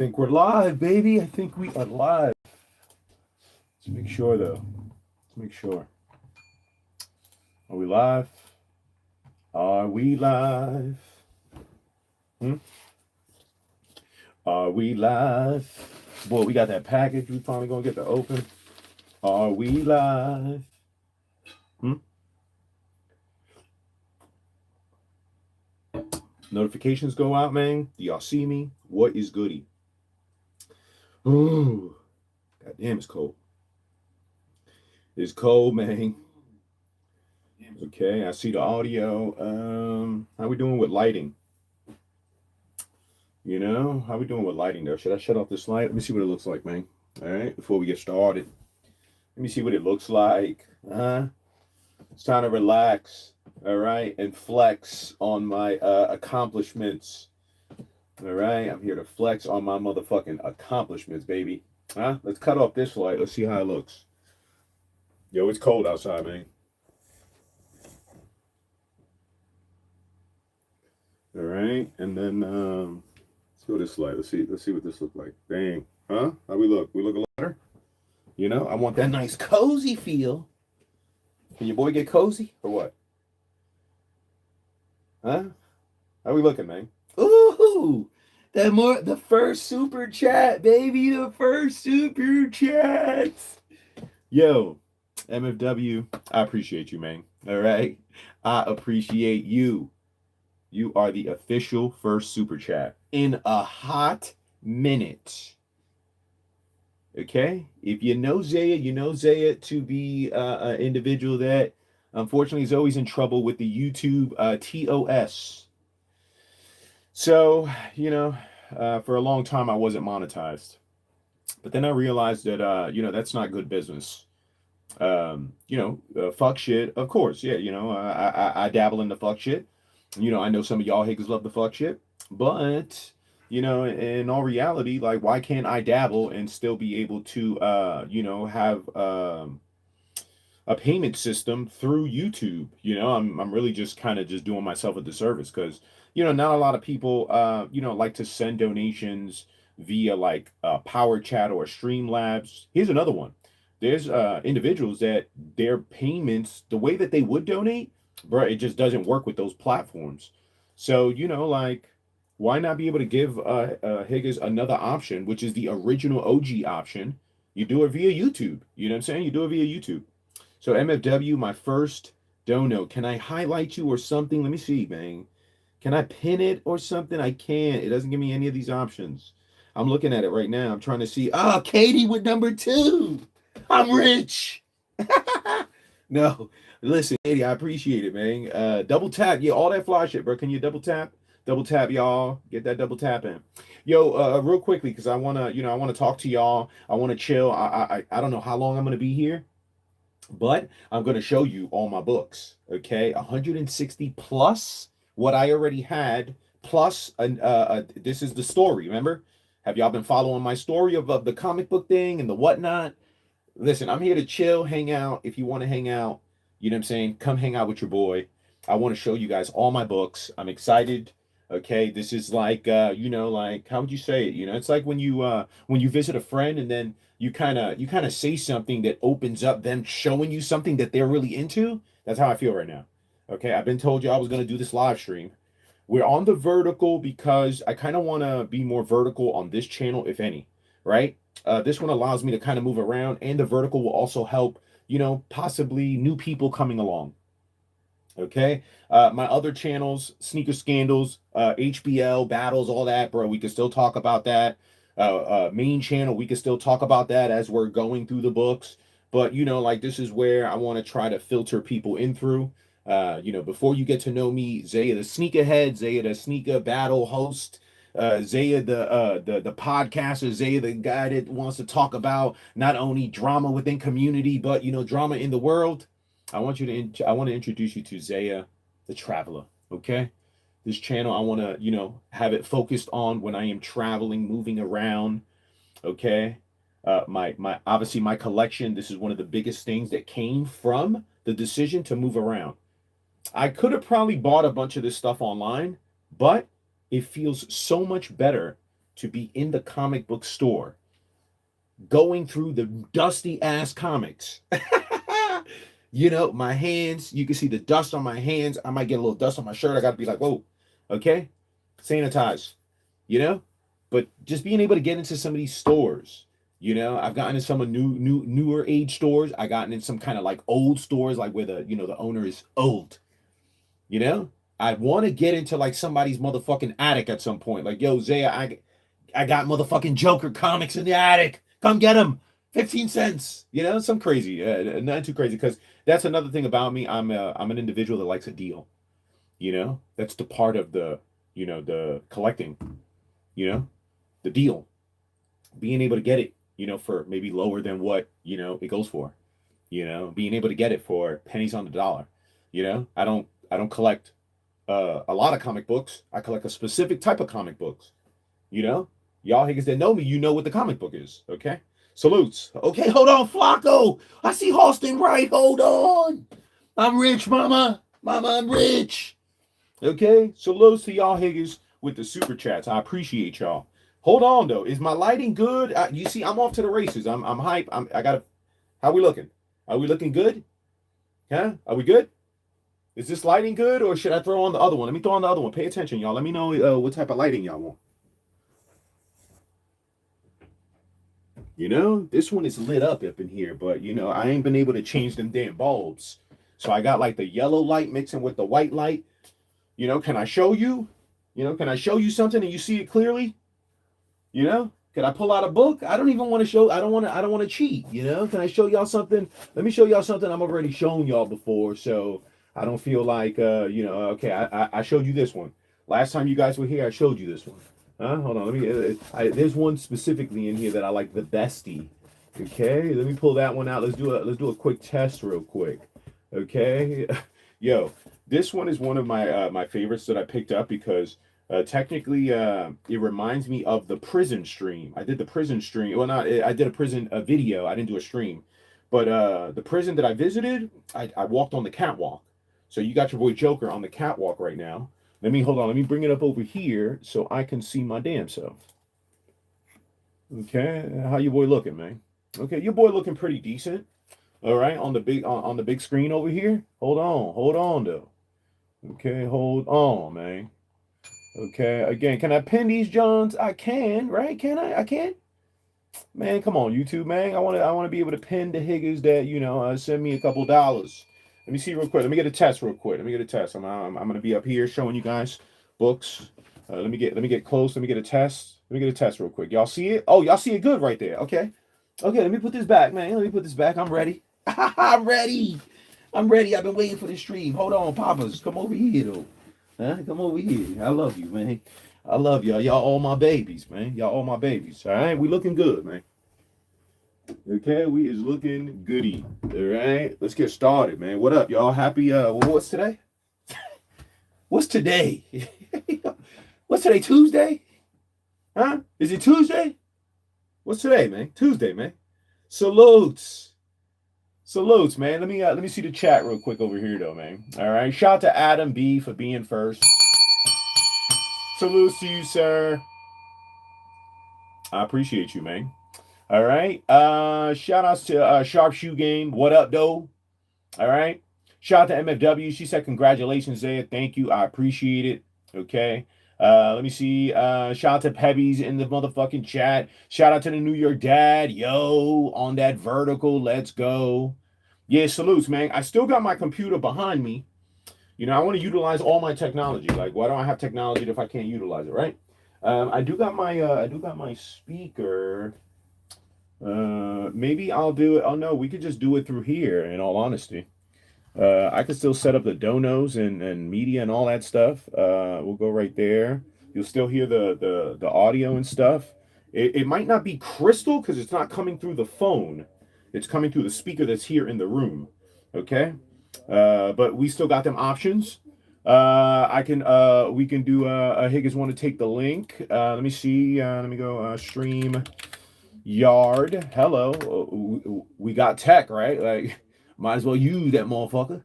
Think we're live, baby. I think we are live. Let's make sure, though. Let's make sure. Are we live? Are we live? Hmm? Are we live? Boy, we got that package. We finally gonna get to open. Are we live? Hmm? Notifications go out, man. Do y'all see me? What is goody? Ooh, God damn, it's cold. It's cold, man. Okay, I see the audio. How we doing with lighting? How we doing with lighting though? Should I shut off this light? Let me see what it looks like, man. All right, before we get started. Let me see what it looks like. It's time to relax, all right, and flex on my accomplishments. All right, I'm here to flex on my motherfucking accomplishments, baby. Let's cut off this light. Let's see how it looks. Yo, it's cold outside, man. All right, and then let's go this light. Let's see what this looks like. Dang, huh? How we look? We look a lot better. I want that nice cozy feel. Can your boy get cozy or what? Huh? How we looking, man? Ooh, the first super chat, baby. The first super chat. Yo, MFW, I appreciate you, man. All right. I appreciate you. You are the official first super chat in a hot minute. Okay, if you know Zaya, you know Zaya to be an individual that unfortunately is always in trouble with the YouTube TOS. So, for a long time I wasn't monetized. But then I realized that, that's not good business. Fuck shit, of course. Yeah, I dabble in the fuck shit. I know some of y'all higgers love the fuck shit. But in all reality, like, why can't I dabble and still be able to, have a payment system through YouTube? I'm really just kind of just doing myself a disservice because, not a lot of people, like to send donations via like Power Chat or Streamlabs. Here's another one. There's individuals that their payments, the way that they would donate, bro, it just doesn't work with those platforms. So, like, why not be able to give Higgins another option, which is the original OG option? You do it via YouTube. You know what I'm saying? You do it via YouTube. So MFW, my first dono. Can I highlight you or something? Let me see, man. Can I pin it or something? I can't. It doesn't give me any of these options. I'm looking at it right now. I'm trying to see. Oh, Katie with number 2. I'm rich. No, listen, Katie, I appreciate it, man. Double tap. Yeah, all that fly shit, bro. Can you double tap? Double tap, y'all. Get that double tap in. Yo, real quickly, because I wanna talk to y'all. I wanna chill. I don't know how long I'm gonna be here, but I'm gonna show you all my books. Okay, 160 plus what I already had, plus this is the story. Remember? Have y'all been following my story of the comic book thing and the whatnot? Listen, I'm here to chill, hang out. If you want to hang out, you know what I'm saying? Come hang out with your boy. I want to show you guys all my books. I'm excited. Okay, this is like like, how would you say it? It's like when you visit a friend and then you kind of say something that opens up them showing you something that they're really into. That's how I feel right now. Okay, I've been told you I was going to do this live stream. We're on the vertical because I kind of want to be more vertical on this channel, if any, right? This one allows me to kind of move around, and the vertical will also help, possibly new people coming along. Okay. My other channels, Sneaker Scandals, HBL, Battles, all that, bro, we can still talk about that. Main channel, we can still talk about that as we're going through the books. But, like, this is where I want to try to filter people in through. Before you get to know me, Zaya the sneakerhead, Zaya the sneaker battle host, Zaya the podcaster, Zaya the guy that wants to talk about not only drama within community, but drama in the world. I want to introduce you to Zaya the traveler. Okay, this channel I want to have it focused on when I am traveling, moving around. Okay, my obviously my collection. This is one of the biggest things that came from the decision to move around. I could have probably bought a bunch of this stuff online, but it feels so much better to be in the comic book store, going through the dusty ass comics. You know, my hands, you can see the dust on my hands. I might get a little dust on my shirt. I got to be like, whoa, okay, sanitize, you know? But just being able to get into some of these stores, you know, I've gotten in some of newer age stores. I gotten in some kind of like old stores, like where the, you know, the owner is old, you know? I want to get into like somebody's motherfucking attic at some point. Like, yo, Zaya, I got motherfucking Joker comics in the attic. Come get them. 15 cents. You know, some crazy. Not too crazy, because that's another thing about me. I'm an individual that likes a deal. You know, that's the part of the, you know, the collecting, you know, the deal. Being able to get it, you know, for maybe lower than what, you know, it goes for. You know, being able to get it for pennies on the dollar. You know, I don't collect a lot of comic books. I collect a specific type of comic books. You know, y'all niggas that know me, you know what the comic book is. Okay. Salutes. Okay, hold on, Flacco. I see Halston right. Hold on. I'm rich, mama. Mama, I'm rich. Okay. Salutes to y'all niggas with the super chats. I appreciate y'all. Hold on though. Is my lighting good? You see, I'm off to the races. I'm hype. I gotta. How we looking? Are we looking good? Huh? Are we good? Is this lighting good, or should I throw on the other one? Let me throw on the other one. Pay attention, y'all. Let me know what type of lighting y'all want. You know, this one is lit up in here, but you know, I ain't been able to change them damn bulbs. So I got like the yellow light mixing with the white light. You know, can I show you? You know, can I show you something and you see it clearly? You know, can I pull out a book? I don't even want to show. I don't want to cheat. You know, can I show y'all something? Let me show y'all something I've already shown y'all before, so I don't feel like you know. Okay, I showed you this one last time you guys were here. I showed you this one. Hold on. Let me. There's one specifically in here that I like, the bestie. Okay, let me pull that one out. Let's do a quick test real quick. Okay, yo, this one is one of my favorites that I picked up because technically it reminds me of the prison stream. I did the prison stream. Well, not I did a prison video. I didn't do a stream, but the prison that I visited, I walked on the catwalk. So you got your boy Joker on the catwalk right now. Hold on. Let me bring it up over here so I can see my damn self. Okay, how your boy looking, man? Okay, your boy looking pretty decent. All right, on the big screen over here. Hold on though. Okay, hold on, man. Okay, again, can I pin these Johns? I can, right? Can I? I can. Man, come on, YouTube, man. I want to be able to pin the Higgins that send me a couple dollars. Let me see real quick. Let me get a test real quick. Let me get a test. I'm gonna be up here showing you guys books. Let me get close. Let me get a test. Let me get a test real quick. Y'all see it? Oh, y'all see it good right there. Okay. Okay. Let me put this back, man. Let me put this back. I'm ready. I'm ready. I'm ready. I've been waiting for the stream. Hold on, Papas. Come over here though. Huh? Come over here. I love you, man. I love y'all. Y'all all my babies, man. Y'all all my babies. All right. We looking good, man. Okay, we is looking goody. All right, let's get started, man. What up, y'all? Happy? What's today? What's today? What's today? Tuesday? Huh? Is it Tuesday? What's today, man? Tuesday, man. Salutes, salutes, man. Let me see the chat real quick over here, though, man. All right. Shout out to Adam B for being first. Salutes to you, sir. I appreciate you, man. All right. Shout outs to Sharpshoe Game. What up, though? All right. Shout out to MFW. She said, congratulations, Zaya. Thank you. I appreciate it. Okay. Let me see. Shout out to Pebbies in the motherfucking chat. Shout out to the New York Dad. Yo, on that vertical. Let's go. Yeah, salutes, man. I still got my computer behind me. You know, I want to utilize all my technology. Like, why don't I have technology if I can't utilize it, right? I do got my speaker. Maybe I'll do it. Oh no, we could just do it through here. In all honesty, I could still set up the donos and media and all that stuff. We'll go right there. You'll still hear the audio and stuff. It might not be crystal because it's not coming through the phone. It's coming through the speaker that's here in the room. Okay, but we still got them options. We can do Higgins want to take the link. Let me see. Let me go stream. Yard, hello. We got tech, right? Like, might as well use that motherfucker.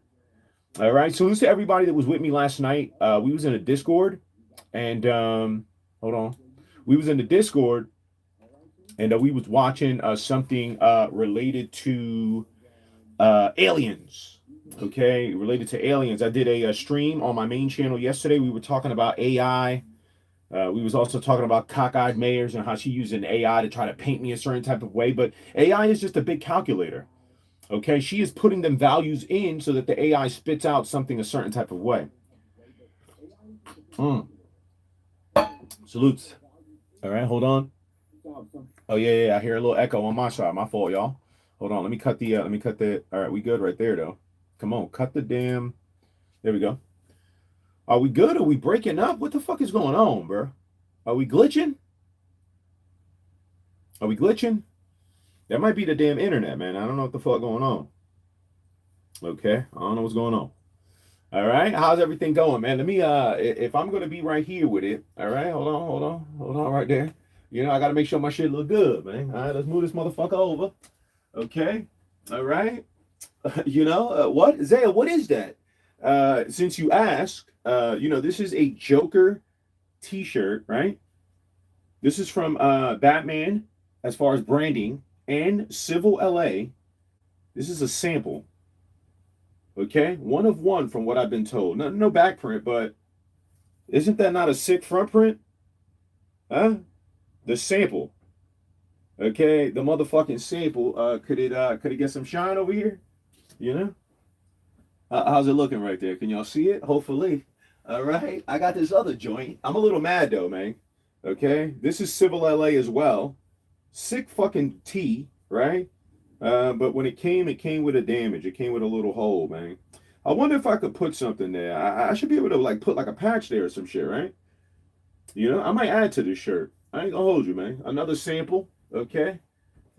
All right. Salute to everybody that was with me last night. We was in a Discord, and hold on. We was in the Discord, and we was watching something related to aliens. Okay, related to aliens. I did a stream on my main channel yesterday. We were talking about AI. We was also talking about cockeyed mayors and how she using AI to try to paint me a certain type of way. But AI is just a big calculator. Okay, she is putting them values in so that the AI spits out something a certain type of way. Salutes. All right, hold on. Oh yeah, I hear a little echo on my side. My fault, y'all. Hold on, let me cut the. All right, we good right there though. Come on, cut the damn. There we go. Are we good? Are we breaking up? What the fuck is going on, bro? Are we glitching? Are we glitching? That might be the damn internet, man. I don't know what the fuck going on. Okay, I don't know what's going on. All right, how's everything going, man? Let me if I'm gonna be right here with it, all right, hold on right there. You know, I gotta make sure my shit look good, man. All right, let's move this motherfucker over. Okay, all right. You know, what? Zaya, what is that? Since you asked, you know, this is a Joker t-shirt, right? This is from Batman as far as branding and Civil LA. This is a sample. Okay, one of one from what I've been told. No back print, but isn't that not a sick front print? Huh? The sample. Okay, the motherfucking sample. Could it get some shine over here? You know? How's it looking right there? Can y'all see it? Hopefully. All right. I got this other joint. I'm a little mad though, man. Okay, this is Civil LA as well. Sick fucking tee, right? But when it came with a damage. It came with a little hole, man. I wonder if I could put something there. I should be able to like put like a patch there or some shit, right? You know, I might add to this shirt. I ain't gonna hold you, man. Another sample, okay?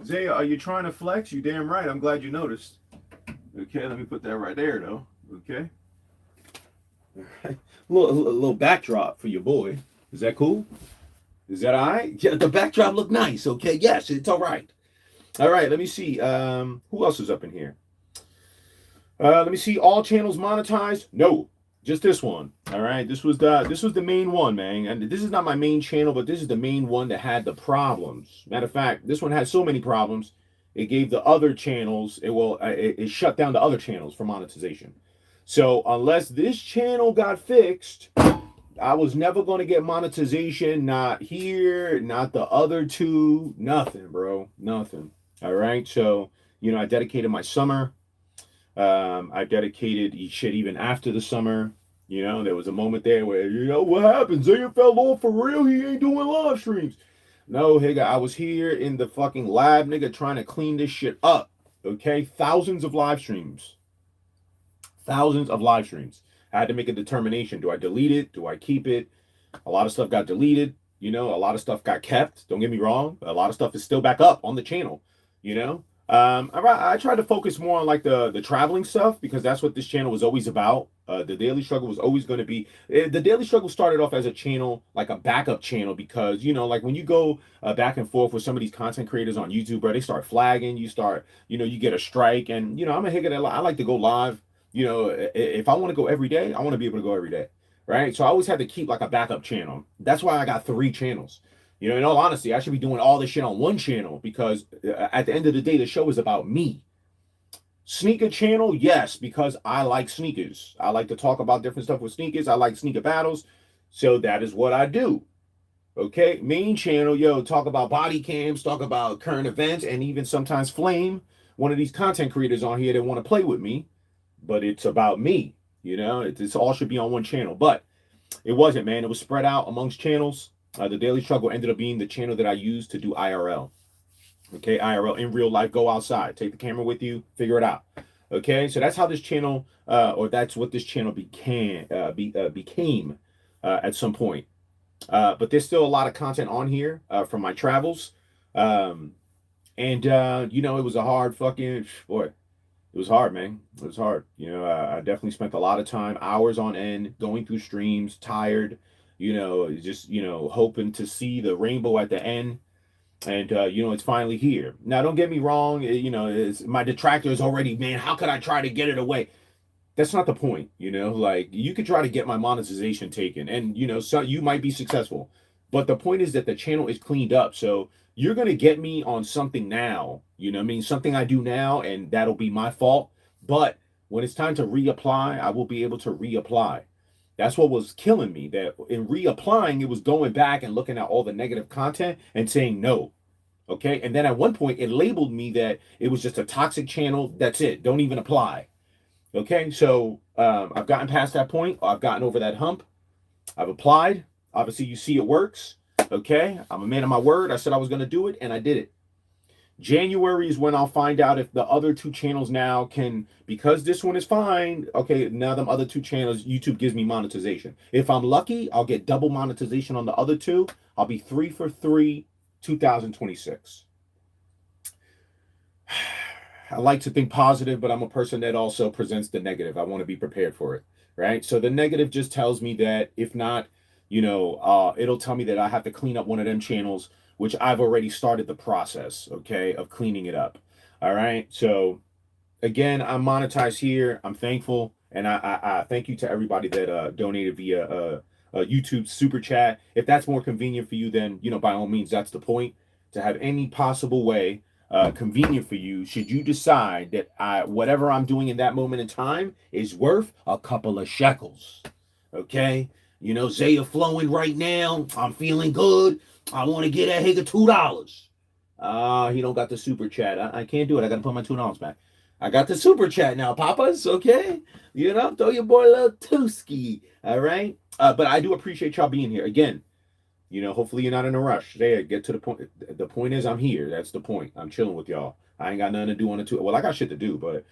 Zaya, are you trying to flex? You damn right. I'm glad you noticed. Okay, let me put that right there, though. Okay. All right. A little backdrop for your boy. Is that cool? Is that all right? Yeah, the backdrop look nice. Okay, yes, it's all right. All right, let me see. Who else is up in here? Let me see. All channels monetized? No, just this one. All right, this was the main one, man. And this is not my main channel, but this is the main one that had the problems. Matter of fact, this one had so many problems, it gave the other channels. It shut down the other channels for monetization. So unless this channel got fixed, I was never going to get monetization. Not here, not the other two. Nothing, bro. Nothing. All right. So, you know, I dedicated my summer. I dedicated shit even after the summer. You know, there was a moment there where, you know, what happened? Zaya fell off for real. He ain't doing live streams. No, nigga, I was here in the fucking lab, nigga, trying to clean this shit up. Okay. Thousands of live streams. Thousands of live streams. I had to make a determination. Do I delete it? Do I keep it? A lot of stuff got deleted. You know, a lot of stuff got kept. Don't get me wrong. A lot of stuff is still back up on the channel. You know, I tried to focus more on like the traveling stuff because that's what this channel was always about. The Daily Struggle was always going to be. The Daily Struggle started off as a channel, like a backup channel, because, you know, like when you go back and forth with some of these content creators on YouTube, bro, they start flagging. You start, you know, you get a strike. And, you know, I'm a hick of that. I like to go live. You know, if I want to go every day, I want to be able to go every day, right? So I always had to keep like a backup channel. That's why I got 3 channels. You know, in all honesty, I should be doing all this shit on one channel because at the end of the day, the show is about me. Sneaker channel, yes, because I like sneakers. I like to talk about different stuff with sneakers. I like sneaker battles. So that is what I do. Okay, main channel, yo, talk about body cams, talk about current events, and even sometimes flame one of these content creators on here that want to play with me. But it's about me, you know. It's all should be on one channel, but it wasn't, man. It was spread out amongst channels. The Daily Struggle ended up being the channel that I used to do IRL. Okay, IRL, in real life, go outside, take the camera with you, figure it out. Okay, so that's how this channel, or that's what this channel became at some point. But there's still a lot of content on here from my travels, and you know, it was a hard fucking boy. It was hard, man. It was hard. You know, I definitely spent a lot of time, hours on end, going through streams, tired, you know, just, you know, hoping to see the rainbow at the end. And, you know, it's finally here. Now, don't get me wrong. You know, my detractor is already, man, how could I try to get it away? That's not the point. You know, like you could try to get my monetization taken and, you know, so you might be successful. But the point is that the channel is cleaned up. So you're going to get me on something now, you know what I mean? Something I do now, and that'll be my fault. But when it's time to reapply, I will be able to reapply. That's what was killing me. That in reapplying, it was going back and looking at all the negative content and saying no. Okay. And then at one point, it labeled me that it was just a toxic channel. That's it. Don't even apply. Okay. So I've gotten past that point. I've gotten over that hump. I've applied. Obviously, you see it works. Okay. I'm a man of my word. I said I was going to do it, and I did it. January is when I'll find out if the other two channels now can, because this one is fine. Okay, now them other two channels, YouTube gives me monetization. If I'm lucky, I'll get double monetization on the other two. I'll be 3 for 3, 2026. I like to think positive, but I'm a person that also presents the negative. I want to be prepared for it, right? So the negative just tells me that if not, it'll tell me that I have to clean up one of them channels, which I've already started the process, okay, of cleaning it up. All right. So again, I'm monetized here. I'm thankful. And I thank you to everybody that donated via YouTube super chat. If that's more convenient for you, then, by all means, that's the point, to have any possible way convenient for you, should you decide that whatever I'm doing in that moment in time is worth a couple of shekels. Okay. Zaya flowing right now. I'm feeling good. I want to get that Higa $2. He don't got the super chat. I can't do it. I got to put my $2 back. I got the super chat now, papas. Okay. Throw your boy a little Tooski. All right. But I do appreciate y'all being here. Again, hopefully you're not in a rush. There, get to the point. The point is I'm here. That's the point. I'm chilling with y'all. I ain't got nothing to do on it too. Well, I got shit to do, but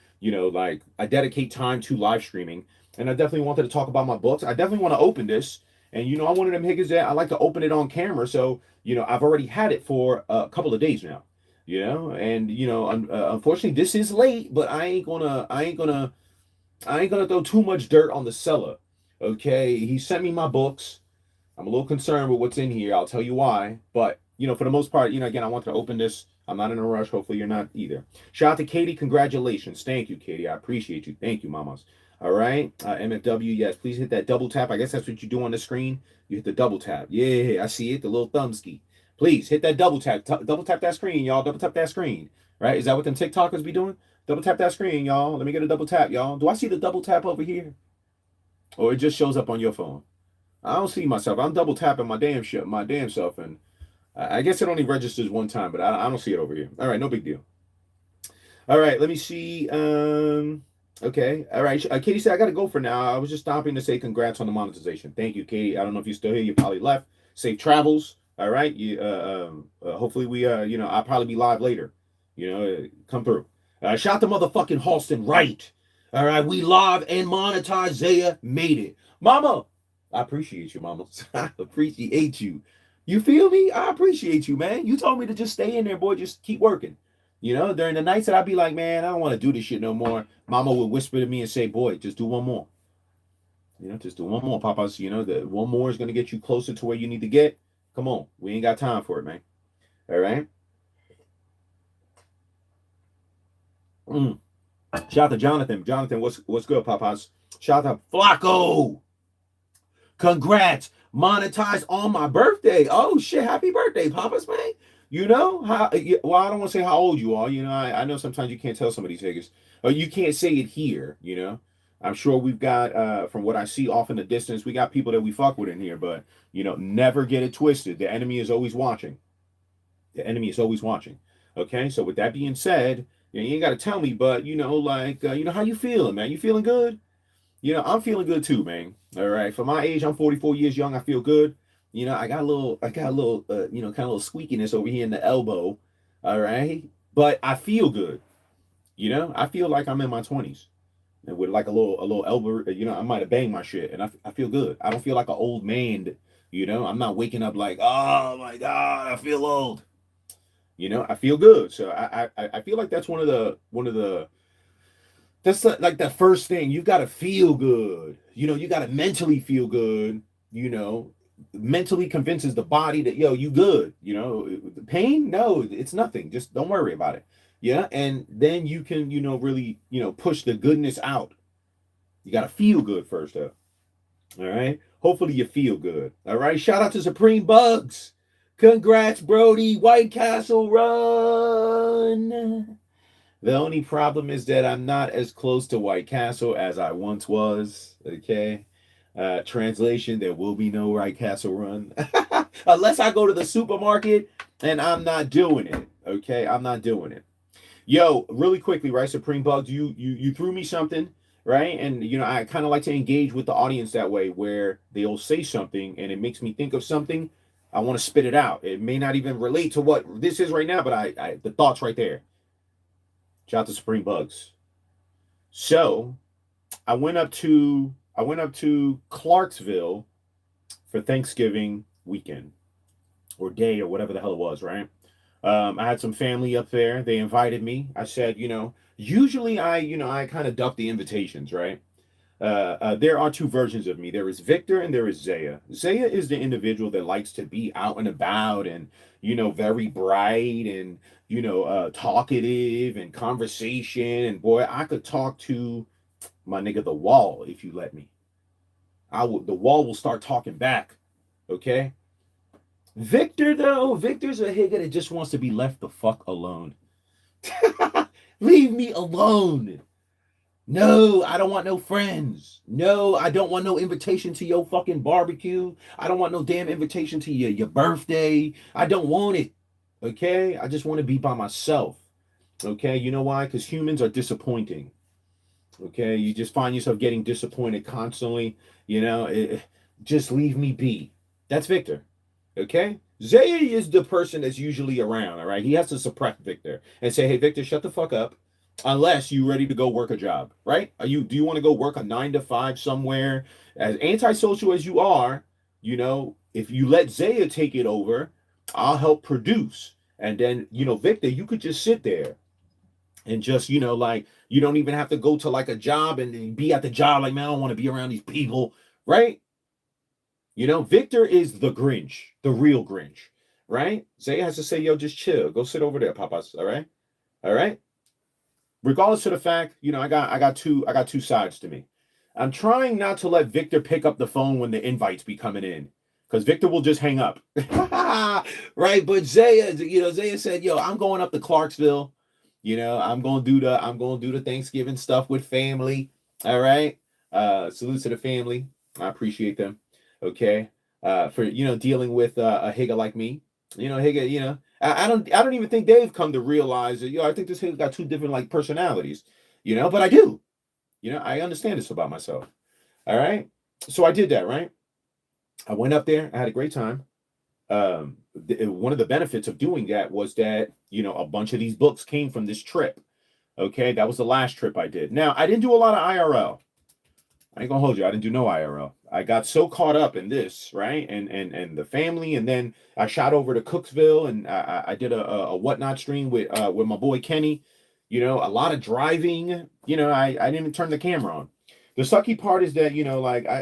like I dedicate time to live streaming, and I definitely wanted to talk about my books. I definitely want to open this, and I wanted them Higgins that I like to open it on camera. So I've already had it for a couple of days now. And unfortunately this is late, but I ain't gonna throw too much dirt on the seller. Okay, he sent me my books. I'm a little concerned with what's in here. I'll tell you why. But, for the most part, again, I want to open this. I'm not in a rush. Hopefully you're not either. Shout out to Katie. Congratulations. Thank you, Katie. I appreciate you. Thank you, mamas. All right. MFW, yes. Please hit that double tap. I guess that's what you do on the screen. You hit the double tap. Yeah, I see it. The little thumb ski. Please hit that double tap. Double tap that screen, y'all. Double tap that screen. Right? Is that what them TikTokers be doing? Double tap that screen, y'all. Let me get a double tap, y'all. Do I see the double tap over here? Or it just shows up on your phone? I don't see myself. I'm double tapping my damn self, and I guess it only registers one time, but I don't see it over here. All right, no big deal. All right, let me see. Okay, all right. Katie said I got to go for now. I was just stopping to say congrats on the monetization. Thank you, Katie. I don't know if you're still here. You probably left. Safe travels. All right. Hopefully we I'll probably be live later. Come through. Shout to motherfucking Halston, right? All right, we live and monetized. Zaya made it, Mama. I appreciate you, mama. I appreciate you. You feel me? I appreciate you, man. You told me to just stay in there, boy. Just keep working. During the nights that I'd be like, man, I don't want to do this shit no more. Mama would whisper to me and say, boy, just do one more. Just do one more, papas. The one more is going to get you closer to where you need to get. Come on. We ain't got time for it, man. All right. Shout out to Jonathan. Jonathan, what's good, papas? Shout out to Flacco. Congrats, monetized on my birthday. Oh shit, happy birthday, papas, man. Well, I don't want to say how old you are. I know sometimes you can't tell some of these figures, or you can't say it here. I'm sure we've got from what I see off in the distance, we got people that we fuck with in here, but never get it twisted. The enemy is always watching. The enemy is always watching. Okay, so with that being said, you ain't got to tell me, but how you feeling, man? You feeling good? I'm feeling good too, man. All right. For my age, I'm 44 years young. I feel good. I got a little, kind of a little squeakiness over here in the elbow. All right. But I feel good. I feel like I'm in my 20s and with like a little elbow, I might have banged my shit and I feel good. I don't feel like an old man. I'm not waking up like, oh my God, I feel old. I feel good. So I feel like that's one of the, that's like the first thing. You got to feel good. You got to mentally feel good. Mentally convinces the body that, you good. Pain, no, it's nothing. Just don't worry about it. Yeah. And then you can, really, push the goodness out. You got to feel good first, though. All right. Hopefully you feel good. All right. Shout out to Supreme Bugs. Congrats, Brody. White Castle run. The only problem is that I'm not as close to White Castle as I once was. Okay. Translation, there will be no White Castle run. Unless I go to the supermarket, and I'm not doing it. Okay. I'm not doing it. Yo, really quickly, right? Supreme Bugs, you threw me something, right? And I kind of like to engage with the audience that way, where they'll say something and it makes me think of something. I want to spit it out. It may not even relate to what this is right now, but I the thought's right there. Shout out to Supreme Bugs. So I went up to Clarksville for Thanksgiving weekend or day or whatever the hell it was, right? I had some family up there. They invited me. I said, usually I kind of duck the invitations, right? There are two versions of me. There is Victor and there is Zaya. Zaya is the individual that likes to be out and about and, very bright and, talkative and conversation. And boy, I could talk to my nigga the wall if you let me. The wall will start talking back. Okay. Victor, though, Victor's a nigga that just wants to be left the fuck alone. Leave me alone. No, I don't want no friends. No, I don't want no invitation to your fucking barbecue. I don't want no damn invitation to your birthday. I don't want it. Okay? I just want to be by myself. Okay? You know why? Because humans are disappointing. Okay? You just find yourself getting disappointed constantly. Just leave me be. That's Victor. Okay? Zaya is the person that's usually around, all right? He has to suppress Victor and say, hey, Victor, shut the fuck up. Unless you're ready to go work a job, right? Do you want to go work a 9 to 5 somewhere? As antisocial as you are, if you let Zaya take it over, I'll help produce. And then, Victor, you could just sit there and just, like, you don't even have to go to like a job and be at the job like, man, I don't want to be around these people, right? Victor is the Grinch, the real Grinch, right? Zaya has to say, yo, just chill. Go sit over there, papas. All right? All right? Regardless of the fact, I got two sides to me. I'm trying not to let Victor pick up the phone when the invites be coming in, because Victor will just hang up. Right? But Zaya said, yo, I'm going up to Clarksville. I'm gonna do the Thanksgiving stuff with family. All right. Salute to the family. I appreciate them. Okay. For dealing with a Higa like me. Higa, I don't even think they've come to realize that, I think this Higa got two different like personalities, but I do. I understand this about myself. All right. So I did that, right? I went up there, I had a great time. One of the benefits of doing that was that, a bunch of these books came from this trip. Okay, that was the last trip I did. Now, I didn't do a lot of IRL. I ain't gonna hold you. I didn't do no IRL. I got so caught up in this, right? And the family, and then I shot over to Cooksville, and I did a whatnot stream with my boy Kenny. A lot of driving. I didn't even turn the camera on. The sucky part is that,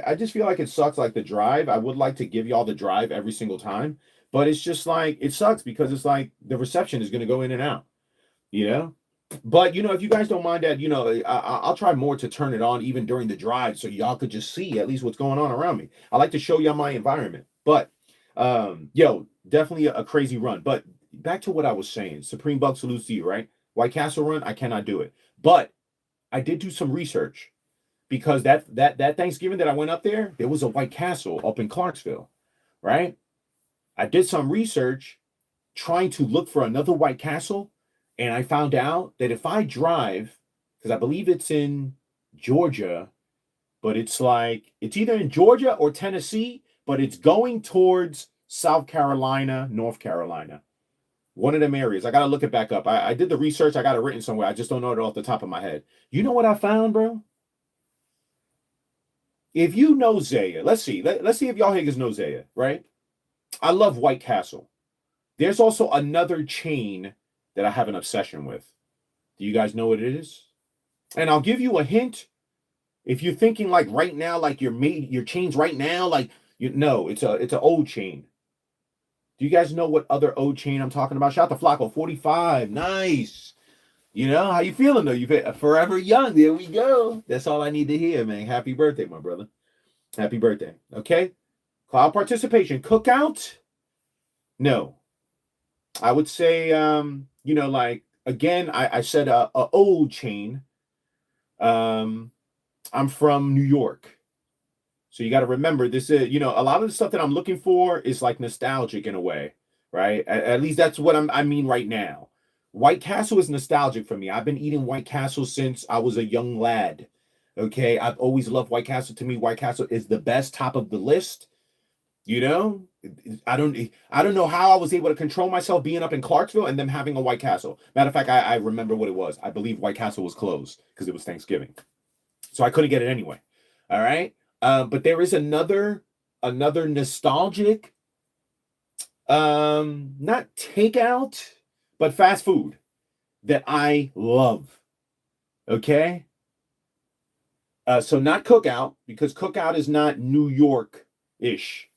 I just feel like it sucks, like the drive. I would like to give y'all the drive every single time, but it's just like, it sucks because it's like the reception is going to go in and out, But, if you guys don't mind that, I'll try more to turn it on even during the drive so y'all could just see at least what's going on around me. I like to show y'all my environment. But, definitely a crazy run. But back to what I was saying. Supreme Buck salutes to you, right? White Castle run, I cannot do it. But I did do some research. Because that Thanksgiving that I went up there was a White Castle up in Clarksville, right? I did some research trying to look for another White Castle, and I found out that if I drive, because I believe it's in Georgia, but it's either in Georgia or Tennessee, but it's going towards South Carolina, North Carolina. One of them areas. I got to look it back up. I did the research. I got it written somewhere. I just don't know it off the top of my head. You know what I found, bro? If you know Zaya, let's see if y'all niggas know Zaya, right? I love White Castle. There's also another chain that I have an obsession with. Do you guys know what it is? And I'll give you a hint. If you're thinking like right now, like your chains right now, like it's an old chain. Do you guys know what other old chain I'm talking about? Shout out to Flacco 45. Nice. How you feeling though? You feel forever young. There we go. That's all I need to hear, man. Happy birthday, my brother. Happy birthday. Okay. Cloud participation. Cookout? No. I would say, like, again, I said a old chain. I'm from New York. So you got to remember this is, a lot of the stuff that I'm looking for is like nostalgic in a way, right? At least that's what I mean right now. White Castle is nostalgic for me. I've been eating White Castle since I was a young lad. Okay. I've always loved White Castle. To me, White Castle is the best, top of the list. You know, I don't know how I was able to control myself being up in Clarksville and them having a White Castle. Matter of fact, I remember what it was. I believe White Castle was closed because it was Thanksgiving. So I couldn't get it anyway. All right. But there is another nostalgic, not takeout, but fast food that I love. Okay. So not cookout, because cookout is not New York-ish.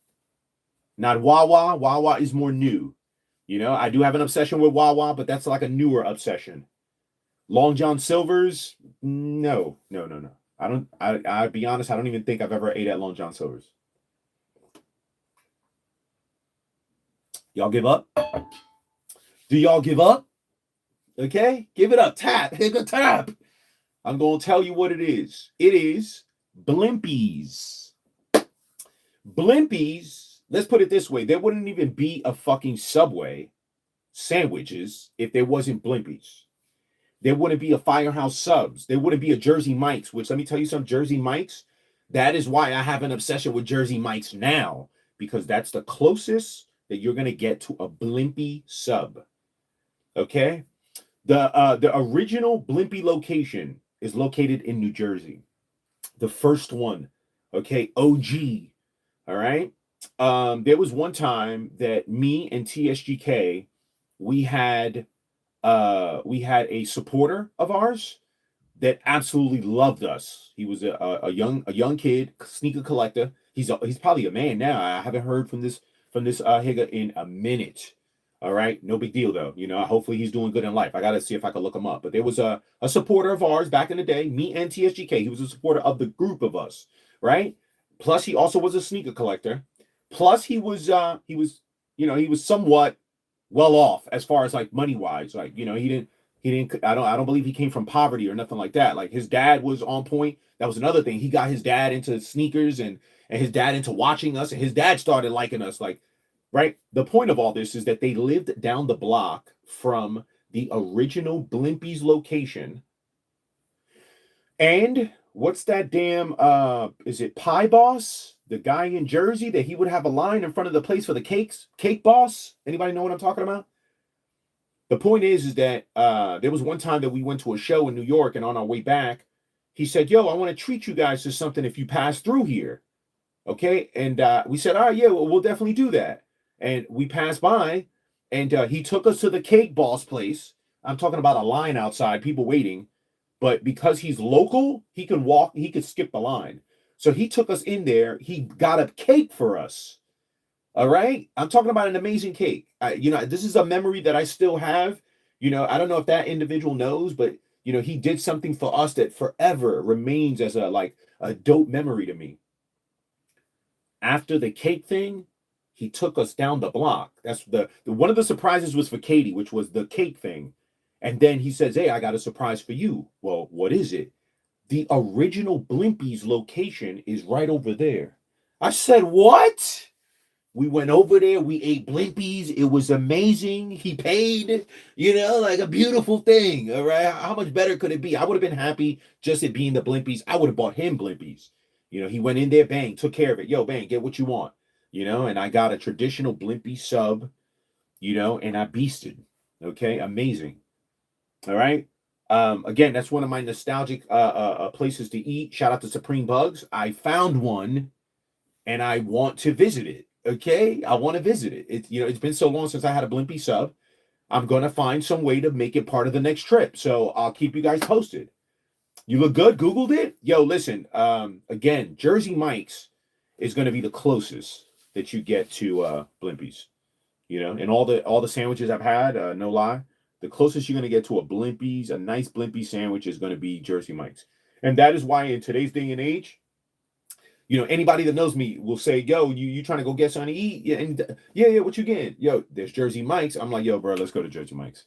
Not Wawa. Wawa is more new. I do have an obsession with Wawa, but that's like a newer obsession. Long John Silver's, no, no, no, no. I don't. I'll be honest. I don't even think I've ever ate at Long John Silver's. Y'all give up? Do y'all give up? Okay, give it up. Tap. Hit a tap. I'm gonna tell you what it is. It is Blimpies. Blimpies. Let's put it this way: there wouldn't even be a fucking Subway sandwiches if there wasn't Blimpies. There wouldn't be a Firehouse Subs. There wouldn't be a Jersey Mike's, which, let me tell you some Jersey Mike's. That is why I have an obsession with Jersey Mike's now, because that's the closest that you're going to get to a Blimpie sub. Okay? The original Blimpie location is located in New Jersey. The first one. Okay? OG. All right? There was one time that me and TSGK, we had a supporter of ours that absolutely loved us. He was a young kid, sneaker collector. He's probably a man now. I haven't heard from this Higa in a minute. All right, no big deal though. Hopefully he's doing good in life. I gotta see if I can look him up. But there was a supporter of ours back in the day, me and TSGK. He was a supporter of the group of us, right? Plus, he also was a sneaker collector. Plus, he was somewhat well off as far as like money wise. Like, he didn't I don't believe he came from poverty or nothing like that. Like, his dad was on point. That was another thing. He got his dad into sneakers and his dad into watching us, and his dad started liking us. Like, right? The point of all this is that they lived down the block from the original Blimpies location. And what's that damn is it Pie Boss? The guy in Jersey that he would have a line in front of the place for the cakes? Cake Boss? Anybody know what I'm talking about? The point is that there was one time that we went to a show in New York, and on our way back, he said, "Yo, I want to treat you guys to something if you pass through here." Okay. And we said, "All right, yeah, well, we'll definitely do that." And we passed by, and he took us to the Cake Boss place. I'm talking about a line outside, people waiting. But because he's local, he could skip the line. So he took us in there. He got a cake for us. All right. I'm talking about an amazing cake. This is a memory that I still have. I don't know if that individual knows, but he did something for us that forever remains as a dope memory to me. After the cake thing, he took us down the block. That's the one of the surprises was for Katie, which was the cake thing. And then he says, "Hey, I got a surprise for you." Well, what is it? The original Blimpies location is right over there. I said, "What?" We went over there. We ate Blimpies. It was amazing. He paid, like a beautiful thing. All right. How much better could it be? I would have been happy just it being the Blimpies. I would have bought him Blimpies. He went in there, bang, took care of it. Yo, bang, get what you want. And I got a traditional Blimpie sub, and I beasted. Okay. Amazing. All right. Again, that's one of my nostalgic places to eat. Shout out to Supreme Bugs. I found one and I want to visit it. Okay. I want to visit it. It's been so long since I had a Blimpie sub. I'm going to find some way to make it part of the next trip. So I'll keep you guys posted. You look good. Googled it. Yo, listen, again, Jersey Mike's is going to be the closest that you get to Blimpies, and all the sandwiches I've had, no lie. The closest you're going to get to a nice Blimpie sandwich is going to be Jersey Mike's. And that is why in today's day and age, You know, anybody that knows me will say, yo, you trying to go get something to eat? Yeah, and yeah, what you getting? Yo, there's Jersey Mike's. I'm like, yo, bro, let's go to Jersey Mike's.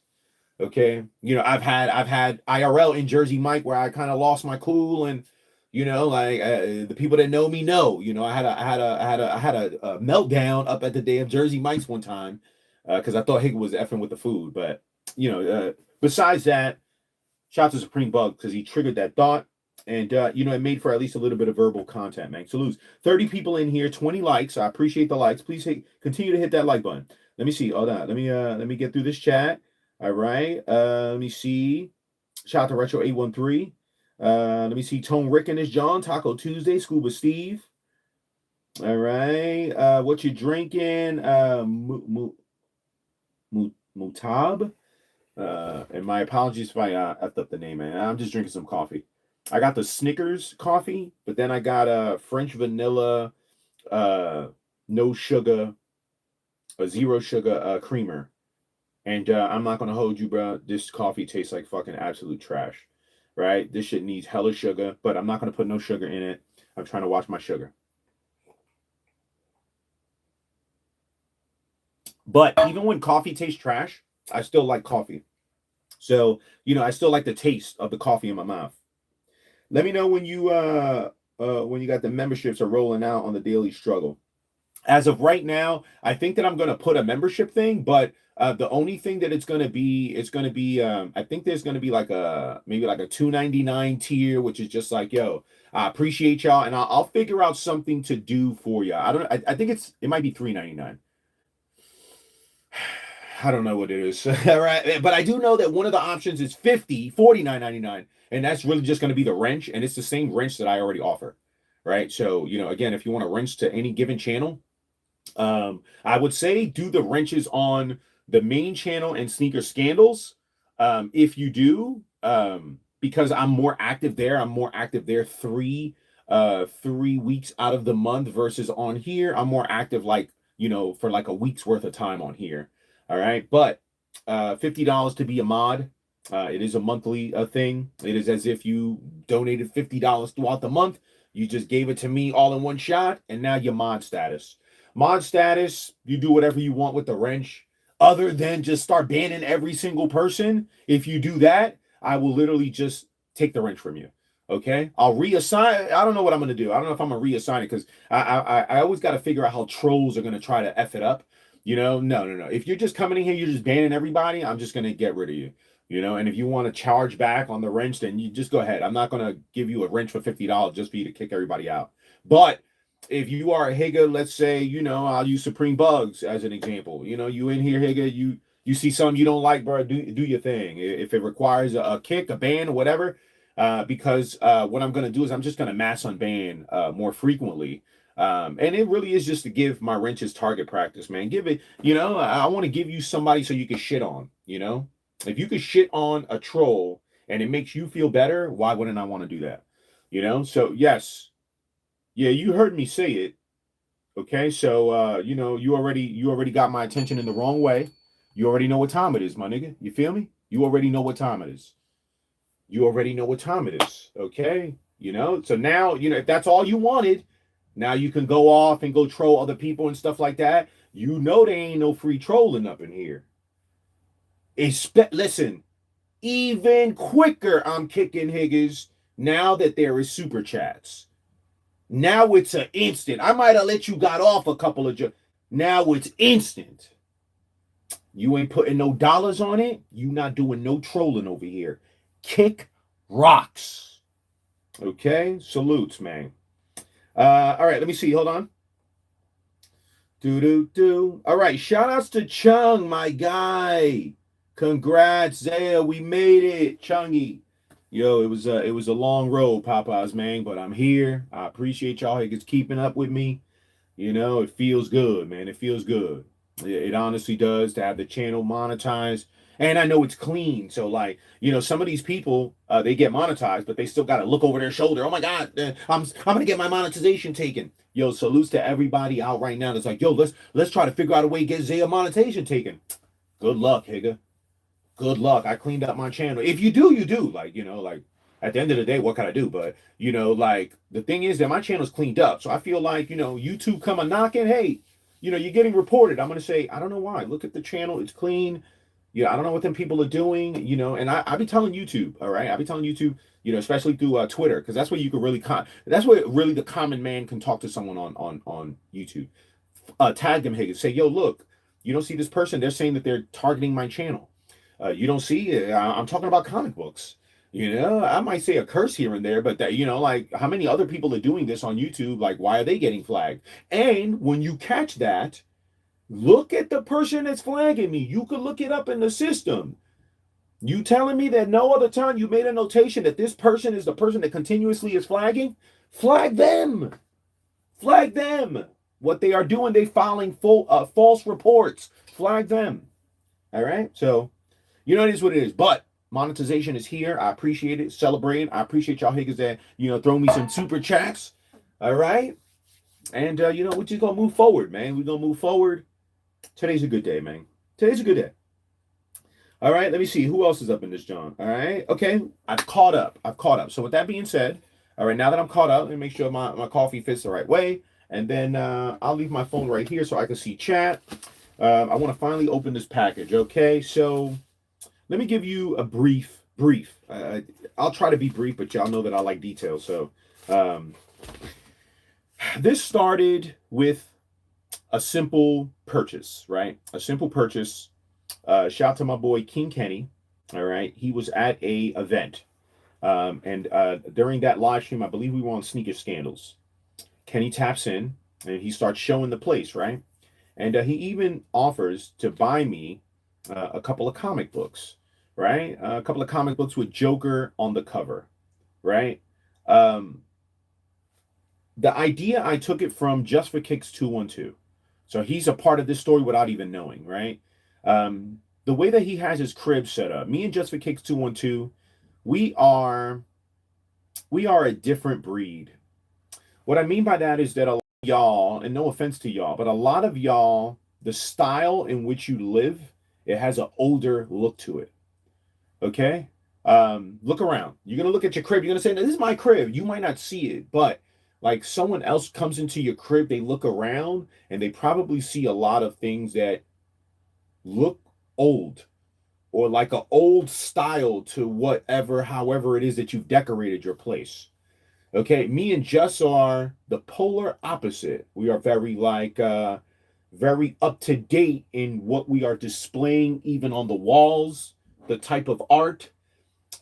Okay. You know, I've had IRL in Jersey Mike where I kind of lost my cool, and you know, like the people that know me know. You know, I had a meltdown up at the day of Jersey Mike's one time because I thought Higgin was effing with the food. But you know, besides that, shout out to Supreme Bug because he triggered that thought. And you know, it made for at least a little bit of verbal content, man. So lose 30 people in here, 20 likes. I appreciate the likes. Please continue to hit that like button. Let me see. Hold on. Let me get through this chat. All right. Let me see. Shout out to Retro 813. Let me see. Tone Rick and his John. Taco Tuesday. Scuba Steve. All right. What you drinking? Mutab. And my apologies if I effed up the name, man. I'm just drinking some coffee. I got the Snickers coffee, but then I got a French vanilla, no sugar, a zero sugar creamer. And I'm not gonna hold you, bro. This coffee tastes like fucking absolute trash, right? This shit needs hella sugar, but I'm not gonna put no sugar in it. I'm trying to watch my sugar. But even when coffee tastes trash, I still like coffee. So, you know, I still like the taste of the coffee in my mouth. Let me know when you got the memberships are rolling out on the Daily Struggle. As of right now, I think that I'm going to put a membership thing, but the only thing that it's going to be, I think there's going to be like maybe like a $2.99 tier, which is just like, yo, I appreciate y'all, and I'll figure out something to do for you. I think it might be $3.99. I don't know what it is. All right. But I do know that one of the options is $49.99. And that's really just going to be the wrench. And it's the same wrench that I already offer. Right. So, you know, again, if you want to wrench to any given channel, I would say do the wrenches on the main channel and Sneaker Scandals. If you do, because I'm more active there 3 weeks out of the month versus on here. I'm more active like, you know, for like a week's worth of time on here. All right. But $50 to be a mod. It is a monthly thing. It is as if you donated $50 throughout the month. You just gave it to me all in one shot, and now you're mod status. Mod status, you do whatever you want with the wrench, other than just start banning every single person. If you do that, I will literally just take the wrench from you. Okay, I'll reassign. I don't know what I'm gonna do. I don't know if I'm gonna reassign it because I always got to figure out how trolls are gonna try to f it up. You know, no. If you're just coming in here, you're just banning everybody. I'm just gonna get rid of you. You know, and if you want to charge back on the wrench, then you just go ahead. I'm not gonna give you a wrench for $50 just for you to kick everybody out. But if you are a Higa, let's say, you know, I'll use Supreme Bugs as an example. You know, you in here, Higa, you see something you don't like, bro, do your thing. If it requires a kick, a ban, or whatever, because what I'm gonna do is I'm just gonna mass unban more frequently. And it really is just to give my wrenches target practice, man. Give it, you know, I want to give you somebody so you can shit on, you know. If you could shit on a troll and it makes you feel better, why wouldn't I want to do that? You know, so yes. Yeah, you heard me say it. Okay, so you know, you already got my attention in the wrong way. You already know what time it is, my nigga. You feel me? You already know what time it is. You already know what time it is. Okay? You know, so now, you know, if that's all you wanted, now you can go off and go troll other people and stuff like that. You know there ain't no free trolling up in here. Listen, even quicker I'm kicking Higgins now that there is super chats. Now it's an instant. I might have let you got off a couple of now it's instant. You ain't putting no dollars on it. You not doing no trolling over here. Kick rocks. Okay? Salutes, man. All right, let me see. Hold on. All right, shout outs to Chung, my guy. Congrats, Zaya. We made it, Chungy. Yo, it was a long road, Popeyes, man, but I'm here. I appreciate y'all who's keeping up with me. You know, it feels good, man. It feels good. It honestly does to have the channel monetized. And I know it's clean. So, like, you know, some of these people, they get monetized, but they still got to look over their shoulder. Oh, my God, I'm going to get my monetization taken. Yo, salutes to everybody out right now that's like, yo, let's try to figure out a way to get Zaya monetization taken. Good luck, Higa. Good luck. I cleaned up my channel. If you do, you do. Like, you know, like, At the end of the day, what can I do? But like the thing is that my channel's cleaned up, so I feel like YouTube come a knocking. Hey, you're getting reported. I'm gonna say I don't know why. Look at the channel; it's clean. I don't know what them people are doing. And I be telling YouTube. All right, I be telling YouTube. Especially through Twitter, because that's where you can really that's where really the common man can talk to someone on YouTube. Tag them, hey, say, yo, look, you don't see this person? They're saying that they're targeting my channel. You don't see? I'm talking about comic books. I might say a curse here and there, but that like how many other people are doing this on YouTube? Like, why are they getting flagged? And when you catch that, look at the person that's flagging me. You could look it up in the system. You telling me that no other time you made a notation that this person is the person that continuously is flagging? Flag them. Flag them. What they are doing, they filing false reports. Flag them. All right. So, it is what it is. But monetization is here. I appreciate it. Celebrate. I appreciate y'all higgers that throw me some super chats. All right. And we're just gonna move forward, man. We're gonna move forward. Today's a good day, man. Today's a good day. All right. Let me see who else is up in this, John. All right. Okay. I've caught up. So with that being said, all right. Now that I'm caught up, let me make sure my coffee fits the right way. And then I'll leave my phone right here so I can see chat. I want to finally open this package. Okay, so let me give you a brief. I'll try to be brief, but y'all know that I like details. So this started with a simple purchase, right? A simple purchase. Shout out to my boy King Kenny. All right, he was at a event, and during that live stream, I believe we were on Sneaker Scandals. Kenny taps in and he starts showing the place, right? And he even offers to buy me a couple of comic books, right? A couple of comic books with Joker on the cover, right? The idea, I took it from Just for Kicks 212. So he's a part of this story without even knowing, right? The way that he has his crib set up, me and Just for Kicks 212, we are a different breed. What I mean by that is that a lot of y'all, and no offense to y'all, but a lot of y'all, the style in which you live, it has an older look to it. Okay? Look around. You're going to look at your crib. You're going to say, this is my crib. You might not see it, but like someone else comes into your crib, they look around and they probably see a lot of things that look old or like an old style to however it is that you've decorated your place. Okay, me and Jess are the polar opposite. We are very up to date in what we are displaying, even on the walls, the type of art,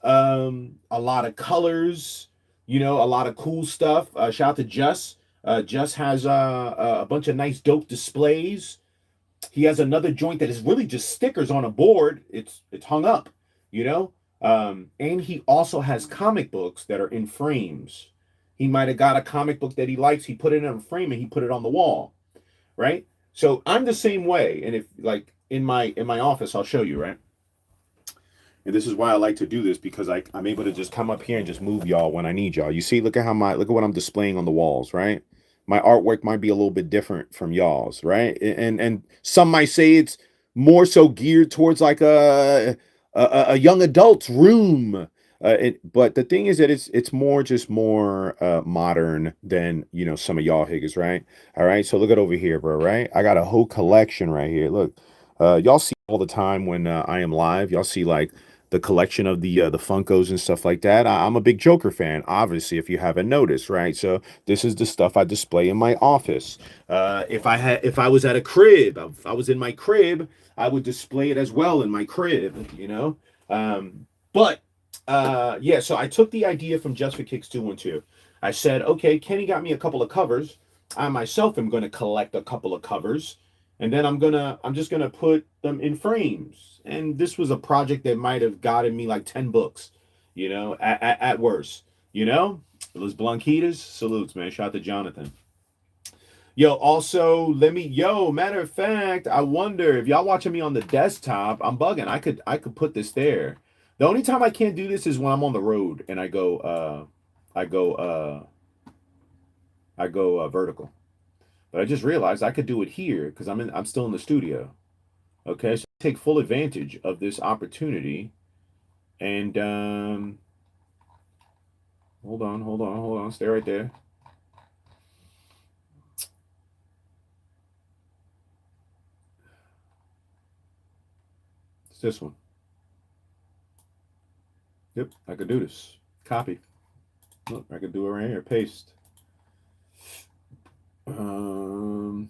a lot of colors, a lot of cool stuff. Shout out to Jess. Jess has a bunch of nice, dope displays. He has another joint that is really just stickers on a board. It's hung up, and he also has comic books that are in frames. He might have got a comic book that he likes. He put it in a frame and he put it on the wall, right? So I'm the same way. And if like in my office, I'll show you, right? And this is why I like to do this, because I'm able to just come up here and just move y'all when I need y'all. You see, look at what I'm displaying on the walls, right? My artwork might be a little bit different from y'all's, right? And some might say it's more so geared towards like a young adult's room. But the thing is that it's more modern than some of y'all higgers, right? All right, so look at over here, bro. Right, I got a whole collection right here. Look, y'all see all the time when I am live. Y'all see like the collection of the Funkos and stuff like that. I'm a big Joker fan, obviously, if you haven't noticed, right? So this is the stuff I display in my office. If I was at a crib, if I was in my crib, I would display it as well in my crib, But yeah, so I took the idea from Just for Kicks 212. I said, okay, Kenny got me a couple of covers. I myself am going to collect a couple of covers, and then I'm just gonna put them in frames. And this was a project that might have gotten me like 10 books, at worst. Los Blanquitas, salutes, man. Shout out to Jonathan. Yo, also, matter of fact, I wonder if y'all watching me on the desktop, I'm bugging. I could put this there. The only time I can't do this is when I'm on the road and I go vertical. But I just realized I could do it here because I'm still in the studio. Okay, so take full advantage of this opportunity, and Hold on, hold on, hold on. Stay right there. It's this one. Yep, I could do this. Copy. Look, I could do it right here. Paste. Um,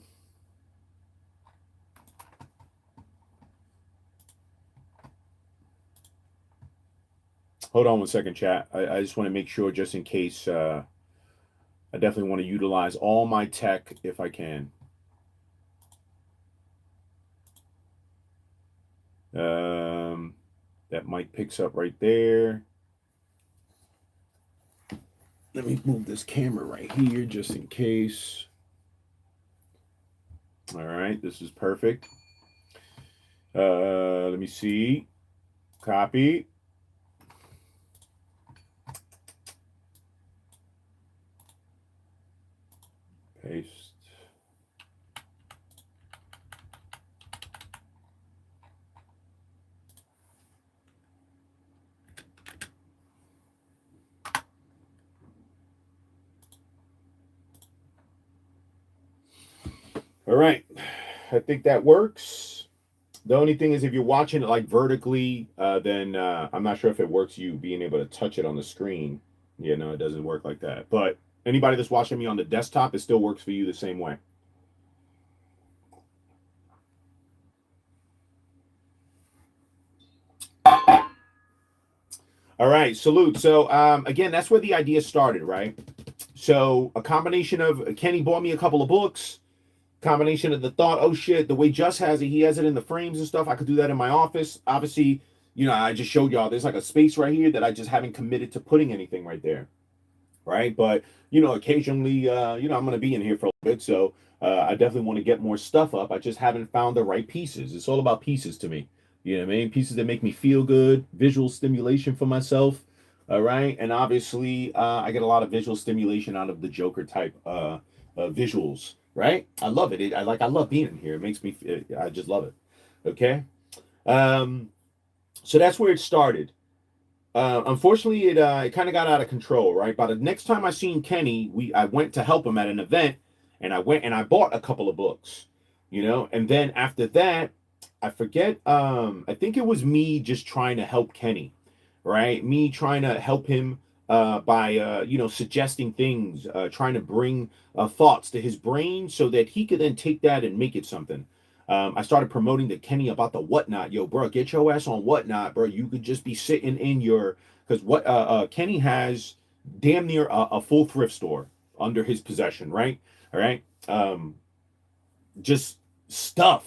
Hold on one second, chat. I just want to make sure, just in case. I definitely want to utilize all my tech if I can. That mic picks up right there. Let me move this camera right here just in case. All right, this is perfect. Let me see. Copy. Paste. All right, I think that works. The only thing is, if you're watching it like vertically, then I'm not sure if it works. You being able to touch it on the screen. Yeah, no, it doesn't work like that. But anybody that's watching me on the desktop, it still works for you the same way. All right, salute. So again, that's where the idea started, right? So a combination of Kenny bought me a couple of books, combination of the thought, oh shit, the way Just has it, he has it in the frames and stuff. I could do that in my office. Obviously, I just showed y'all there's like a space right here that I just haven't committed to putting anything right there, right? But occasionally, I'm gonna be in here for a little bit, so I definitely want to get more stuff up. I just haven't found the right pieces. It's all about pieces to me. You know what I mean? Pieces that make me feel good, visual stimulation for myself. All right, and obviously, I get a lot of visual stimulation out of the Joker type visuals. Right? I love it. I love being in here. It makes me. I just love it. Okay. Um, so that's where it started. Unfortunately, it kind of got out of control, right? By the next time I seen Kenny, I went to help him at an event, and I went and I bought a couple of books, and then after that, I forget. I think it was me just trying to help Kenny, right? Me trying to help him by suggesting things, trying to bring thoughts to his brain so that he could then take that and make it something. I started promoting to Kenny about the Whatnot. Yo, bro, get your ass on Whatnot, bro. You could just be sitting in your because Kenny has damn near a full thrift store under his possession, right? All right, just stuff,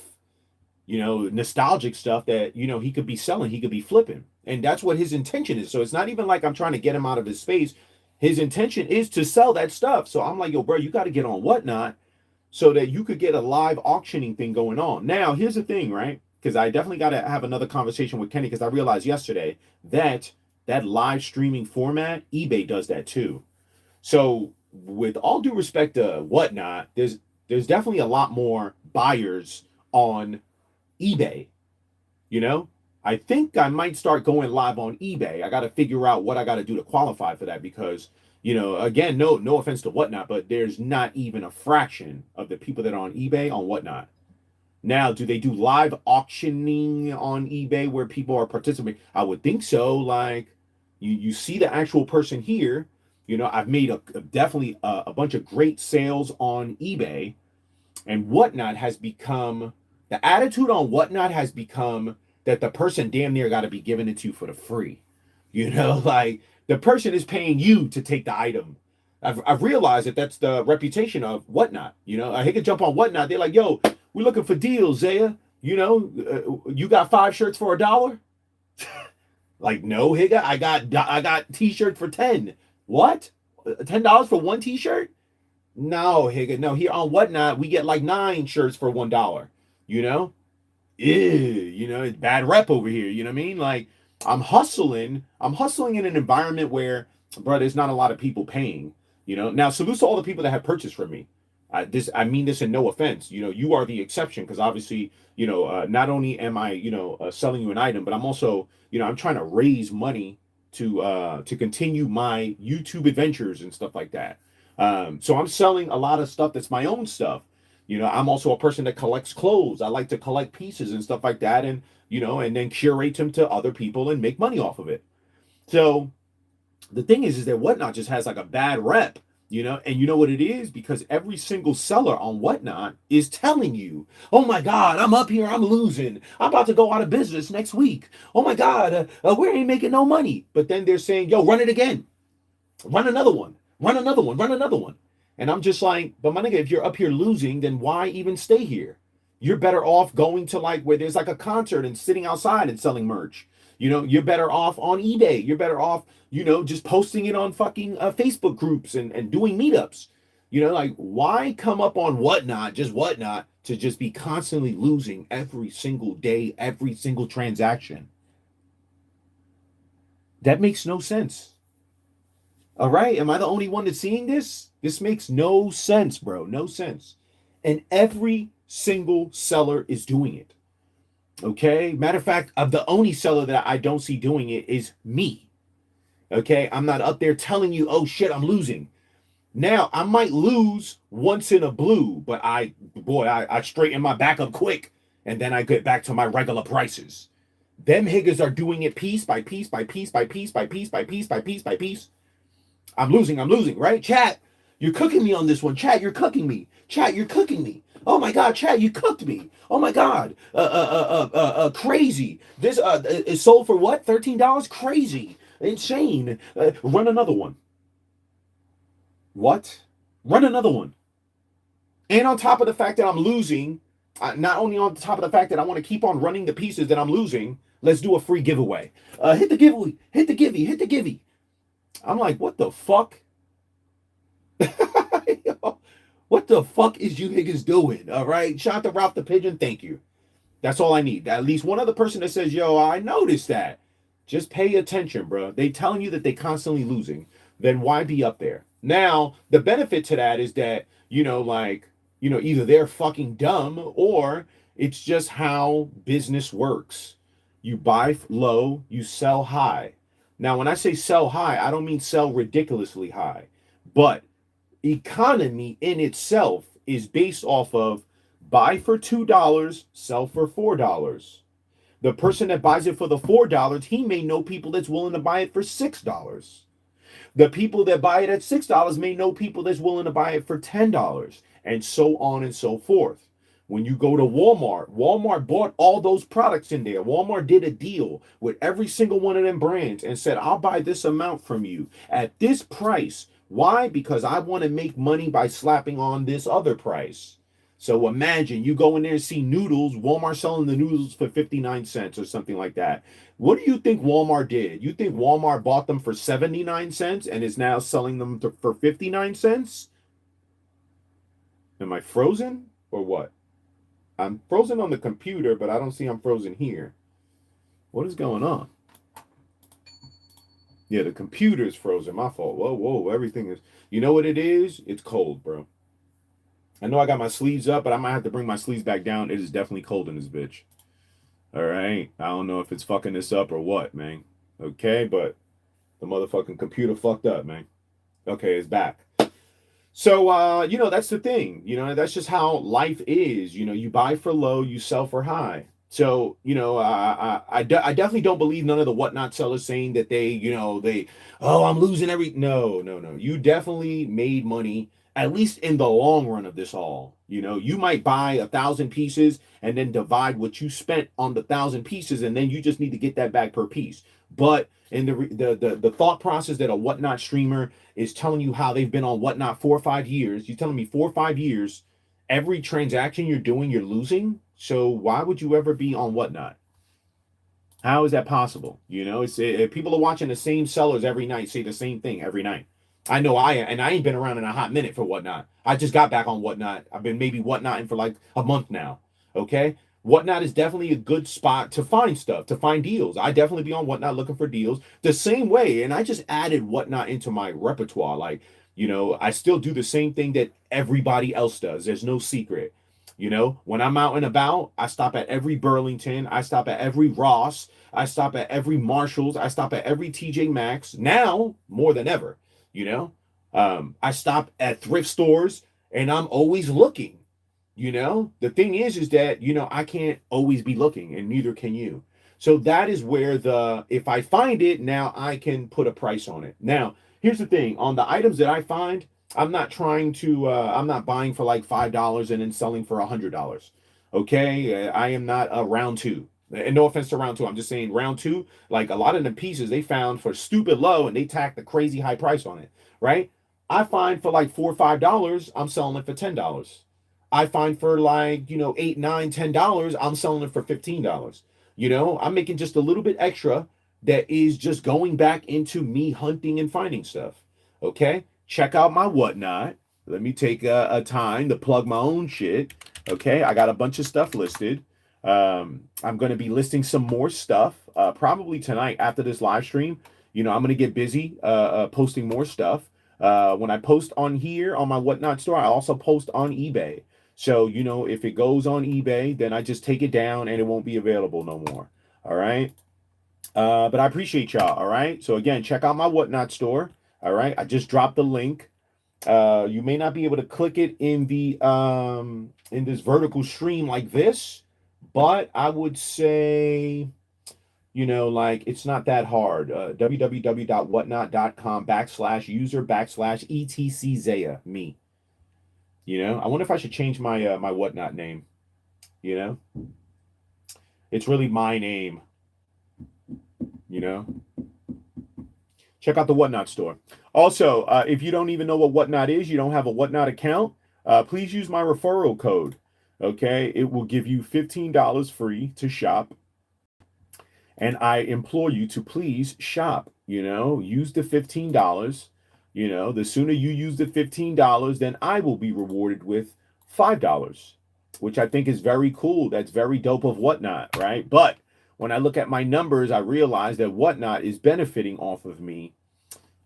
nostalgic stuff that he could be selling, he could be flipping, and that's what his intention is. So it's not even like I'm trying to get him out of his space. His intention is to sell that stuff. So I'm like, yo, bro, you got to get on Whatnot so that you could get a live auctioning thing going on. Now, here's the thing, right? Because I definitely got to have another conversation with Kenny because I realized yesterday that that live streaming format, eBay does that too. So, with all due respect to Whatnot, there's definitely a lot more buyers on eBay. You know, I think I might start going live on eBay. I got to figure out what I got to do to qualify for that because, again, no offense to Whatnot, but there's not even a fraction of the people that are on eBay on Whatnot. Now, do they do live auctioning on eBay where people are participating? I would think so. Like, you see the actual person here. I've made definitely a bunch of great sales on eBay, and Whatnot has become the attitude on Whatnot has become that the person damn near got to be giving it to you for the free. Like the person is paying you to take the item. I've realized that that's the reputation of Whatnot. I hate to jump on Whatnot. They're like, yo, we're looking for deals, Zaya. You got 5 shirts for $1? Like, no, Higa, I got t-shirt for 10. What? $10 for one t-shirt? No, Higa, no. Here on Whatnot, we get like 9 shirts for $1. You know? It's bad rep over here. You know what I mean? Like, I'm hustling. I'm hustling in an environment where, bro, there's not a lot of people paying. Now salute to all the people that have purchased from me. I mean this in no offense. You are the exception because obviously, not only am I, selling you an item, but I'm also, I'm trying to raise money to continue my YouTube adventures and stuff like that. So I'm selling a lot of stuff that's my own stuff. I'm also a person that collects clothes. I like to collect pieces and stuff like that, and and then curate them to other people and make money off of it. So the thing is that Whatnot just has like a bad rep, and you know what it is? Because every single seller on Whatnot is telling you, oh my God, I'm up here, I'm losing. I'm about to go out of business next week. Oh my God, we ain't making no money. But then they're saying, yo, run it again. Run another one. Run another one. Run another one. And I'm just like, but my nigga, if you're up here losing, then why even stay here? You're better off going to like where there's like a concert and sitting outside and selling merch. You're better off on eBay. You're better off, just posting it on fucking Facebook groups and doing meetups. Like why come up on Whatnot to just be constantly losing every single day, every single transaction? That makes no sense. All right. Am I the only one that's seeing this? This makes no sense, bro. No sense. And every single seller is doing it. Okay. Matter of fact, the only seller that I don't see doing it is me. Okay. I'm not up there telling you, oh shit, I'm losing. Now, I might lose once in a blue, but I straighten my back up quick and then I get back to my regular prices. Them higgers are doing it piece by piece by piece by piece by piece by piece by piece by piece. I'm losing, right? Chat, you're cooking me on this one. Chat, you're cooking me. Chat, you're cooking me. Oh my God, Chat, you cooked me. Oh my God, crazy. This is sold for what? $13? Crazy, insane. Run another one. What? Run another one. And on top of the fact that I'm losing, not only on top of the fact that I want to keep on running the pieces that I'm losing, let's do a free giveaway. Hit the giveaway. Hit the givey. Hit the givey. I'm like, what the fuck? What the fuck is you niggas doing? All right. Shout out to Ralph the Pigeon. Thank you. That's all I need. At least one other person that says, yo, I noticed that. Just pay attention, bro. They telling you that they constantly losing. Then why be up there? Now, the benefit to that is that, either they're fucking dumb or it's just how business works. You buy low, you sell high. Now, when I say sell high, I don't mean sell ridiculously high, but economy in itself is based off of buy for $2, sell for $4. The person that buys it for the $4, he may know people that's willing to buy it for $6. The people that buy it at $6 may know people that's willing to buy it for $10, and so on and so forth. When you go to Walmart bought all those products in there. Walmart did a deal with every single one of them brands and said, I'll buy this amount from you at this price. Why? Because I want to make money by slapping on this other price. So imagine you go in there and see noodles, Walmart selling the noodles for 59 cents or something like that. What do you think Walmart did? You think Walmart bought them for 79 cents and is now selling them for 59 cents? Am I frozen or what? I'm frozen on the computer, but I don't see I'm frozen here. What is going on? Yeah, the computer is frozen. My fault. Whoa, everything is... You know what it is? It's cold, bro. I know I got my sleeves up, but I might have to bring my sleeves back down. It is definitely cold in this bitch. All right? I don't know if it's fucking this up or what, man. Okay, but the motherfucking computer fucked up, man. Okay, it's back. So, that's the thing. That's just how life is. You buy for low, you sell for high. So, I definitely don't believe none of the Whatnot sellers saying that I'm losing every... No. You definitely made money, at least in the long run of this all. You might buy 1,000 pieces and then divide what you spent on the 1,000 pieces, and then you just need to get that back per piece. But in the thought process that a Whatnot streamer is telling you how they've been on Whatnot 4 or 5 years, you're telling me 4 or 5 years, every transaction you're doing, you're losing. So why would you ever be on Whatnot? How is that possible? People are watching the same sellers every night say the same thing every night. I know I ain't been around in a hot minute for Whatnot. I just got back on Whatnot. I've been maybe Whatnotting for like a month now. Okay. Whatnot is definitely a good spot to find stuff, to find deals. I definitely be on Whatnot looking for deals the same way. And I just added Whatnot into my repertoire. Like, I still do the same thing that everybody else does. There's no secret. You know, when I'm out and about, I stop at every Burlington, I stop at every Ross, I stop at every Marshalls, I stop at every TJ Maxx. Now more than ever, you know. I stop at thrift stores, and I'm always looking. You know, the thing is that, you know, I can't always be looking, and neither can you. So that is where if I find it, now I can put a price on it. Now, here's the thing, on the items that I find, I'm not buying for like $5 and then selling for $100. Okay. I am not a round two. And no offense to round two. I'm just saying round two, like a lot of the pieces they found for stupid low and they tacked a crazy high price on it. Right. I find for like $4 or $5, I'm selling it for $10. I find for like, you know, $8, $9, $10, I'm selling it for $15. You know, I'm making just a little bit extra that is just going back into me hunting and finding stuff. Okay. Check out my whatnot. Let me take a time to plug my own shit. Okay. I got a bunch of stuff listed. I'm going to be listing some more stuff probably tonight after this live stream. You know, I'm going to get busy posting more stuff. When I post on here on my whatnot store, I also post on eBay. So, you know, if it goes on eBay, then I just take it down and it won't be available no more. All right. But I appreciate y'all. All right. So again, check out my whatnot store. All right. I just dropped the link. You may not be able to click it in this vertical stream like this, but I would say, you know, like it's not that hard. www.whatnot.com/user/ETCZAYA me. You know, I wonder if I should change my my whatnot name. You know, it's really my name. You know, check out the whatnot store. Also, if you don't even know what whatnot is, you don't have a whatnot account, please use my referral code. Okay, it will give you $15 free to shop, and I implore you to please shop. You know, use the $15. You know, the sooner you use the $15, then I will be rewarded with $5, which I think is very cool. That's very dope of whatnot, right? But when I look at my numbers, I realize that whatnot is benefiting off of me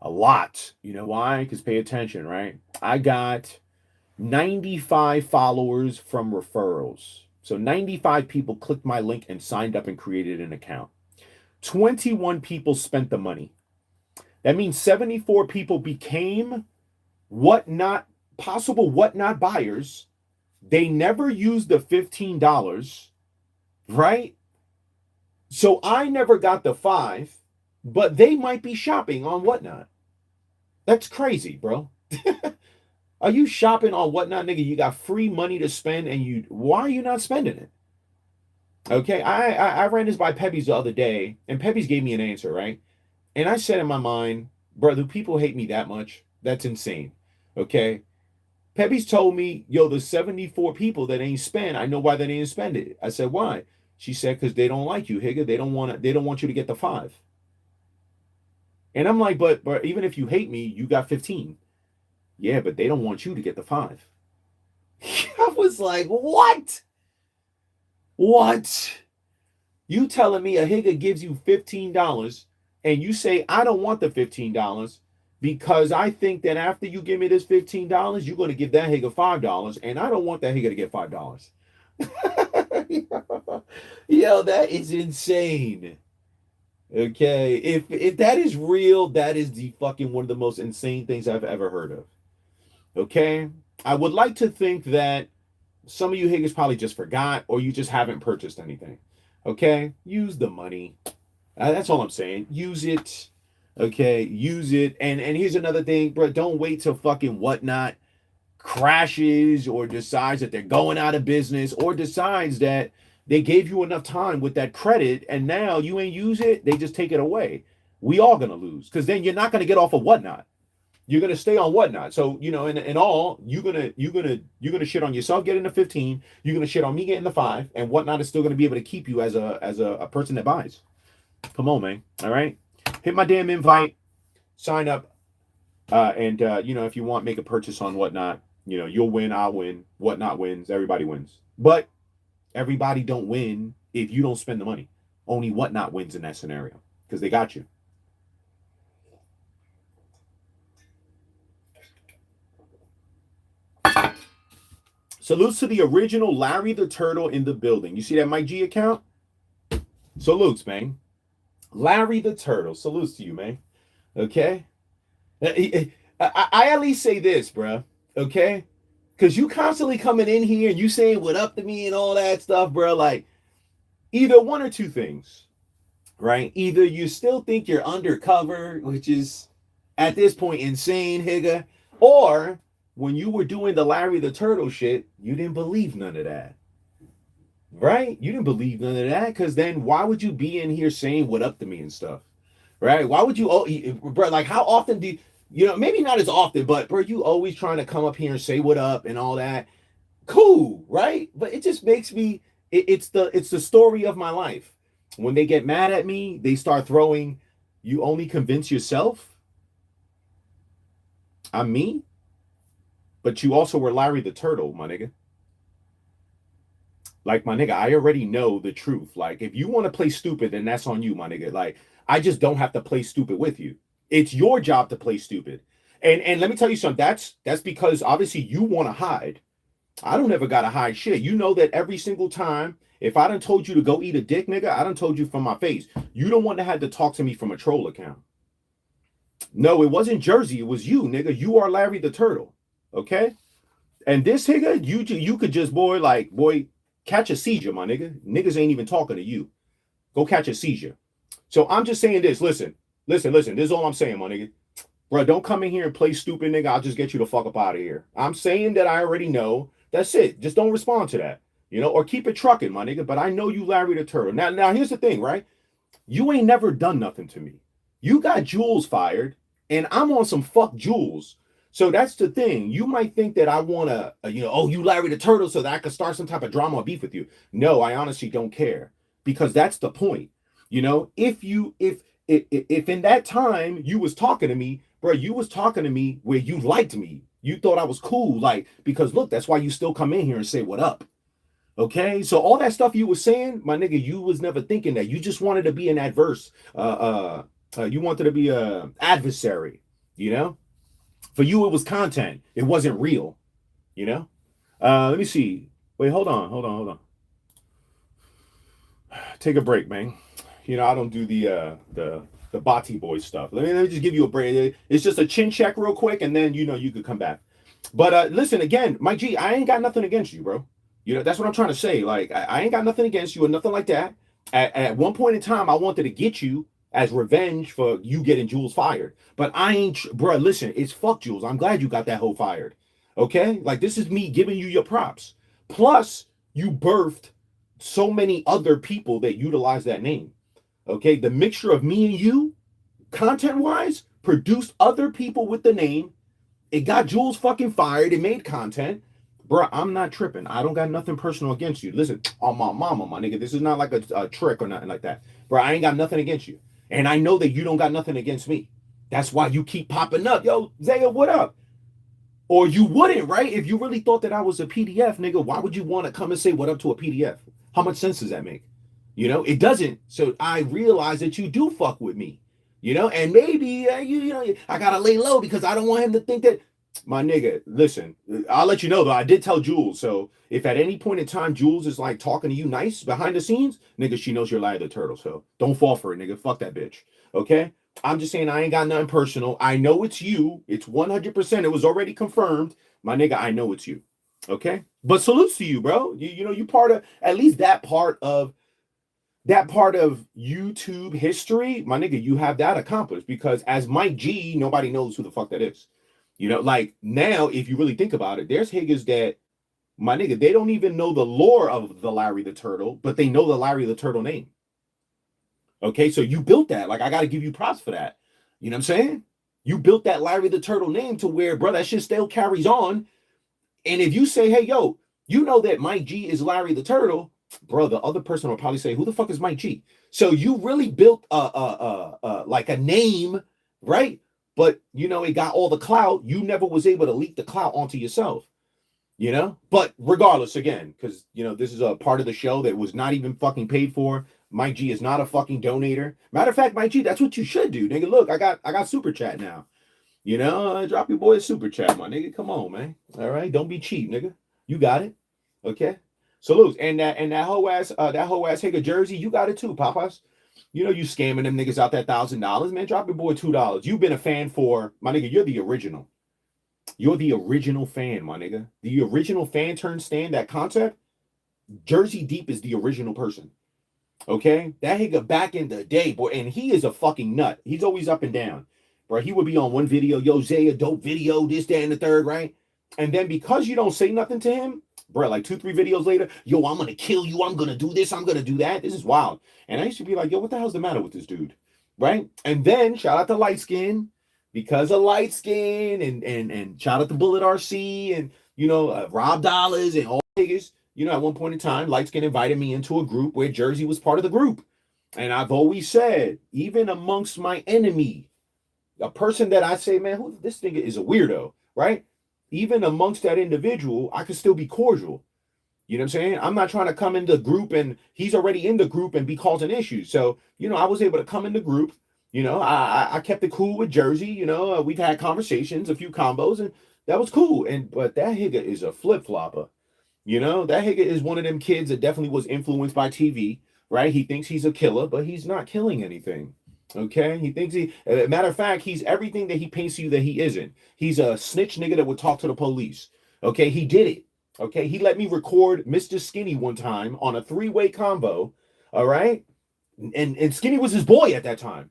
a lot. You know why? Because pay attention, right? I got 95 followers from referrals. So 95 people clicked my link and signed up and created an account. 21 people spent the money. That means 74 people became possible whatnot buyers. They never used the $15, right? So I never got the 5, but they might be shopping on whatnot. That's crazy, bro. Are you shopping on whatnot, nigga? You got free money to spend, and why are you not spending it? Okay, I ran this by Pebby's the other day, and Pebby's gave me an answer, right? And I said in my mind, bro, do people hate me that much? That's insane. Okay. Pebby's told me, yo, the 74 people that ain't spend, I know why they didn't spend it. I said, why? She said, because they don't like you, Higga. They don't want you to get the 5. And I'm like, but even if you hate me, you got 15. Yeah, but they don't want you to get the 5. I was like, what? What? You telling me a Higga gives you $15 and you say, I don't want the $15 because I think that after you give me this $15, you're going to give that Higga $5, and I don't want that Higga to get $5. Yo, that is insane. Okay, if that is real, that is the fucking one of the most insane things I've ever heard of. Okay, I would like to think that some of you Higgins probably just forgot, or you just haven't purchased anything. Okay, use the money. That's all I'm saying. Use it. Okay, use it. And here's another thing, bro. Don't wait till fucking whatnot crashes or decides that they're going out of business or decides that they gave you enough time with that credit and now you ain't use it. They just take it away. We all gonna lose because then you're not gonna get off of whatnot. You're gonna stay on whatnot. So you know, in all, you're gonna shit on yourself getting the 15. You're gonna shit on me getting the 5, and whatnot is still gonna be able to keep you as a person that buys. Come on, man. All right, hit my damn invite, sign up, and you know, if you want, make a purchase on whatnot. You know, you'll win, I'll win, whatnot wins, everybody wins. But everybody don't win if you don't spend the money. Only whatnot wins in that scenario because they got you. Salutes to the original Larry the Turtle in the building. You see that Mike G account? Salutes, man. Larry the Turtle. Salutes to you, man. Okay? I at least say this, bro. Okay? Because you constantly coming in here and you saying what up to me and all that stuff, bro. Like, either one or two things, right? Either you still think you're undercover, which is at this point insane, Higga, or when you were doing the Larry the Turtle shit, you didn't believe none of that. Right? You didn't believe none of that, because then why would you be in here saying what up to me and stuff? Right? Why would you, bro, like how often do you know, maybe not as often, but bro, you always trying to come up here and say what up and all that. Cool, right? But it just makes me, it's the story of my life. When they get mad at me, they start throwing, you only convince yourself. I'm me, but you also were Larry the Turtle, my nigga. Like, my nigga, I already know the truth. Like, if you want to play stupid, then that's on you, my nigga. Like, I just don't have to play stupid with you. It's your job to play stupid. And let me tell you something. That's because obviously you want to hide. I don't ever gotta hide shit. You know that every single time, if I done told you to go eat a dick, nigga, I done told you from my face. You don't want to have to talk to me from a troll account. No, it wasn't Jersey. It was you, nigga. You are Larry the Turtle. Okay? And this nigga, you could just, boy, catch a seizure, my nigga. Niggas ain't even talking to you. Go catch a seizure. So I'm just saying this. Listen. This is all I'm saying, my nigga. Bro, don't come in here and play stupid, nigga. I'll just get you the fuck up out of here. I'm saying that I already know. That's it. Just don't respond to that. You know, or keep it trucking, my nigga. But I know you Larry the Turtle. Now here's the thing, right? You ain't never done nothing to me. You got Jules fired, and I'm on some fuck Jules. So that's the thing. You might think that I want to, you Larry the Turtle, so that I could start some type of drama or beef with you. No, I honestly don't care, because that's the point. You know, if in that time you was talking to me, bro, you was talking to me where you liked me. You thought I was cool, like, because look, that's why you still come in here and say what up. Okay, so all that stuff you was saying, my nigga, you was never thinking that. You just wanted to be an adverse. You wanted to be a adversary. You know. For you, it was content. It wasn't real, you know? Let me see. Wait, hold on. Take a break, man. You know, I don't do the Bati boy stuff. Let me just give you a break. It's just a chin check real quick, and then, you could come back. But listen, again, Mike G, I ain't got nothing against you, bro. You know, that's what I'm trying to say. Like, I ain't got nothing against you or nothing like that. At one point in time, I wanted to get you as revenge for you getting Jules fired. But I ain't, bro, listen, it's fuck Jules. I'm glad you got that hoe fired. Okay? Like, this is me giving you your props. Plus, you birthed so many other people that utilize that name. Okay? The mixture of me and you, content-wise, produced other people with the name. It got Jules fucking fired. It made content. Bro, I'm not tripping. I don't got nothing personal against you. Listen, on my mama, my nigga, this is not like a trick or nothing like that. Bro, I ain't got nothing against you. And I know that you don't got nothing against me. That's why you keep popping up. Yo, Zaya, what up? Or you wouldn't, right? If you really thought that I was a PDF, nigga, why would you want to come and say what up to a PDF? How much sense does that make? You know, it doesn't. So I realize that you do fuck with me. You know, and maybe, I got to lay low because I don't want him to think that. My nigga, listen, I'll let you know, though. I did tell Jules. So if at any point in time Jules is like talking to you nice behind the scenes, nigga, she knows you're Larry the Turtle. So don't fall for it, nigga. Fuck that bitch. Okay? I'm just saying I ain't got nothing personal. I know it's you. It's 100%. It was already confirmed. My nigga, I know it's you. Okay? But salutes to you, bro. You part of at least that part of YouTube history. My nigga, you have that accomplished, because as Mike G, nobody knows who the fuck that is. You know, like now, if you really think about it, there's Higgins that, my nigga, they don't even know the lore of the Larry the Turtle, but they know the Larry the Turtle name. Okay, so you built that. Like, I got to give you props for that. You know what I'm saying? You built that Larry the Turtle name to where, bro, that shit still carries on. And if you say, hey, yo, you know that Mike G is Larry the Turtle, bro, the other person will probably say, who the fuck is Mike G? So you really built like a name, right? But, it got all the clout. You never was able to leak the clout onto yourself, But regardless, again, because, this is a part of the show that was not even fucking paid for. Mike G is not a fucking donator. Matter of fact, Mike G, that's what you should do, nigga. Look, I got super chat now. Drop your boy a super chat, my nigga. Come on, man. All right? Don't be cheap, nigga. You got it. Okay. Salute. And that whole ass Higa jersey, you got it too, Papas. You know you scamming them niggas out that $1,000, man. Drop your boy $2. You've been a fan for my nigga. You're the original. You're the original fan, my nigga. The original fan turn stand, that concept. Jersey Deep is the original person. Okay? That nigga back in the day, boy, and he is a fucking nut. He's always up and down. Bro, he would be on one video, yo, Zay, a dope video, this, that, and the third, right? And then because you don't say nothing to him, bro, like 2, 3 videos later, yo, I'm gonna kill you, I'm gonna do this, I'm gonna do that. This is wild. And I used to be like, yo, what the hell's the matter with this dude? Right? And then shout out to Light Skin, because of Light Skin, and shout out to Bullet RC, and Rob Dollars and all niggas. At one point in time, Light Skin invited me into a group where Jersey was part of the group. And I've always said, even amongst my enemy, a person that I say, man, who this nigga is a weirdo, right? Even amongst that individual, I could still be cordial. You know what I'm saying? I'm not trying to come in the group and he's already in the group and be causing issues. So, I was able to come in the group. I kept it cool with Jersey. We've had conversations, a few combos, and that was cool. But that nigga is a flip flopper. That nigga is one of them kids that definitely was influenced by TV, right? He thinks he's a killer, but he's not killing anything. Okay, he thinks matter of fact, he's everything that he paints you that he isn't. He's a snitch nigga that would talk to the police. Okay, he did it. Okay, he let me record Mr. Skinny one time on a 3-way combo. All right, and Skinny was his boy at that time.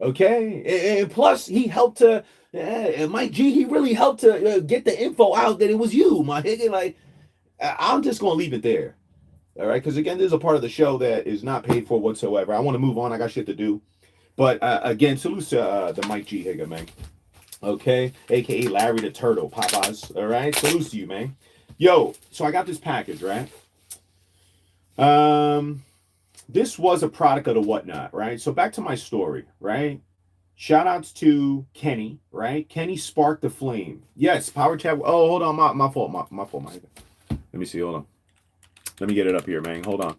Okay, and plus he helped to, and Mike G, he really helped to get the info out that it was you, my nigga. Like, I'm just gonna leave it there. All right, because again, there's a part of the show that is not paid for whatsoever. I want to move on. I got shit to do. But again, salute to the Mike G Higa, man. Okay, aka Larry the Turtle, Popeyes. All right, salute to you, man. Yo, so I got this package, right? This was a product of the whatnot, right? So back to my story, right? Shout outs to Kenny, right? Kenny sparked the flame. Yes, power chat. Oh, hold on, my fault, my fault, my. Let me see. Hold on. Let me get it up here, man. Hold on.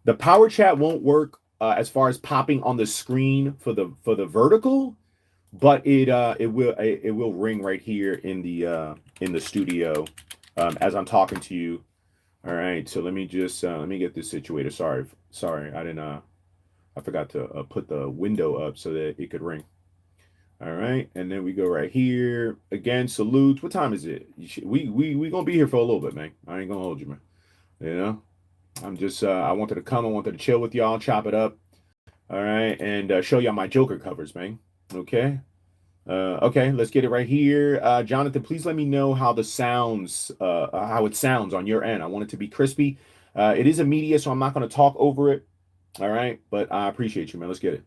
The power chat won't work as far as popping on the screen for the vertical, but it will ring right here in the studio as I'm talking to you. All right, so let me just let me get this situated. Sorry, I didn't I forgot to put the window up so that it could ring. All right, and then we go right here again. Salutes. What time is it? We gonna be here for a little bit, man. I ain't gonna hold you, man. I'm just I wanted to come. I wanted to chill with y'all, chop it up. All right, and show y'all my Joker covers, man. Okay. Okay, let's get it right here. Jonathan, please let me know how the sounds, how it sounds on your end. I want it to be crispy. It is a media, so I'm not going to talk over it. All right, but I appreciate you, man. Let's get it.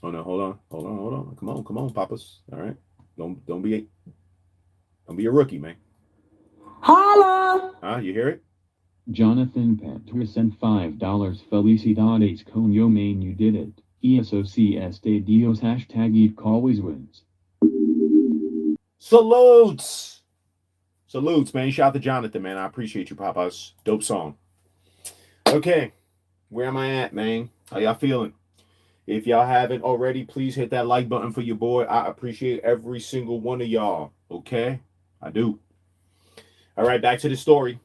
Oh no, hold on. Come on, Papas. All right, don't be a rookie, man. Holla! You hear it? Jonathan Petru sent $5. Felicidades con yo main, you did it. ESOCS de Dios hashtag Eve always wins. Salutes, man. Shout out to Jonathan, man. I appreciate you, Papas. Dope song. Okay, where am I at, man? How y'all feeling? If y'all haven't already, please hit that like button for your boy. I appreciate every single one of y'all. Okay, I do. All right, back to the story.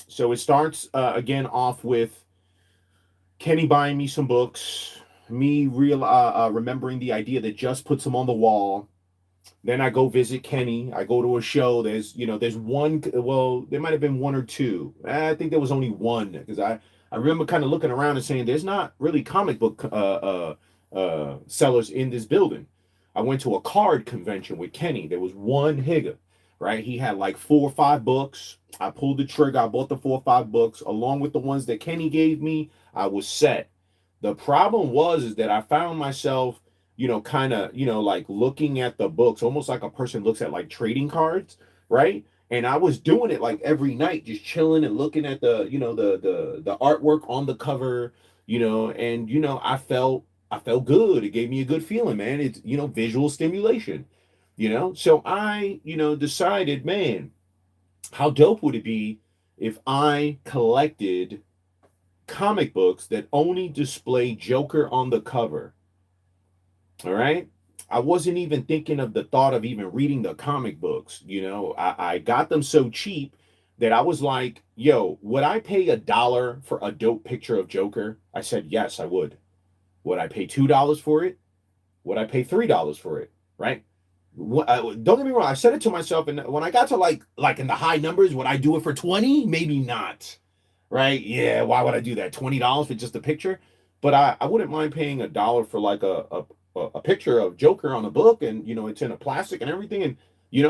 So it starts again off with Kenny buying me some books, me remembering the idea that just puts them on the wall. Then I go visit Kenny. I go to a show. There's one. Well, there might have been one or two. I think there was only one because I remember kind of looking around and saying, "There's not really comic book sellers in this building." I went to a card convention with Kenny. There was one Higa, right? He had like 4 or 5 books. I pulled the trigger. I bought the 4 or 5 books along with the ones that Kenny gave me. I was set. The problem is that I found myself, kind of, like looking at the books, almost like a person looks at like trading cards, right? And I was doing it like every night, just chilling and looking at the artwork on the cover, and I felt good. It gave me a good feeling, man. It's visual stimulation, So I decided, man, how dope would it be if I collected comic books that only display Joker on the cover. All right. I wasn't even thinking of the thought of even reading the comic books. I got them so cheap that I was like, yo, would I pay $1 for a dope picture of Joker? I said, yes, I would. Would I pay $2 for it? Would I pay $3 for it? Right? Don't get me wrong. I said it to myself, and when I got to like in the high numbers, would I do it for 20? Maybe not. Right? Yeah. Why would I do that? $20 for just a picture? But I wouldn't mind paying $1 for like a picture of Joker on a book, and it's in a plastic and everything, and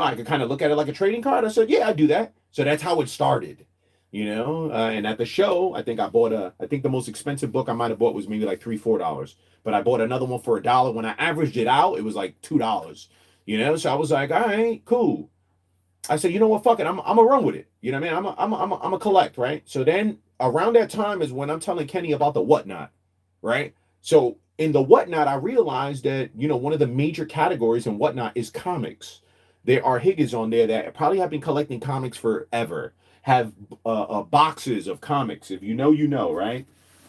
I could kind of look at it like a trading card. I said, yeah, I'd do that. So that's how it started. And at the show, I think the most expensive book I might have bought was maybe like $3, $4, but I bought another one for $1. When I averaged it out, it was like $2. So I was like, all right, cool. I said, you know what, fuck it, I'm gonna run with it. You know what I mean? I'm a collect, right? So then around that time is when I'm telling Kenny about the whatnot, right? So in the whatnot, I realized that one of the major categories in whatnot is comics. There are higgins on there that probably have been collecting comics forever, have boxes of comics. If you know, you know, right?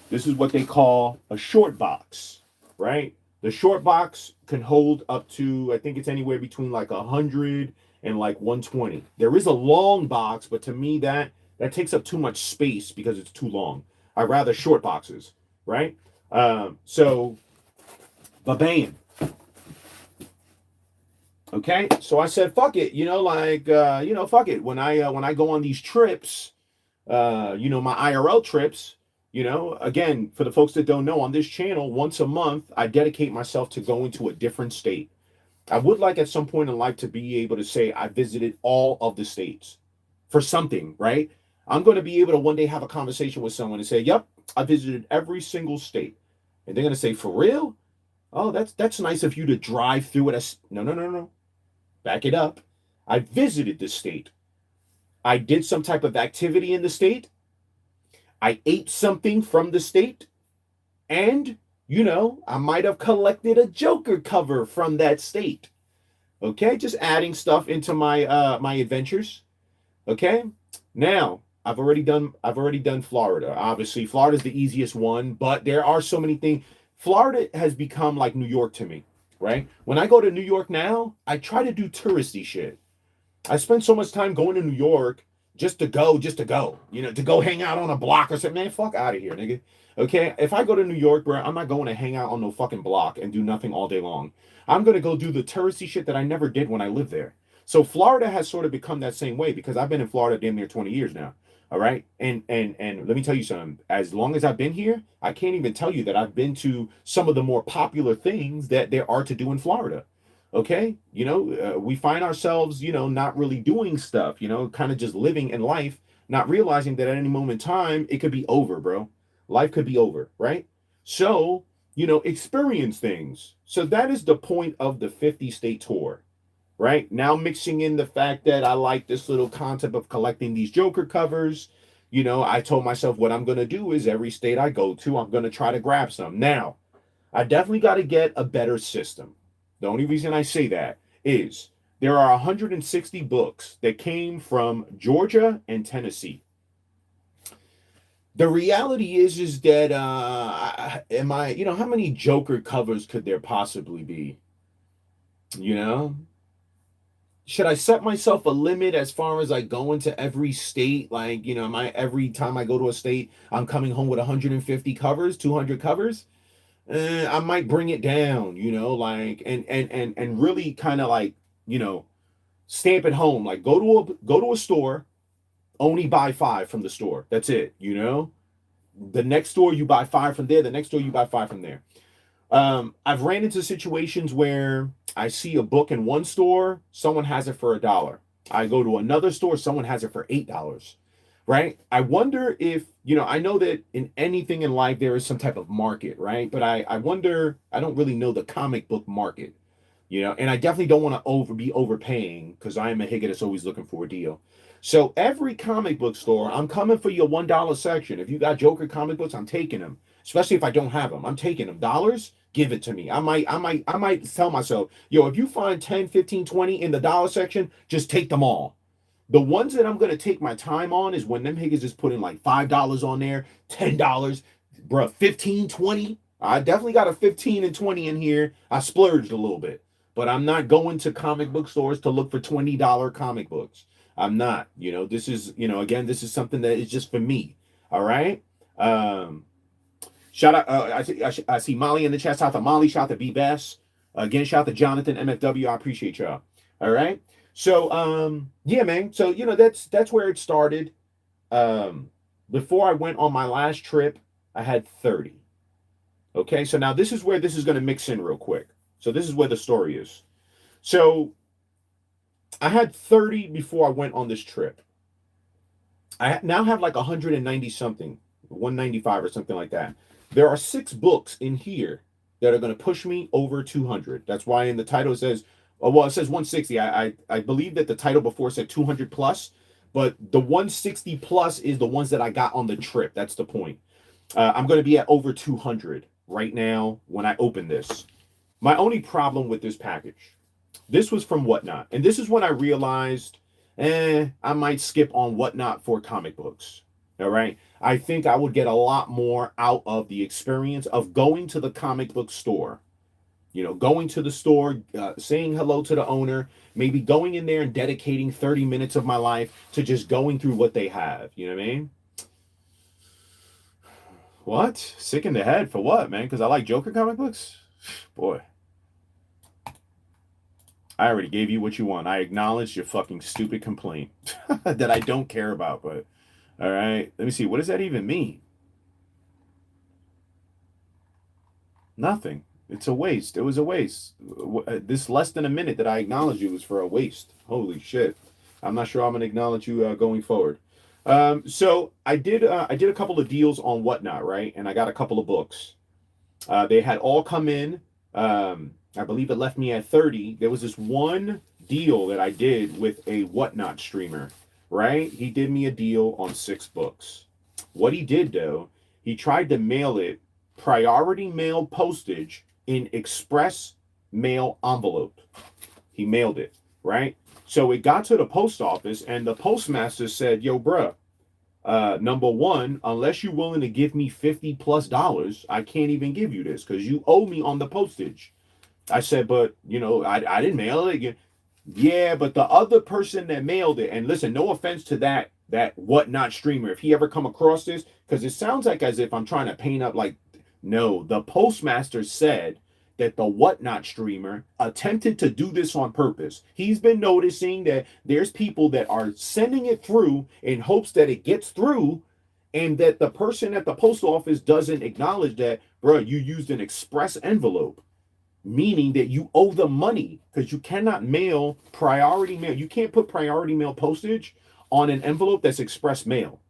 This is what they call a short box, right? The short box can hold up to, I think it's anywhere between like 100 and like 120. There is a long box, but to me that takes up too much space because it's too long. I rather short boxes, right? So, but bam. Okay, so I said, fuck it, fuck it. When I go on these trips, my IRL trips, again, for the folks that don't know, on this channel, once a month, I dedicate myself to going to a different state. I would like at some point in life to be able to say I visited all of the states for something, right? I'm going to be able to one day have a conversation with someone and say, yep, I visited every single state. And they're going to say, for real? Oh, that's nice of you to drive through it. No, no, no, no. Back it up. I visited the state. I did some type of activity in the state. I ate something from the state. And, I might have collected a Joker cover from that state. Okay, just adding stuff into my adventures. Okay, now I've already done Florida. Obviously, Florida's the easiest one, but there are so many things. Florida has become like New York to me, right? When I go to New York now, I try to do touristy shit. I spend so much time going to New York just to go, to go hang out on a block or something. Man, fuck out of here, nigga. Okay, if I go to New York, bro, I'm not going to hang out on no fucking block and do nothing all day long. I'm gonna go do the touristy shit that I never did when I lived there. So Florida has sort of become that same way because I've been in Florida damn near 20 years now. All right, and let me tell you something. As long as I've been here, I can't even tell you that I've been to some of the more popular things that there are to do in Florida. Okay, we find ourselves not really doing stuff, kind of just living in life, not realizing that at any moment in time it could be over, bro. Life could be over, right? So experience things. So that is the point of the 50 state tour, right? Now mixing in the fact that I like this little concept of collecting these Joker covers. I told myself what I'm going to do is every state I go to, I'm going to try to grab some. Now, I definitely got to get a better system. The only reason I say that is there are 160 books that came from Georgia and Tennessee. The reality is that how many Joker covers could there possibly be? You know, should I set myself a limit as far as I go into every state? Like, every time I go to a state, I'm coming home with 150 covers, 200 covers. I might bring it down, like and really kind of like, stamp it home. Like go to a store, only buy 5 from the store. That's it. The next store you buy 5 from there. The next store you buy 5 from there. I've ran into situations where I see a book in one store, someone has it for $1. I go to another store, someone has it for $8. Right? I wonder if, I know that in anything in life there is some type of market, right? But I wonder, I don't really know the comic book market, and I definitely don't want to be overpaying because I am a higgit that's always looking for a deal. So every comic book store, I'm coming for your $1 section. If you got Joker comic books, I'm taking them. Especially if I don't have them. I'm taking them. Dollars, give it to me. I might tell myself, yo, if you find 10, 15, 20 in the dollar section, just take them all. The ones that I'm gonna take my time on is when them higgers just put in like $5 on there, $10, bro, 15, 20. I definitely got a 15 and 20 in here. I splurged a little bit. but I'm not going to comic book stores to look for $20 comic books. I'm not. This is, again, this is something that is just for me. All right. Shout out. I see Molly in the chat. Shout out to Molly. Shout out to B Bass. Again, shout out to Jonathan MFW. I appreciate y'all. All right. So, yeah, man. So, that's where it started. Before I went on my last trip, I had 30. Okay. So now this is where this is going to mix in real quick. So this is where the story is. So I had 30 before I went on this trip. I now have like 190 something, 195 or something like that. There are 6 books in here that are going to push me over 200. That's why in the title it says, it says 160. I believe that the title before said 200 plus, but the 160 plus is the ones that I got on the trip. That's the point. I'm going to be at over 200 right now when I open this. My only problem with this package, this was from Whatnot. And this is when I realized, I might skip on Whatnot for comic books. All right. I think I would get a lot more out of the experience of going to the comic book store. Going to the store, saying hello to the owner, maybe going in there and dedicating 30 minutes of my life to just going through what they have. You know what I mean? What? Sick in the head for what, man? Because I like Joker comic books? Boy. I already gave you what you want. I acknowledge your fucking stupid complaint that I don't care about, but all right. Let me see. What does that even mean? Nothing. It's a waste. It was a waste. This less than a minute that I acknowledge you was for a waste. Holy shit. I'm not sure I'm going to acknowledge you going forward. So I did a couple of deals on Whatnot, right? And I got a couple of books. They had all come in. I believe it left me at 30. There was this one deal that I did with a Whatnot streamer, right? He did me a deal on 6 books. What he did, though, he tried to mail it priority mail postage in express mail envelope. He mailed it, right? So it got to the post office, and the postmaster said, yo, bruh, number one, unless you're willing to give me $50+, I can't even give you this because you owe me on the postage. I said, but, I didn't mail it. Yeah, but the other person that mailed it, and listen, no offense to that Whatnot streamer, if he ever come across this, because it sounds like as if I'm trying to paint up like, no, the postmaster said that the Whatnot streamer attempted to do this on purpose. He's been noticing that there's people that are sending it through in hopes that it gets through, and that the person at the post office doesn't acknowledge that, bro, you used an express envelope, meaning that you owe them money because you cannot mail priority mail. You can't put priority mail postage on an envelope that's express mail.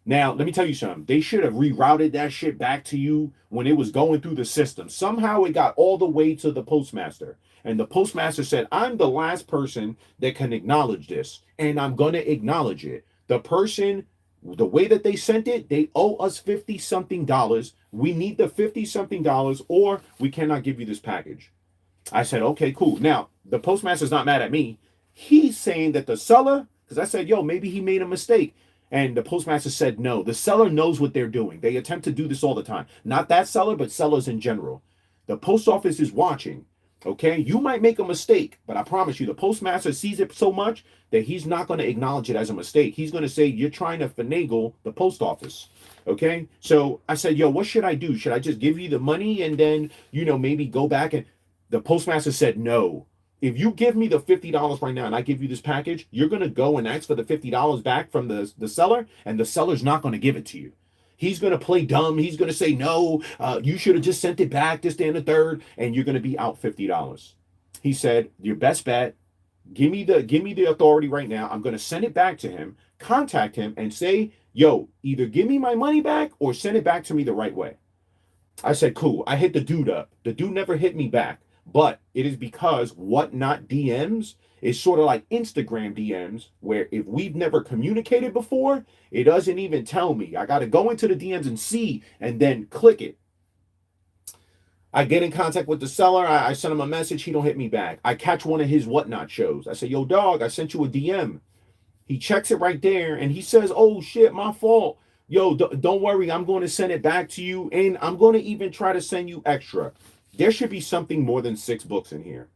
Now, let me tell you something. They should have rerouted that shit back to you when it was going through the system. Somehow it got all the way to the postmaster. And the postmaster said, I'm the last person that can acknowledge this, and I'm going to acknowledge it. The person, the way that they sent it, they owe us $50-something. We need the $50-something, or we cannot give you this package. I said, okay, cool. Now, the postmaster's not mad at me. He's saying that the seller, because I said, yo, maybe he made a mistake. And the postmaster said, no, the seller knows what they're doing. They attempt to do this all the time. Not that seller, but sellers in general. The post office is watching. Okay, you might make a mistake, but I promise you, the postmaster sees it so much that he's not going to acknowledge it as a mistake. He's going to say, you're trying to finagle the post office. Okay, so I said, yo, what should I do? Should I just give you the money and then, maybe go back? And the postmaster said, no. If you give me the $50 right now and I give you this package, you're going to go and ask for the $50 back from the seller, and the seller's not going to give it to you. He's going to play dumb. He's going to say, no, you should have just sent it back, this, day, and the third, and you're going to be out $50. He said, your best bet, give me the authority right now. I'm going to send it back to him, contact him, and say, yo, either give me my money back or send it back to me the right way. I said, cool. I hit the dude up. The dude never hit me back. But it is because Whatnot DMs is sort of like Instagram DMs, where if we've never communicated before, it doesn't even tell me. I got to go into the DMs and see, and then click it. I get in contact with the seller. I send him a message. He don't hit me back. I catch one of his Whatnot shows. I say, yo, dog, I sent you a DM. He checks it right there, and he says, oh, shit, my fault. Yo, don't worry. I'm going to send it back to you, and I'm going to even try to send you extra. There should be something more than 6 books in here.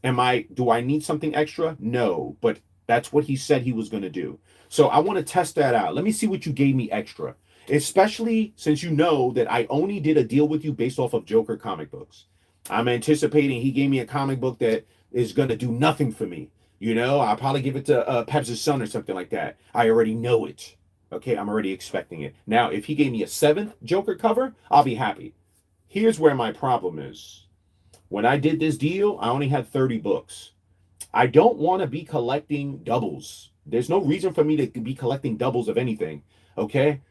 Do I need something extra? No, but that's what he said he was going to do. So I want to test that out. Let me see what you gave me extra, especially since you know that I only did a deal with you based off of Joker comic books. I'm anticipating he gave me a comic book that is going to do nothing for me. I'll probably give it to Pep's son or something like that. I already know it. Okay, I'm already expecting it. Now, if he gave me a seventh Joker cover, I'll be happy. Here's where my problem is. When I did this deal, I only had 30 books. I don't want to be collecting doubles. There's no reason for me to be collecting doubles of anything. Okay?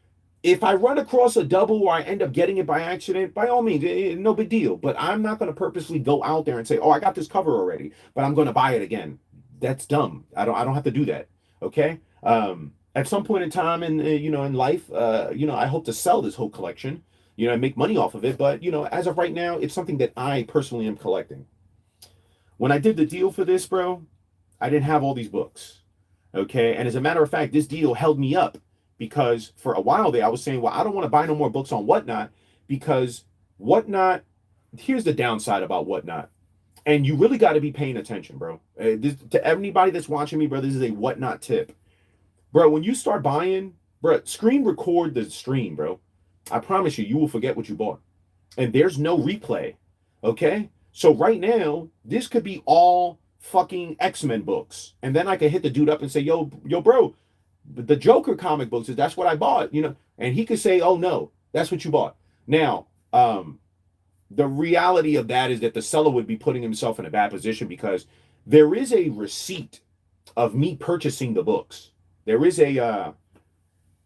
If I run across a double or I end up getting it by accident, by all means, no big deal. But I'm not going to purposely go out there and say, "Oh, I got this cover already," but I'm going to buy it again. That's dumb. I don't have to do that. Okay? At some point in time in life, I hope to sell this whole collection, and make money off of it. But as of right now, it's something that I personally am collecting. When I did the deal for this, bro, I didn't have all these books. Okay. And as a matter of fact, this deal held me up because for a while there, I was saying, well, I don't want to buy no more books on Whatnot because Whatnot, here's the downside about Whatnot. And you really got to be paying attention, bro. To anybody that's watching me, bro, this is a Whatnot tip. Bro, when you start buying, bro, screen record the stream, bro. I promise you, you will forget what you bought. And there's no replay. Okay? So right now, this could be all fucking X-Men books. And then I could hit the dude up and say, yo, bro, the Joker comic books, that's what I bought, And he could say, oh no, that's what you bought. Now, the reality of that is that the seller would be putting himself in a bad position because there is a receipt of me purchasing the books. There is a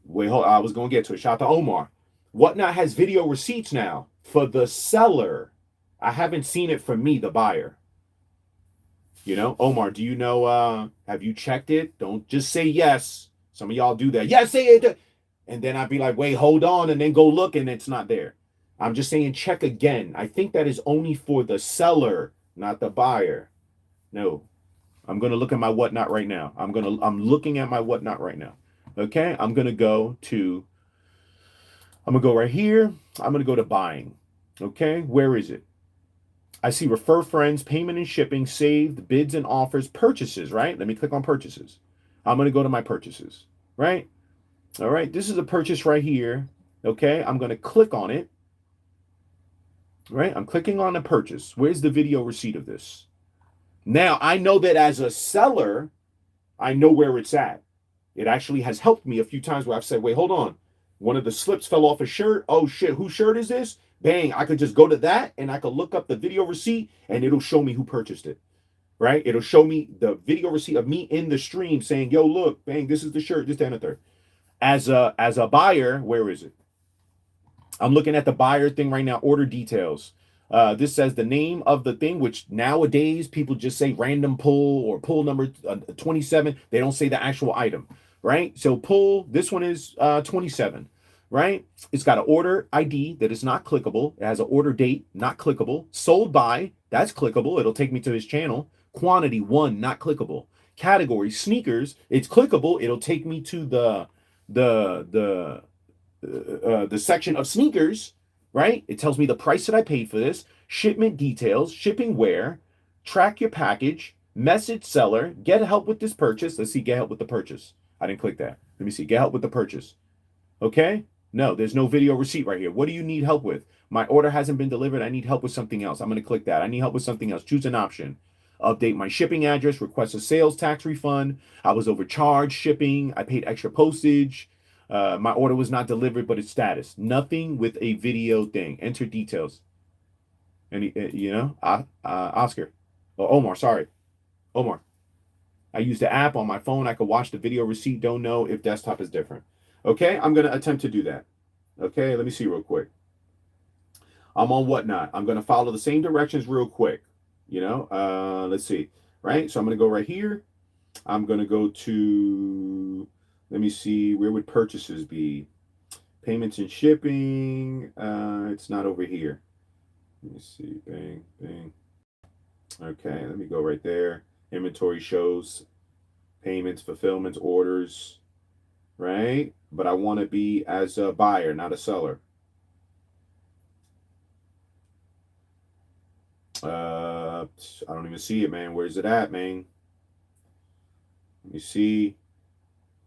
wait, hold, I was going to get to it. Shout out to Omar. Whatnot has video receipts now for the seller. I haven't seen it for me, the buyer. Omar, do you know, have you checked it? Don't just say yes. Some of y'all do that. Yes, say it. And then I'd be like, wait, hold on, and then go look, and it's not there. I'm just saying check again. I think that is only for the seller, not the buyer. No. I'm going to look at my Whatnot right now. I'm looking at my Whatnot right now. Okay? I'm going to go right here. I'm going to go to buying. Okay? Where is it? I see refer friends, payment and shipping, saved, bids and offers, purchases, right? Let me click on purchases. I'm going to go to my purchases, right? All right. This is a purchase right here. Okay? I'm going to click on it. Right? I'm clicking on a purchase. Where's the video receipt of this? Now, I know that as a seller, I know where it's at. It actually has helped me a few times where I've said, wait, hold on. One of the slips fell off a shirt. Oh, shit. Whose shirt is this? Bang. I could just go to that and I could look up the video receipt and it'll show me who purchased it. Right? It'll show me the video receipt of me in the stream saying, yo, look, bang, this is the shirt, this, that, and the third. As a buyer, where is it? I'm looking at the buyer thing right now, order details. This says the name of the thing, which nowadays people just say random pull or pull number 27. They don't say the actual item, right? So pull, this one is 27, right? It's got an order ID that is not clickable. It has an order date, not clickable. Sold by, that's clickable. It'll take me to his channel. Quantity, 1, not clickable. Category, sneakers, it's clickable. It'll take me to the section of sneakers, right? It tells me the price that I paid for this, shipment details, shipping where, track your package, message seller, get help with this purchase. Let's see, get help with the purchase. I didn't click that. Let me see, get help with the purchase. Okay? No, there's no video receipt right here. What do you need help with? My order hasn't been delivered. I need help with something else. I'm going to click that. I need help with something else. Choose an option. Update my shipping address, request a sales tax refund. I was overcharged shipping. I paid extra postage. My order was not delivered, but its status. Nothing with a video thing. Enter details. And Oscar. Oh, Omar, sorry. Omar. I used the app on my phone. I could watch the video receipt. Don't know if desktop is different. Okay, I'm going to attempt to do that. Okay, let me see real quick. I'm on Whatnot. I'm going to follow the same directions real quick. Let's see. Right? So I'm going to go right here. I'm going to go to, let me see, where would purchases be? Payments and shipping. It's not over here. Let me see. Bang, bang. Okay, let me go right there. Inventory shows payments, fulfillments, orders, right? But I want to be as a buyer, not a seller. I don't even see it, man. Where's it at, man? Let me see.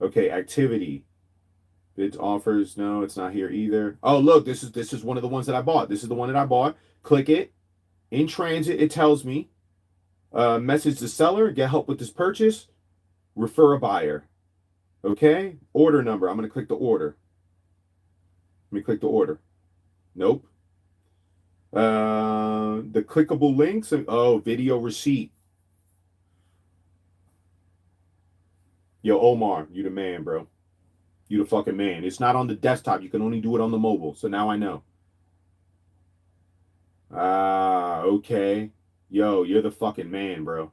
Okay, activity. Bids, offers. No, it's not here either. Oh, look, this is one of the ones that I bought. This is the one that I bought. Click it. In transit, it tells me. Message the seller. Get help with this purchase. Refer a buyer. Okay. Order number. I'm gonna click the order. Let me click the order. Nope. The clickable links. Oh, video receipt. Yo, Omar, you the man, bro. You the fucking man. It's not on the desktop. You can only do it on the mobile. So now I know. Okay. Yo, you're the fucking man, bro.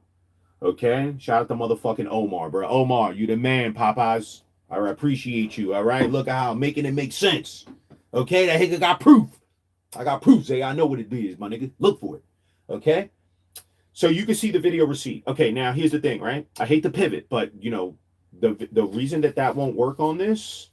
Okay? Shout out to motherfucking Omar, bro. Omar, you the man, Popeyes. All right, appreciate you. All right, look at how I'm making it make sense. Okay, that nigga got proof. I got proof, Zay. I know what it is, my nigga. Look for it. Okay? So you can see the video receipt. Okay, now here's the thing, right? I hate to pivot, but you know, the reason that won't work on this,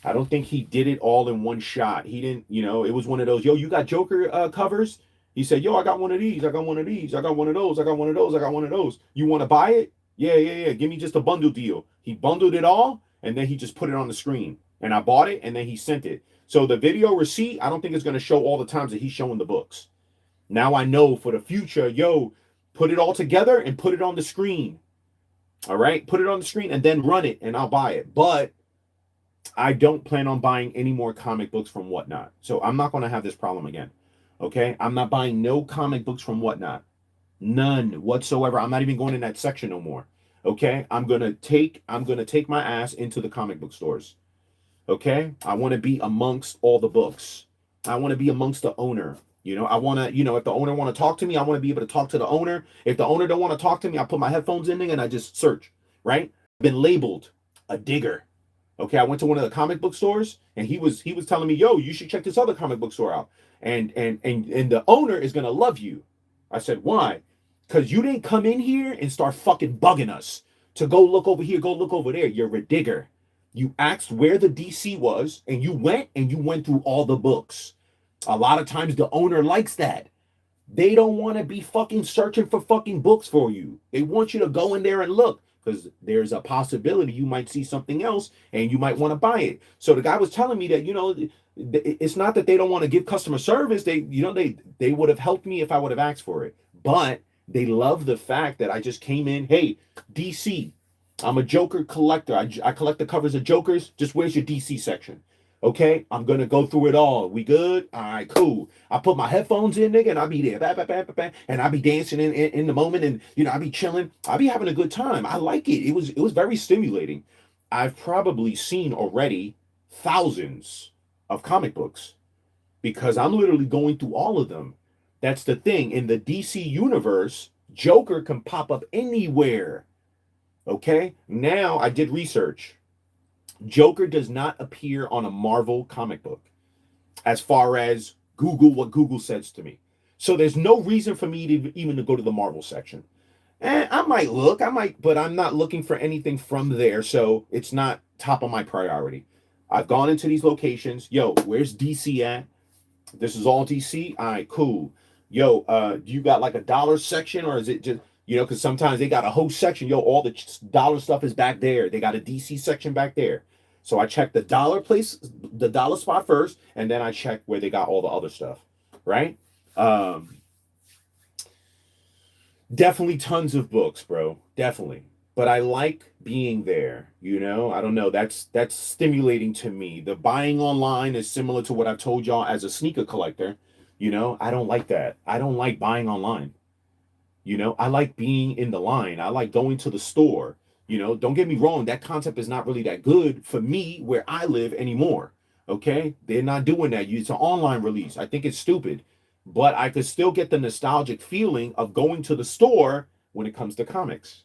I don't think he did it all in one shot. He didn't, you know, it was one of those, yo, you got Joker covers? He said, yo, I got one of these. I got one of these. I got one of those. I got one of those. I got one of those. You want to buy it? Yeah. Give me just a bundle deal. He bundled it all, and then he just put it on the screen. And I bought it, and then he sent it. So the video receipt, I don't think it's going to show all the times that he's showing the books. Now I know for the future, yo, put it all together and put it on the screen. All right? Put it on the screen and then run it, and I'll buy it. But I don't plan on buying any more comic books from Whatnot. So I'm not going to have this problem again. Okay? I'm not buying no comic books from Whatnot. None whatsoever. I'm not even going in that section no more. Okay? I'm going to take my ass into the comic book stores. Okay? I want to be amongst all the books. I want to be amongst the owner. You know, I want to, you know, if the owner want to talk to me, I want to be able to talk to the owner. If the owner don't want to talk to me, I put my headphones in there and I just search, right? Been labeled a digger. Okay, I went to one of the comic book stores and he was telling me, yo, you should check this other comic book store out. And the owner is gonna love you. I said, why? Because you didn't come in here and start fucking bugging us to go look over here, go look over there. You're a digger. You asked where the DC was, and you went through all the books. A lot of times the owner likes that. They don't want to be fucking searching for fucking books for you. They want you to go in there and look because there's a possibility you might see something else and you might want to buy it. So the guy was telling me that, you know, it's not that they don't want to give customer service. They would have helped me if I would have asked for it. But they love the fact that I just came in, hey, DC, I'm a Joker collector. I collect the covers of Jokers. Just where's your DC section? Okay, I'm gonna go through it all. We good? All right, cool. I put my headphones in, nigga, and I'll be there, and I'll be dancing in the moment, and you know, I'll be chilling. I'll be having a good time. I like it. It was very stimulating. I've probably seen already thousands of comic books because I'm literally going through all of them. That's the thing. In the DC universe, Joker can pop up anywhere. Okay, now I did research. Joker does not appear on a Marvel comic book as far as what Google says to me. So there's no reason for me to even to go to the Marvel section. And I might, but I'm not looking for anything from there. So it's not top of my priority. I've gone into these locations. Yo, where's DC at? This is all DC? All right, cool. Yo, do you got like a dollar section or is it just, you know, because sometimes they got a whole section. Yo, all the dollar stuff is back there. They got a DC section back there. So I check the dollar spot first, and then I check where they got all the other stuff, right? Definitely tons of books, bro. Definitely. But I like being there, you know? I don't know. That's stimulating to me. The buying online is similar to what I've told y'all as a sneaker collector. You know, I don't like that. I don't like buying online. You know, I like being in the line. I like going to the store. You know, don't get me wrong, that concept is not really that good for me where I live anymore. Okay? They're not doing that. It's an online release. I think it's stupid. But I could still get the nostalgic feeling of going to the store when it comes to comics.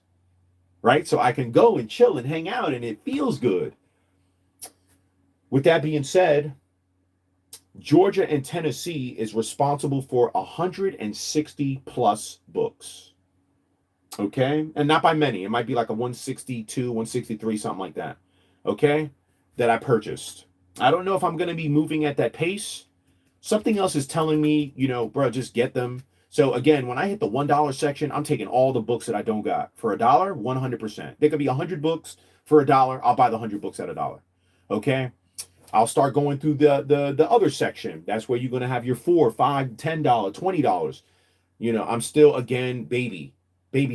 Right? So I can go and chill and hang out and it feels good. With that being said, Georgia and Tennessee is responsible for 160 plus books. Okay, and not by many. It might be like a 162, 163, something like that. Okay, that I purchased. I don't know if I'm going to be moving at that pace. Something else is telling me, you know, bro, just get them. So again, when I hit the $1 section, I'm taking all the books that I don't got for $1, 100%. There could be 100 books for $1. I'll buy the 100 books at $1. Okay. I'll start going through the other section. That's where you're gonna have your $4, $5, $10, $20. You know, I'm still again baby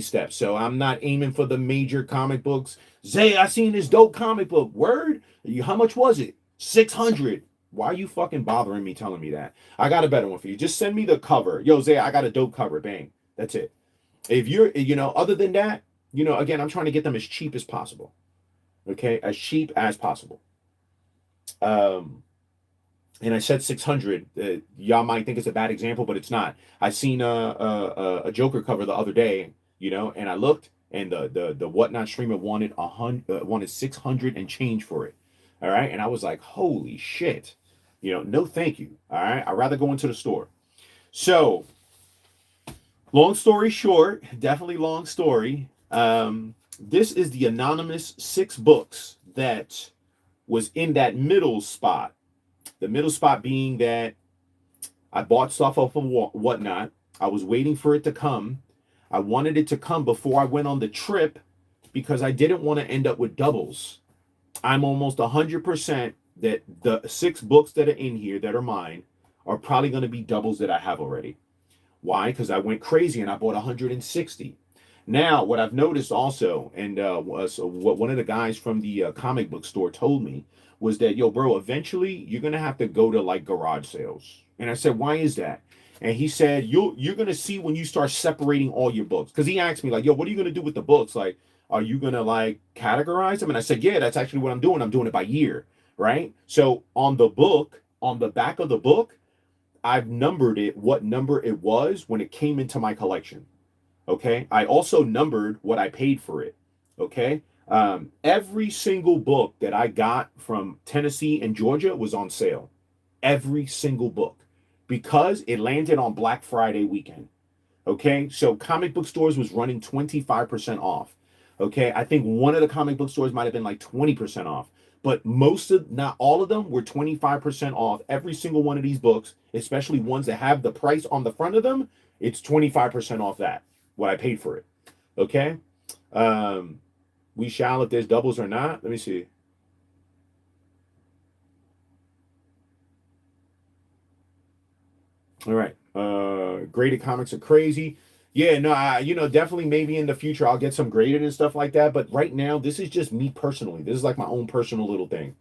steps. So I'm not aiming for the major comic books. Zay, I seen this dope comic book. Word? How much was it? 600. Why are you fucking bothering me telling me that? I got a better one for you. Just send me the cover. Yo, Zay, I got a dope cover. Bang. That's it. If you're, other than that, again, I'm trying to get them as cheap as possible. Okay, as cheap as possible. And I said 600. Y'all might think it's a bad example, but it's not. I seen a Joker cover the other day, and I looked, and the whatnot streamer wanted 600 and change for it. All right, and I was like, holy shit, no, thank you. All right, I'd rather go into the store. So, long story short, definitely long story. This is the anonymous 6 books that was in that middle spot. The middle spot being that I bought stuff off of whatnot. I was waiting for it to come. I wanted it to come before I went on the trip because I didn't want to end up with doubles. I'm almost 100% that the 6 books that are in here that are mine are probably going to be doubles that I have already. Why? Because I went crazy and I bought 160. Now, what I've noticed also, and what one of the guys from the comic book store told me was that, yo, bro, eventually you're going to have to go to like garage sales. And I said, why is that? And he said, you're going to see when you start separating all your books. Because he asked me like, yo, what are you going to do with the books? Like, are you going to like categorize them? And I said, yeah, that's actually what I'm doing. I'm doing it by year, right? So on the book, on the back of the book, I've numbered it, what number it was when it came into my collection. Okay. I also numbered what I paid for it. Okay. Every single book that I got from Tennessee and Georgia was on sale. Every single book, because it landed on Black Friday weekend. Okay. So comic book stores was running 25% off. Okay. I think one of the comic book stores might have been like 20% off, but not all of them were 25% off. Every single one of these books, especially ones that have the price on the front of them, it's 25% off that. What I paid for it. Okay. We shall if there's doubles or not. Let me see. All right. Graded comics are crazy. Yeah, no, definitely maybe in the future I'll get some graded and stuff like that. But right now, this is just me personally. This is like my own personal little thing.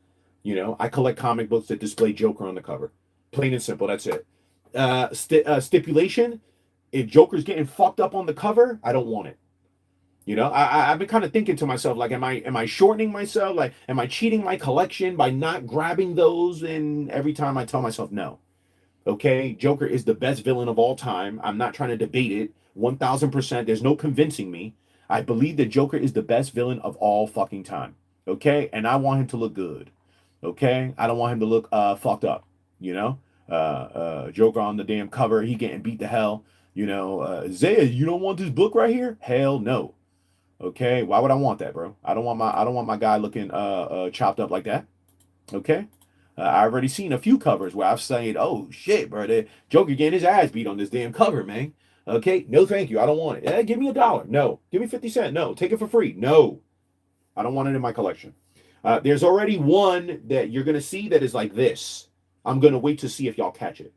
I collect comic books that display Joker on the cover. Plain and simple. That's it. Stipulation: if Joker's getting fucked up on the cover, I don't want it. I've been kind of thinking to myself, like, am I shortening myself? Like, am I cheating my collection by not grabbing those? And every time I tell myself no. Okay, Joker is the best villain of all time. I'm not trying to debate it. 1000%. There's no convincing me. I believe that Joker is the best villain of all fucking time. Okay, and I want him to look good. Okay, I don't want him to look fucked up. Joker on the damn cover, he getting beat to hell. Zaya, you don't want this book right here? Hell no. Okay, why would I want that, bro? I don't want my guy looking chopped up like that. Okay, I already seen a few covers where I've said, oh shit, bro, the Joker getting his ass beat on this damn cover, man. Okay, no, thank you. I don't want it. Give me $1. No, give me 50 cents. No, take it for free. No, I don't want it in my collection. There's already one that you're gonna see that is like this. I'm gonna wait to see if y'all catch it.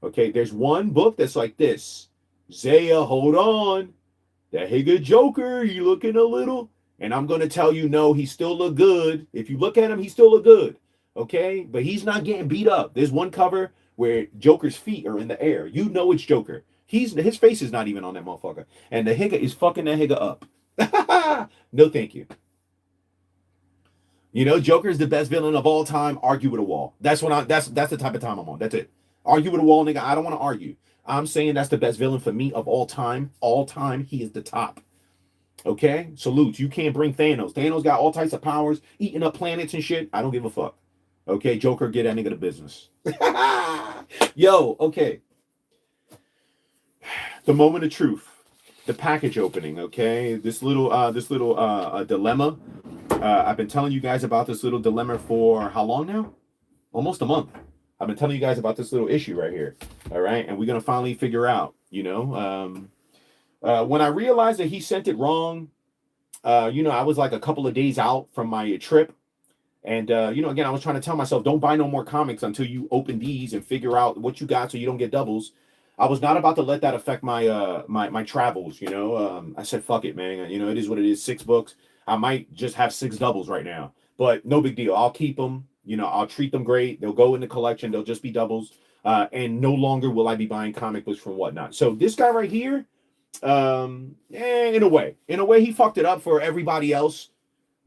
Okay, there's one book that's like this. Zaya, hold on. That Higa Joker, he looking a little. And I'm going to tell you, no, he still look good. If you look at him, he still look good. Okay? But he's not getting beat up. There's one cover where Joker's feet are in the air. You know it's Joker. His face is not even on that motherfucker. And the Higa is fucking that Higa up. No, thank you. Joker is the best villain of all time. Argue with a wall. That's the type of time I'm on. That's it. Argue with a wall, nigga. I don't want to argue. I'm saying that's the best villain for me of all time. All time, he is the top. Okay? Salute. You can't bring Thanos. Thanos got all types of powers, eating up planets and shit. I don't give a fuck. Okay? Joker, get that nigga to business. Yo, okay. The moment of truth. The package opening, okay? This little dilemma. I've been telling you guys about this little dilemma for how long now? Almost a month. I've been telling you guys about this little issue right here. All right. And we're going to finally figure out You know, when I realized that he sent it wrong, I was like a couple of days out from my trip. And again, I was trying to tell myself, don't buy no more comics until you open these and figure out what you got so you don't get doubles. I was not about to let that affect my my travels, I said, fuck it, man. It is what it is. 6 books. I might just have 6 doubles right now. But no big deal. I'll keep them. I'll treat them great. They'll go in the collection. They'll just be doubles. And no longer will I be buying comic books from whatnot. So this guy right here, in a way, he fucked it up for everybody else.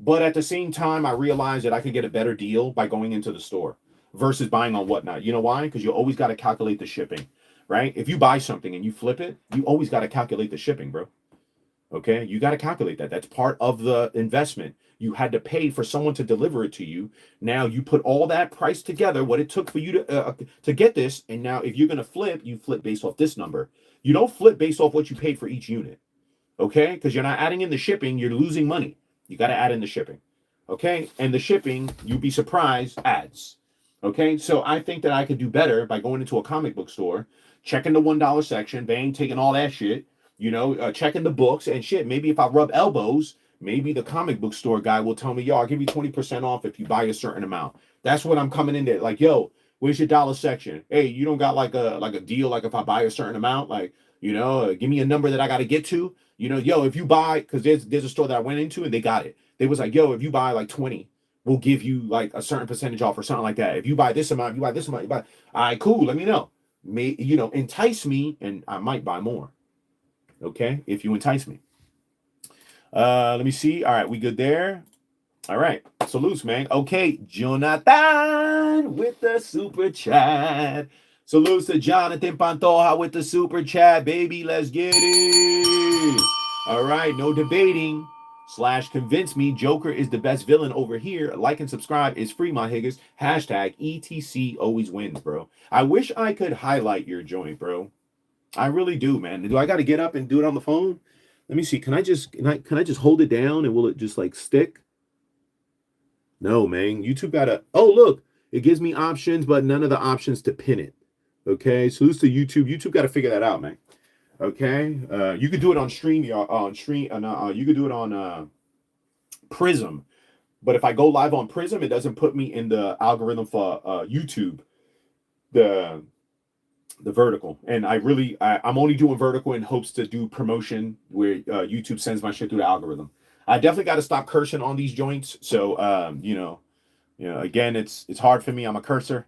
But at the same time, I realized that I could get a better deal by going into the store versus buying on whatnot. You know why? Because you always got to calculate the shipping, right? If you buy something and you flip it, you always got to calculate the shipping, bro. Okay, you got to calculate that. That's part of the investment. You had to pay for someone to deliver it to you. Now you put all that price together, what it took for you to get this, and now if you're gonna flip, you flip based off this number. You don't flip based off what you paid for each unit, okay? Because you're not adding in the shipping, you're losing money. You got to add in the shipping, okay? And the shipping, you'd be surprised, adds, okay? So I think that I could do better by going into a comic book store, checking the $1 section, bang, taking all that shit, checking the books and shit. Maybe if I rub elbows, maybe the comic book store guy will tell me, yo, I'll give you 20% off if you buy a certain amount. That's what I'm coming in there. Like, yo, where's your dollar section? Hey, you don't got like a deal, like if I buy a certain amount, like, give me a number that I got to get to. Yo, if you buy, because there's a store that I went into and they got it. They was like, yo, if you buy like 20, we'll give you like a certain percentage off or something like that. If you buy this amount, you buy this amount, all right, cool, let me know. Entice me and I might buy more. Okay, if you entice me. Let me see. All right, we good there. All right, salutes, man. Okay, Jonathan with the super chat. Salutes to Jonathan Pantoja with the super chat, baby. Let's get it. All right, no debating. / convince me Joker is the best villain over here. Like and subscribe is free, my higgers. # ETC always wins, bro. I wish I could highlight your joint, bro. I really do, man. Do I got to get up and do it on the phone? Let me see. Can I just hold it down and will it just like stick? No, man. YouTube gotta. Oh, look, it gives me options, but none of the options to pin it. Okay, so this is YouTube. YouTube got to figure that out, man. Okay, you could do it on Stream. You could do it on Prism, but if I go live on Prism, it doesn't put me in the algorithm for YouTube. The vertical, and I'm only doing vertical in hopes to do promotion where YouTube sends my shit through the algorithm. I definitely got to stop cursing on these joints. So again, it's hard for me. I'm a cursor.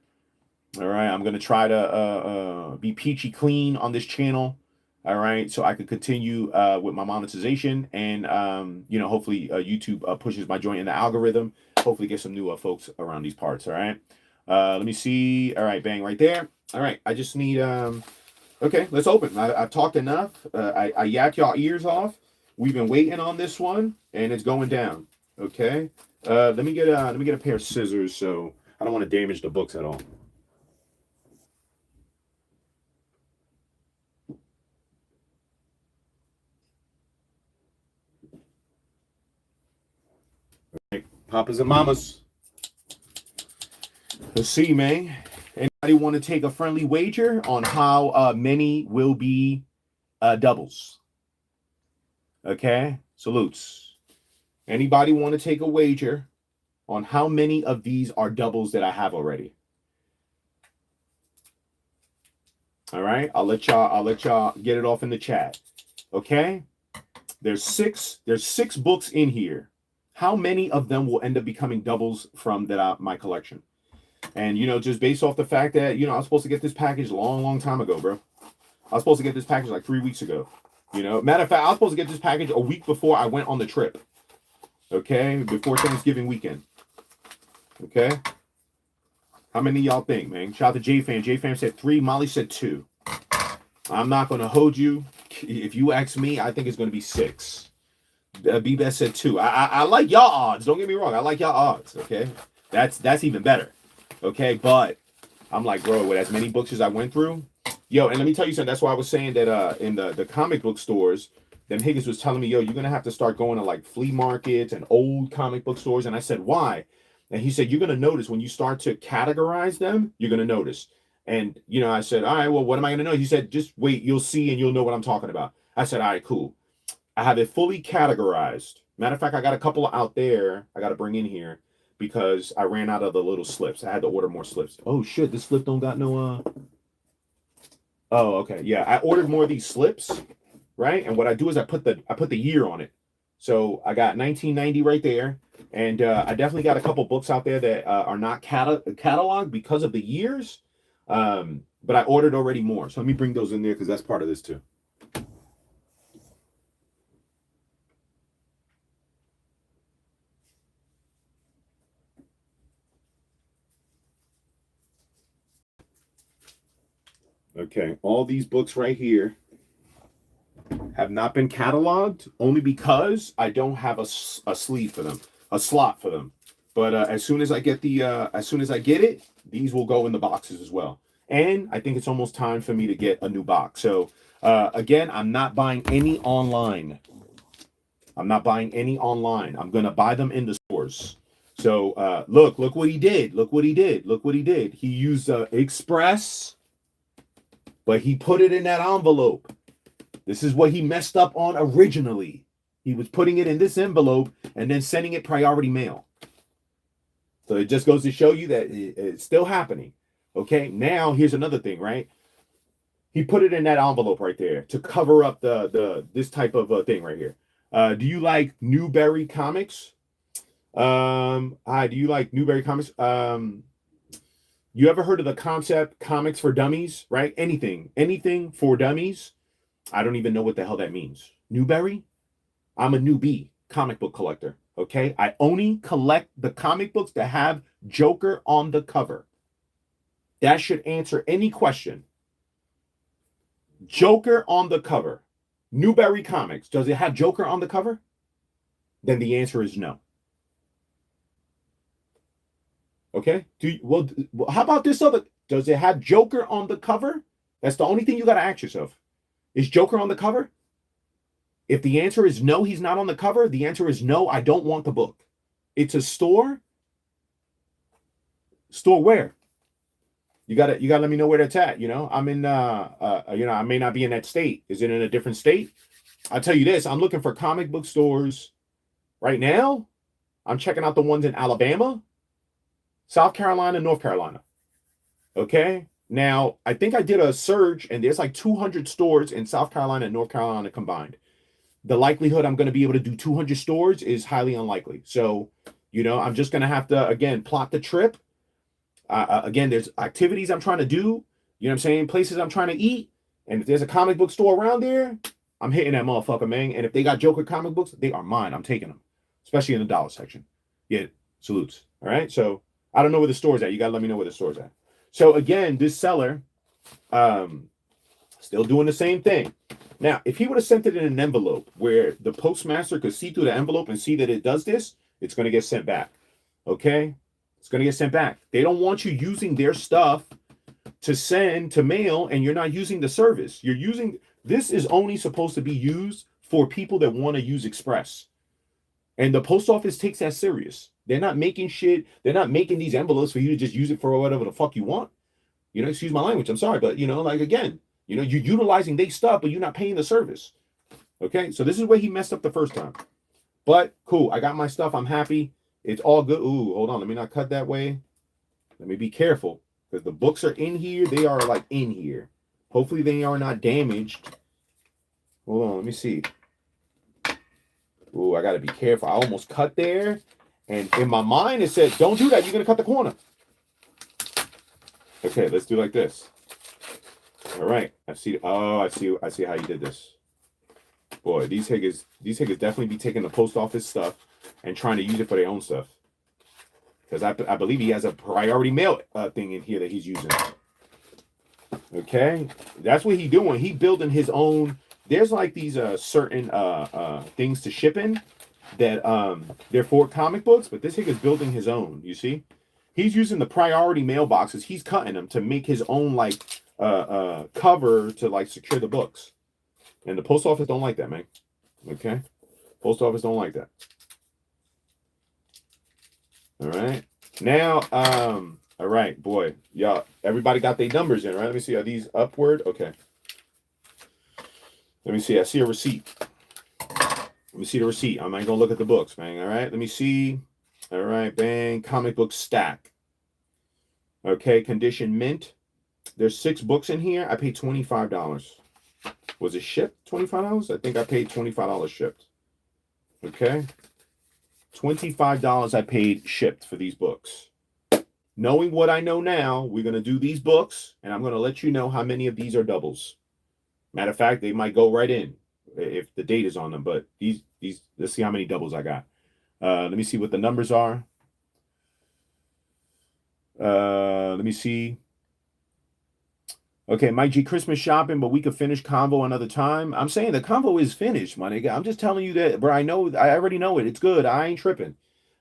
All right, I'm gonna try to be peachy clean on this channel. All right, so I could continue with my monetization, and hopefully YouTube pushes my joint in the algorithm. Hopefully, get some new folks around these parts. All right, let me see. All right, bang right there. All right, I just need okay, let's open. I've talked enough. I yak y'all ears off. We've been waiting on this one, and it's going down. Okay, let me get a pair of scissors so I don't want to damage the books at all. Papas and mamas. Let's see, man. Anybody want to take a friendly wager on how many will be doubles? Okay, salutes. Anybody want to take a wager on how many of these are doubles that I have already? All right, I'll let y'all get it off in the chat. Okay, there's six books in here. How many of them will end up becoming doubles from my collection? And just based off the fact that I was supposed to get this package long time ago, bro. I was supposed to get this package like 3 weeks ago. Matter of fact, I was supposed to get this package a week before I went on the trip. Okay, before Thanksgiving weekend. Okay, how many y'all think, man? Shout out to J-Fam. J-Fam said 3. Molly said 2. I'm not gonna hold you. If you ask me, I think it's gonna be 6. B-Best said 2. I like y'all odds. Don't get me wrong. I like y'all odds. Okay, that's even better. Okay, but I'm like, bro, with as many books as I went through, yo, and let me tell you something. That's why I was saying that in the comic book stores, then Higgins was telling me, yo, you're gonna have to start going to like flea markets and old comic book stores. And I said, why? And he said, you're gonna notice when you start to categorize them, you're gonna notice And, you know, I said, all right, well, what am I going to know? He said, just wait, you'll see and you'll know what I'm talking about. I said, all right, cool. I have it fully categorized. Matter of fact, I got a couple out there I got to bring in here because I ran out of the little slips. I had to order more slips. Oh, shit, this slip don't got no... Oh, okay. Yeah, I ordered more of these slips, right? And what I do is I put the year on it. So I got 1990 right there. And I definitely got a couple books out there that are not cataloged because of the years. But I ordered already more. So let me bring those in there because that's part of this too. Okay, all these books right here have not been cataloged only because I don't have a sleeve for them, a slot for them. But as soon as I get it, these will go in the boxes as well. And I think it's almost time for me to get a new box. So again, I'm not buying any online. I'm not buying any online. I'm gonna buy them in the stores. So look what he did. Look what he did. Look what he did. He used Express, but he put it in that envelope. This is what he messed up on originally. He was putting it in this envelope and then sending it priority mail. So it just goes to show you that it's still happening. Okay, now here's another thing, right? He put it in that envelope right there to cover up this type of thing right here. Do you like Newberry Comics? Hi, do you like Newberry Comics? You ever heard of the concept comics for dummies, right? Anything for dummies. I don't even know what the hell that means. Newberry? I'm a newbie comic book collector, okay? I only collect the comic books that have Joker on the cover. That should answer any question. Joker on the cover. Newberry Comics. Does it have Joker on the cover? Then the answer is no. Okay? How about this other? Does it have Joker on the cover? That's the only thing you got to ask yourself. Is Joker on the cover? If the answer is no, he's not on the cover, the answer is no, I don't want the book. It's a store. Store where? You gotta let me know where that's at. You know, I'm in I may not be in that state. Is it in a different state? I'll tell you this, I'm looking for comic book stores right now. I'm checking out the ones in Alabama, South Carolina, North Carolina. Okay. Now, I think I did a search and there's like 200 stores in South Carolina and North Carolina combined. The likelihood I'm going to be able to do 200 stores is highly unlikely. So, I'm just going to have to, again, plot the trip. Again, there's activities I'm trying to do. You know what I'm saying? Places I'm trying to eat. And if there's a comic book store around there, I'm hitting that motherfucker, man. And if they got Joker comic books, they are mine. I'm taking them, especially in the dollar section. Yeah, salutes. All right. So I don't know where the store's at. You got to let me know where the store's at. So again, this seller, still doing the same thing. Now, if he would have sent it in an envelope where the postmaster could see through the envelope and see that it does this, it's going to get sent back. Okay? It's going to get sent back. They don't want you using their stuff to send to mail and you're not using the service. This is only supposed to be used for people that want to use Express. And the post office takes that serious. They're not making shit. They're not making these envelopes for you to just use it for whatever the fuck you want. Excuse my language. I'm sorry. But, again, you're utilizing their stuff, but you're not paying the service. Okay. So this is where he messed up the first time. But cool. I got my stuff. I'm happy. It's all good. Ooh, hold on. Let me not cut that way. Let me be careful because the books are in here. They are like in here. Hopefully they are not damaged. Hold on. Let me see. Ooh, I got to be careful. I almost cut there. And in my mind, it said, don't do that. You're going to cut the corner. Okay, let's do like this. All right. I see how you did this. Boy, these higgers definitely be taking the post office stuff and trying to use it for their own stuff. Because I believe he has a priority mail thing in here that he's using. Okay. That's what he's doing. He building his own. There's like these certain things to ship in that they're for comic books, but this is building his own. You see, he's using the priority mailboxes. He's cutting them to make his own like cover to like secure the books. And the post office don't like that, man. Okay, post office don't like that. All right, now All right, boy. Y'all, everybody got their numbers in, right? Let me see. Are these upward? Okay. Let me see. I see a receipt. Let me see the receipt. I'm not gonna look at the books, man. All right. Let me see. All right, bang. Comic book stack. Okay, condition mint. There's 6 books in here. I paid $25. Was it shipped? $25? I think I paid $25 shipped. Okay. $25 I paid shipped for these books. Knowing what I know now, we're going to do these books, and I'm going to let you know how many of these are doubles. Matter of fact, they might go right in if the date is on them, but these, let's see how many doubles I got. Let me see what the numbers are. Let me see. Okay, Mike G, Christmas shopping, but we could finish convo another time. I'm saying the convo is finished, my nigga. I'm just telling you that, bro. I already know it. It's good. I ain't tripping.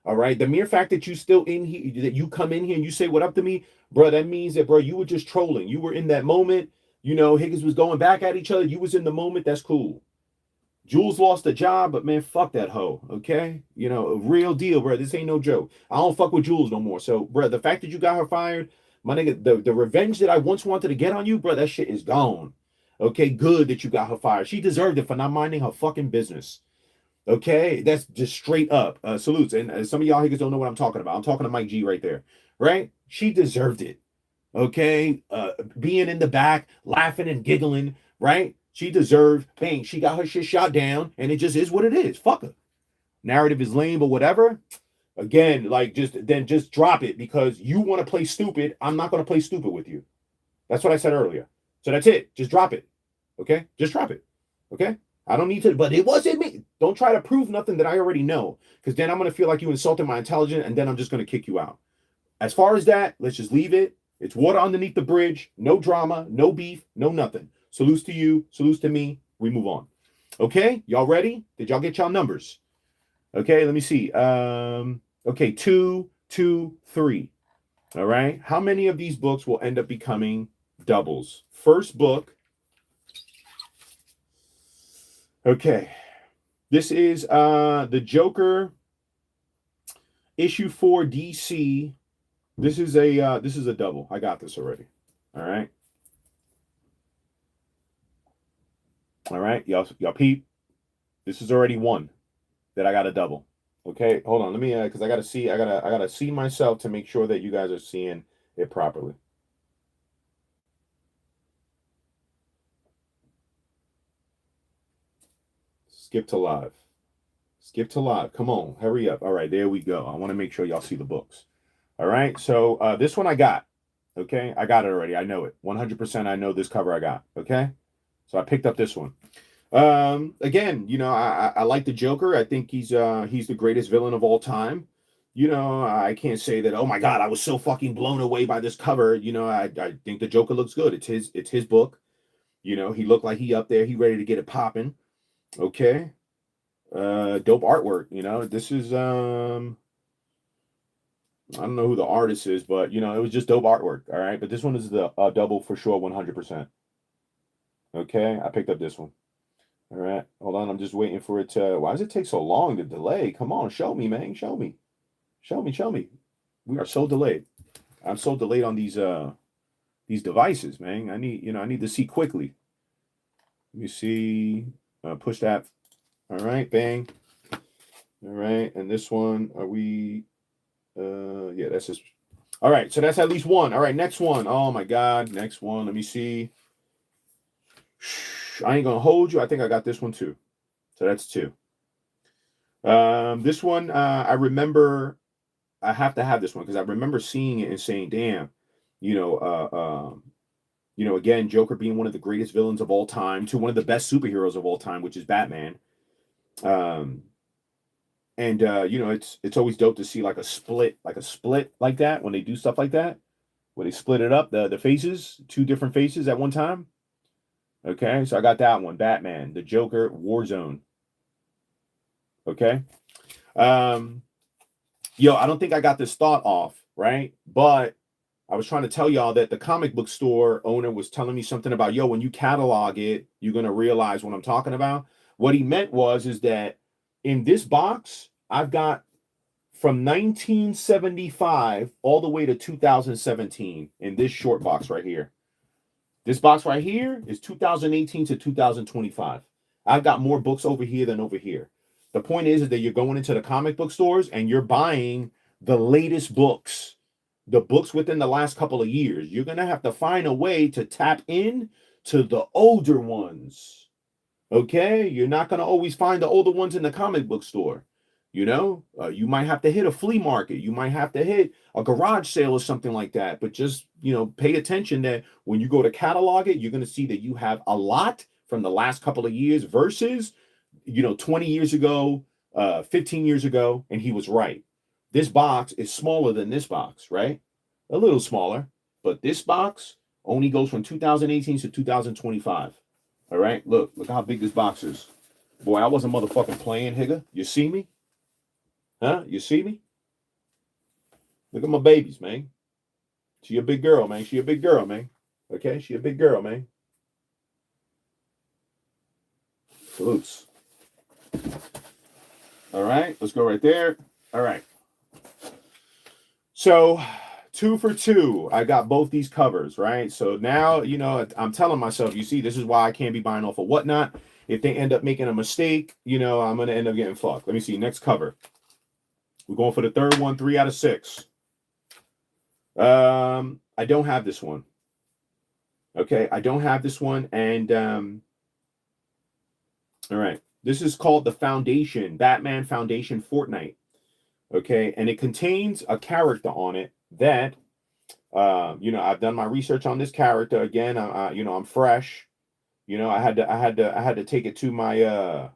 All right. The mere fact that you still in here, that you come in here and you say what up to me, bro, that means that, bro, you were just trolling. You were in that moment. You know, Higgins was going back at each other. You was in the moment. That's cool. Jules lost a job, but man, fuck that hoe. Okay. You know, a real deal, bro. This ain't no joke. I don't fuck with Jules no more. So, bro, the fact that you got her fired, my nigga, the revenge that I once wanted to get on you, bro, that shit is gone. Okay, good that you got her fired. She deserved it for not minding her fucking business. Okay, that's just straight up salutes. And some of y'all niggas don't know what I'm talking about. I'm talking to Mike G right there, right? She deserved it. Okay, being in the back, laughing and giggling, right? She deserved. Bang, she got her shit shot down, and it just is what it is. Fuck her. Narrative is lame, but whatever. Again, like just drop it because you want to play stupid. I'm not going to play stupid with you. That's what I said earlier. So that's it. Just drop it. Okay? Just drop it. Okay? I don't need to, but it wasn't me. Don't try to prove nothing that I already know, because then I'm going to feel like you insulted my intelligence, and then I'm just going to kick you out. As far as that, let's just leave it. It's water underneath the bridge. No drama, no beef, no nothing. Salutes to you. Salutes to me. We move on. Okay? Y'all ready? Did y'all get y'all numbers? Okay, let me see. Okay, 2, 2, 3. All right. How many of these books will end up becoming doubles? First book. Okay. This is the Joker issue 4 DC. This is a double. I got this already. All right. All right. Y'all peep. This is already one that I got a double. Okay, hold on. Let me because I gotta see myself to make sure that you guys are seeing it properly. Skip to live. Skip to live. Come on, hurry up. All right, there we go. I want to make sure y'all see the books. All right, so this one I got. Okay, I got it already. I know it 100%. I know this cover I got. Okay, so I picked up this one. Again, you know, I like the Joker. I think he's the greatest villain of all time. You know, I can't say that, oh my God, I was so fucking blown away by this cover. You know, I think the Joker looks good. It's his book. You know, he looked like he up there, he ready to get it popping. Okay. Dope artwork, you know. This is I don't know who the artist is, but you know, it was just dope artwork. All right. But this one is the double for sure, 100%. Okay, I picked up this one. All right, hold on. I'm just waiting for it to. Why does it take so long to delay? Come on, show me, man. Show me. Show me. Show me. We are so delayed. I'm so delayed on these devices, man. I need to see quickly. Let me see. Push that. All right, bang. All right, and this one, are we? Yeah, that's just. All right, so that's at least one. All right, next one. Oh my God, next one. Let me see. I ain't gonna hold you. I think I got this one too. So that's 2. This one, I remember. I have to have this one because I remember seeing it and saying, "Damn, you know, again, Joker being one of the greatest villains of all time to one of the best superheroes of all time, which is Batman." Um, and you know, it's always dope to see like a split like that when they do stuff like that, when they split it up, the faces, 2 different faces at one time. Okay, so I got that one, Batman, the Joker, Warzone. Okay. Yo, I don't think I got this thought off, right? But I was trying to tell y'all that the comic book store owner was telling me something about, yo, when you catalog it, you're going to realize what I'm talking about. What he meant is that in this box, I've got from 1975 all the way to 2017 in this short box right here. This box right here is 2018 to 2025. I've got more books over here than over here. The point is that you're going into the comic book stores and you're buying the latest books, the books within the last couple of years. You're going to have to find a way to tap in to the older ones. Okay? You're not going to always find the older ones in the comic book store. You know, you might have to hit a flea market. You might have to hit a garage sale or something like that. But just, you know, pay attention that when you go to catalog it, you're going to see that you have a lot from the last couple of years versus, you know, 20 years ago, 15 years ago. And he was right. This box is smaller than this box, right? A little smaller. But this box only goes from 2018 to 2025. All right. Look how big this box is. Boy, I wasn't motherfucking playing, Higga. You see me? Huh? You see me? Look at my babies, man. She a big girl, man. She a big girl, man. Okay? She a big girl, man. Salutes. All right. Let's go right there. All right. So 2 for 2. I got both these covers, right? So now, you know, I'm telling myself, you see, this is why I can't be buying off of Whatnot. If they end up making a mistake, you know, I'm going to end up getting fucked. Let me see. Next cover. We're going for the third one, 3 out of 6. I don't have this one. Okay, I don't have this one. And all right. This is called the Foundation, Batman Foundation Fortnite. Okay, and it contains a character on it that you know, I've done my research on this character. Again, you know, I'm fresh. You know, I had to take it to my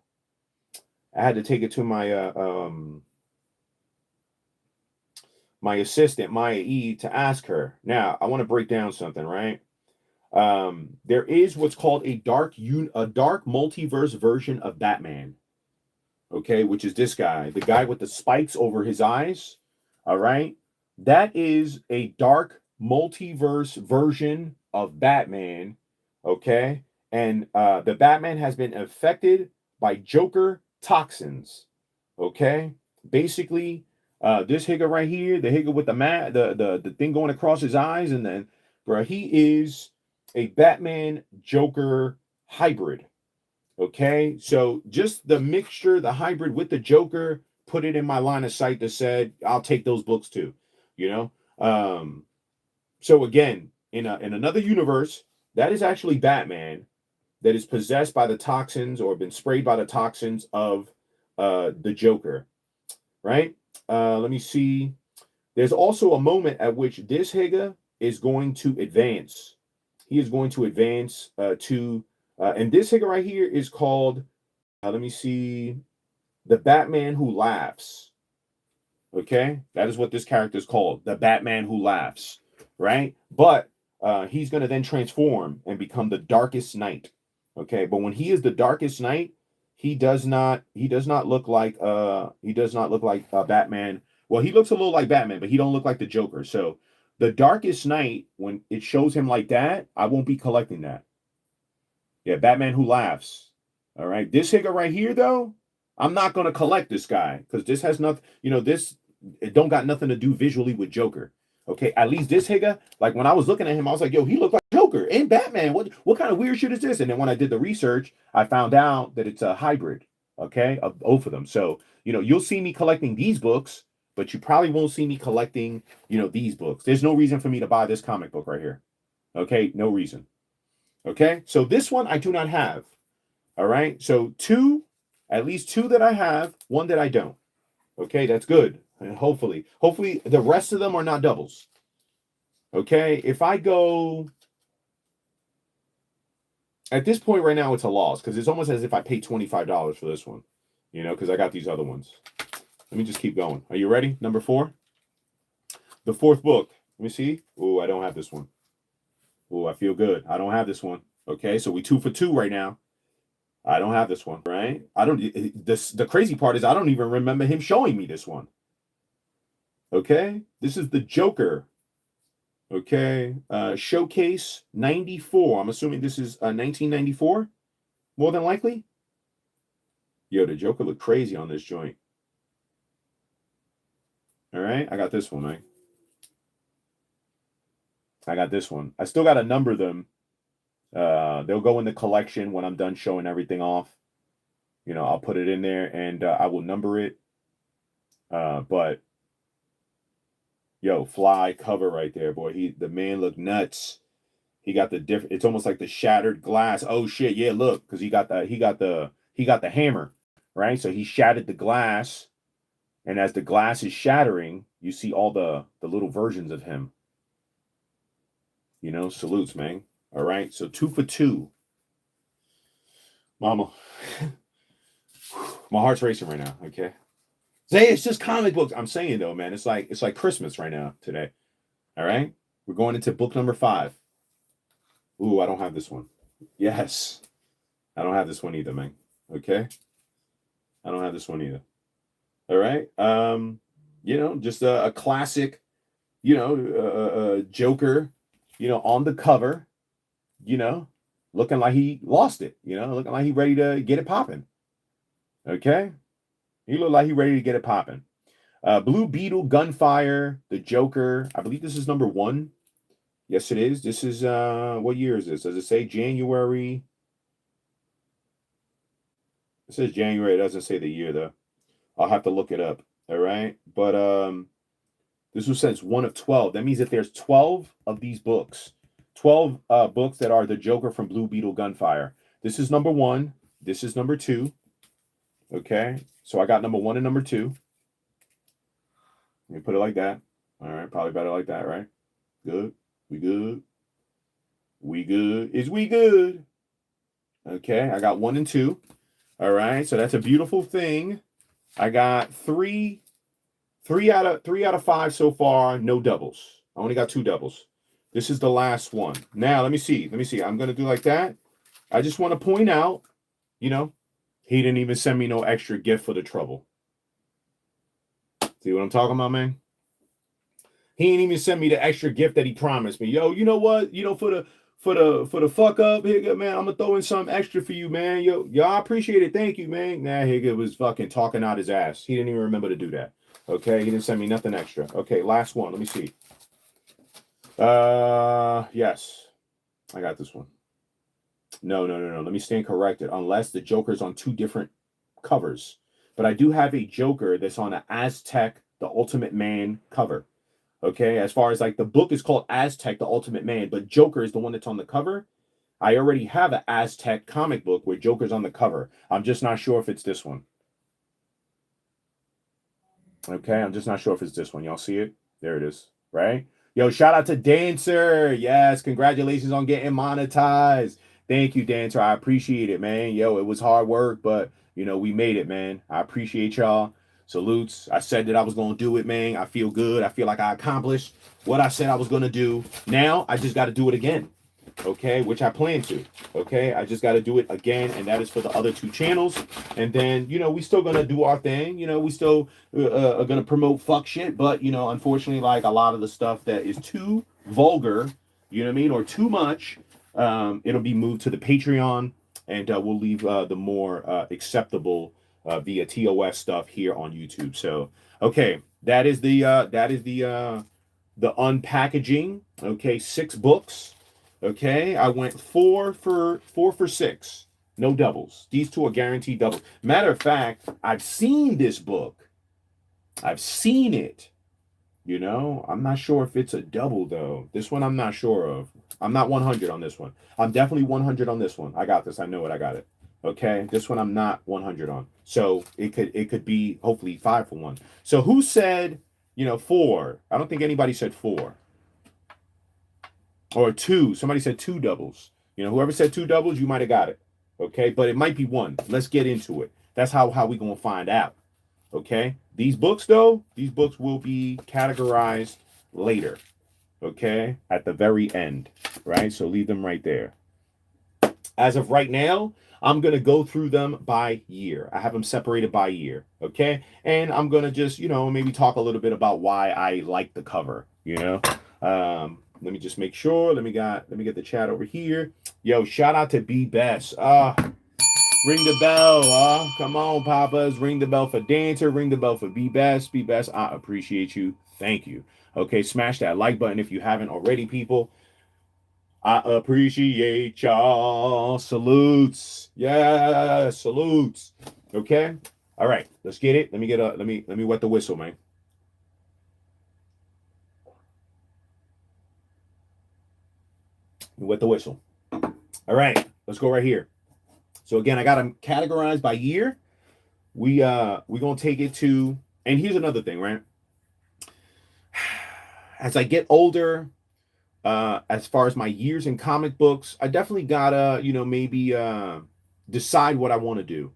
my assistant, Maya E, to ask her. Now, I want to break down something, right? There is what's called a dark multiverse version of Batman. Okay, which is this guy, the guy with the spikes over his eyes. All right. That is a dark multiverse version of Batman. Okay. And the Batman has been affected by Joker toxins. Okay. Basically, this Higga right here, the Higga with the thing going across his eyes, and then, bro, he is a Batman Joker hybrid. Okay, so just the mixture, the hybrid with the Joker, put it in my line of sight that said I'll take those books too. You know, so again, in another universe, that is actually Batman that is possessed by the toxins or been sprayed by the toxins of the Joker. Right? Let me see. There's also a moment at which this Higa is going to advance. He is going to advance and this Higa right here is called, let me see, the Batman Who Laughs. Okay? That is what this character is called, the Batman Who Laughs. Right? But he's going to then transform and become the Darkest Knight. Okay? But when he is the Darkest Knight, he does not look like Batman. Well, he looks a little like Batman, but he don't look like the Joker. So the Darkest Knight, when it shows him like that, I won't be collecting that. Yeah, Batman Who Laughs. All right. This Higa right here, though, I'm not going to collect this guy because this has nothing, you know, it don't got nothing to do visually with Joker. Okay. At least this Higa, like when I was looking at him, I was like, yo, he looked like Joker and Batman. What kind of weird shit is this? And then when I did the research, I found out that it's a hybrid, okay, of both of them. So, you know, you'll see me collecting these books, but you probably won't see me collecting, you know, these books. There's no reason for me to buy this comic book right here. Okay. No reason. Okay, so this one I do not have. All right, so at least two that I have, one that I don't. Okay, that's good. And hopefully the rest of them are not doubles. Okay, if I go at this point right now, it's a loss because it's almost as if I paid $25 for this one, you know, because I got these other ones. Let me just keep going. Are you ready? Number 4, the fourth book. Let me see. Oh, I don't have this one. Oh, I feel good. I don't have this one. Okay, so we 2 for 2 right now. I don't have this one, right? The crazy part is I don't even remember him showing me this one. Okay, this is the Joker. Okay, Showcase 94. I'm assuming this is 1994, more than likely. Yo, the Joker looked crazy on this joint. All right, I got this one, man. I got this one. I still got to number them. They'll go in the collection when I'm done showing everything off. You know, I'll put it in there and I will number it. But yo, fly cover right there, boy. The man looked nuts. He got the different. It's almost like the shattered glass. Oh shit, yeah, look, because he got the hammer, right? So he shattered the glass, and as the glass is shattering, you see all the little versions of him. You know, salutes, man. All right, so 2 for 2, mama. My heart's racing right now. Okay, Zay, it's just comic books. I'm saying though, man, it's like Christmas right now today. All right, we're going into book number 5. Ooh, I don't have this one. Yes, I don't have this one either, man. Okay, I don't have this one either. All right, you know, just a classic, you know, Joker, you know, on the cover, you know, looking like he lost it, you know, looking like he ready to get it popping. Okay, he looked like he ready to get it popping. Blue Beetle, Gunfire, the Joker. I believe this is number 1. Yes, it is. This is what year is this? Does it say January? It says January. It doesn't say the year though. I'll have to look it up. All right, but this was since 1 of 12. That means that there's 12 of these books, 12 books that are the Joker from Blue Beetle, Gunfire. This is number 1. This is number 2. Okay, so I got number 1 and number 2. Let me put it like that. All right, probably better like that, right? Good. We good. We good. Is we good? Okay, I got 1 and 2. All right, so that's a beautiful thing. I got three out of 5 so far. No doubles. I only got 2 doubles. This is the last one. Now let me see. I'm gonna do like that. I just want to point out, you know, he didn't even send me no extra gift for the trouble. See what I'm talking about, man? He ain't even sent me the extra gift that he promised me. Yo, you know what? You know, for the fuck up, Higa, man, I'm gonna throw in something extra for you, man. Yo, I appreciate it. Thank you, man. Nah, Higa was fucking talking out his ass. He didn't even remember to do that. Okay, he didn't send me nothing extra. Okay, last one. Let me see. Yes, I got this one. No. Let me stand corrected. Unless the Joker's on 2 different covers, but I do have a Joker that's on an Aztec, the Ultimate Man cover. Okay, as far as like the book is called Aztec, the Ultimate Man, but Joker is the one that's on the cover. I already have an Aztec comic book where Joker's on the cover. I'm just not sure if it's this one. Okay, I'm just not sure if it's this one. Y'all see it? There it is, right? Yo, shout out to Dancer. Yes, congratulations on getting monetized. Thank you, Dancer. I appreciate it, man. Yo, it was hard work, but you know, we made it, man. I appreciate y'all. Salutes. I said that I was going to do it, man. I feel good. I feel like I accomplished what I said I was going to do. Now I just got to do it again. Okay, which I plan to. Okay, I just got to do it again, and that is for the other 2 channels. And then, you know, we still gonna do our thing. You know, we still are gonna promote fuck shit, but you know, unfortunately, like a lot of the stuff that is too vulgar, you know what I mean, or too much, it'll be moved to the Patreon, and we'll leave the more acceptable via TOS stuff here on YouTube. So, okay, that is the unpackaging. Okay, 6 books. Okay, I went 4 for 6. No doubles. These 2 are guaranteed doubles. Matter of fact, I've seen this book. I've seen it. You know, I'm not sure if it's a double though. This one I'm not sure of. I'm not 100 on this one. I'm definitely 100 on this one. I got this. I know it. I got it. Okay, this one I'm not 100 on. So it could be hopefully 5 for 1. So who said, you know, 4? I don't think anybody said 4. Or 2. Somebody said 2 doubles. You know, whoever said 2 doubles, you might have got it. Okay, but it might be 1. Let's get into it. That's how we gonna find out. Okay, these books though, these books will be categorized later. Okay, at the very end, right? So leave them right there. As of right now, I'm gonna go through them by year. I have them separated by year. Okay, and I'm gonna just, you know, maybe talk a little bit about why I like the cover. You know, let me just make sure. Let me get the chat over here. Yo, shout out to B Best. Ring the bell. Come on, Papas. Ring the bell for Dancer. Ring the bell for Be Best. Be Best. I appreciate you. Thank you. Okay, smash that like button if you haven't already, people. I appreciate y'all. Salutes. Yeah, salutes. Okay. All right, let's get it. Let me wet the whistle, man. Wet the whistle. All right, let's go right here. So again, I got them categorized by year. We gonna take it to, and here's another thing, right? As I get older, as far as my years in comic books, I definitely gotta, maybe decide what I want to do.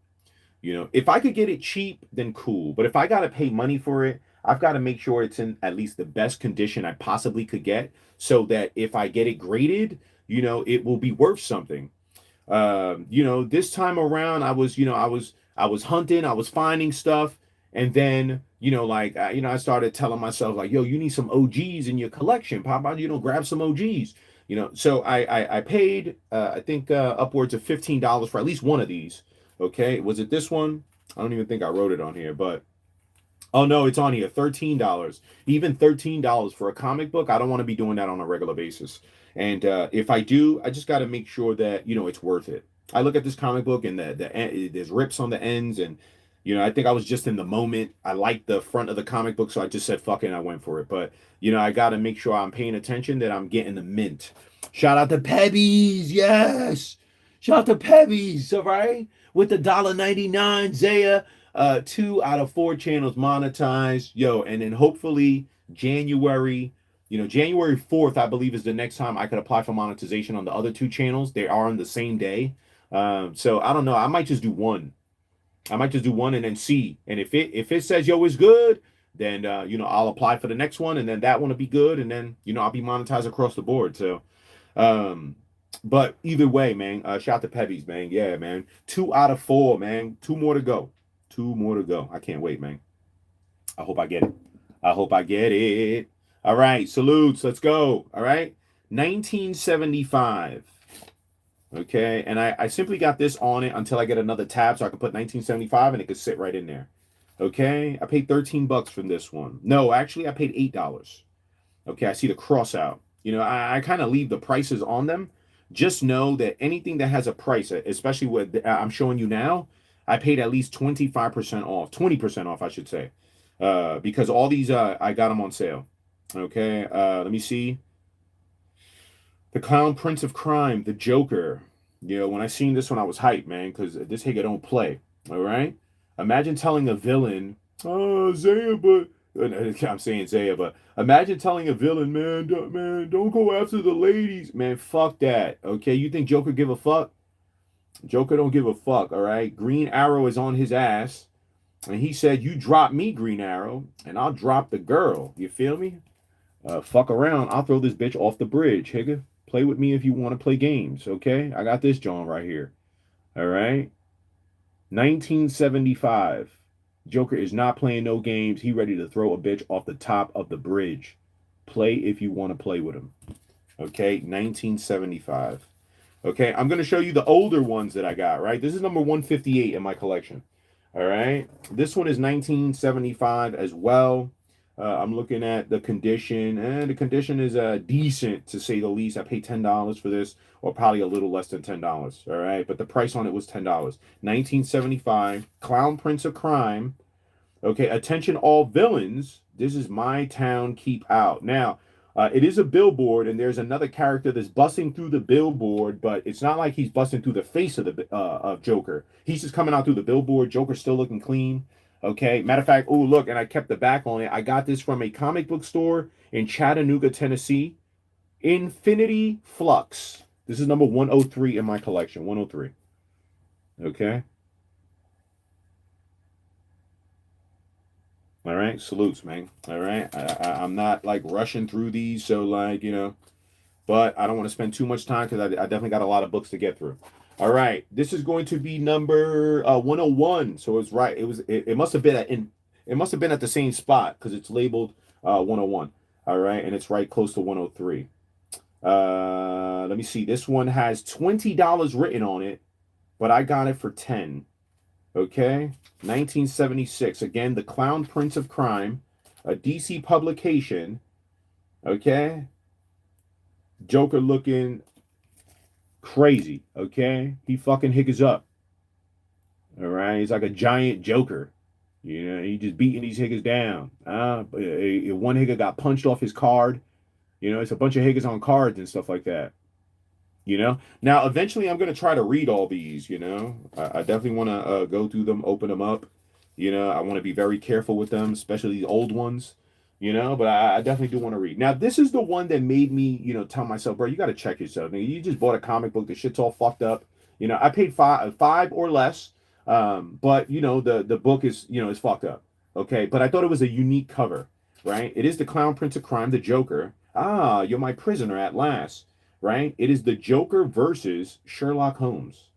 If I could get it cheap, then cool. But if I gotta pay money for it, I've got to make sure it's in at least the best condition I possibly could get, so that if I get it graded, it will be worth something. This time around, I was hunting, I was finding stuff, and then I started telling myself like, yo, you need some OGs in your collection. How about grab some OGs? So I paid I think upwards of $15 for at least one of these. Okay, was it this one? I don't even think I wrote it on here, but oh no, it's on here. $13. Even $13 for a comic book. I don't want to be doing that on a regular basis. And if I do, I just got to make sure that it's worth it. I look at this comic book and there's rips on the ends, and I think I was just in the moment. I liked the front of the comic book, so I just said fuck it and I went for it. But I got to make sure I'm paying attention, that I'm getting the mint. Shout out to Pebbies, yes. Shout out to Pebbies, all right, with the $1.99 Zaya. 2 out of 4 channels monetized, yo, and then hopefully January, January 4th, I believe, is the next time I could apply for monetization on the other 2 channels. They are on the same day. So I don't know. I might just do one. I might just do one and then see. And if it says yo it's good, then I'll apply for the next one, and then that one will be good, and then I'll be monetized across the board. So um but either way, man, shout out to Pebbies, man. Yeah, man. 2 out of 4, man. 2 more to go. 2 more to go. I can't wait, man. I hope I get it. I hope I get it. All right, salutes. Let's go. All right. 1975. Okay. And I simply got this on it until I get another tab, so I can put 1975 and it could sit right in there. Okay. I paid $13 from this one. No, actually, I paid $8. Okay. I see the cross out. I kind of leave the prices on them. Just know that anything that has a price, especially what I'm showing you now, I paid at least 25% off, 20% off, I should say, because all these I got them on sale. Okay, let me see. The Clown Prince of Crime, the Joker. When I seen this one, I was hyped, man, because this nigga don't play. All right, imagine telling a villain, "Oh, Zaya," but I'm saying Zaya, but imagine telling a villain, man, don't go after the ladies, man. Fuck that. Okay, you think Joker give a fuck? Joker don't give a fuck, all right? Green Arrow is on his ass, and he said, you drop me, Green Arrow, and I'll drop the girl. You feel me? Fuck around. I'll throw this bitch off the bridge, Higga. Play with me if you want to play games, okay? I got this John right here, all right? 1975. Joker is not playing no games. He ready to throw a bitch off the top of the bridge. Play if you want to play with him, okay? 1975. Okay, I'm going to show you the older ones that I got, right? This is number 158 in my collection. All right. This one is 1975 as well. I'm looking at the condition, and the condition is decent, to say the least. I paid $10 for this, or probably a little less than $10. All right, but the price on it was $10. 1975, Clown Prince of Crime. Okay, attention all villains. This is my town, keep out. Now, it is a billboard, and there's another character that's busting through the billboard, but it's not like he's busting through the face of the of Joker. He's just coming out through the billboard. Joker's still looking clean. Okay, matter of fact, oh look, and I kept the back on it. I got this from a comic book store in Chattanooga, Tennessee. Infinity Flux. This is number 103 in my collection. 103. Okay. All right, salutes, man. All right, I'm not like rushing through these, so like but I don't want to spend too much time, because I definitely got a lot of books to get through. All right, this is going to be number 101. So it's right. It must have been it must have been at the same spot, because it's labeled 101. All right, and it's right close to 103. Let me see. This one has $20 written on it, but I got it for 10. Okay, 1976. Again, The Clown Prince of Crime, a DC publication. Okay, Joker looking crazy. Okay, he fucking hickers up. All right, he's like a giant Joker. You know, he just beating these hickers down. One hicker got punched off his card. You know, it's a bunch of hickers on cards and stuff like that. You know, now eventually I'm going to try to read all these. You know, I definitely want to go through them, open them up. You know, I want to be very careful with them, especially the old ones. You know, but I definitely do want to read. Now, this is the one that made me, you know, tell myself, bro, you got to check yourself. You just bought a comic book. The shit's all fucked up. You know, I paid five or less, but you know, the book is, you know, is fucked up. Okay, but I thought it was a unique cover, right? It is the Clown Prince of Crime, the Joker. Ah, you're my prisoner at last, right? It is the Joker versus Sherlock Holmes.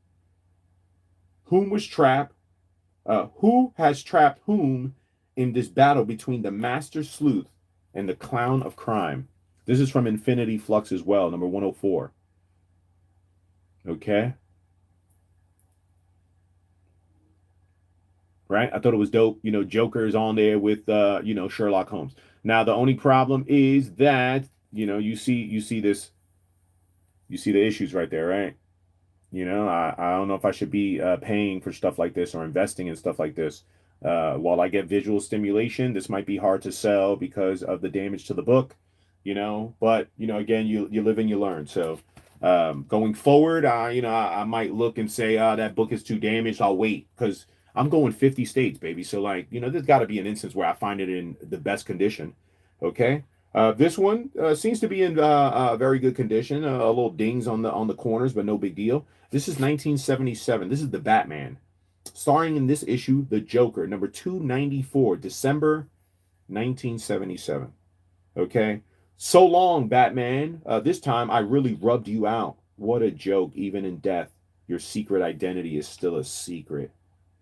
Whom was trapped? Who has trapped whom in this battle between the Master Sleuth and the Clown of Crime? This is from Infinity Flux as well, number 104. Okay. Right? I thought it was dope. You know, Joker is on there with you know, Sherlock Holmes. Now the only problem is that, you know, you see this, you see the issues right there, right? You know, I don't know if I should be paying for stuff like this or investing in stuff like this. While I get visual stimulation, this might be hard to sell because of the damage to the book, you know. But, you know, again, you live and you learn. So going forward, you know, I might look and say, that book is too damaged. I'll wait because I'm going 50 states, baby. So, like, you know, there's got to be an instance where I find it in the best condition. Okay. This one seems to be in very good condition. A little dings on the corners, but no big deal. This is 1977. This is the Batman. Starring in this issue, the Joker, number 294, December 1977. Okay. So long, Batman. This time I really rubbed you out. What a joke. Even in death, your secret identity is still a secret.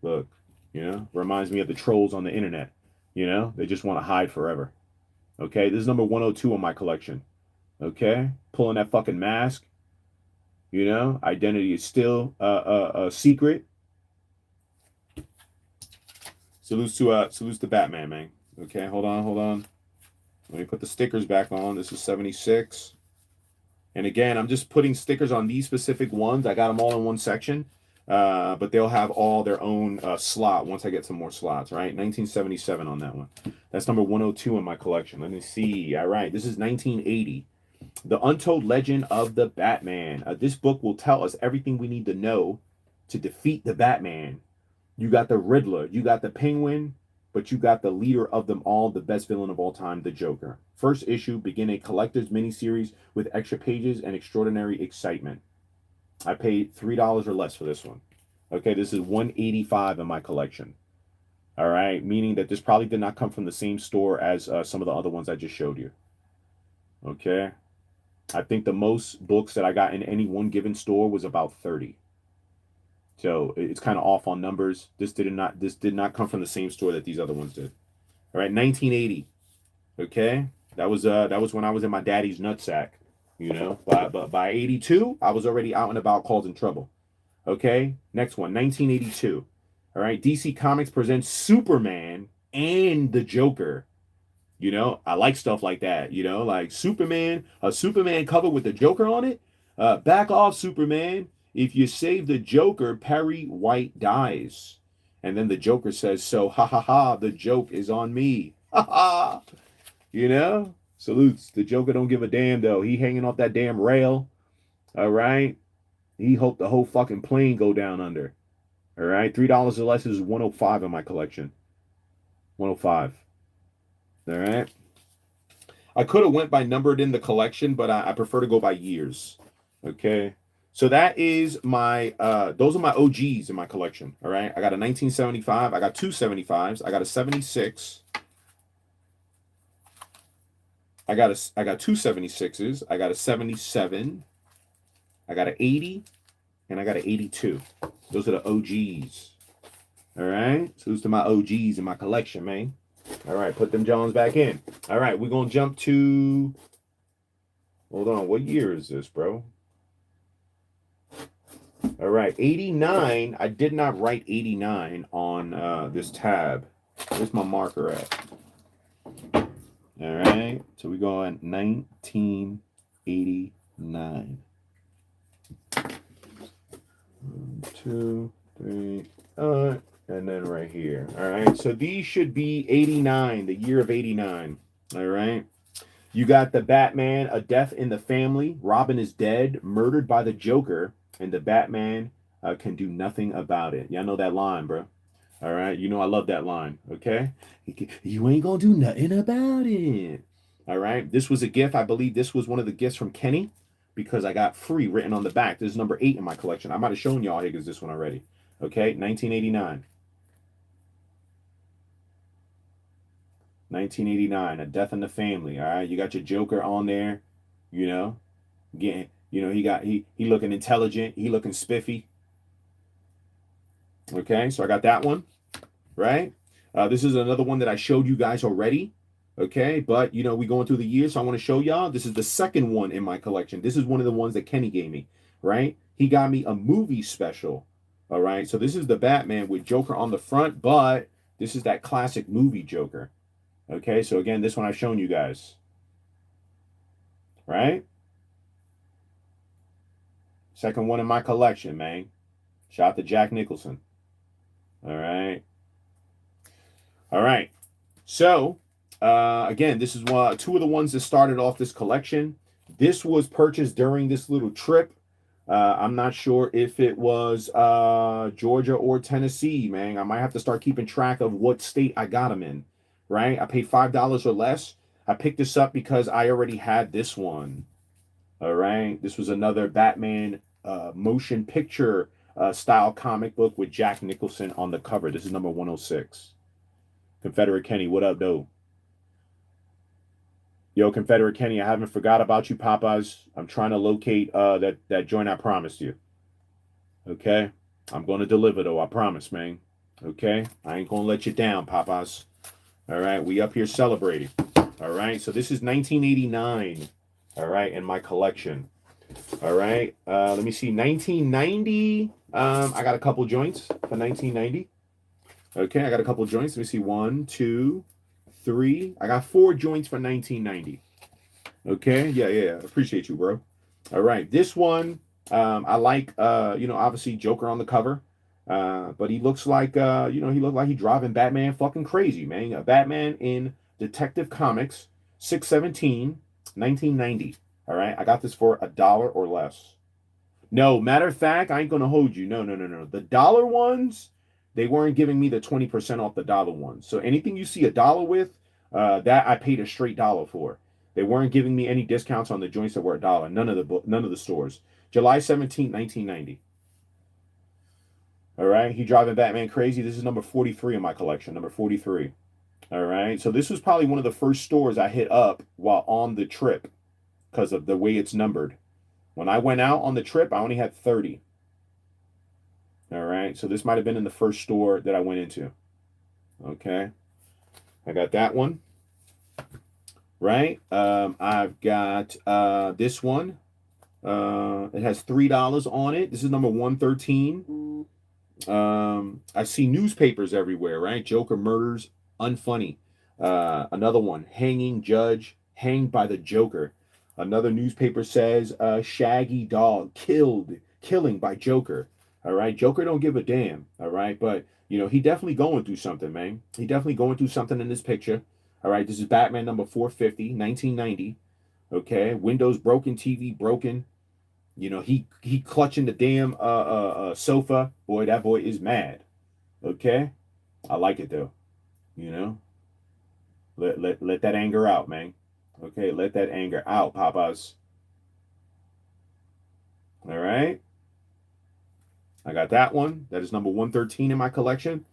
Look, you know, reminds me of the trolls on the internet. You know, they just want to hide forever. Okay. This is number 102 on my collection. Okay. Pulling that fucking mask. You know, identity is still a secret. Salutes to Batman, man. Okay, hold on. Let me put the stickers back on. This is 76. And again, I'm just putting stickers on these specific ones. I got them all in one section, but they'll have all their own slot once I get some more slots, right? 1977 on that one. That's number 102 in my collection. Let me see. All right, this is 1980. The Untold Legend of the Batman. This book will tell us everything we need to know to defeat the Batman. You got the Riddler, you got the Penguin, but you got the leader of them all, the best villain of all time, the Joker. First issue, begin a collector's miniseries with extra pages and extraordinary excitement. I paid $3 or less for this one. Okay, this is 185 in my collection. All right, meaning that this probably did not come from the same store as some of the other ones I just showed you. Okay. I think the most books that I got in any one given store was about 30. So it's kind of off on numbers. This did not come from the same store that these other ones did. All right, 1980. Okay, that was when I was in my daddy's nutsack. You know, by 82, I was already out and about, causing trouble. Okay, next one, 1982. All right, DC Comics presents Superman and the Joker. You know, I like stuff like that. You know, like Superman, a Superman cover with the Joker on it. Back off, Superman. If you save the Joker, Perry White dies. And then the Joker says, so, ha ha ha, the joke is on me. Ha ha. You know, salutes. The Joker don't give a damn, though. He hanging off that damn rail. All right. He hoped the whole fucking plane go down under. All right. $3 or less is 105 in my collection. 105. All right. I could have went by numbered in the collection, but I prefer to go by years. Okay. So that is my, those are my OGs in my collection. All right. I got a 1975. I got two 75s. I got a 76. I got two 76s. I got a 77. I got an 80. And I got an 82. Those are the OGs. All right. So those are my OGs in my collection, man. All right. Put them Johns back in. All right. We're going to jump to, hold on. What year is this, bro? All right, 89. I did not write 89 on this tab. Where's my marker at? All right, so we go on 1989. 1, 2, 3, and then right here. All right, so these should be 89, the year of 89. All right. You got the Batman, a death in the family. Robin is dead, murdered by the Joker, and the Batman can do nothing about it. Y'all know that line, bro. All right, you know I love that line. Okay, you ain't gonna do nothing about it. All right, this was a gift. I believe this was one of the gifts from Kenny because I got free written on the back. This is number 8 in my collection. I might have shown y'all Higgins this one already. Okay, 1989. 1989, A Death in the Family. All right, you got your Joker on there, you know, getting, he looking intelligent, he looking spiffy. Okay, so I got that one, right? This is another one that I showed you guys already. Okay, but we going through the years, so I want to show y'all. This is the second one in my collection. This is one of the ones that Kenny gave me, right? He got me a movie special. All right, so this is the Batman with Joker on the front, but this is that classic movie Joker. Okay, so again, this one I've shown you guys. Right? Second one in my collection, man. Shout out to Jack Nicholson. All right. All right. So, again, this is two of the ones that started off this collection. This was purchased during this little trip. I'm not sure if it was Georgia or Tennessee, man. I might have to start keeping track of what state I got them in. Right? I paid $5 or less. I picked this up because I already had this one. All right. This was another Batman motion picture style comic book with Jack Nicholson on the cover. This is number 106. Confederate Kenny, what up, though? Yo, Confederate Kenny, I haven't forgot about you, Popeyes. I'm trying to locate that joint I promised you. Okay? I'm going to deliver, though. I promise, man. Okay? I ain't going to let you down, Popeyes. All right, we up here celebrating. All right, so this is 1989. All right, in my collection. All right, let me see. 1990. I got a couple joints for 1990. Okay, I got a couple joints. Let me see. 1, 2, 3. I got 4 joints for 1990. Okay, yeah. Appreciate you, bro. All right, this one I like. Obviously Joker on the cover. But he looks like, he looked like he driving Batman fucking crazy, man. Batman in Detective Comics, 6/17, 1990. All right, I got this for $1 or less. No, matter of fact, I ain't gonna hold you. No. The dollar ones, they weren't giving me the 20% off the dollar ones. So anything you see $1 with, that I paid a straight dollar for. They weren't giving me any discounts on the joints that were $1. None of the stores. July 17th, 1990. All right, he driving Batman crazy. This is number 43 in my collection, number 43. All right, so this was probably one of the first stores I hit up while on the trip because of the way it's numbered. When I went out on the trip, I only had 30. All right, so this might have been in the first store that I went into. Okay, I got that one. Right, I've got this one. It has $3 on it. This is number 113. I see newspapers everywhere, right? Joker murders unfunny. Another one, hanging judge hanged by the Joker. Another newspaper says shaggy dog killing by Joker. All right, Joker don't give a damn. All right, but he definitely going through something, man. He definitely going through something in this picture. All right, this is Batman number 450, 1990. Okay, windows broken, TV broken. He clutching the damn sofa. Boy, that boy is mad. Okay, I like it though. Let that anger out, man. Okay, let that anger out, Papas. All right, I got that one. That is number 113 in my collection.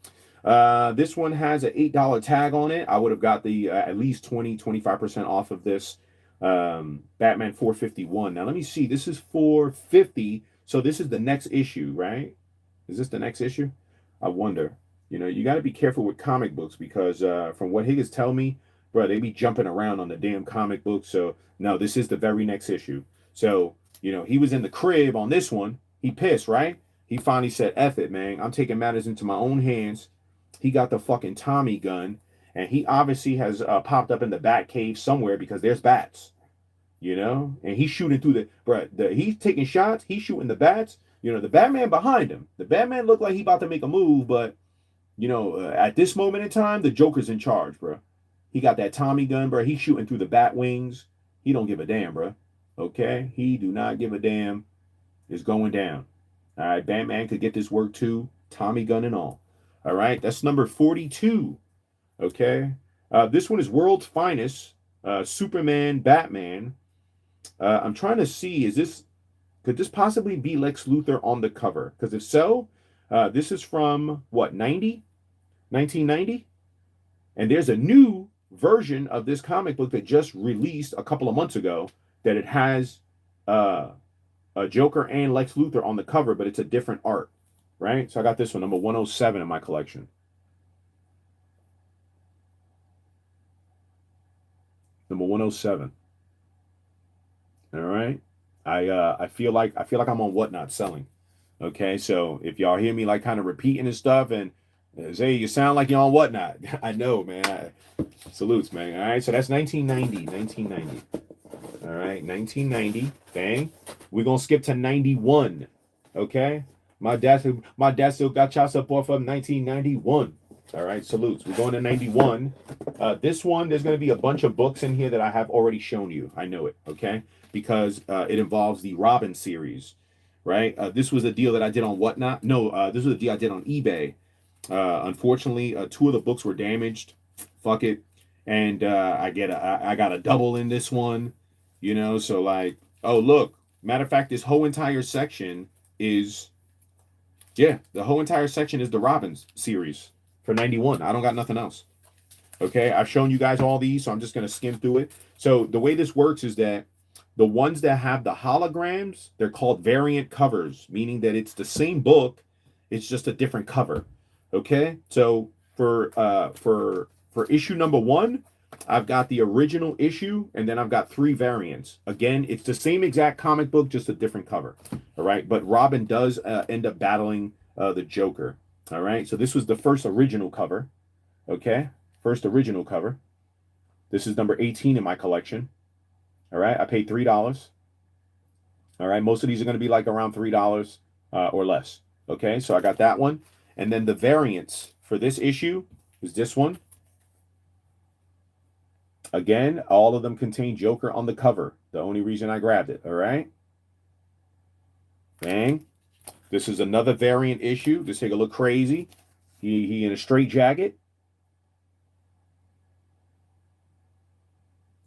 This one has an $8 tag on it. I would have got the at least 25% off of this. Batman 451. Now let me see. This is 450. So this is the next issue, right? Is this the next issue? I wonder. You got to be careful with comic books because from what Higgins tell me, bro, they be jumping around on the damn comic book. So no, this is the very next issue. So he was in the crib on this one. He pissed, right? He finally said, F it, man. I'm taking matters into my own hands. He got the fucking Tommy gun, and he obviously has popped up in the bat cave somewhere because there's bats, you know? And he's shooting through he's taking shots, he's shooting the bats. You know, the Batman behind him. The Batman looked like he about to make a move, but, you know, at this moment in time, the Joker's in charge, bro. He got that Tommy gun, bro. He's shooting through the bat wings. He don't give a damn, bro. Okay? He do not give a damn. It's going down. All right, Batman could get this work too. Tommy gun and all. All right, that's number 42. Okay. This one is World's Finest. Superman, Batman. I'm trying to see, could this possibly be Lex Luthor on the cover? Because if so, this is from what, 1990? And there's a new version of this comic book that just released a couple of months ago that it has Joker and Lex Luthor on the cover, but it's a different art, right? So I got this one, number 107 in my collection. Number 107. All right. I feel like I'm on Whatnot selling. Okay, so if y'all hear me like kind of repeating and stuff, and say you sound like you're on Whatnot, I know, man. Salutes, man. All right, so that's 1990. 1990. All right, 1990. Bang. We're gonna skip to 91. Okay. My dad still got child support from 1991. All right, salutes. We're going to 91. This one, there's going to be a bunch of books in here that I have already shown you. I know it, okay? Because it involves the Robin series, right? This was a deal that I did on Whatnot. No, this was a deal I did on eBay. Unfortunately, two of the books were damaged. Fuck it. And I got a double in this one, you know? So like, oh, look. Matter of fact, this whole entire section is, the whole entire section is the Robins series for 91. I don't got nothing else. Okay, I've shown you guys all these, so I'm just going to skim through it. So the way this works is that the ones that have the holograms, they're called variant covers, meaning that it's the same book, it's just a different cover. Okay, so for issue number 1, I've got the original issue, and then I've got 3 variants. Again, it's the same exact comic book, just a different cover. All right, but Robin does end up battling the Joker. All right, so this was the first original cover. Okay, first original cover. This is number 18 in my collection. All right, I paid $3. All right, most of these are going to be like around $3 or less. Okay, so I got that one. And then the variants for this issue is this one. Again, all of them contain Joker on the cover. The only reason I grabbed it, all right? Bang. This is another variant issue. This nigga look crazy. He in a straight jacket.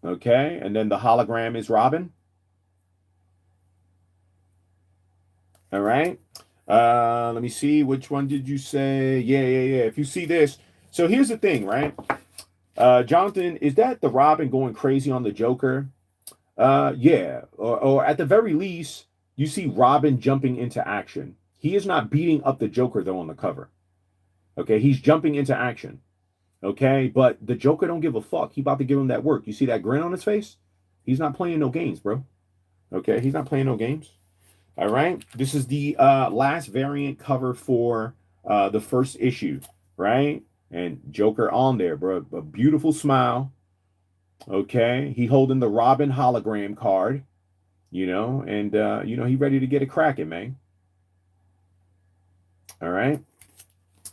Okay, and then the hologram is Robin. All right. Let me see. Which one did you say? Yeah. If you see this. So here's the thing, right? Jonathan, is that the Robin going crazy on the Joker? Yeah. Or at the very least, you see Robin jumping into action. He is not beating up the Joker, though, on the cover. Okay, he's jumping into action. Okay, but the Joker don't give a fuck. He about to give him that work. You see that grin on his face? He's not playing no games, bro. Okay, he's not playing no games. All right, this is the last variant cover for the first issue, right? And Joker on there, bro. A beautiful smile. Okay, he holding the Robin hologram card, you know, and you know, he ready to get it cracking, man. All right.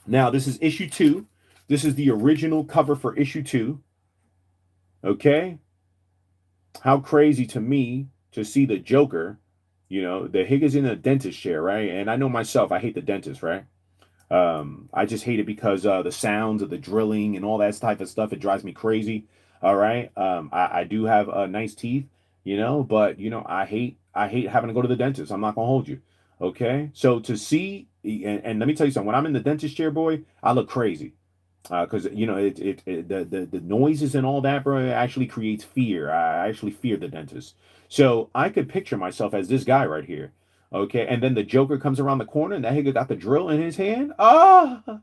Now, this is issue 2. This is the original cover for issue 2. Okay. How crazy to me to see the Joker, you know, the Higgins in a dentist chair, right? And I know myself, I hate the dentist, right? I just hate it because the sounds of the drilling and all that type of stuff, it drives me crazy. All right. I do have nice teeth, you know, but you know, I hate having to go to the dentist. I'm not gonna hold you. Okay. So to see, and let me tell you something, when I'm in the dentist chair, boy, I look crazy. Because you know the noises and all that, bro, it actually creates fear. I actually fear the dentist. So I could picture myself as this guy right here. Okay, and then the Joker comes around the corner, and that nigga got the drill in his hand. I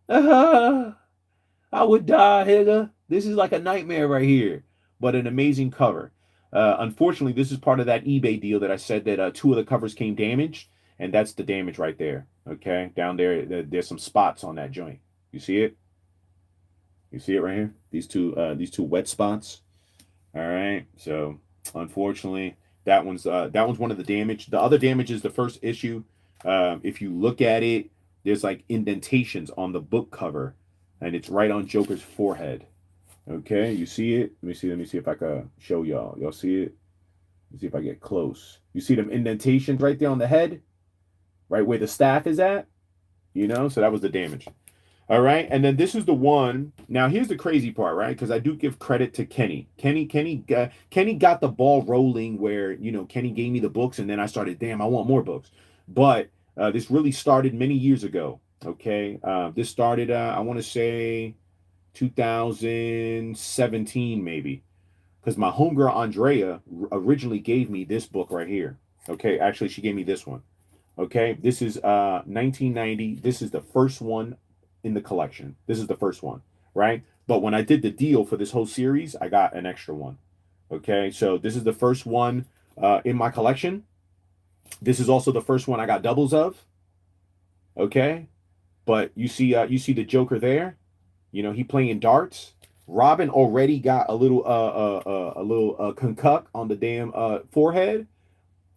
would die, nigga. This is like a nightmare right here, but an amazing cover. Unfortunately, this is part of that eBay deal that I said that 2 of the covers came damaged, and that's the damage right there. Okay, down there, there's some spots on that joint. You see it? You see it right here? These two wet spots. All right. So unfortunately, that one's one of the damage. The other damage is the first issue. If you look at it, there's like indentations on the book cover, and it's right on Joker's forehead. Okay, you see it? Let me see. Let me see if I can show y'all. Y'all see it? Let me see if I get close. You see them indentations right there on the head, right where the staff is at. You know, so that was the damage. All right, and then this is the one. Now here's the crazy part, right? Because I do give credit to Kenny. Kenny got the ball rolling where Kenny gave me the books, and then I started. Damn, I want more books. But this really started many years ago. Okay, this started. I want to say 2017 maybe, because my homegirl Andrea originally gave me this book right here. Okay, actually she gave me this one. Okay, this is 1990. This is the first one in the collection. This is the first one, right? But when I did the deal for this whole series, I got an extra one. Okay, so this is the first one in my collection. This is also the first one I got doubles of. Okay, but you see the Joker there. He playing darts. Robin already got a little concuck on the damn forehead.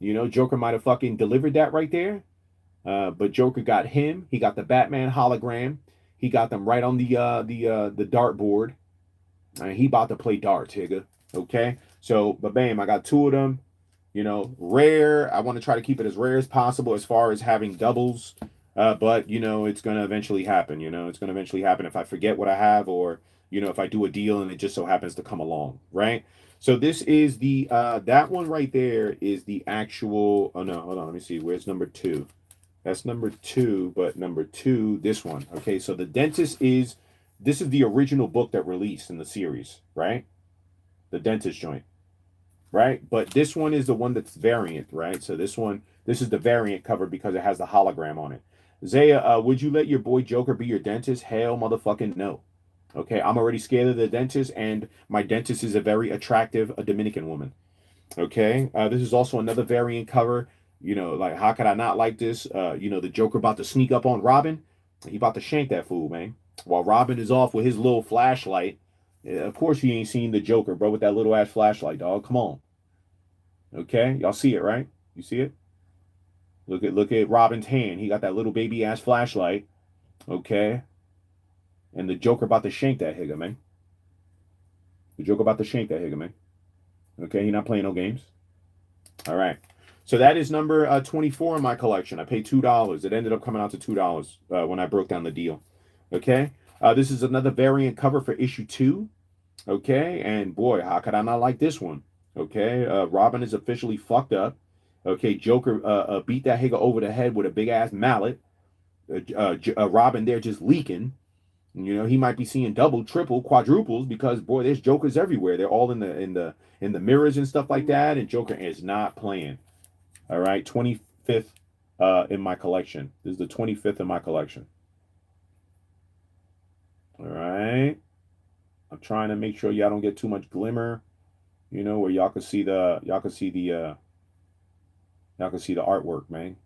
Joker might have fucking delivered that right there. But Joker got him. He got the Batman hologram. He got them right on the dartboard. He about to play darts, Higga. Okay, so but bam, I got two of them. Rare. I want to try to keep it as rare as possible as far as having doubles. But it's gonna eventually happen. It's gonna eventually happen if I forget what I have, or if I do a deal and it just so happens to come along, right? So this is the that one right there is the actual. Oh no, hold on. Let me see. Where's number two? That's number two, but number two, this one. Okay, so the dentist this is the original book that released in the series, right? The dentist joint, right? But this one is the one that's variant, right? So this is the variant cover because it has the hologram on it. Zaya, would you let your boy Joker be your dentist? Hell motherfucking no. Okay, I'm already scared of the dentist, and my dentist is a very attractive, a Dominican woman. Okay, this is also another variant cover. Like how could I not like this? The Joker about to sneak up on Robin. He about to shank that fool, man. While Robin is off with his little flashlight. Of course, he ain't seen the Joker, bro, with that little ass flashlight, dog. Come on. Okay, y'all see it, right? You see it? Look at Robin's hand. He got that little baby ass flashlight. Okay, and the Joker about to shank that Higga, man. The Joker about to shank that Higga, man. Okay, he not playing no games. All right. So that is number 24 in my collection. I paid $2. It ended up coming out to $2 when I broke down the deal. Okay. This is another variant cover for issue 2. Okay. And boy, how could I not like this one? Okay. Robin is officially fucked up. Okay. Joker beat that Higga over the head with a big ass mallet. Robin there just leaking. He might be seeing double, triple, quadruples because boy, there's Jokers everywhere. They're all in the mirrors and stuff like that, and Joker is not playing. All right, 25th in my collection. This is the 25th in my collection. All right. I'm trying to make sure y'all don't get too much glimmer, where y'all can see the artwork, man.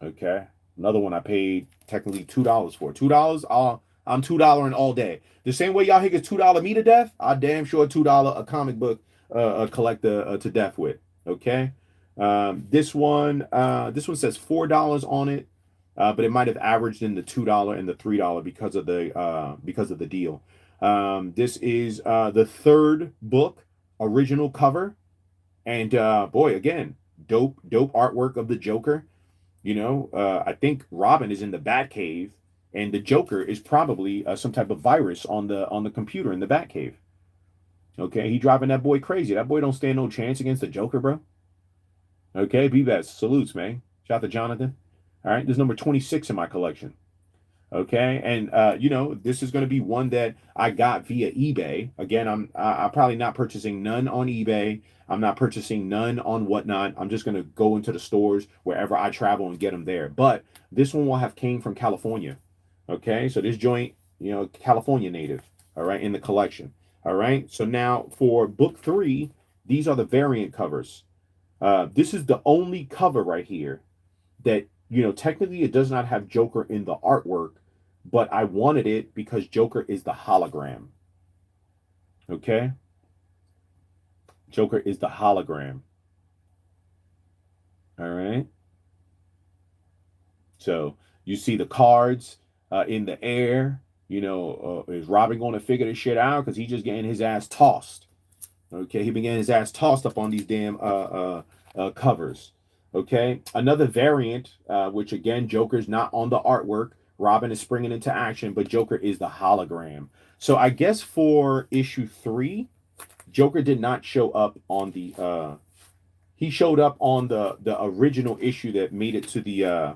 Okay. Another one I paid technically $2 for. $2, I'm $2 all day. The same way y'all hit $2 me to death, I damn sure $2 a comic book collector to death with. Okay. This one says $4 on it, but it might have averaged in the $2 and the $3 because of the deal. This is the third book, original cover, and boy, again, dope artwork of the Joker. I think Robin is in the Batcave, and the Joker is probably some type of virus on the computer in the Batcave. Okay, he driving that boy crazy. That boy don't stand no chance against the Joker, bro. Okay, B-Best, salutes, man. Shout out to Jonathan. All right, this is number 26 in my collection. Okay, and this is going to be one that I got via eBay. Again, I'm probably not purchasing none on eBay. I'm not purchasing none on whatnot. I'm just going to go into the stores wherever I travel and get them there. But this one will have came from California. Okay, so this joint, California native. All right, in the collection. All right, so now for book 3, these are the variant covers. This is the only cover right here that technically it does not have Joker in the artwork, but I wanted it because Joker is the hologram. Okay? Joker is the hologram. All right? So you see the cards in the air. Is Robin going to figure this shit out? Because he's just getting his ass tossed. Okay, he been getting his ass tossed up on these damn covers. Okay, another variant, which again, Joker's not on the artwork. Robin is springing into action, but Joker is the hologram. So I guess for issue 3, Joker did not show up on the. He showed up on the original issue that made it to the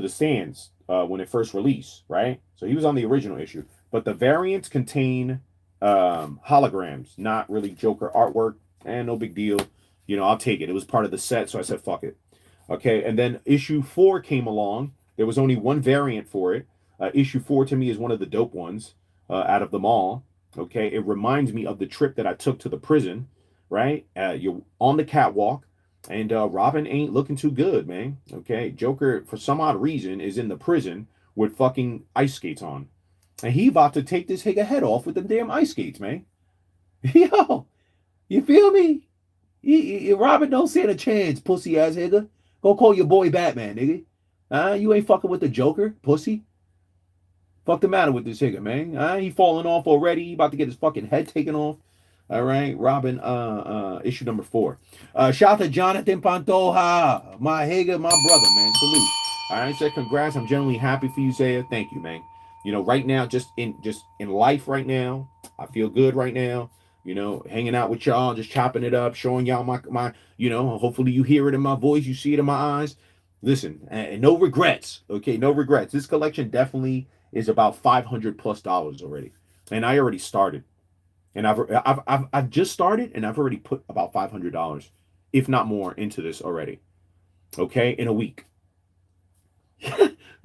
stands when it first released, right? So he was on the original issue, but the variants contain holograms, not really Joker artwork, and no big deal. I'll take it. It was part of the set, so I said fuck it. Okay, and then issue 4 came along. There was only one variant for it. Issue 4 to me is one of the dope ones out of them all. Okay, it reminds me of the trip that I took to the prison, right? You're on the catwalk. And Robin ain't looking too good, man. Okay, Joker, for some odd reason, is in the prison with fucking ice skates on. And he about to take this nigga head off with them damn ice skates, man. Yo, you feel me? Robin don't stand a chance, pussy ass nigga. Go call your boy Batman, nigga. You ain't fucking with the Joker, pussy. Fuck the matter with this nigga, man? He falling off already. He about to get his fucking head taken off. All right, Robin, issue number 4. Shout out to Jonathan Pantoja, my Hager, my brother, man. Salute. All right, say congrats. I'm genuinely happy for you, Zaya. Thank you, man. Right now, just in life right now, I feel good right now. Hanging out with y'all, just chopping it up, showing y'all my hopefully you hear it in my voice, you see it in my eyes. Listen, and no regrets, okay? No regrets. This collection definitely is about $500+ already, and I already started. And I've just started, and I've already put about $500, if not more, into this already. Okay, in a week.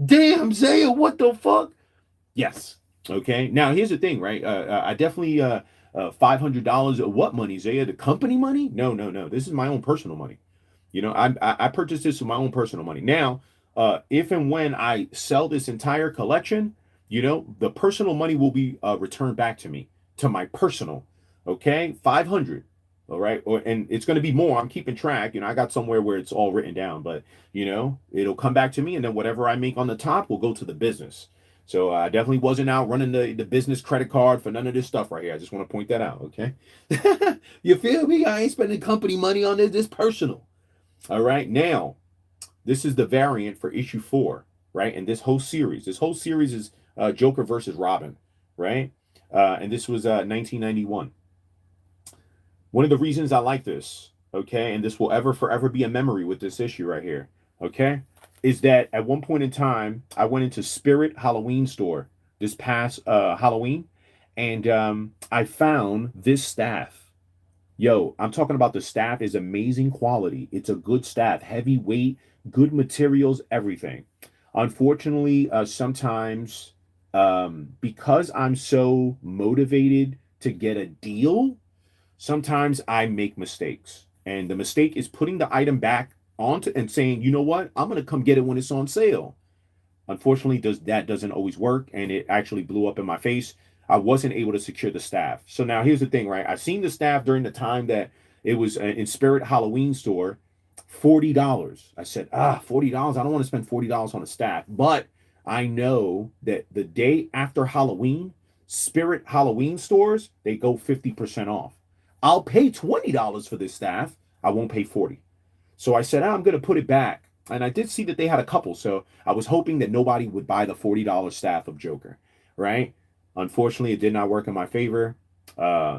Damn, Zaya, what the fuck? Yes. Okay. Now here's the thing, right? I definitely $500. What money, Zaya? The company money? No, no, no. This is my own personal money. I purchased this with my own personal money. Now, if and when I sell this entire collection, the personal money will be returned back to me, to my personal. Okay, 500. All right, and it's going to be more. I'm keeping track. I got somewhere where it's all written down, but it'll come back to me, and then whatever I make on the top will go to the business. So I definitely wasn't out running the business credit card for none of this stuff right here. I just want to point that out. Okay, you feel me? I ain't spending company money on this. This personal. All right, now this is the variant for issue 4, right? And this whole series is Joker versus Robin, right? And this was 1991. One of the reasons I like this, okay, and this will forever be a memory with this issue right here, okay, is that at one point in time, I went into Spirit Halloween store this past Halloween, and I found this staff. Yo, I'm talking about the staff is amazing quality. It's a good staff, heavyweight, good materials, everything. Unfortunately, sometimes because I'm so motivated to get a deal, sometimes I make mistakes. And the mistake is putting the item back onto and saying, you know what, I'm going to come get it when it's on sale. Unfortunately, that doesn't always work, and it actually blew up in my face. I wasn't able to secure the staff. So now here's the thing, right? I seen the staff during the time that it was in Spirit Halloween store, $40. I said, $40. I don't want to spend $40 on a staff. But I know that the day after Halloween, Spirit Halloween stores, they go 50% off. I'll pay $20 for this staff. I won't pay 40. So I said, I'm going to put it back. And I did see that they had a couple. So I was hoping that nobody would buy the $40 staff of Joker, right? Unfortunately, it did not work in my favor.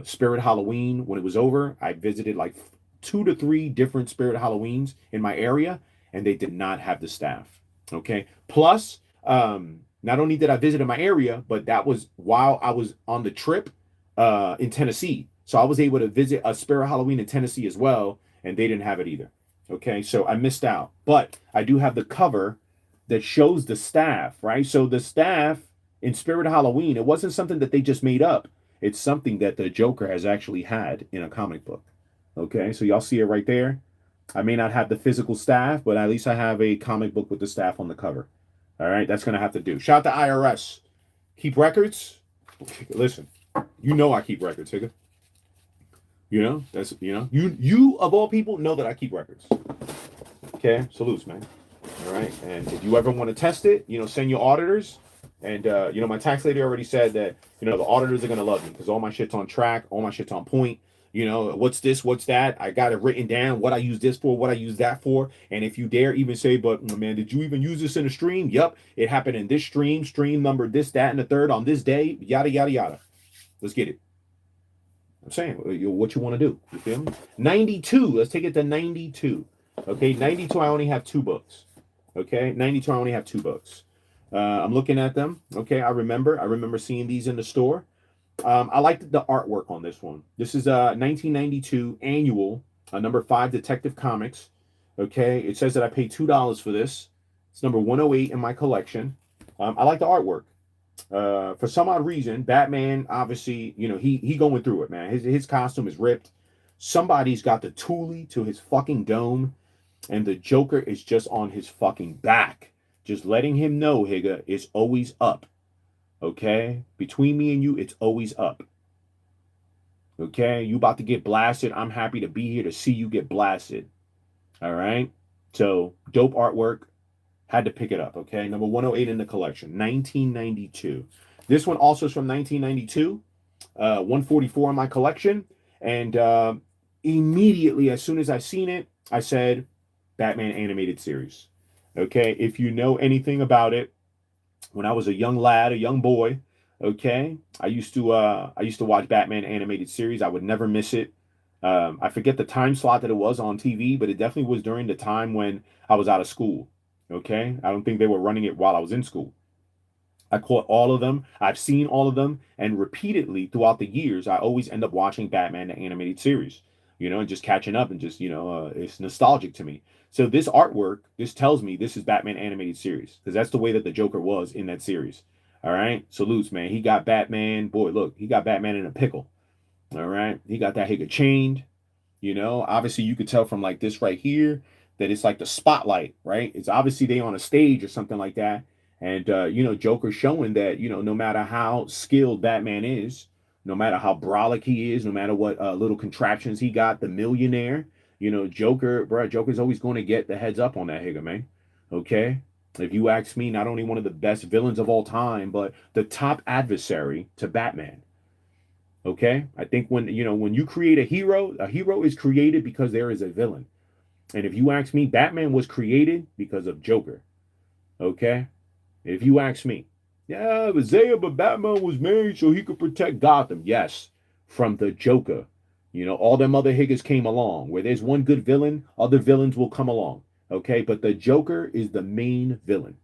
Spirit Halloween, when it was over, I visited like 2 to 3 different Spirit Halloweens in my area, and they did not have the staff. Okay. Plus, not only did I visit in my area, but that was while I was on the trip in Tennessee. So I was able to visit a Spirit Halloween in Tennessee as well, and they didn't have it either. Okay, so I missed out. But I do have the cover that shows the staff, right? So the staff in Spirit Halloween, it wasn't something that they just made up. It's something that the Joker has actually had in a comic book. Okay, so y'all see it right there. I may not have the physical staff, but at least I have a comic book with the staff on the cover. All right, that's gonna have to do. Shout out to IRS. Keep records. Listen, you know I keep records, nigga. You know that's you of all people know that I keep records. Okay, salutes, man. All right, and if you ever want to test it, send your auditors. And my tax lady already said that the auditors are gonna love me because all my shit's on track, all my shit's on point. What's this, what's that? I got it written down. What I use this for, what I use that for. And if you dare even say, but man, did you even use this in a stream? Yep, it happened in this stream number, this, that, and the third on this day. Yada yada yada. Let's get it. I'm saying what you want to do. You feel me? 92. Let's take it to 92. Okay, 92. I only have 2 books. Okay, 92. I only have 2 books. I'm looking at them. Okay, I remember seeing these in the store. I liked the artwork on this one. This is a 1992 annual, number 5 Detective Comics. Okay, it says that I paid $2 for this. It's number 108 in my collection. I like the artwork. For some odd reason, Batman, obviously, he going through it, man. His costume is ripped. Somebody's got the toolie to his fucking dome, and the Joker is just on his fucking back. Just letting him know, Higa, it's always up. Okay? Between me and you, it's always up. Okay? You about to get blasted. I'm happy to be here to see you get blasted. All right? So, dope artwork. Had to pick it up, okay? Number 108 in the collection, 1992. This one also is from 1992, 144 in my collection. And immediately, as soon as I seen it, I said, Batman animated series. Okay, if you know anything about it, when I was a young lad, a young boy, okay, I used to watch Batman animated series. I would never miss it. I forget the time slot that it was on TV, but it definitely was during the time when I was out of school. Okay, I don't think they were running it while I was in school. I caught all of them. I've seen all of them, and repeatedly throughout the years, I always end up watching Batman the animated series. And just catching up, and just it's nostalgic to me. So this artwork, this tells me this is Batman animated series because that's the way that the Joker was in that series. All right, salutes, man. He got Batman. Boy, look, he got Batman in a pickle. All right, he got that Higa chained. Obviously you could tell from like this right here that it's like the spotlight, right? It's obviously they on a stage or something like that. And Joker's showing that, no matter how skilled Batman is, no matter how brolic he is, no matter what little contraptions he got, the millionaire, Joker's always going to get the heads up on that Higa, man. Okay? If you ask me, not only one of the best villains of all time, but the top adversary to Batman. Okay, I think when you create a hero is created because there is a villain. And if you ask me, Batman was created because of Joker. Okay, if you ask me, yeah, but Batman was made so he could protect Gotham. Yes, from the Joker. All them other Higgers came along. Where there's one good villain, other villains will come along. Okay, but the Joker is the main villain.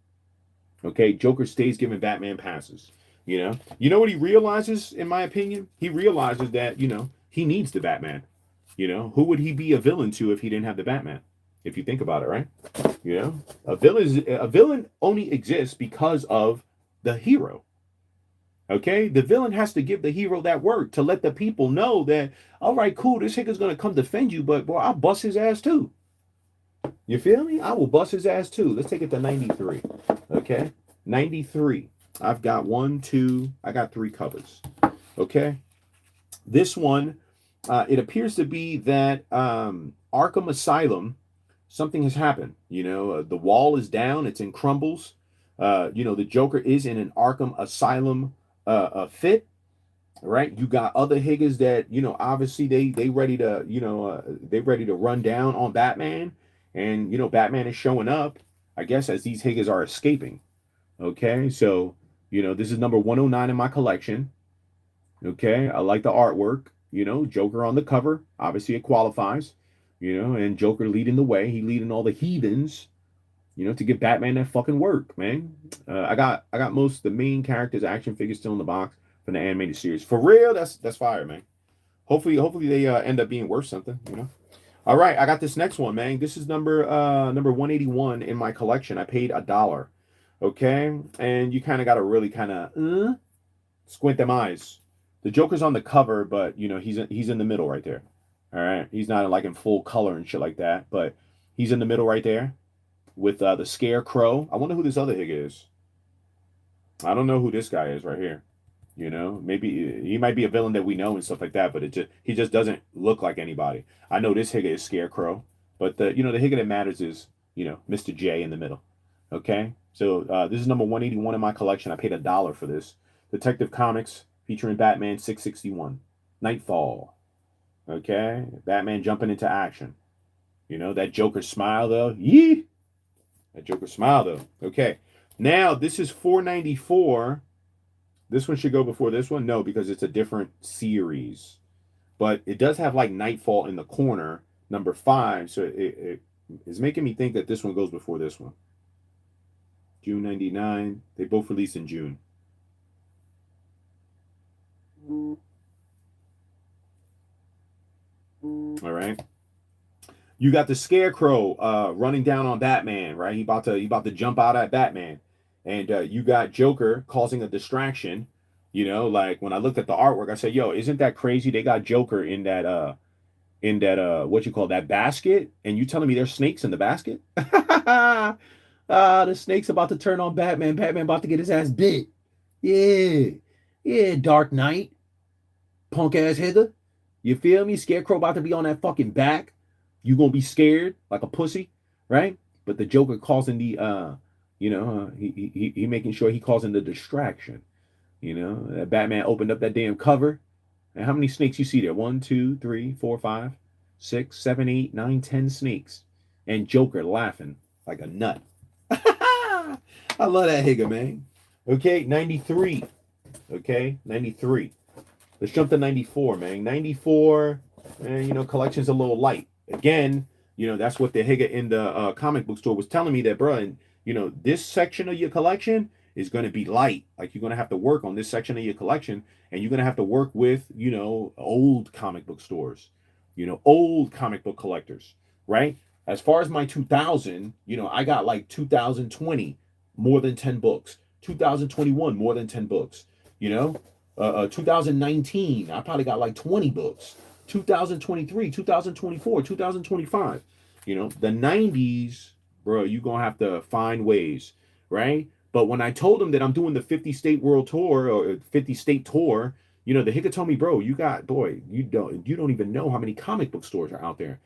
Okay, Joker stays giving Batman passes. What he realizes, in my opinion? He realizes that, he needs the Batman. Who would he be a villain to if he didn't have the Batman? If you think about it, right? A villain only exists because of the hero. Okay, the villain has to give the hero that word to let the people know that, all right, cool, this hicker's gonna come defend you, but boy, I'll bust his ass too. You feel me? I will bust his ass too. Let's take it to 93. Okay, 93. I've got I got 3 covers. Okay. This one, it appears to be that Arkham Asylum, something has happened. The wall is down, it's in crumbles. The Joker is in an Arkham Asylum fit. Right? You got other Higgers that, obviously they ready to, they ready to run down on Batman. And, Batman is showing up, I guess, as these Higgers are escaping. Okay, so this is number 109 in my collection. Okay, I like the artwork. Joker on the cover. Obviously, it qualifies. And Joker leading the way. He leading all the heathens. To give Batman that fucking work, man. I got most of the main characters, action figures still in the box from the animated series. For real, that's fire, man. Hopefully they end up being worth something. All right, I got this next one, man. This is number 181 in my collection. I paid $1. Okay, and you kind of got to really kind of squint them eyes. The Joker's on the cover, but he's in the middle right there. All right. He's not like in full color and shit like that, but he's in the middle right there with the scarecrow. I wonder who this other Higa is. I don't know who this guy is right here. You know, maybe he might be a villain that we know and stuff like that, but he just doesn't look like anybody. I know this Higa is Scarecrow, but the Higa that matters is Mr. J in the middle. Okay, so this is number 181 in my collection. I paid $1 for this. Detective Comics featuring Batman 661, Nightfall. Okay, Batman jumping into action. That Joker smile though. Yee. That Joker smile though. Okay, now this is 494. This one should go before this one? No, because it's a different series. But it does have like Nightfall in the corner, number 5. So it is making me think that this one goes before this one. June 99. They both released in June. All right. You got the Scarecrow running down on Batman, right? He about to jump out at Batman. And you got Joker causing a distraction. Like when I looked at the artwork, I said, "Yo, isn't that crazy? They got Joker in that what you call that basket, and you telling me there's snakes in the basket?" The snake's about to turn on Batman. Batman about to get his ass bit. Yeah, yeah, Dark Knight, punk ass Hither. You feel me? Scarecrow about to be on that fucking back. You gonna be scared like a pussy, right? But the Joker causing the he making sure he causing the distraction. That Batman opened up that damn cover. And how many snakes you see there? 1, 2, 3, 4, 5, 6, 7, 8, 9, 10 snakes. And Joker laughing like a nut. I love that Higa, man. Okay, 93. Okay, 93. Let's jump to 94, man. 94, collection's a little light. Again, that's what the Higa in the comic book store was telling me that, bro, and, this section of your collection is going to be light. Like, you're going to have to work on this section of your collection, and you're going to have to work with, old comic book stores, old comic book collectors, right? As far as my 2000, I got like 2020, more than 10 books. 2021, more than 10 books, 2019, I probably got like 20 books. 2023, 2024, 2025. The 90s, bro, you're going to have to find ways, right? But when I told them that I'm doing the 50 state world tour or 50 state tour, the Higa told me, bro, you don't even know how many comic book stores are out there.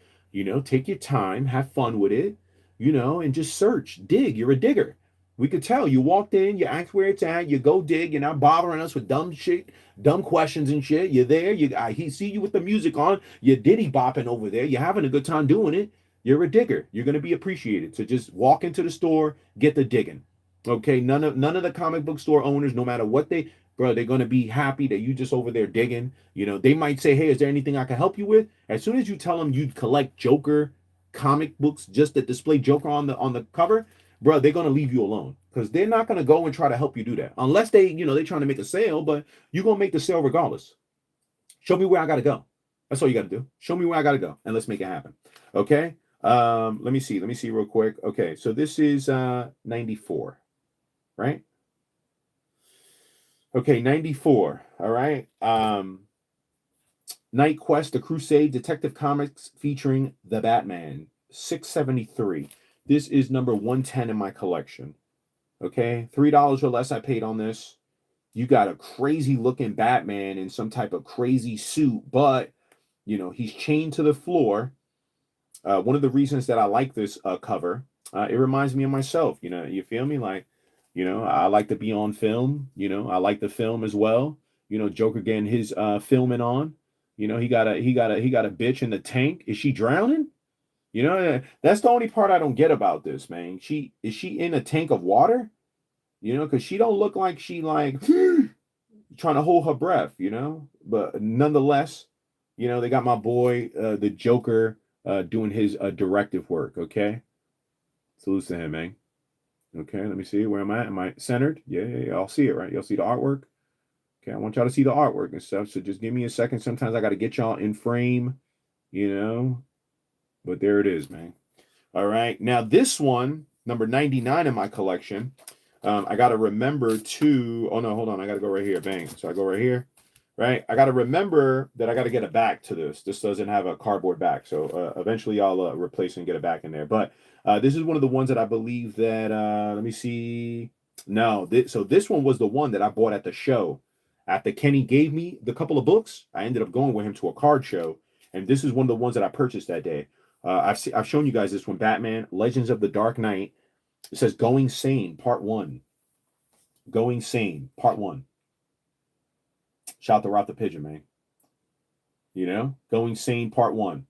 Take your time, have fun with it, and just search, dig. You're a digger. We could tell you walked in, you asked where it's at, you go dig, you're not bothering us with dumb shit, dumb questions and shit. You're there, he see you with the music on, you're diddy bopping over there, you're having a good time doing it. You're a digger. You're gonna be appreciated. So just walk into the store, get the digging. Okay, none of the comic book store owners, no matter what they're gonna be happy that you just over there digging. They might say, "Hey, is there anything I can help you with?" As soon as you tell them you collect Joker comic books just that display Joker on the cover, bro, they're gonna leave you alone because they're not gonna go and try to help you do that unless they're trying to make a sale. But you're gonna make the sale regardless. Show me where I gotta go. That's all you gotta do. Show me where I gotta go, and let's make it happen. Okay. Let me see real quick. Okay, so this is 94, right? Okay, 94. All right. Night Quest, The Crusade, Detective Comics featuring the Batman, 673. This is number 110 in my collection. Okay, $3 or less I paid on this. You got a crazy looking Batman in some type of crazy suit, but he's chained to the floor. One of the reasons that I like this cover, it reminds me of myself. You feel me? Like, I like to be on film. I like the film as well. Joker getting his filming on. He got a bitch in the tank. Is she drowning? That's the only part I don't get about this, man. Is she in a tank of water? Because she don't look like she like trying to hold her breath. But nonetheless, they got my boy, the Joker, doing his directive work. Okay, salute to him, man. Okay, let me see. Where am I? Am I centered? Yeah. I'll see it, right? You'll see the artwork. Okay, I want y'all to see the artwork and stuff. So just give me a second. Sometimes I got to get y'all in frame, But there it is, man. All right. Now this one, number 99 in my collection. I got to remember to. Oh no, hold on. I got to go right here. Bang. So I go right here. right? I got to remember that I got to get a back to this. This doesn't have a cardboard back. So eventually I'll replace and get a back in there. But this is one of the ones that I believe that, let me see. No, so this one was the one that I bought at the show. After Kenny gave me the couple of books, I ended up going with him to a card show. And this is one of the ones that I purchased that day. I've shown you guys this one, Batman, Legends of the Dark Knight. It says Going Sane, Part 1. Going Sane, Part 1. Shout to Rob the Pigeon, man. You know, Going Sane, Part 1.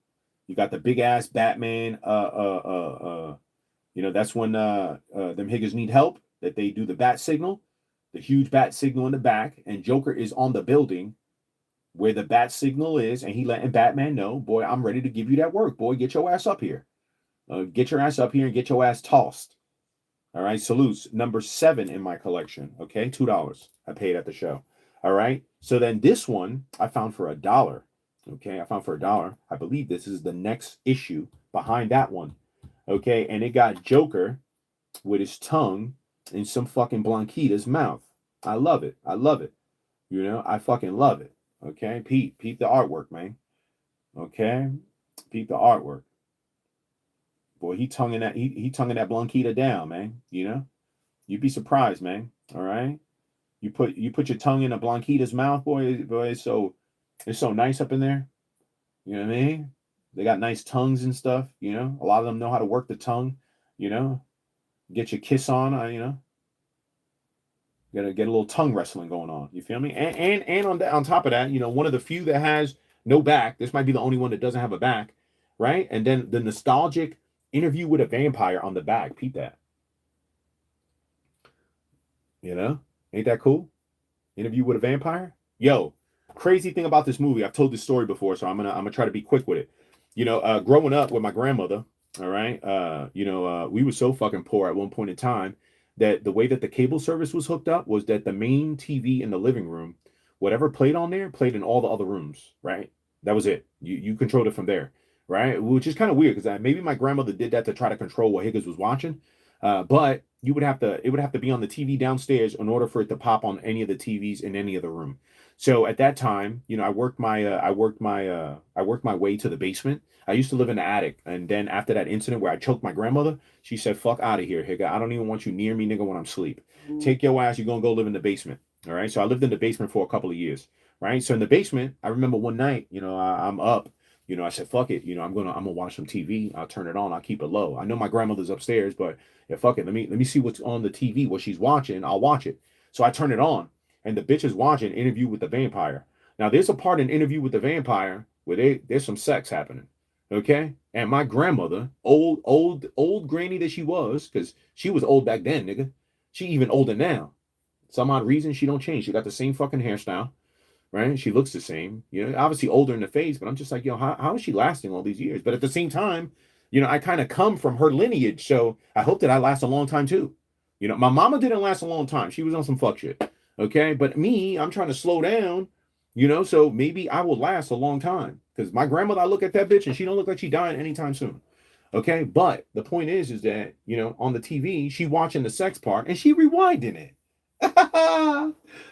You got the big ass Batman. You know, that's when them Higgers need help, that they do the bat signal, the huge bat signal in the back, and Joker is on the building where the bat signal is, and he letting Batman know, boy, I'm ready to give you that work, boy. Get your ass up here. Get your ass up here and get your ass tossed. All right, salutes. Number 7 in my collection. Okay, $2. I paid at the show. All right, so then this one I found for $1. Okay, I found for $1. I believe this is the next issue behind that one. Okay, and it got Joker with his tongue in some fucking Blanquita's mouth. I love it. I love it. You know, I fucking love it. Okay, peep the artwork, man. Okay, peep the artwork. Boy, he tonguing that Blanquita down, man. You know, you'd be surprised, man. All right, you put your tongue in a Blanquita's mouth, boy. It's so nice up in there. You know what I mean? They got nice tongues and stuff. You know, a lot of them know how to work the tongue. You know, get your kiss on. You know, gotta get a little tongue wrestling going on. You feel me? And on top of that, you know, one of the few that has no back. This might be the only one that doesn't have a back, right? And then the nostalgic Interview with a Vampire on the back. Peep that. You know, ain't that cool? Interview with a Vampire. Yo, crazy thing about this movie. I've told this story before, so I'm gonna try to be quick with it. You know, growing up with my grandmother. All right. We were so fucking poor at one point in time that the way that the cable service was hooked up was that the main TV in the living room, whatever played on there, played in all the other rooms. Right. That was it. You controlled it from there. Right. Which is kind of weird because maybe my grandmother did that to try to control what Higgins was watching. But it would have to be on the TV downstairs in order for it to pop on any of the TVs in any other room. So at that time, you know, I worked my way to the basement. I used to live in the attic, and then after that incident where I choked my grandmother, she said, "Fuck out of here, Higa. I don't even want you near me, nigga, when I'm asleep. Take your ass. You're gonna go live in the basement." All right. So I lived in the basement for a couple of years. Right. So in the basement, I remember one night, you know, I'm up. You know, I said, "Fuck it. You know, I'm gonna watch some TV. I'll turn it on. I'll keep it low. I know my grandmother's upstairs, but yeah, fuck it. Let me see what's on the TV. What she's watching. I'll watch it." So I turn it on, and the bitch is watching Interview with the Vampire. Now, there's a part in Interview with the Vampire where there's some sex happening. Okay, and my grandmother, old granny that she was, because she was old back then, nigga. She even older now. Some odd reason she don't change. She got the same fucking hairstyle, right? She looks the same. You know, obviously older in the face, but I'm just like, yo, how is she lasting all these years? But at the same time, you know, I kind of come from her lineage, so I hope that I last a long time too. You know, my mama didn't last a long time. She was on some fuck shit. Okay, but me, I'm trying to slow down. You know, so maybe I will last a long time because my grandmother, I look at that bitch and she don't look like she dying anytime soon. Okay, but the point is that you know on the TV she watching the sex part and she rewinding it.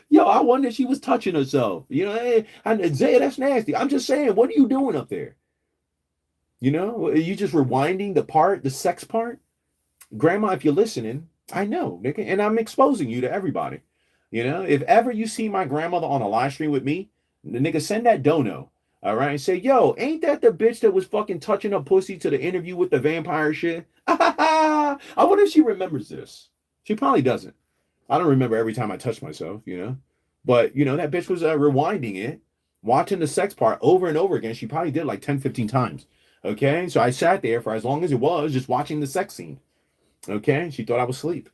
Yo, I wonder if she was touching herself. You know, hey, Zaya, that's nasty. I'm just saying, what are you doing up there? You know, are you just rewinding the sex part? Grandma, if you're listening, I know, nigga, and I'm exposing you to everybody. You know, if ever you see my grandmother on a live stream with me, the nigga send that dono. All right, and say, yo, ain't that the bitch that was fucking touching her pussy to the Interview with the Vampire shit? I wonder if she remembers this. She probably doesn't. I don't remember every time I touch myself, you know. But, you know, that bitch was rewinding it, watching the sex part over and over again. She probably did like 10, 15 times. Okay. So I sat there for as long as it was just watching the sex scene. Okay. She thought I was asleep.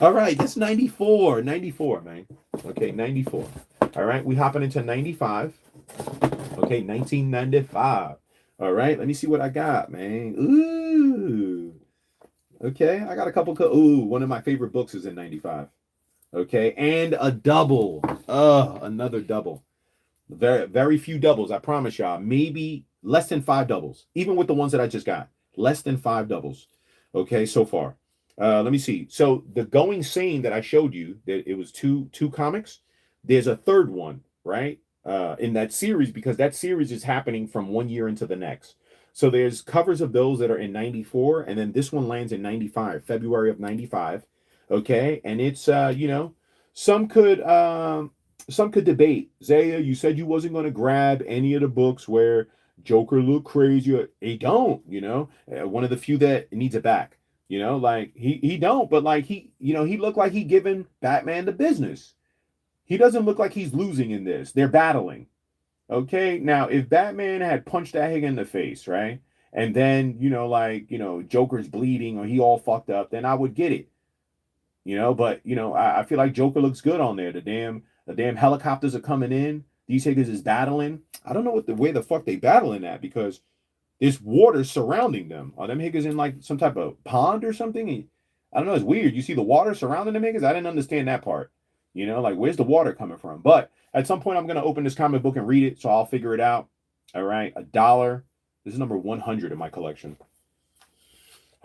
All right. That's 94. 94, man. Okay. 94. All right. We hopping into 95. Okay. 1995. All right. Let me see what I got, man. Ooh. Okay, I got a couple. One of my favorite books is in 95. Okay, and a double. Another double. Very, very few doubles, I promise y'all. Maybe less than 5 doubles, even with the ones that I just got. Less than 5 doubles. Okay, so far. Let me see. So the Going Sane that I showed you, that it was two comics. there's a third one, right? In that series, because that series is happening from one year into the next. So there's covers of those that are in 94, and then this one lands in 95, February of 95. Okay. And it's some could some could debate. Zaya, you said you wasn't gonna grab any of the books where Joker look crazy. He don't, one of the few that needs it back. Like he don't, but like he looked like he giving Batman the business. He doesn't look like he's losing in this. They're battling. Okay. Now, if Batman had punched that Higa in the face, right? And then, Joker's bleeding or he all fucked up, then I would get it. But I feel like Joker looks good on there. The damn helicopters are coming in. These Higgers is battling. I don't know where the fuck they battling at, because there's water surrounding them. Are them Higgers in like some type of pond or something? I don't know. It's weird. You see the water surrounding them Higgers? I didn't understand that part. Like where's the water coming from? But at some point, I'm going to open this comic book and read it, so I'll figure it out. All right. $1. This is number 100 in my collection.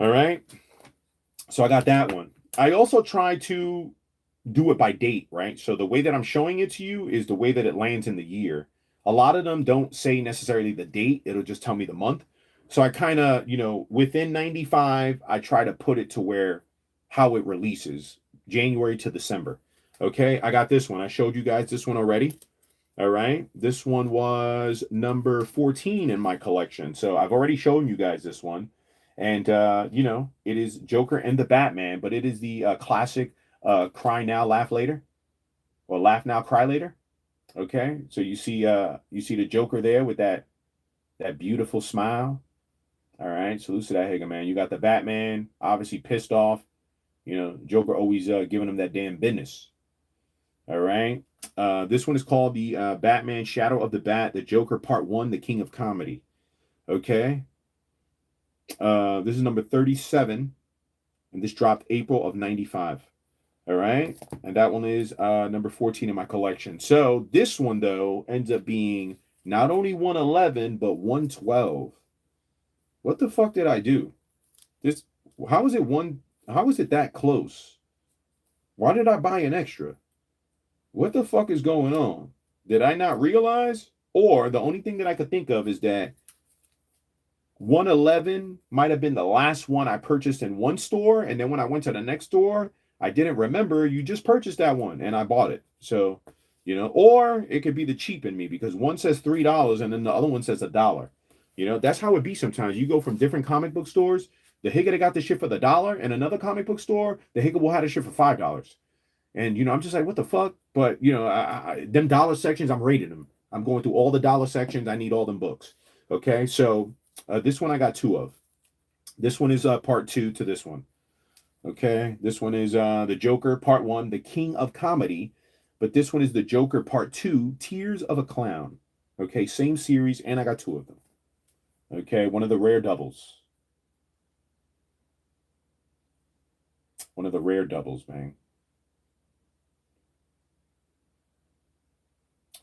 All right. So I got that one. I also try to do it by date, right? So the way that I'm showing it to you is the way that it lands in the year. A lot of them don't say necessarily the date, it'll just tell me the month. So I kind of, within 95, I try to put it to where how it releases, January to December. Okay, I got this one. I showed you guys this one already. All right, this one was number 14 in my collection. So I've already shown you guys this one. And, it is Joker and the Batman, but it is the classic cry now, laugh later, or laugh now, cry later. Okay, so you see the Joker there with that beautiful smile. All right, salute to that Higa, man. You got the Batman, obviously pissed off. Joker always giving him that damn business. All right, this one is called the Batman Shadow of the Bat, the Joker Part 1, the King of Comedy. Okay, this is number 37, and this dropped April of 95. All right. And that one is number 14 in my collection. So this one, though, ends up being not only 111, but 112. What the fuck did I do? How is it that close? Why did I buy an extra? What the fuck is going on? Did I not realize? Or the only thing that I could think of is that 111 might have been the last one I purchased in one store. And then when I went to the next store, I didn't remember you just purchased that one and I bought it. So, or it could be the cheap in me, because one says $3 and then the other one says $1. That's how it be sometimes. You go from different comic book stores. The Higa that got the shit for the $1, and another comic book store, the Higa will have the shit for $5. And, I'm just like, what the fuck? But, them dollar sections, I'm rating them. I'm going through all the dollar sections. I need all them books. Okay. So this one I got 2 of. This one is part 2 to this one. Okay, this one is the Joker Part 1, the King of Comedy, but this one is the Joker Part 2, Tears of a Clown. Okay, same series, and I got 2 of them. Okay, one of the rare doubles. One of the rare doubles, man.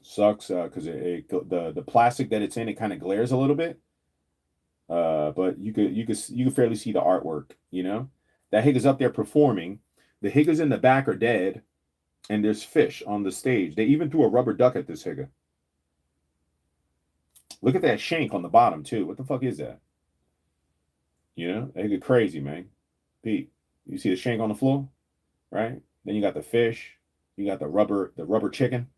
Sucks because the plastic that it's in, it kind of glares a little bit. But you could fairly see the artwork, That Higa's up there performing. The Higas in the back are dead, and there's fish on the stage. They even threw a rubber duck at this Higa. Look at that shank on the bottom, too. What the fuck is that? That Higa crazy, man. Pete, you see the shank on the floor? Right? Then you got the fish. You got the rubber chicken.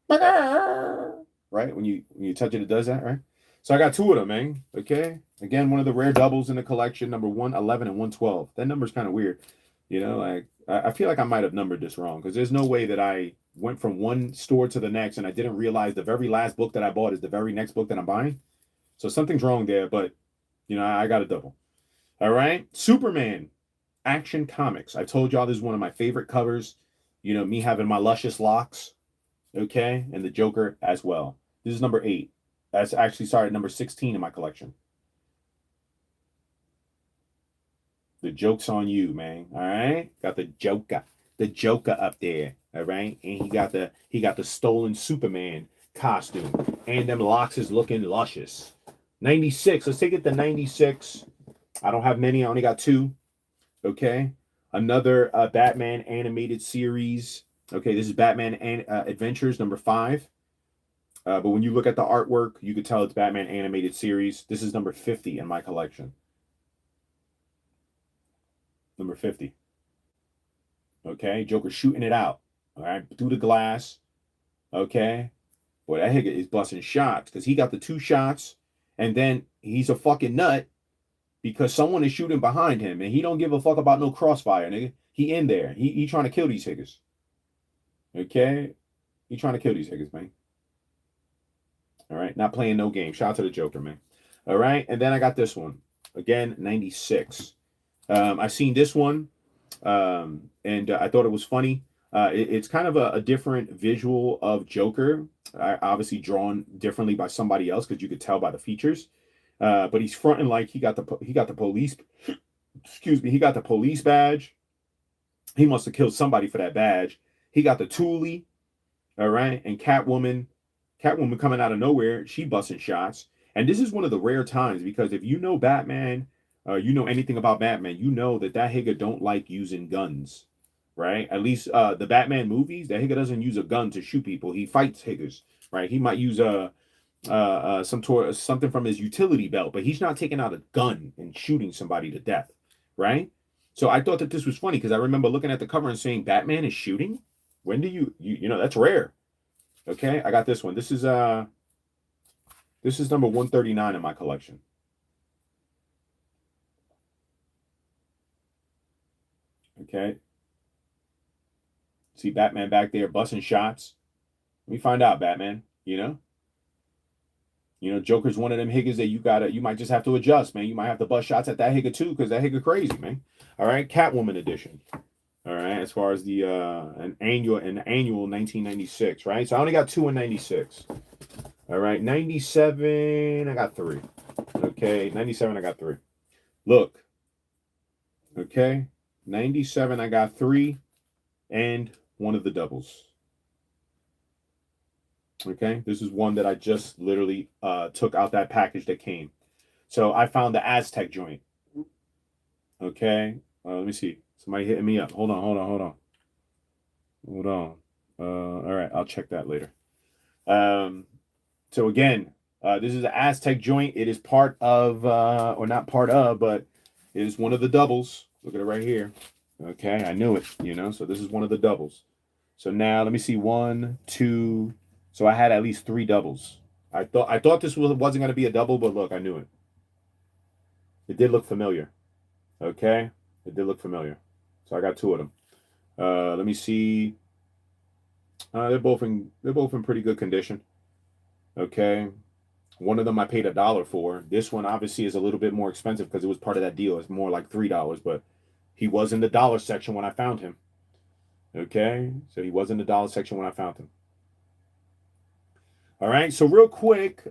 Right? When you touch it, it does that, right? So I got 2 of them, man. Okay. Again, one of the rare doubles in the collection, number 111 and 112. That number's kind of weird. Like I feel like I might have numbered this wrong, because there's no way that I went from one store to the next and I didn't realize the very last book that I bought is the very next book that I'm buying. So something's wrong there, but I got a double. All right. Superman Action Comics. I told y'all this is one of my favorite covers. Me having my luscious locks. Okay. And the Joker as well. This is number 8. That's actually, number 16 in my collection. The joke's on you, man. All right. Got the Joker up there. All right. And he got the stolen Superman costume. And them locks is looking luscious. 96. Let's take it to 96. I don't have many. I only got 2. Okay. Another Batman animated series. Okay, this is Batman and Adventures number 5. But when you look at the artwork, you could tell it's Batman animated series. This is number 50 in my collection. Number 50. Okay, Joker shooting it out. All right, through the glass. Okay, boy, that nigga is busting shots because he got the 2 shots, and then he's a fucking nut because someone is shooting behind him, and he don't give a fuck about no crossfire, nigga. He in there. He trying to kill these niggas. Okay, he trying to kill these niggas, man. All right, not playing no game. Shout out to the Joker, man. All right, and then I got this one again, 96. I've seen this one, and I thought it was funny. It's kind of a different visual of Joker, obviously drawn differently by somebody else because you could tell by the features. But he's fronting like he got the police. Excuse me, he got the police badge. He must have killed somebody for that badge. He got the Thule, all right, and Catwoman coming out of nowhere, she busting shots. And this is one of the rare times because if you know Batman, you know anything about Batman, you know that Higa don't like using guns, right? At least the Batman movies, that Higa doesn't use a gun to shoot people. He fights Higgers, right? He might use something from his utility belt, but he's not taking out a gun and shooting somebody to death, right? So I thought that this was funny because I remember looking at the cover and saying Batman is shooting. When do you know that's rare? Okay, I got this one. This is number 139 in my collection. Okay. See Batman back there busting shots. Let me find out, Batman. Joker's one of them higgers that you might just have to adjust, man. You might have to bust shots at that higger too, because that higger crazy, man. All right, Catwoman edition. All right, as far as the an annual 1996, right? So I only got 2 in 96. All right, 97, I got 3. Okay, 97, I got 3. Look. Okay, 97, I got 3 and one of the doubles. Okay, this is one that I just literally took out that package that came. So I found the Aztec joint. Okay, let me see. Somebody hitting me up. Hold on. All right, I'll check that later. So again, this is an Aztec joint. It is part of, or not part of, but it is one of the doubles. Look at it right here. Okay, I knew it, so this is one of the doubles. So now let me see, 1, 2. So I had at least 3 doubles. I thought this wasn't going to be a double, but look, I knew it. It did look familiar. Okay, it did look familiar. So I got 2 of them. Let me see. They're both in pretty good condition. Okay, one of them I paid $1 for. This one obviously is a little bit more expensive because it was part of that deal. It's more like $3, but he was in the dollar section when I found him. Okay, so he was in the dollar section when I found him. All right, so real quick,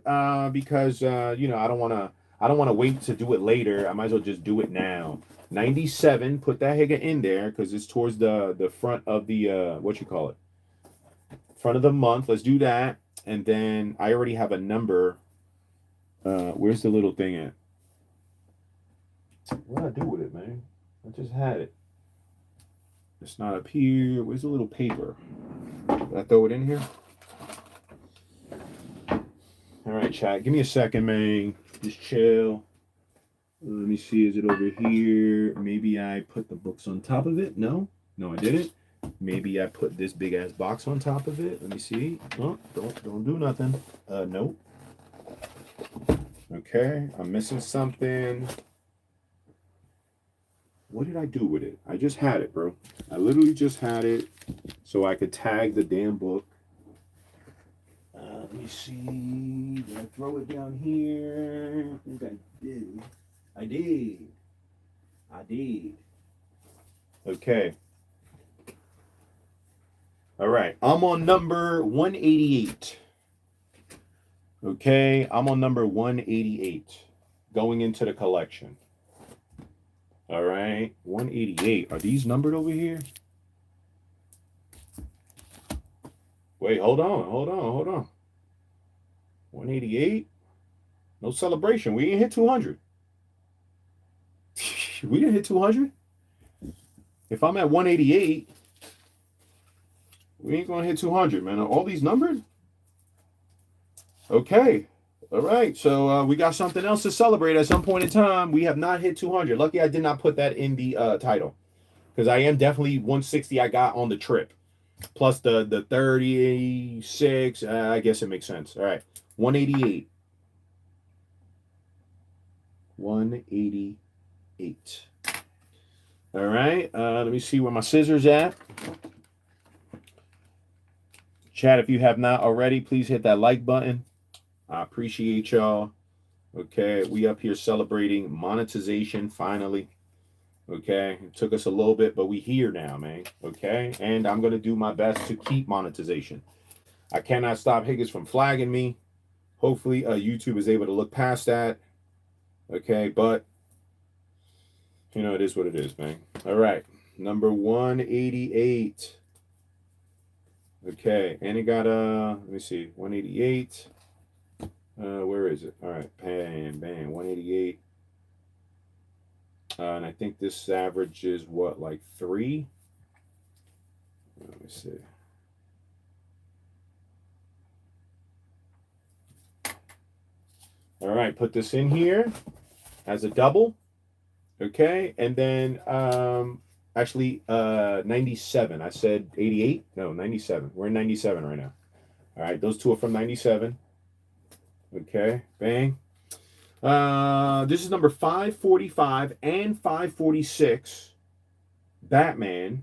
because I don't want to wait to do it later. I might as well just do it now. 97, put that Higa in there because it's towards the front of the what you call it, front of the month. Let's do that, and then I already have a number. Where's the little thing at? What did I do with it, man? I just had it. It's not up here. Where's the little paper? Did I throw it in here? All right, chat. Give me a second, man. Just chill. Let me see. Is it over here? Maybe I put the books on top of it. No, I didn't. Maybe I put this big ass box on top of it. Let me see. Oh, don't do nothing. Nope. Okay, I'm missing something. What did I do with it? I just had it, bro. I literally just had it so I could tag the damn book. Let me see. Did I throw it down here? I think I did. I did. Okay. All right. I'm on number 188. Okay. I'm on number 188. Going into the collection. All right. 188. Are these numbered over here? Wait, hold on. 188? No celebration. We didn't hit 200. We didn't hit 200? If I'm at 188, We ain't gonna hit 200, man. Are all these numbered? Okay. All right. So we got something else to celebrate at some point in time. We have not hit 200. Lucky I did not put that in the title, because I am definitely 160 I got on the trip. Plus the 36. I guess it makes sense. All right. 188. 188. All right. Let me see where my scissors at. Chat, if you have not already, please hit that like button. I appreciate y'all. Okay, we up here celebrating monetization finally. Okay, it took us a little bit, but we here now, man. Okay, and I'm gonna do my best to keep monetization. I cannot stop Higgins from flagging me. Hopefully, YouTube is able to look past that. Okay, but you know, it is what it is, man. All right, number 188. Okay, and it got let me see, 188. Where is it? All right, bam, bam, 188. And I think this average is what, like 3? Let me see. All right, put this in here as a double. Okay, and then actually 97. I said 88. No, 97. We're in 97 right now. All right, those two are from 97. Okay, bang. This is number 545 and 546. Batman.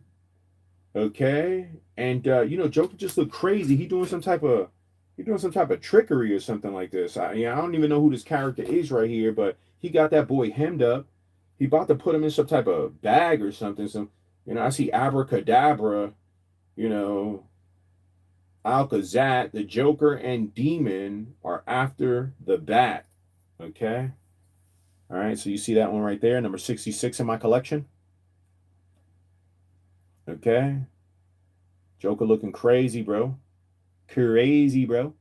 Okay, and you know, Joker just looked crazy. He doing some type of trickery or something like this. I don't even know who this character is right here, but he got that boy hemmed up. He about to put him in some type of bag or something. Some, you know, I see abracadabra, you know, Alcazat, the Joker and Demon are after the bat. Okay. All right, so you see that one right there, number 66 in my collection. Okay. Joker looking crazy, bro. Crazy, bro.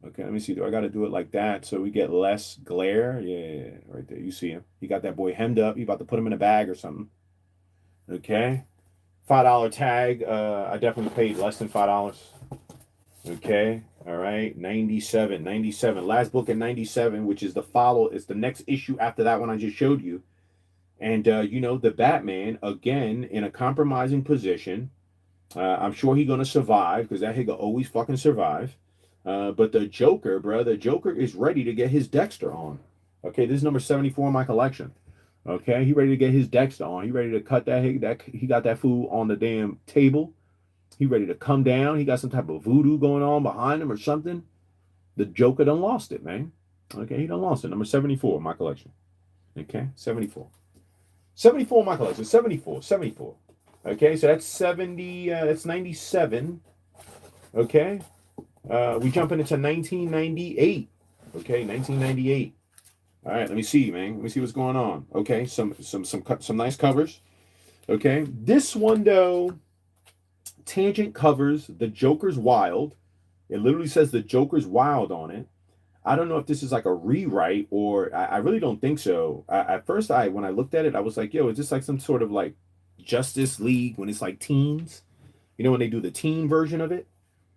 Okay, let me see. Do I got to do it like that so we get less glare? Yeah, right there. You see him. He got that boy hemmed up. He about to put him in a bag or something. Okay. $5 tag. I definitely paid less than $5. Okay. All right. 97. 97. Last book in 97, which is the follow. It's the next issue after that one I just showed you. And, you know, the Batman, again, in a compromising position. I'm sure he's going to survive, because that nigga always fucking survive. But the Joker, bro, the Joker is ready to get his Dexter on. Okay, this is number 74 in my collection. Okay, he ready to get his Dexter on. He ready to cut that. He got that fool on the damn table. He ready to come down. He got some type of voodoo going on behind him or something. The Joker done lost it, man. Okay, he done lost it. Number 74 in my collection. Okay, 74. 74 in my collection. 74. 74. Okay, so that's 70. That's 97. Okay. We jumping into 1998. Okay, 1998. All right, let me see, man. Let me see what's going on. Okay, some nice covers. Okay, this one though, Tangent covers The Joker's Wild. It literally says The Joker's Wild on it. I don't know if this is like a rewrite, or I really don't think so. At first, when I looked at it, I was like, yo, is this like some sort of like Justice League when it's like teens? You know, when they do the teen version of it?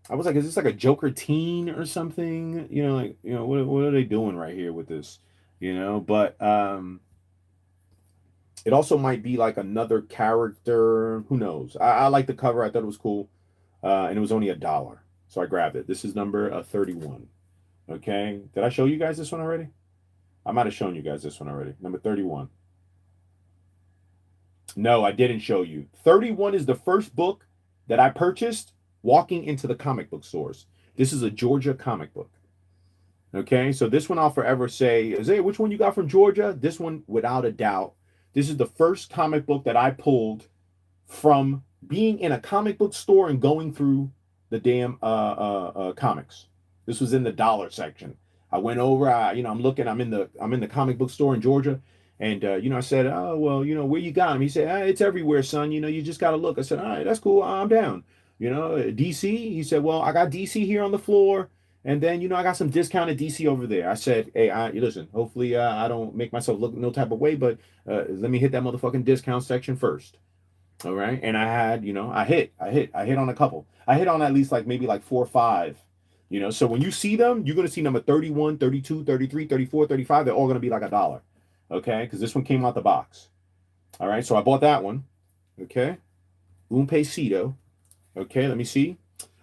I was like, is this like a Joker teen or something? You know, like, you know, what are they doing right here with this? You know, but it also might be like another character. Who knows? I like the cover. I thought it was cool. And it was only $1. So I grabbed it. This is number 31. Okay. Did I show you guys this one already? I might have shown you guys this one already. Number 31. No, I didn't show you. 31 is the first book that I purchased walking into the comic book stores. This is a Georgia comic book. Okay, so this one I'll forever say, Isaiah, which one you got from Georgia? This one, without a doubt. This is the first comic book that I pulled from being in a comic book store and going through the damn comics. This was in the dollar section. I went over, I'm looking, I'm in the comic book store in Georgia. And, I said, oh, well, where you got him? He said, it's everywhere, son. You just got to look. I said, all right, that's cool. I'm down. DC. He said, well, I got DC here on the floor. And then, I got some discounted DC over there. I said, hey, listen, hopefully I don't make myself look no type of way, but let me hit that motherfucking discount section first. All right. And I had, I hit on a couple. I hit on at least like maybe like 4 or 5. So when you see them, you're going to see number 31, 32, 33, 34, 35. They're all going to be like $1. Okay. Because this one came out the box. All right. So I bought that one. Okay. Un pesito. Okay. Let me see.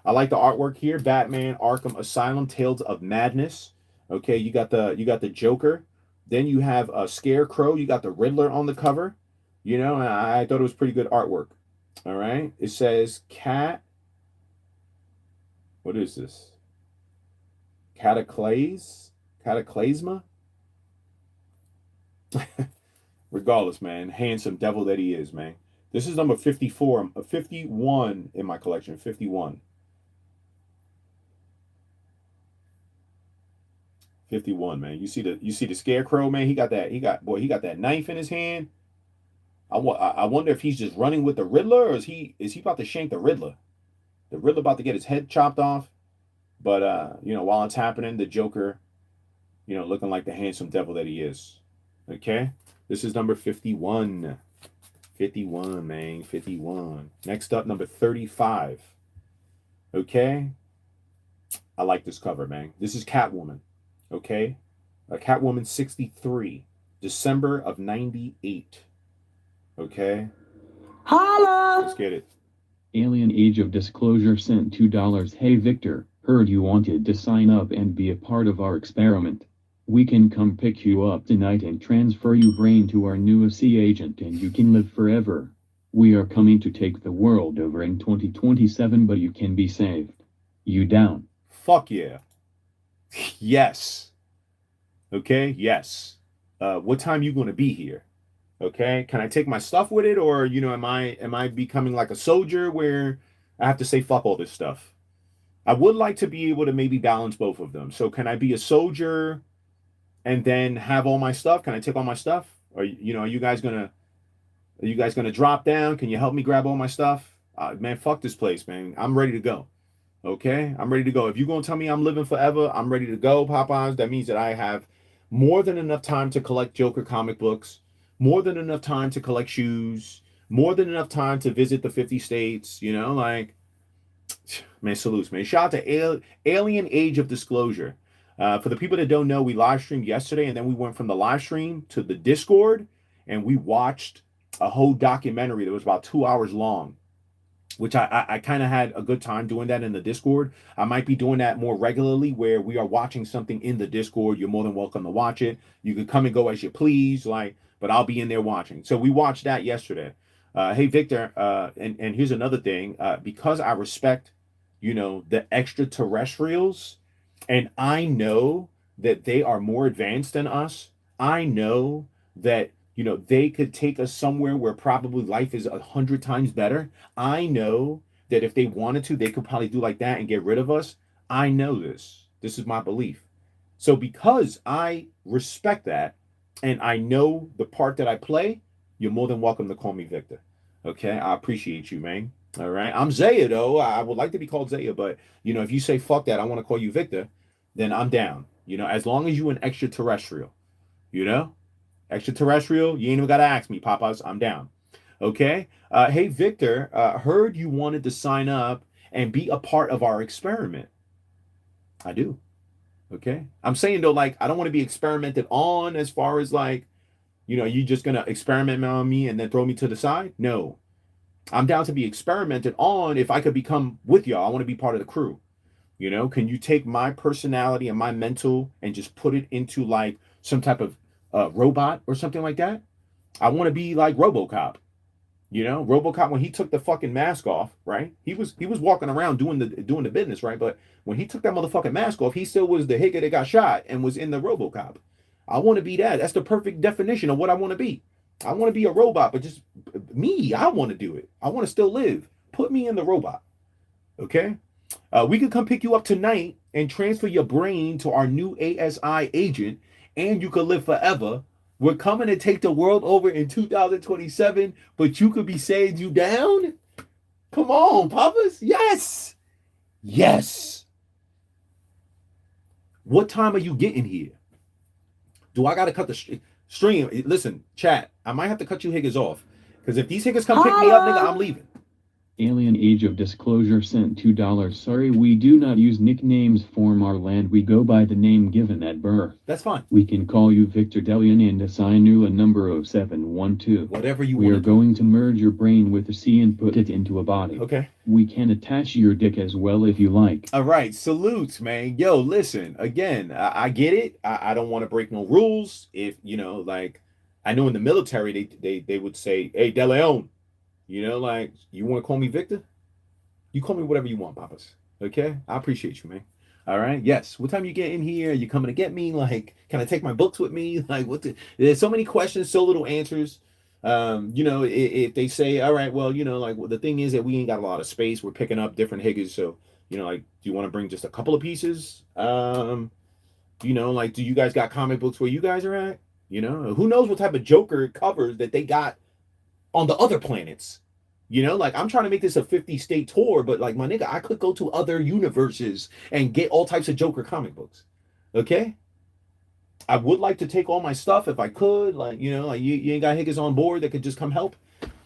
I like the artwork here. Batman, Arkham Asylum, Tales of Madness. Okay. You got the Joker. Then you have a Scarecrow. You got the Riddler on the cover. And I thought it was pretty good artwork. All right. It says what is this? Cataclysma? Regardless, man. Handsome devil that he is, man. This is number 54, 51 in my collection. 51. 51, man. You see the scarecrow, man. He got that knife in his hand. I wonder if he's just running with the Riddler, or is he about to shank the Riddler? The Riddler about to get his head chopped off. But while it's happening, the Joker, looking like the handsome devil that he is. Okay? This is number 51. 51, man. 51. Next up, number 35. Okay? I like this cover, man. This is Catwoman. Okay? Catwoman 63. December of 98. Okay? Holla! Let's get it. Alien Age of Disclosure sent $2. Hey Victor, heard you wanted to sign up and be a part of our experiment. We can come pick you up tonight and transfer your brain to our new C agent and you can live forever. We are coming to take the world over in 2027, but you can be saved. You down? Fuck yeah. Yes. Okay? Yes. What time you going to be here? Okay? Can I take my stuff with it, or am I becoming like a soldier where I have to say fuck all this stuff? I would like to be able to maybe balance both of them. So can I be a soldier and then have all my stuff? Can I take all my stuff? Or are you guys gonna drop down? Can you help me grab all my stuff? Man, fuck this place, man. I'm ready to go. Okay, I'm ready to go. If you're gonna tell me I'm living forever, I'm ready to go, Popeyes. That means that I have more than enough time to collect Joker comic books, more than enough time to collect shoes, more than enough time to visit the 50 states. Like, man, salutes, man. Shout out to Alien Age of Disclosure. For the people that don't know, we live streamed yesterday, and then we went from the live stream to the Discord, and we watched a whole documentary that was about 2 hours long, which I kind of had a good time doing that in the Discord. I might be doing that more regularly, where we are watching something in the Discord. You're more than welcome to watch it. You can come and go as you please, but I'll be in there watching. So we watched that yesterday. Hey, Victor, and here's another thing. Because I respect, the extraterrestrials, and I know that they are more advanced than us. I know that, they could take us somewhere where probably life is 100 times better. I know that if they wanted to, they could probably do like that and get rid of us. I know this. This is my belief. So because I respect that and I know the part that I play, you're more than welcome to call me Victor. Okay? I appreciate you, man. All right. I'm Zaya, though. I would like to be called Zaya, but if you say fuck that, I want to call you Victor, then I'm down. As long as you an extraterrestrial, you know? Extraterrestrial, you ain't even gotta ask me, Papas. I'm down. Okay. Hey Victor, heard you wanted to sign up and be a part of our experiment. I do. Okay. I'm saying though, like, I don't want to be experimented on, as far as like, you just gonna experiment on me and then throw me to the side. No, I'm down to be experimented on. If I could become with y'all, I want to be part of the crew. Can you take my personality and my mental and just put it into like some type of robot or something like that? I want to be like RoboCop. RoboCop, when he took the fucking mask off, right? He was walking around doing the business, right? But when he took that motherfucking mask off, he still was the hicker that got shot and was in the RoboCop. I want to be that. That's the perfect definition of what I want to be. I want to be a robot, but just me. I want to do it. I want to still live. Put me in the robot. Okay? We could come pick you up tonight and transfer your brain to our new ASI agent, and you could live forever. We're coming to take the world over in 2027, but you could be saved. You down? Come on, Papas. Yes. Yes. What time are you getting here? Do I got to cut the stream? Listen, chat, I might have to cut you higgers off, Because if these niggas come pick me up, nigga, I'm leaving. Alien Age of Disclosure sent $2. Sorry, we do not use nicknames from our land. We go by the name given at birth. That's fine. We can call you Victor Delian and assign you a number of 712. Whatever you We want. are going to merge your brain with the C and put it into a body. Okay. We can attach your dick as well if you like. All right. Salutes, man. Yo, listen. Again, I get it. I don't want to break no rules. If, you know, like, I know in the military, they would say, hey, DeLeon, you know, like, you want to call me Victor? You call me whatever you want, Papas. Okay? I appreciate you, man. All right? Yes. What time you get in here? You coming to get me? Like, can I take my books with me? Like, there's so many questions, so little answers. You know, if they say, all right, well, you know, like, well, the thing is that we ain't got a lot of space. We're picking up different Higgins. So, you know, like, do you want to bring just a couple of pieces? You know, like, do you guys got comic books where you guys are at? You know, who knows what type of Joker covers that they got on the other planets. You know, like, I'm trying to make this a 50-state tour, but like, my nigga, I could go to other universes and get all types of Joker comic books. Okay? I would like to take all my stuff if I could. Like, you know, like, you ain't got Higgins on board that could just come help.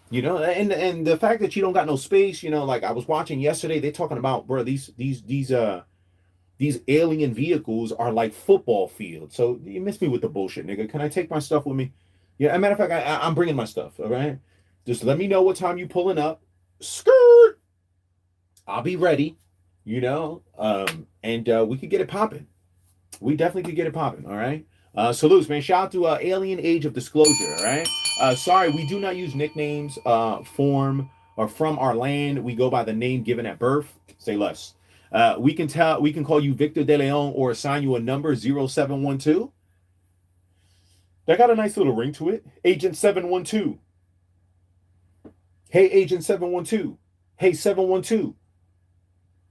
You know, and the fact that you don't got no space, you know, like, I was watching yesterday, they talking about, bro, these alien vehicles are like football fields. So you miss me with the bullshit, nigga. Can I take my stuff with me? Yeah, as a matter of fact, I'm bringing my stuff, all right? Just let me know what time you pulling up. Skirt. I'll be ready, you know, and we could get it popping. We definitely could get it popping, all right? Salutes, man. Shout out to Alien Age of Disclosure, all right? Sorry, we do not use nicknames from our land. We go by the name given at birth. Say less. We can call you Victor De Leon or assign you a number 0712. That got a nice little ring to it. Agent 712. Hey, Agent 712. Hey, 712.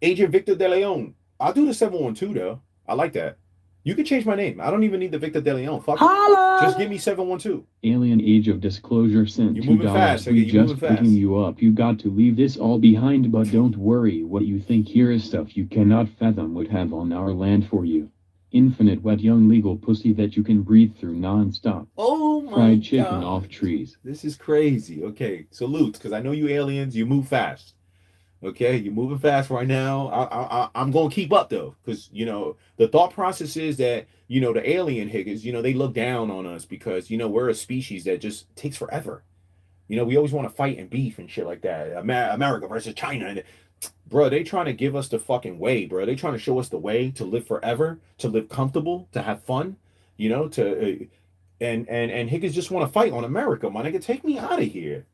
Agent Victor De Leon. I'll do the 712, though. I like that. You can change my name. I don't even need the Victor De Leon. Fuck it. Just give me 712. Alien Age of Disclosure sent You're $2. moving fast. We just picking you up. You got to leave this all behind, but don't worry. What you think here is stuff you cannot fathom would have on our land for you. Infinite wet young legal pussy that you can breathe through non-stop. Oh my Fried chicken God. off trees. This is crazy. Okay, salutes, because I know you aliens, you move fast. Okay, you're moving fast right now. I'm going to keep up, though, because, you know, the thought process is that, you know, the alien Higgins, you know, they look down on us because, you know, we're a species that just takes forever. You know, we always want to fight and beef and shit like that. America versus China. And, bro, they trying to give us the fucking way, bro. They trying to show us the way to live forever, to live comfortable, to have fun, you know, and Higgins just want to fight on America, my nigga. Take me out of here.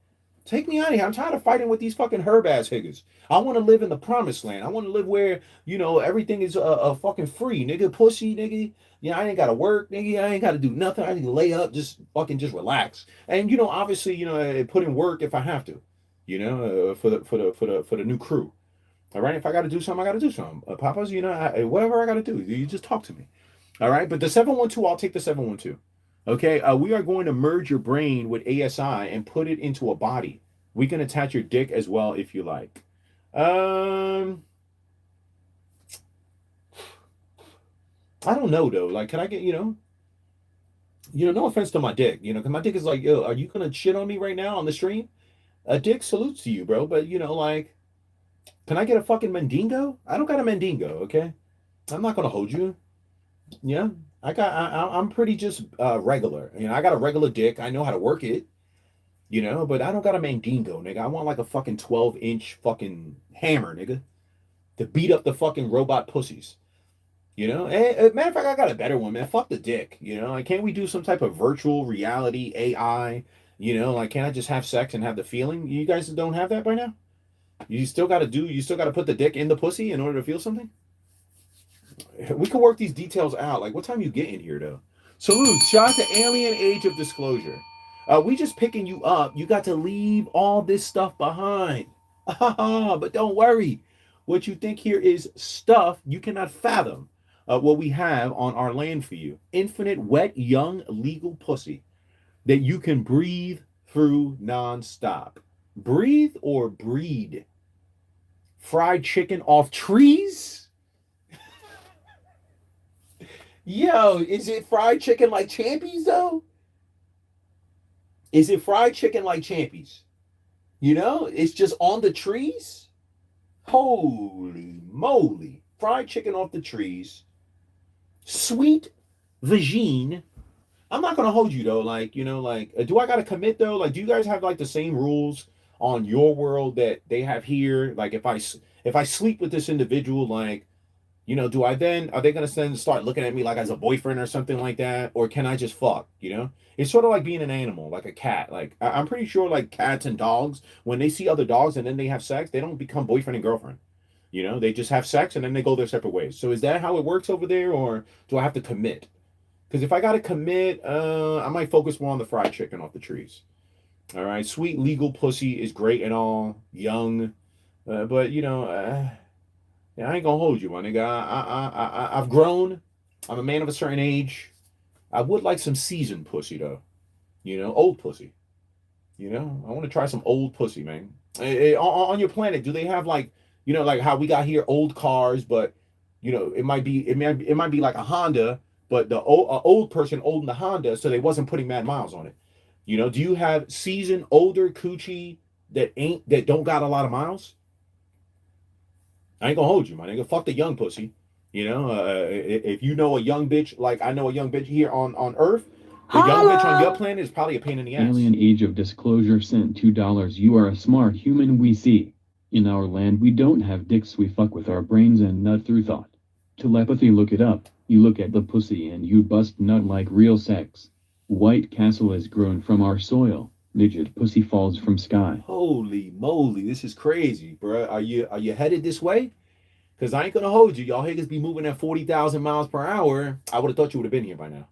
Take me out of here. I'm tired of fighting with these fucking herb ass Higgins. I want to live in the promised land. I want to live where, you know, everything is fucking free, nigga. Pussy, nigga. You know, I ain't got to work, nigga. I ain't got to do nothing. I need to lay up, just relax. And, you know, obviously, you know, put in work if I have to, you know, for the new crew. All right. If I got to do something, I got to do something. Papas, you know, whatever I got to do, you just talk to me. All right. But the 712, I'll take the 712. Okay, we are going to merge your brain with ASI and put it into a body. We can attach your dick as well if you like. I don't know though. Like, can I get, you know, no offense to my dick, you know, because my dick is like, yo, are you gonna shit on me right now on the stream? A dick salutes to you, bro. But you know, like, can I get a fucking Mandingo? I don't got a Mandingo, okay? I'm not gonna hold you. Yeah. I'm pretty just regular. You know, I got a regular dick. I know how to work it, you know, but I don't got a Mandingo, nigga. I want like a fucking 12-inch fucking hammer, nigga, to beat up the fucking robot pussies. You know, matter of fact, I got a better one, man. Fuck the dick. You know, like, can't we do some type of virtual reality AI? You know, like, can't I just have sex and have the feeling? You guys don't have that by now? You still got to put the dick in the pussy in order to feel something? We can work these details out. Like, what time you get in here, though? Salute. Shout out to Alien Age of Disclosure. We just picking you up. You got to leave all this stuff behind. But don't worry. What you think here is stuff you cannot fathom what we have on our land for you. Infinite, wet, young, legal pussy that you can breathe through nonstop. Breathe or breed? Fried chicken off trees? Yo, is it fried chicken like Champions, though? Is it fried chicken like Champies? You know, it's just on the trees. Holy moly. Fried chicken off the trees. Sweet vagine. I'm not gonna hold you though. Like, do I gotta commit though? Like, do you guys have like the same rules on your world that they have here? Like, if I sleep with this individual, like, do I then are they gonna then start looking at me like as a boyfriend or something like that, or can I just fuck? It's sort of like being an animal, like a cat. Like I'm pretty sure like cats and dogs, when they see other dogs and then they have sex, they don't become boyfriend and girlfriend. They just have sex and then they go their separate ways. So is that how it works over there, or do I have to commit? Because if I got to commit, I might focus more on the fried chicken off the trees. All right. Sweet legal pussy is great and all, young. But, yeah, I ain't going to hold you, my nigga. I've grown. I'm a man of a certain age. I would like some seasoned pussy, though. Old pussy. I want to try some old pussy, man. On your planet, do they have like, like how we got here old cars, but it might be like a Honda, but the old person old in the Honda, so they wasn't putting mad miles on it. Do you have seasoned older coochie that don't got a lot of miles? I ain't gonna hold you, my nigga. Fuck the young pussy. If you know a young bitch, like I know a young bitch here on Earth, the young bitch on your planet is probably a pain in the ass. Alien Age of Disclosure sent $2. You are a smart human, we see. In our land we don't have dicks, we fuck with our brains and nut through thought. Telepathy, look it up. You look at the pussy and you bust nut like real sex. White Castle is grown from our soil. Midget pussy falls from sky. Holy moly, this is crazy, bro. Are you headed this way? Because I ain't gonna hold you. Y'all niggas be moving at 40,000 miles per hour. I would have thought you would have been here by now.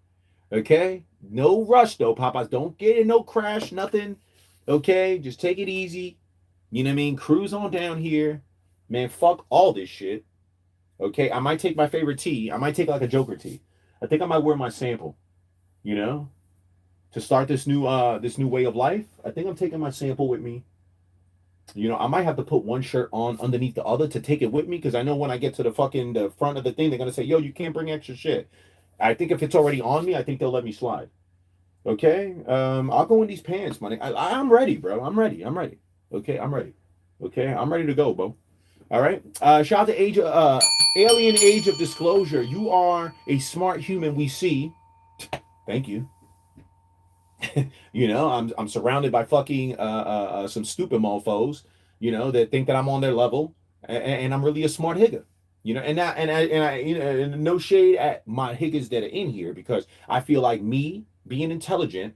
Okay? No rush though, Popeyes. Don't get in no crash, nothing. Okay? Just take it easy. You know what I mean? Cruise on down here. Man, fuck all this shit. Okay? I might take my favorite tea. I might take like a Joker tea. I think I might wear my sample. To start this new way of life. I think I'm taking my sample with me. I might have to put one shirt on underneath the other to take it with me, because I know when I get to the front of the thing, they're gonna say, "Yo, you can't bring extra shit." I think if it's already on me, I think they'll let me slide. Okay, I'll go in these pants, money. I'm ready, bro. I'm ready. Okay, I'm ready. Okay, I'm ready to go, bro. All right. Shout out to Alien Age of Disclosure. You are a smart human. We see. Thank you. I'm surrounded by fucking some stupid mofos, that think that I'm on their level, and I'm really a smart higger. And no shade at my higgers that are in here, because I feel like me being intelligent,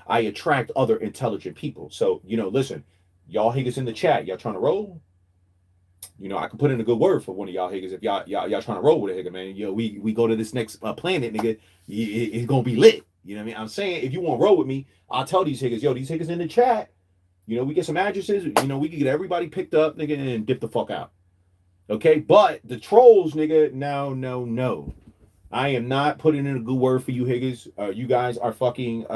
I attract other intelligent people. So, listen, y'all higgers in the chat, y'all trying to roll? I can put in a good word for one of y'all higgers if y'all trying to roll with a higger, man. We go to this next planet, nigga. It's gonna be lit. You know what I mean? I'm saying, if you want to roll with me, I'll tell these higgers, yo, these higgers in the chat, we get some addresses, we can get everybody picked up, nigga, and dip the fuck out. Okay? But the trolls, nigga, no. I am not putting in a good word for you higgers. You guys are fucking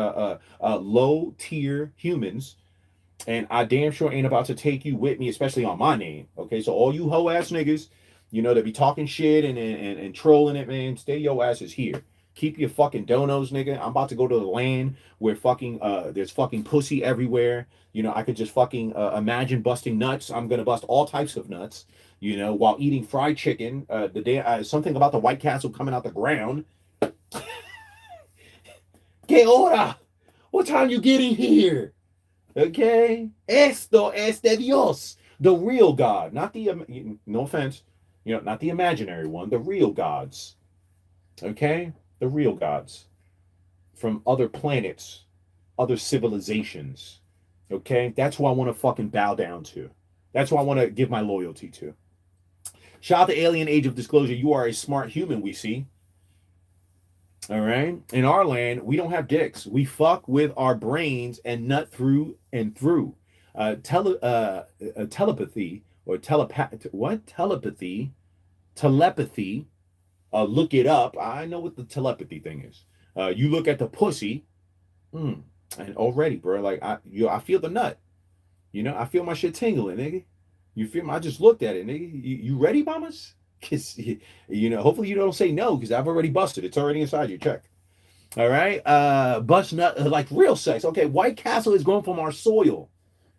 low tier humans. And I damn sure ain't about to take you with me, especially on my name. Okay? So all you hoe ass niggas, that be talking shit and trolling it, man, stay your asses here. Keep your fucking donos, nigga. I'm about to go to the land where there's fucking pussy everywhere. I could just fucking imagine busting nuts. I'm gonna bust all types of nuts, while eating fried chicken. The day something about the White Castle coming out the ground. Que hora? What time you getting here? Okay? Esto es de Dios. The real God. Not the, no offense, not the imaginary one. The real gods. Okay? The real gods from other planets, other civilizations. Okay? That's who I want to fucking bow down to. That's who I want to give my loyalty to. Shout out to Alien Age of Disclosure. You are a smart human, we see. All right? In our land, we don't have dicks. We fuck with our brains and nut through and through. Telepathy or telepathy. Look it up. I know what the telepathy thing is. You look at the pussy, and already, bro, like I feel the nut. I feel my shit tingling, nigga. You feel me? I just looked at it, nigga. You ready, mamas? Cause hopefully you don't say no, because I've already busted. It's already inside you. Check. All right. Bust nut, like real sex. Okay. White Castle is grown from our soil.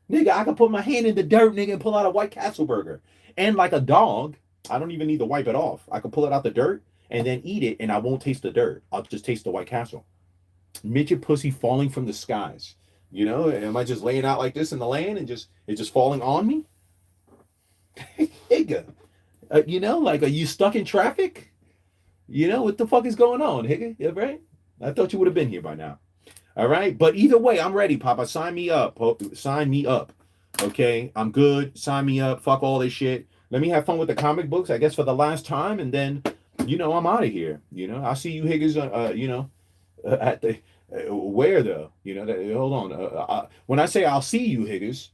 Nigga, I can put my hand in the dirt, nigga, and pull out a White Castle burger. And like a dog, I don't even need to wipe it off. I can pull it out the dirt and then eat it, and I won't taste the dirt. I'll just taste the White Castle. Midget pussy falling from the skies. You know, am I just laying out like this in the land and it's just falling on me? Nigga, you know, like, are you stuck in traffic? You know, what the fuck is going on, nigga? Yeah, right? I thought you would have been here by now. All right. But either way, I'm ready, Papa. Sign me up. Sign me up. Okay. I'm good. Sign me up. Fuck all this shit. Let me have fun with the comic books, I guess, for the last time. And then, you know, I'm out of here. You know, I'll see you Higgins, you know, at the, where though? You know, hold on. When I say I'll see you Higgins,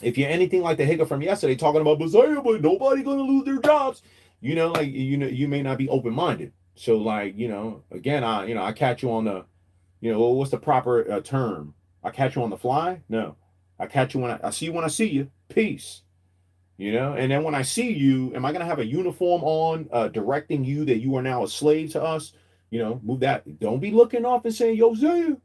if you're anything like the Higger from yesterday talking about Bazaya, but nobody going to lose their jobs, you know, like, you know, you may not be open minded. So, like, you know, again, I catch you on the, you know, what's the proper term? I catch you on the fly? No. I catch you when I see you when I see you. Peace. You know, and then when I see you, am I going to have a uniform on directing you that you are now a slave to us? You know, move that. Don't be looking off and saying, yo, Zaya,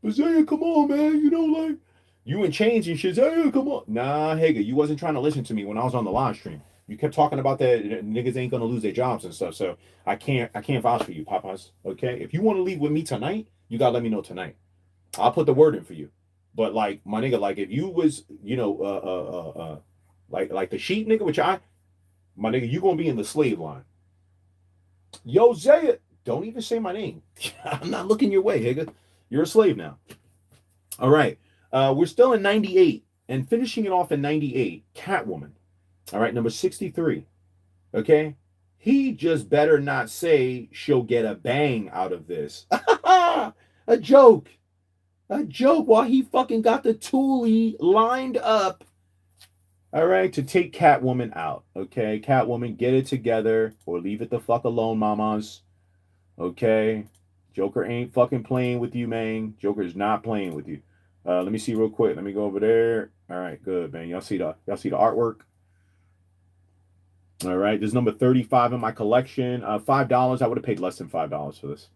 come on, man. You know, like, you in chains and shit. Zaya, come on. Nah, Hager, you wasn't trying to listen to me when I was on the live stream. You kept talking about that niggas ain't gonna lose their jobs and stuff. So I can't vouch for you, Papas. Okay. If you want to leave with me tonight, you gotta let me know tonight. I'll put the word in for you. But like my nigga, like if you was, you know, like the sheep nigga, which my nigga, you gonna be in the slave line. Yo, Zaya, don't even say my name. I'm not looking your way, nigga. You're a slave now. All right. We're still in 98 and finishing it off in 98, Catwoman. All right, number 63. Okay. He just better not say she'll get a bang out of this. A joke. A joke while he fucking got the toolie lined up. All right, to take Catwoman out. Okay, Catwoman, get it together or leave it the fuck alone, mamas. Okay, Joker ain't fucking playing with you, man. Joker's not playing with you. Let me see real quick. Let me go over there. All right, good, man. Y'all see the artwork? All right, this is number 35 in my collection. $5. I would have paid less than $5 for this.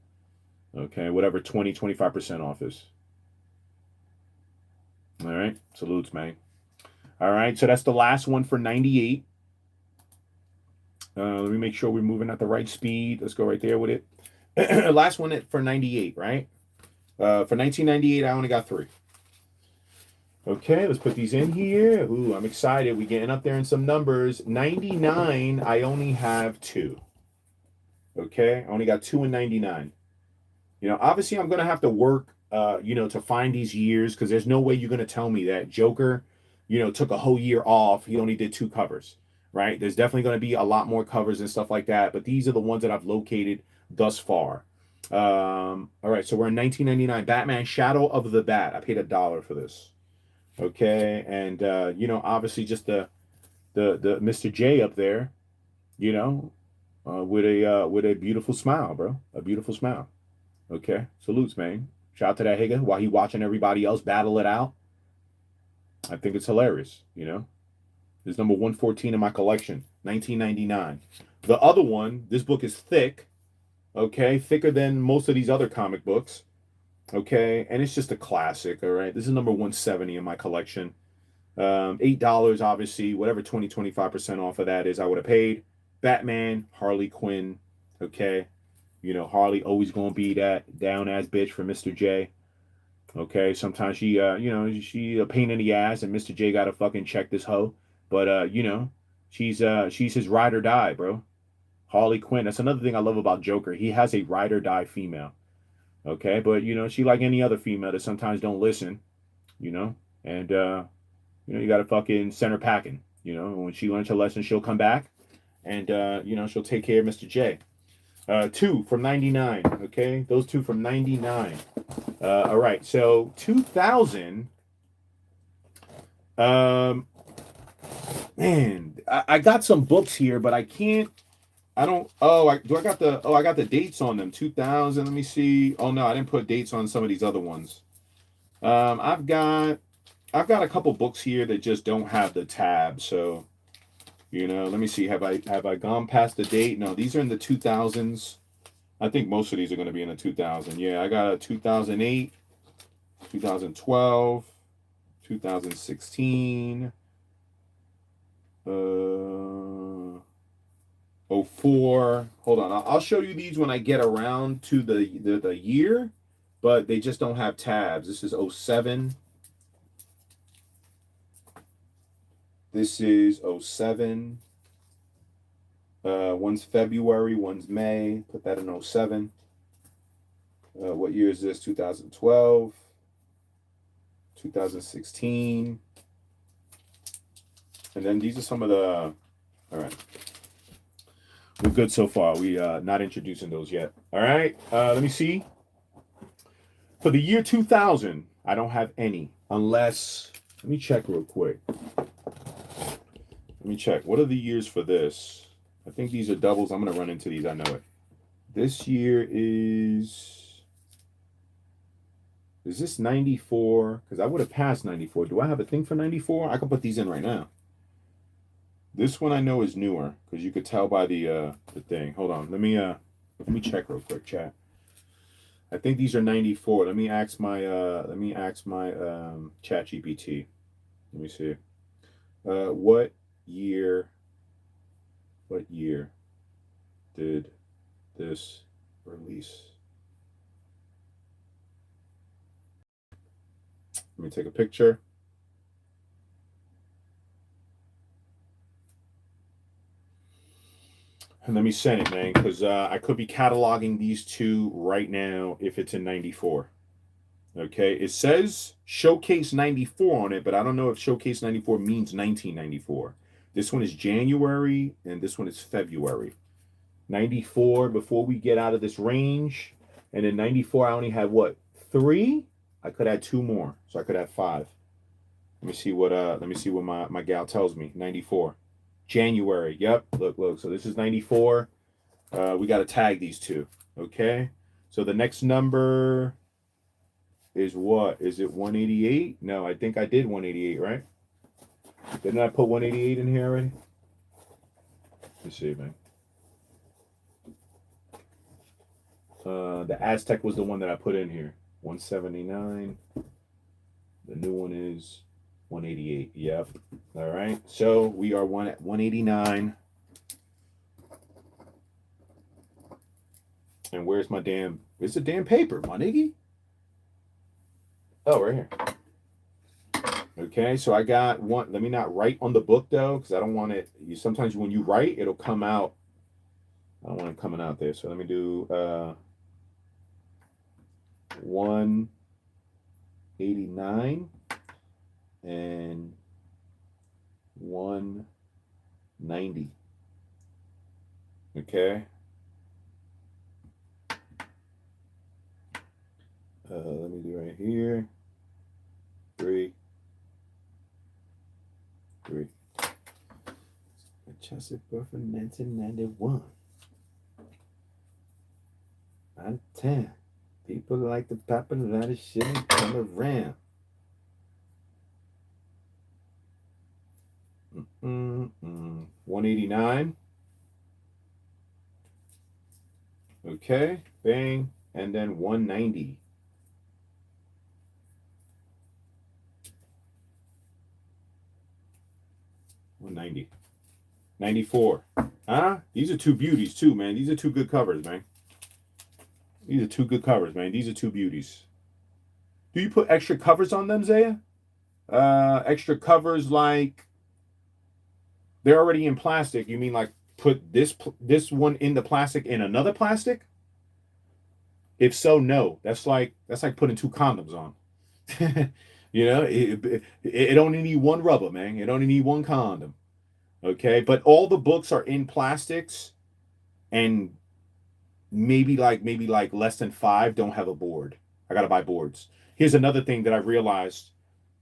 Okay, whatever 25% off is. All right, salutes, man. All right, so that's the last one for 98. Let me make sure we're moving at the right speed. Let's go right there with it. Last one for 98, right? For 1998, I only got 3. Okay, let's put these in here. Ooh, I'm excited. We're getting up there in some numbers. 99, I only have 2. Okay, I only got 2 in 99. You know, obviously I'm going to have to work, you know, to find these years because there's no way you're going to tell me that Joker, you know, took a whole year off. He only did 2 covers, right? There's definitely going to be a lot more covers and stuff like that. But these are the ones that I've located thus far. All right, so we're in 1999. Batman Shadow of the Bat. I paid $1 for this. Okay, and you know, obviously just the Mr. J up there, you know, with a beautiful smile, bro. A beautiful smile. Okay, salutes, man. Shout out to that Higa while he watching everybody else battle it out. I think it's hilarious, you know. This is number 114 in my collection, 1999. The other one, this book is thick, okay, thicker than most of these other comic books, okay, and it's just a classic, all right. This is number 170 in my collection. $8, obviously, whatever 25% off of that is, I would have paid. Batman, Harley Quinn, okay. You know, Harley always gonna be that down ass bitch for Mr. J. Okay, sometimes she, you know, she a pain in the ass, and Mr. J gotta fucking check this hoe. But you know, she's his ride or die, bro. Harley Quinn. That's another thing I love about Joker. He has a ride or die female. Okay, but you know, she like any other female that sometimes don't listen. You know, and you know, you gotta fucking send her packing. You know, when she learns her lesson, she'll come back, and you know, she'll take care of Mr. J. 2 from 99. Okay, those 2 from 99. All right, so 2000. Man, I got some books here, but I can't. I don't. Oh, I got the. Oh, I got the dates on them. 2000. Let me see. Oh no, I didn't put dates on some of these other ones. I've got a couple books here that just don't have the tab. So, you know, let me see. Have I gone past the date? No, these are in the 2000s. I think most of these are going to be in a 2000. Yeah, I got a 2008, 2012, 2016, '04. Hold on, I'll show you these when I get around to the year, but they just don't have tabs. This is '07. This is '07. One's February, one's May. Put that in '07. What year is this? 2012, 2016. And then these are some of the, all right. We're good so far. We not introducing those yet. All right. Let me see. For the year 2000, I don't have any unless, let me check real quick. Let me check. What are the years for this? I think these are doubles. I'm going to run into these. I know it. This year is this 94? Because I would have passed 94. Do I have a thing for 94? I can put these in right now. This one I know is newer because you could tell by the thing. Hold on. Let me check real quick, chat. I think these are 94. Let me ask my chat GPT. Let me see. What year did this release? Let me take a picture. And let me send it, man, because I could be cataloging these two right now if it's in 94. Okay, it says Showcase 94 on it, but I don't know if Showcase 94 means 1994. This one is January, and this one is February. 94, before we get out of this range. And in 94, I only had, what, 3? I could add 2 more, so I could have 5. Let me see what my gal tells me. 94. January. Yep. Look. So this is 94. We got to tag these two. Okay. So the next number is what? Is it 188? No, I think I did 188, right? Didn't I put 188 in here already? Let's see, man. The Aztec was the one that I put in here. 179. The new one is 188. Yep. All right. So we are at 189. And where's my damn? It's a damn paper, my nigga. Oh, right here. Okay. So I got one. Let me not write on the book though, because I don't want it. Sometimes when you write, it'll come out. I don't want it coming out there. So let me do 189 and 190. Okay. Let me do right here. 3. Chesapeake from 1991. 10. People like to pop a lot of shit and come around. 189. Okay, bang, and then 190. 190. 94. Huh? These are 2 beauties too, man. These are 2 good covers, man. These are 2 good covers, man. These are 2 beauties. Do you put extra covers on them, Zaya? Extra covers like they're already in plastic. You mean like put this one in the plastic in another plastic? If so, no. That's like putting 2 condoms on. You know, it only need 1 rubber, man. It only need 1 condom. Okay, but all the books are in plastics, and maybe like less than 5 don't have a board. I gotta buy boards. Here's another thing that I realized: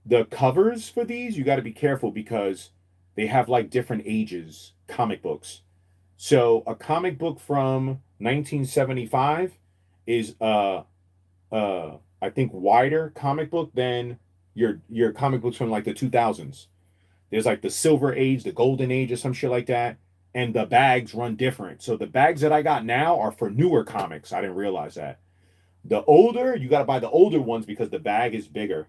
the covers for these, you got to be careful because they have like different ages. Comic books. So a comic book from 1975 is I think wider comic book than your comic books from like the 2000s. There's like the silver age, the golden age, or some shit like that. and the bags run different. So the bags that I got now are for newer comics. I didn't realize that. The older, you got to buy the older ones because the bag is bigger,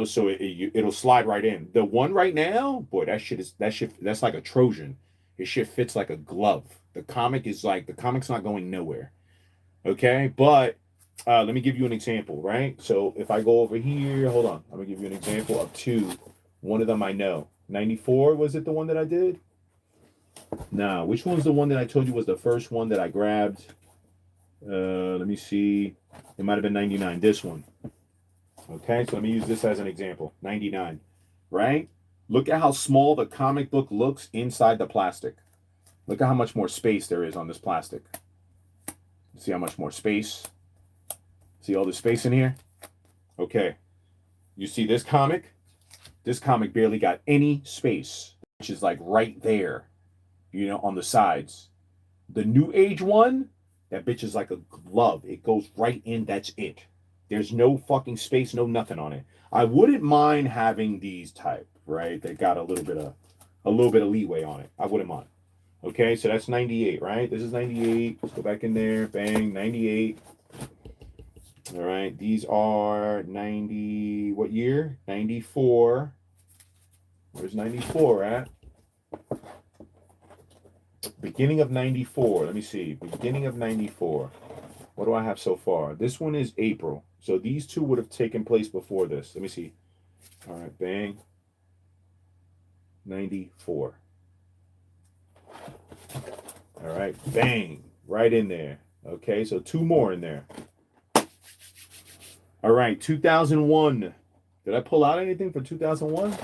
so it'll slide right in. The one right now, boy, that's like a Trojan. His shit fits like a glove. The comic's not going nowhere. Okay, but let me give you an example, right? So if I go over here, hold on, I'm gonna give you an example of two. One of them I know. 94, was it the one that I did? No, which one's the one that I told you was the first one that I grabbed? Let me see. It might have been 99. This one. Okay, so let me use this as an example. 99, right? Look at how small the comic book looks inside the plastic. Look at how much more space there is on this plastic. See how much more space? See all the space in here? Okay. You see this comic? This comic barely got any space, which is like right there, on the sides. The New Age one, that bitch is like a glove. It goes right in, that's it. There's no fucking space, no nothing on it. I wouldn't mind having these type, right? They got a little bit of leeway on it. I wouldn't mind. Okay, so that's 98, right? This is 98. Let's go back in there. Bang, 98. All right, these are 90, what year? 94. Where's 94 at? Beginning of 94. Let me see. Beginning of 94. What do I have so far? This one is April. So these two would have taken place before this. Let me see. All right, bang. 94. All right, bang. Right in there. Okay, so two more in there. All right, 2001. Did I pull out anything for 2001?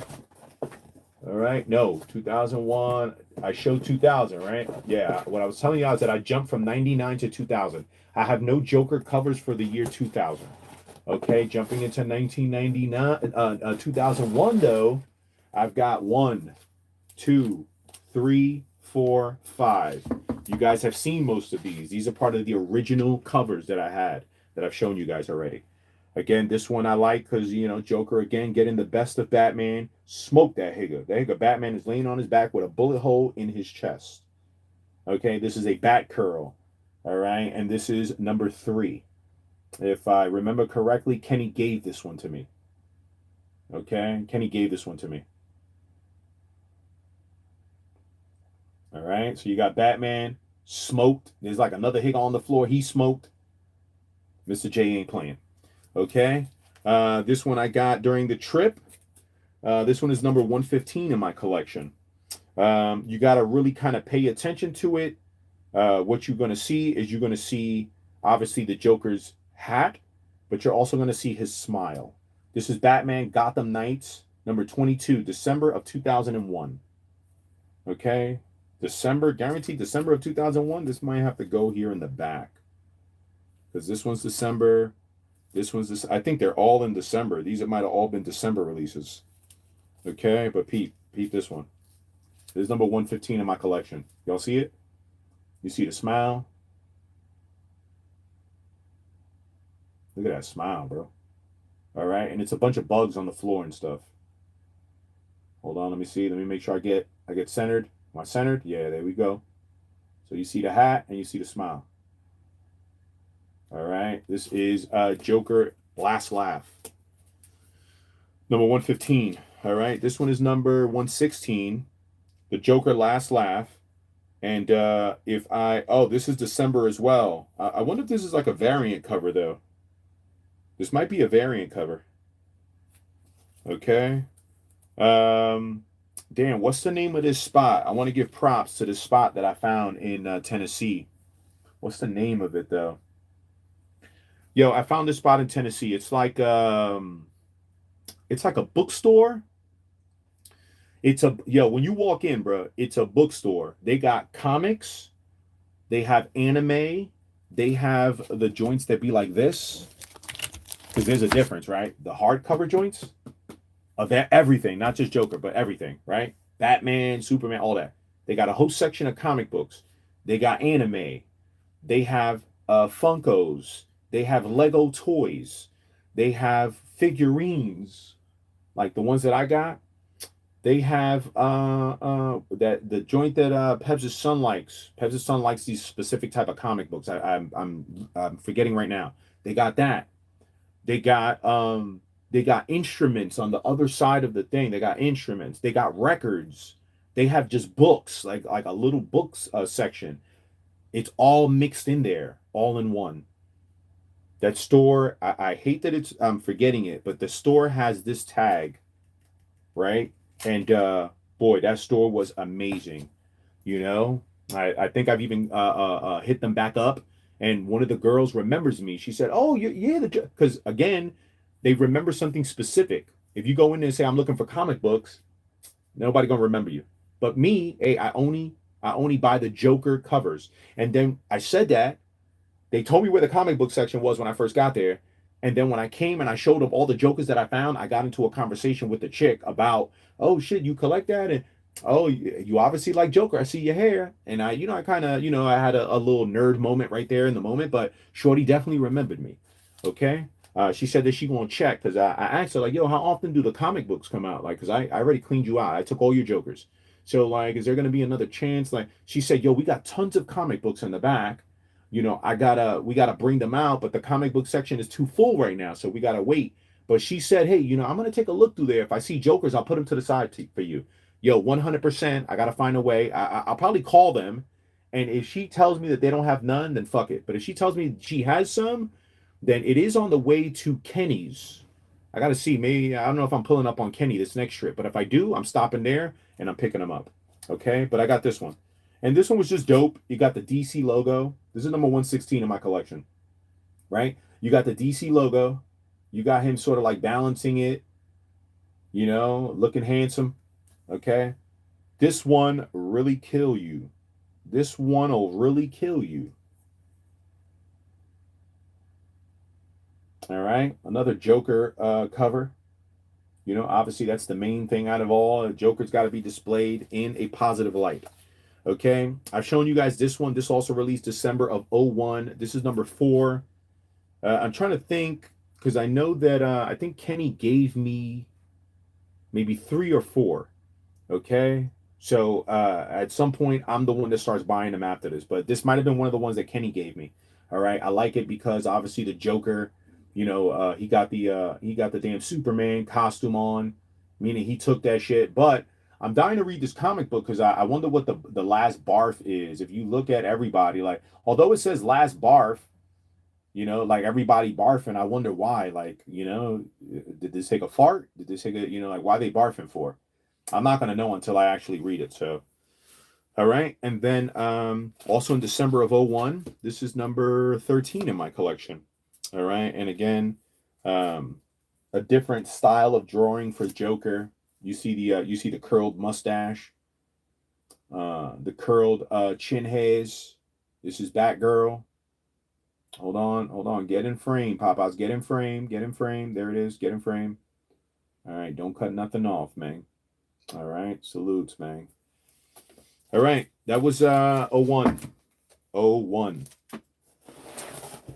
All right, no, 2001. I showed 2000, right? Yeah, what I was telling you is that I jumped from 99 to 2000. I have no Joker covers for the year 2000. Okay, jumping into 1999, 2001 though, I've got 1, 2, 3, 4, 5. You guys have seen most of these. These are part of the original covers that I had that I've shown you guys already. Again, this one I like because, Joker, again, getting the best of Batman. Smoke that Higa. That Higa Batman is laying on his back with a bullet hole in his chest. Okay, this is a bat curl. All right, and this is number 3. If I remember correctly, Kenny gave this one to me. Okay, Kenny gave this one to me. All right, so you got Batman, smoked. There's like another Higa on the floor. He smoked. Mr. J ain't playing. Okay, this one I got during the trip. This one is number 115 in my collection. You got to really kind of pay attention to it. What you're going to see is you're going to see, obviously, the Joker's hat, but you're also going to see his smile. This is Batman Gotham Knights, number 22, December of 2001. Okay, guaranteed December of 2001. This might have to go here in the back because this one's December. This one's this. I think they're all in December. These might have all been December releases. Okay, but peep this one. This is number 115 in my collection. Y'all see it? You see the smile? Look at that smile, bro. All right, and it's a bunch of bugs on the floor and stuff. Hold on, let me see. Let me make sure I get centered. Am I centered? Yeah, there we go. So you see the hat and you see the smile. All right, this is Joker Last Laugh. Number 115. All right, this one is number 116. The Joker Last Laugh. And this is December as well. I wonder if this is like a variant cover though. This might be a variant cover. Okay. Dan, what's the name of this spot? I want to give props to this spot that I found in Tennessee. What's the name of it though? Yo, I found this spot in Tennessee. It's like a bookstore. When you walk in, bro, it's a bookstore. They got comics, they have anime, they have the joints that be like this. Because there's a difference, right? The hardcover joints of everything, not just Joker, but everything, right? Batman, Superman, all that. They got a whole section of comic books. They got anime. They have Funkos. They have Lego toys. They have figurines, like the ones that I got. They have that the joint that Pebs' son likes. Pebs' son likes these specific type of comic books. I'm forgetting right now. They got that. They got instruments on the other side of the thing. They got instruments. They got records. They have just books, like a little books section. It's all mixed in there, all in one. That store, I hate that I'm forgetting it, but the store has this tag, right? And boy, that store was amazing. You know, I think I've even hit them back up, and one of the girls remembers me. She said, "Oh, yeah, because again, they remember something specific. If you go in there and say I'm looking for comic books, nobody gonna remember you. But me, hey, I only buy the Joker covers." And then I said that they told me where the comic book section was when I first got there. And then when I came and I showed up all the Jokers that I found, I got into a conversation with the chick about, oh shit, you collect that? And oh, you obviously like Joker. I see your hair. And I kind of, I had a little nerd moment right there in the moment, but Shorty definitely remembered me. Okay. She said that she gonna check because I asked her, like, yo, how often do the comic books come out? Like, because I already cleaned you out. I took all your Jokers. So, like, is there gonna be another chance? Like, she said, yo, we got tons of comic books in the back. We gotta bring them out, but the comic book section is too full right now, so we gotta wait. But she said, hey, I'm gonna take a look through there. If I see Jokers, I'll put them to the side for you. Yo, 100%. I gotta find a way. I'll probably call them, and if she tells me that they don't have none, then fuck it. But if she tells me she has some, then it is on the way to Kenny's. I gotta see. Maybe I don't know if I'm pulling up on Kenny this next trip, but if I do, I'm stopping there and I'm picking them up. Okay, but I got this one. And this one was just dope. You got the DC logo. This is number 116 in my collection, right? You got the DC logo. You got him sort of like balancing it, looking handsome. Okay. This one really kill you. This one will really kill you. All right. Another Joker cover. Obviously that's the main thing out of all. Joker's got to be displayed in a positive light. Okay, I've shown you guys this one. This also released December of 01. This is number 4. I'm trying to think because I know that I think Kenny gave me maybe 3 or 4. Okay, so at some point I'm the one that starts buying them after this, but this might have been one of the ones that Kenny gave me. All right, I like it because obviously the Joker, he got the damn Superman costume on, meaning he took that shit, but I'm dying to read this comic book because I wonder what the last barf is. If you look at everybody, like, although it says last barf, like everybody barfing, I wonder why. Like, did this take a fart? Did this take a, like, why they barfing for? I'm not going to know until I actually read it. So, all right. And then also in December of 01, this is number 13 in my collection. All right. And again, a different style of drawing for Joker. You see the curled mustache, the curled chin hairs. This is Batgirl. Hold on. Get in frame, Popeyes. Get in frame. Get in frame. There it is. Get in frame. All right. Don't cut nothing off, man. All right. Salutes, man. All right. That was 01. 01.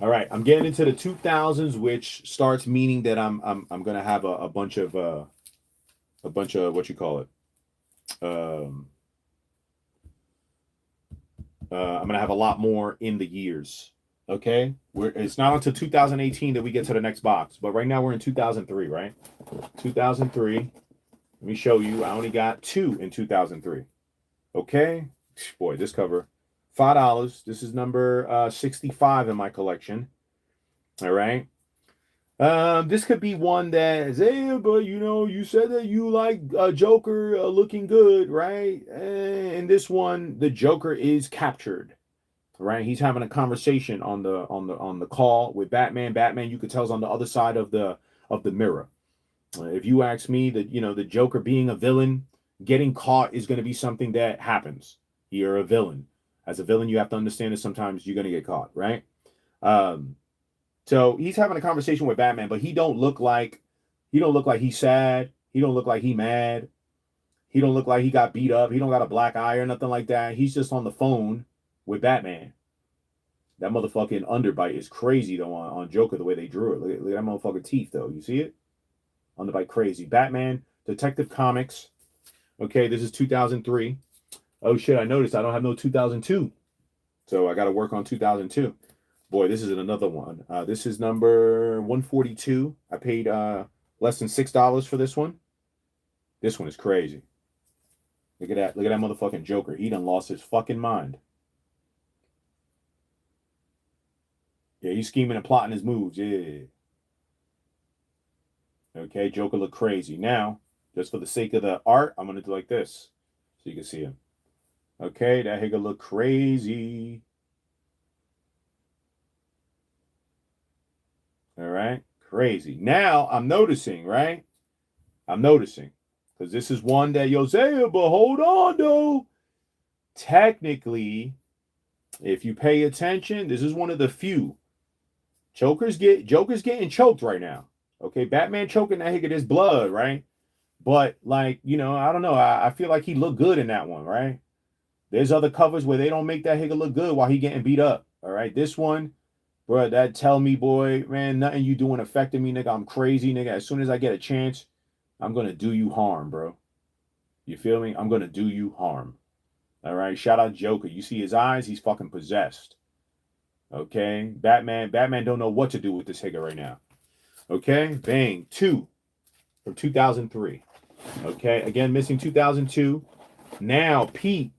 All right. I'm getting into the 2000s, which starts meaning that I'm gonna have a bunch of what you call it. I'm gonna have a lot more in the years. Okay, it's not until 2018 that we get to the next box, but right now we're in 2003, right? 2003. Let me show you. I only got 2 in 2003. Okay, boy, this cover, $5. This is number 65 in my collection. All right. This could be one that is, hey, but you said that you like Joker looking good, right? And this one, the Joker is captured, right? He's having a conversation on the call with Batman. Batman, you could tell, is on the other side of the mirror. If you ask me, that the Joker being a villain, getting caught is going to be something that happens. You're a villain. As a villain, you have to understand that sometimes you're going to get caught, right? So he's having a conversation with Batman, but he don't look like he's sad. He don't look like he mad. He don't look like he got beat up. He don't got a black eye or nothing like that. He's just on the phone with Batman. That motherfucking underbite is crazy though on Joker, the way they drew it. Look at that motherfucking teeth though. You see it? Underbite crazy. Batman, Detective Comics. Okay, this is 2003. Oh shit, I noticed I don't have no 2002. So I got to work on 2002. Boy, this is another one. This is number 142. I paid less than $6 for this one. This one is crazy. Look at that. Look at that motherfucking Joker. He done lost his fucking mind. Yeah, he's scheming and plotting his moves. Yeah. Okay, Joker look crazy. Now, just for the sake of the art, I'm going to do like this so you can see him. Okay, that nigga look crazy. All right, crazy. Now, I'm noticing, right? I'm noticing. Because this is one that Zaya, but hold on, though. Technically, if you pay attention, this is one of the few. Joker's getting choked right now. Okay, Batman choking that nigga this blood, right? But like, I don't know. I feel like he looked good in that one, right? There's other covers where they don't make that nigga look good while he getting beat up. All right, this one, bro, that tell me, boy, man, nothing you doing affecting me, nigga. I'm crazy, nigga. As soon as I get a chance, I'm gonna do you harm, bro. You feel me? I'm gonna do you harm. All right, shout out Joker. You see his eyes? He's fucking possessed. Okay, Batman don't know what to do with this nigga right now. Okay, bang, 2 from 2003. Okay, again, missing 2002. Now, Pete,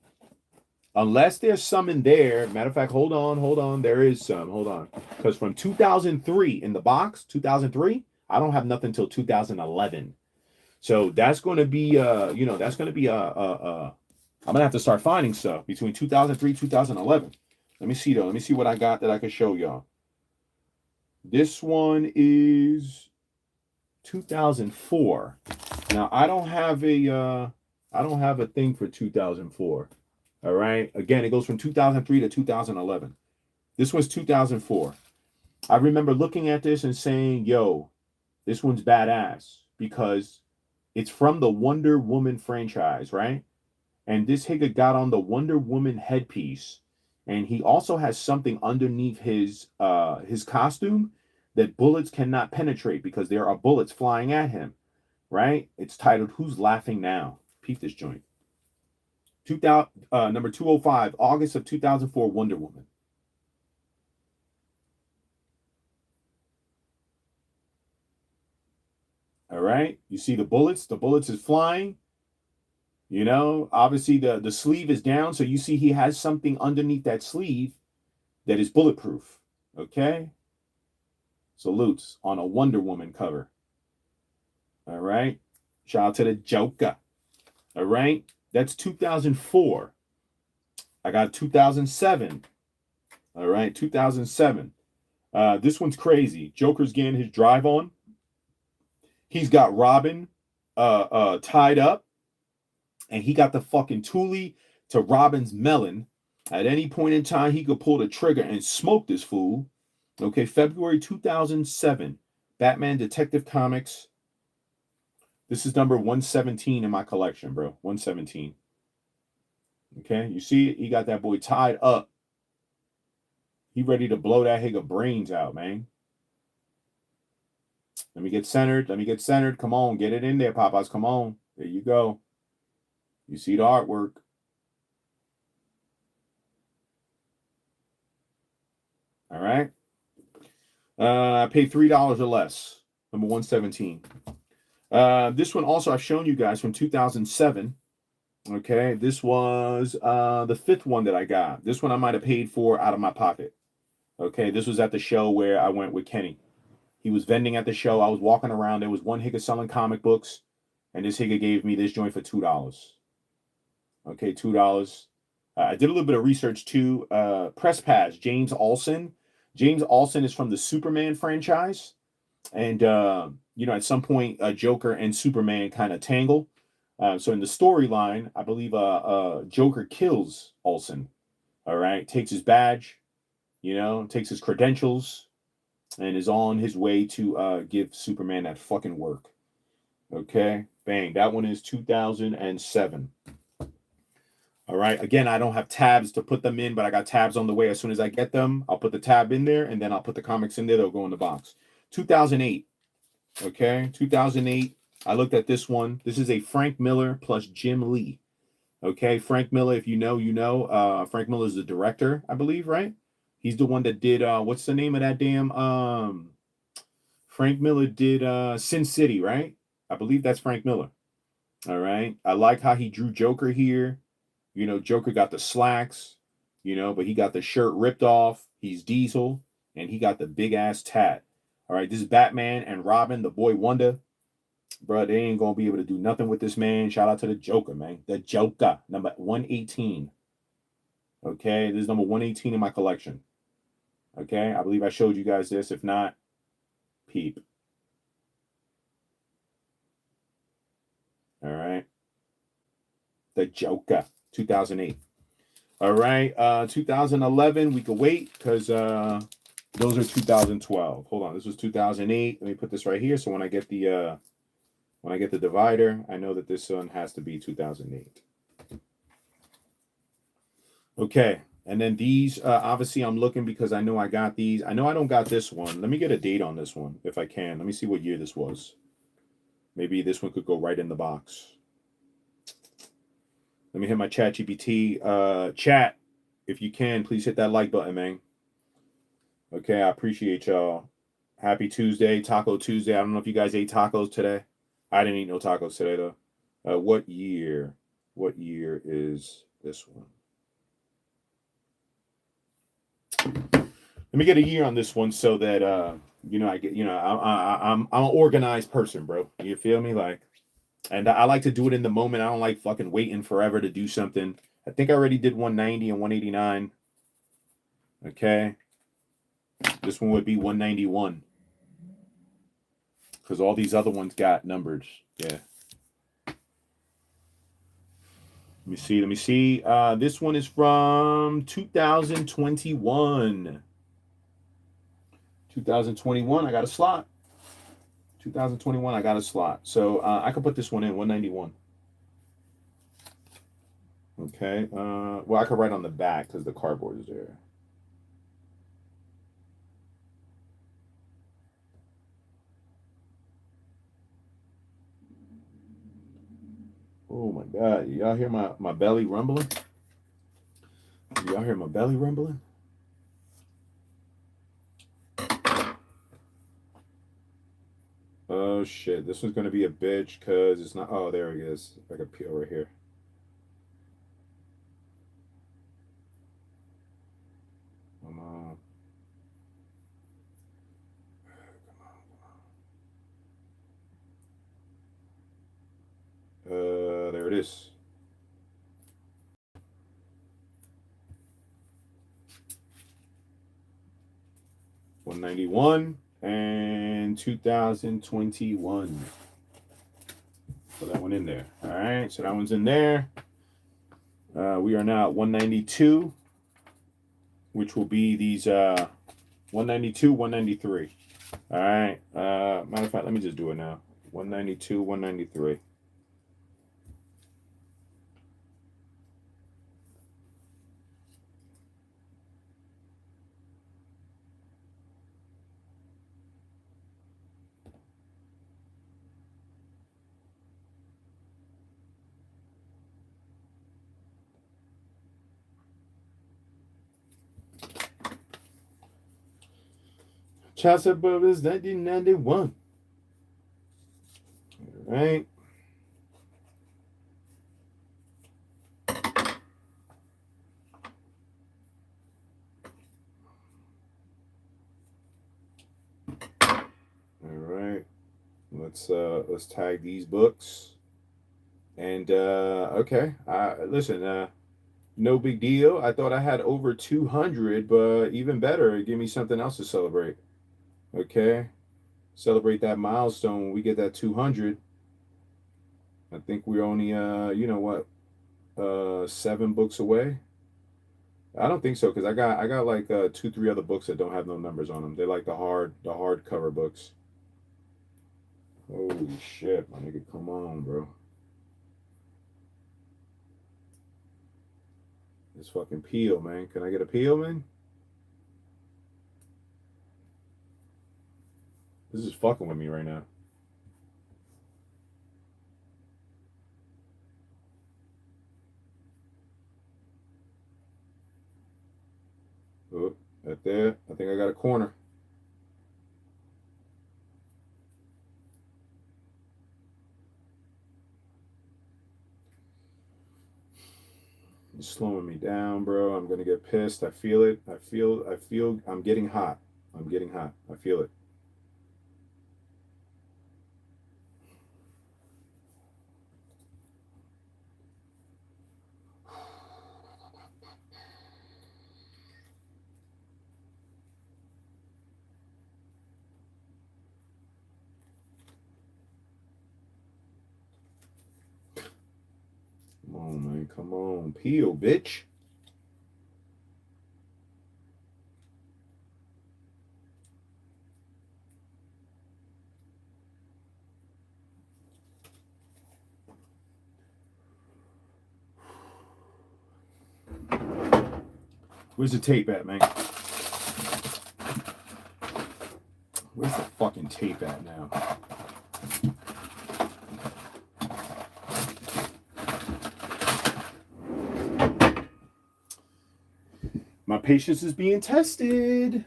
unless there's some in there, matter of fact, hold on, there is some, hold on. Because from 2003 in the box, 2003, I don't have nothing until 2011. So that's going to be, that's going to be, I'm going to have to start finding stuff between 2003, 2011. Let me see, though. Let me see what I got that I can show y'all. This one is 2004. Now, I don't have a thing for 2004. All right. Again, it goes from 2003 to 2011. This was 2004. I remember looking at this and saying, yo, this one's badass because it's from the Wonder Woman franchise, right? And this nigga got on the Wonder Woman headpiece, and he also has something underneath his costume that bullets cannot penetrate because there are bullets flying at him, right? It's titled "Who's Laughing Now?" Peep this joint. Number 205, August of 2004, Wonder Woman. All right, you see the bullets. The bullets is flying. Obviously the sleeve is down, so you see he has something underneath that sleeve that is bulletproof. Okay. Salutes on a Wonder Woman cover. All right. Shout out to the Joker. All right. That's 2004. I got 2007. All right. 2007. This one's crazy. Joker's getting his drive on. He's got Robin tied up. And he got the fucking toolie to Robin's melon. At any point in time, he could pull the trigger and smoke this fool. Okay, February 2007. Batman Detective Comics. This is number 117 in my collection, bro. 117. Okay, you see it? He got that boy tied up. He ready to blow that nigga brains out, man. Let me get centered. Come on, get it in there, Popeyes. Come on. There you go. You see the artwork. All right. I paid $3 or less. Number 117. This one also I've shown you guys from 2007. Okay. This was the 5th one that I got. This one I might have paid for out of my pocket. Okay. This was at the show where I went with Kenny. He was vending at the show. I was walking around. There was one nigga selling comic books. And this nigga gave me this joint for $2. Okay, $2. I did a little bit of research too. Press Pass, James Olsen. James Olsen is from the Superman franchise. And, at some point, Joker and Superman kind of tangle. So in the storyline, I believe Joker kills Olsen. All right, takes his badge, takes his credentials, and is on his way to give Superman that fucking work. Okay, bang. That one is 2007. All right. Again, I don't have tabs to put them in, but I got tabs on the way. As soon as I get them, I'll put the tab in there, and then I'll put the comics in there. They'll go in the box. 2008. Okay. 2008. I looked at this one. This is a Frank Miller plus Jim Lee. Okay, Frank Miller, if you know, you know. Frank Miller is the director, I believe, right? He's the one that did what's the name of that damn Frank Miller did Sin City, right? I believe that's Frank Miller. All right. I like how he drew Joker here. You know, Joker got the slacks, you know, but he got the shirt ripped off. He's Diesel, and he got the big ass tat. All right, this is Batman and Robin, the boy Wonder. Bro, they ain't gonna be able to do nothing with this man. Shout out to the Joker, man. The Joker, number 118. Okay, this is number 118 in my collection. Okay, I believe I showed you guys this. If not, peep. All right. The Joker, 2008. All right, 2011, we could wait because those are 2012. Hold on, this was 2008. Let me put this right here. So when I get the divider, I know that this one has to be 2008. Okay, and then these, obviously I'm looking because I know I got these. I know I don't got this one. Let me get a date on this one if I can. Let me see what year this was. Maybe this one could go right in the box. Let me hit my chat GPT. Chat, if you can, please hit that like button, man. Okay, I appreciate y'all. Happy Tuesday, Taco Tuesday. I don't know if you guys ate tacos today. I didn't eat no tacos today, though. What year? What year is this one? Let me get a year on this one so that you know, I get, you know, I'm an organized person, bro. You feel me? Like, and I like to do it in the moment. I don't like fucking waiting forever to do something. I think I already did 190 and 189. Okay. This one would be 191. Because all these other ones got numbered. Yeah. Let me see. Let me see. This one is from 2021. 2021, I got a slot. 2021, I got a slot. So I can put this one in, 191. Okay. Well, I could write on the back because the cardboard is there. Oh my God. Y'all hear my belly rumbling? Y'all hear my belly rumbling? Oh shit. This one's going to be a bitch because it's not. Oh, there it is. I can peel right here. Come on. There it is. $191 and 2021. Put that one in there. All right, so that one's in there. We are now at 192, which will be these 192, 193. All right. Matter of fact, let me just do it now. 192, 193. Chelsea Brothers 1991. All right. All right. Let's tag these books. And okay. Listen, no big deal. I thought I had over 200, but even better, give me something else to celebrate. Okay. Celebrate that milestone when we get that 200. I think we're only you know what, 7 books away. I don't think so because I got like 2, 3 other books that don't have no numbers on them. They're like the hardcover books. Holy shit, my nigga, come on, bro. This fucking peel, man. Can I get a peel, man? This is fucking with me right now. Right there. I think I got a corner. You're slowing me down, bro. I'm gonna get pissed. I feel it. I feel I'm getting hot. I'm getting hot. I feel it. Come on, man. Come on. Peel, bitch. Where's the tape at, man? Where's the fucking tape at now? My patience is being tested.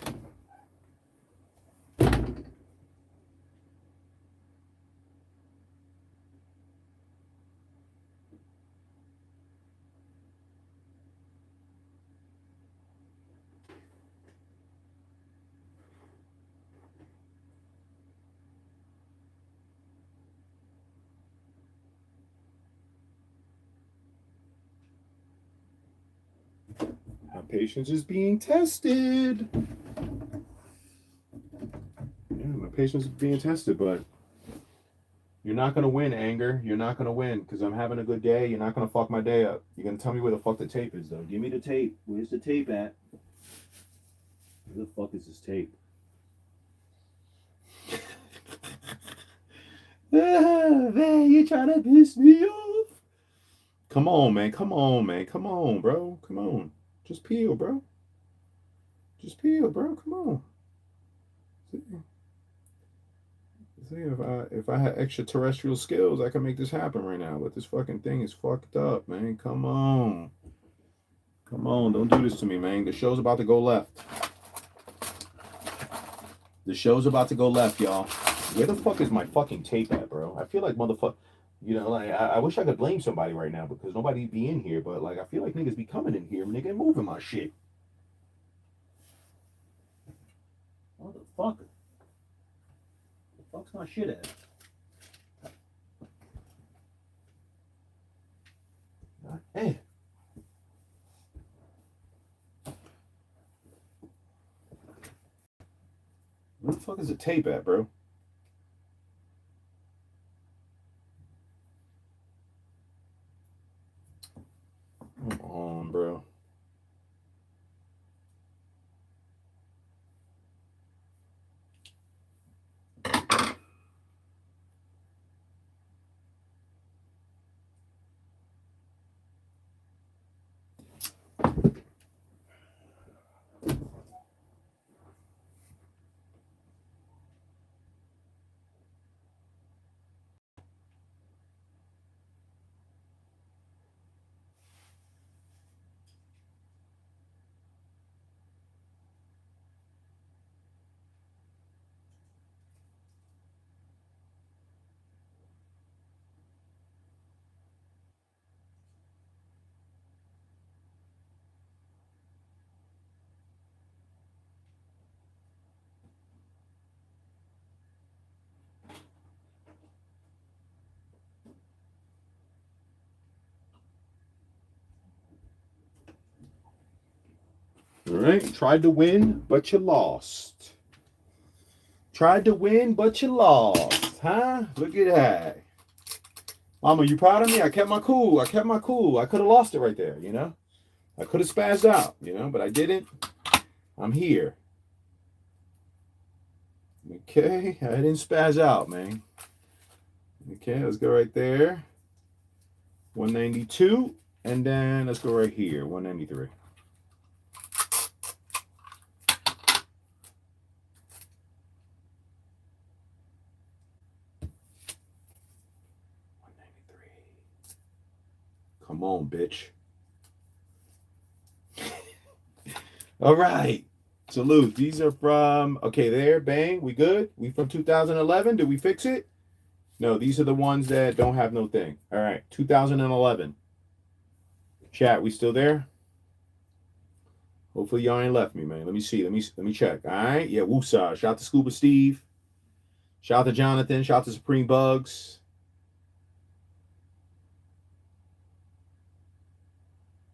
My patience is being tested. Yeah, my patience is being tested, but you're not gonna win, anger. You're not gonna win because I'm having a good day. You're not gonna fuck my day up. You're gonna tell me where the fuck the tape is, though. Give me the tape. Where's the tape at? Where the fuck is this tape? Man, you trying to piss me off? Come on, man. Come on, man. Come on, bro. Come on. Just peel, bro. Just peel, bro. Come on. See, if I had extraterrestrial skills, I could make this happen right now. But this fucking thing is fucked up, man. Come on. Come on. Don't do this to me, man. The show's about to go left. The show's about to go left, y'all. Where the fuck is my fucking tape at, bro? I feel like motherfucker. You know, like I wish I could blame somebody right now because nobody be in here, but like I feel like niggas be coming in here, nigga, moving my shit. Motherfucker. The fuck's my shit at? Hey. Where the fuck is the tape at, bro? Come on, bro. All right, tried to win, but you lost. Tried to win, but you lost, huh? Look at that. Mama, you proud of me? I kept my cool. I kept my cool. I could have lost it right there, you know? I could have spazzed out, you know, but I didn't. I'm here. Okay, I didn't spaz out, man. Okay, let's go right there. 192, and then let's go right here, 193. Come on, bitch. All right. Salute. These are from, okay, there, bang, we good? We from 2011. Did we fix it? No, these are the ones that don't have no thing. All right, 2011. Chat, we still there? Hopefully y'all ain't left me, man. Let me see. Let me check. All right, yeah, woosah. Shout out to Scuba Steve. Shout out to Jonathan. Shout out to Supreme Bugs.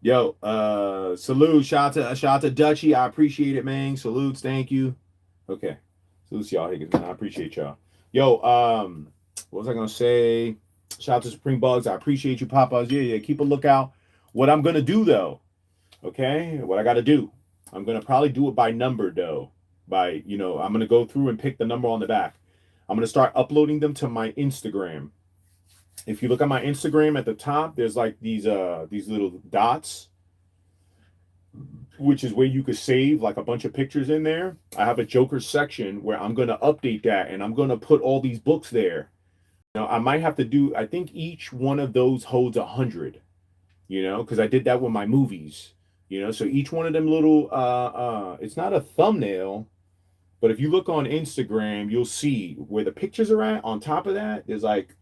Yo, salute. Shout out to Dutchy. I appreciate it, man. Salutes, thank you. Okay. Salutes y'all Higgins, man. I appreciate y'all. Yo, what was I gonna say? Shout out to Supreme Bugs. I appreciate you, Papas. Yeah, keep a lookout. What I'm gonna do though, okay? What I gotta do. I'm gonna probably do it by number though. By, I'm gonna go through and pick the number on the back. I'm gonna start uploading them to my Instagram. If you look at my Instagram at the top, there's like these little dots, which is where you could save like a bunch of pictures in there. I have a Joker section where I'm gonna update that and I'm gonna put all these books there. I might have to do, I think each one of those holds 100, because I did that with my movies, so each one of them little, it's not a thumbnail, but if you look on Instagram, you'll see where the pictures are at. On top of that, there's like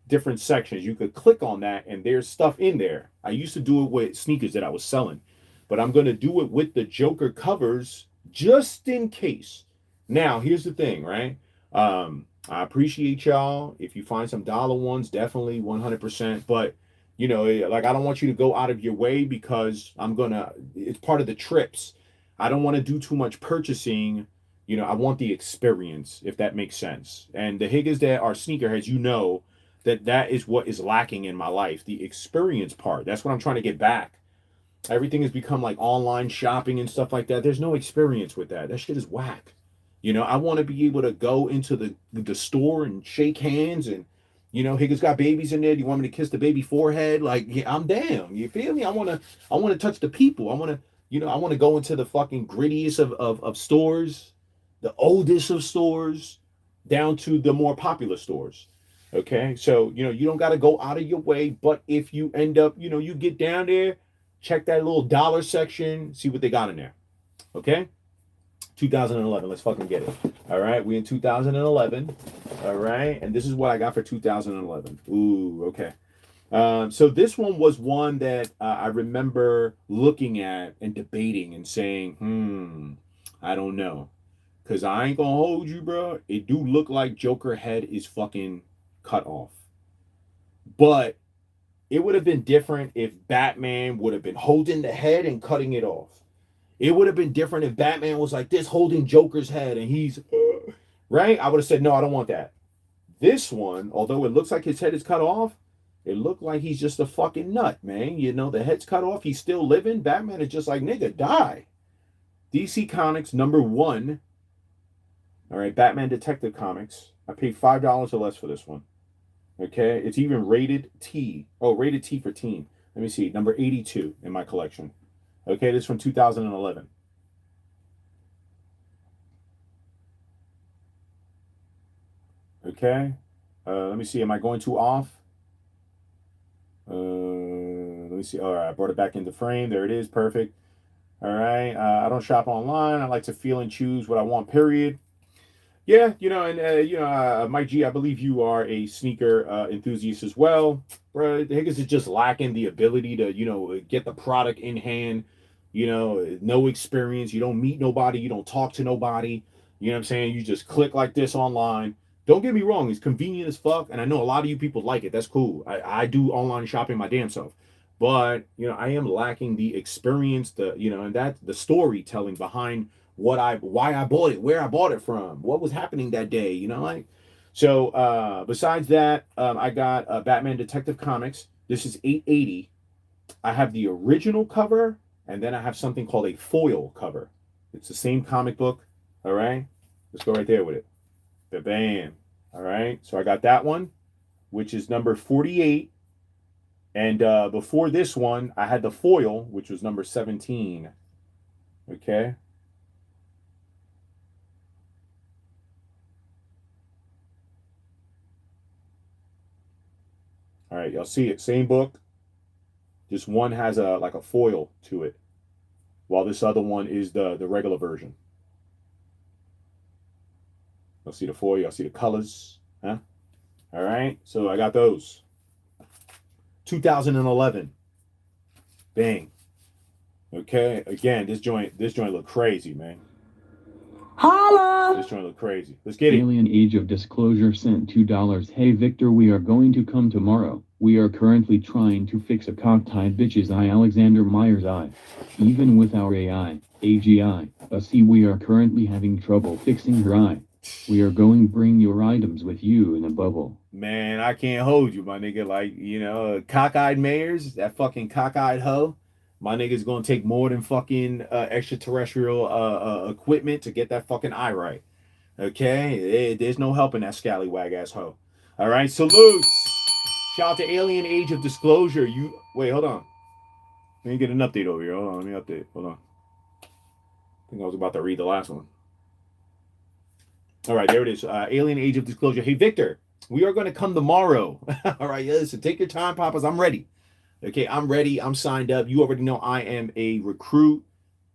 different sections. You could click on that and there's stuff in there. I used to do it with sneakers that I was selling, but I'm going to do it with the Joker covers just in case. Now, here's the thing, right? I appreciate y'all. If you find some dollar ones, definitely 100%. But, like I don't want you to go out of your way because it's part of the trips. I don't want to do too much purchasing. I want the experience, if that makes sense. And the Higgins that are sneakerheads, that is what is lacking in my life, the experience part. That's what I'm trying to get back. Everything has become like online shopping and stuff like that. There's no experience with that. That shit is whack. I want to be able to go into the store and shake hands and, Higgins got babies in there. Do you want me to kiss the baby forehead? Like, yeah, I'm down. You feel me? I want to touch the people. I want to go into the fucking grittiest of stores, the oldest of stores, down to the more popular stores. Okay, so you don't got to go out of your way, but if you end up, you get down there, check that little dollar section, see what they got in there. Okay, 2011. Let's fucking get it. All right, we in 2011. All right, and this is what I got for 2011. Ooh, okay. So this one was one that I remember looking at and debating and saying, I don't know, cause I ain't gonna hold you, bro. It do look like Joker head is fucking cut off. But it would have been different if Batman would have been holding the head and cutting it off. It would have been different if Batman was like this holding Joker's head and he's right. I would have said, no, I don't want that. This one, although it looks like his head is cut off, it looked like he's just a fucking nut, man. The head's cut off. He's still living. Batman is just like, nigga, die. DC Comics #1. All right, Batman Detective Comics. I paid $5 or less for this one. Okay, it's even rated T. Oh, rated T for teen. Let me see, number 82 in my collection. Okay, this is from 2011. Okay, let me see, am I going too off? Let me see. All right, I brought it back into frame. There it is, perfect. All right, I don't shop online. I like to feel and choose what I want, period. Yeah, Mike G, I believe you are a sneaker enthusiast as well. Bro, Higgins is just lacking the ability to, get the product in hand. No experience. You don't meet nobody. You don't talk to nobody. You know what I'm saying? You just click like this online. Don't get me wrong. It's convenient as fuck. And I know a lot of you people like it. That's cool. I do online shopping my damn self. But, I am lacking the experience, and that's the storytelling behind why I bought it, where I bought it from, what was happening that day, like. So besides that, I got Batman Detective Comics. This is $8.80. I have the original cover, and then I have something called a foil cover. It's the same comic book. All right, let's go right there with it. Bam. All right, so I got that one, which is number 48. And before this one, I had the foil, which was number 17. Okay. All right, y'all see it. Same book. Just one has a foil to it, while this other one is the regular version. see the 4, y'all see the colors, huh? All right, so I got those. 2011. Bang. Okay, again, this joint look crazy, man. Holla! This joint look crazy. Let's get it. Alien Age of Disclosure sent $2. Hey Victor, we are going to come tomorrow. We are currently trying to fix a cocktied bitch's eye, Alexander Myers eye. Even with our AI, AGI, we are currently having trouble fixing her eye. We are going to bring your items with you in a bubble. Man, I can't hold you, my nigga. Like, you know, cockeyed mayors, that fucking cockeyed hoe. My nigga's gonna take more than fucking extraterrestrial equipment to get that fucking eye right. Okay? There's no helping that scallywag ass hoe. All right, salutes. Shout out to Alien Age of Disclosure. You wait, hold on. Let me get an update over here. Hold on, let me update. Hold on. I think I was about to read the last one. All right, there it is. Alien Age of Disclosure. Hey, Victor, we are going to come tomorrow. All right, listen, take your time, Papas. I'm ready. Okay, I'm ready. I'm signed up. You already know I am a recruit.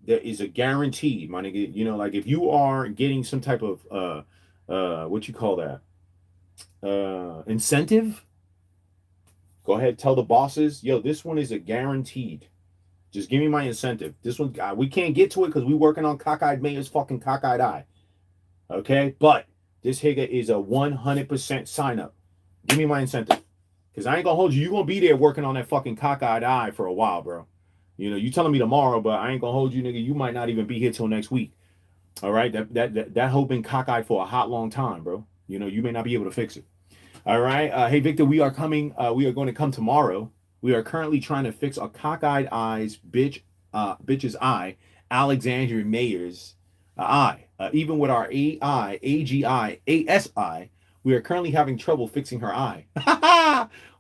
There is a guarantee, my nigga. You know, like if you are getting some type of what you call that? Incentive. Go ahead, tell the bosses, yo, this one is a guaranteed. Just give me my incentive. This one, we can't get to it because we're working on cockeyed mayor's fucking cockeyed eye. Okay, but this Higa is a 100% sign up. Give me my incentive. Because I ain't gonna hold you. You're gonna be there working on that fucking cockeyed eye for a while, bro. You know, you telling me tomorrow, but I ain't gonna hold you, nigga. You might not even be here till next week. All right, that hoe been cockeyed for a hot long time, bro. You know, you may not be able to fix it. All right, hey Victor, we are coming. We are going to come tomorrow. We are currently trying to fix a cockeyed eyes bitch's eye, Alexandria Mayer's eye. Even with our AI, AGI, ASI, we are currently having trouble fixing her eye.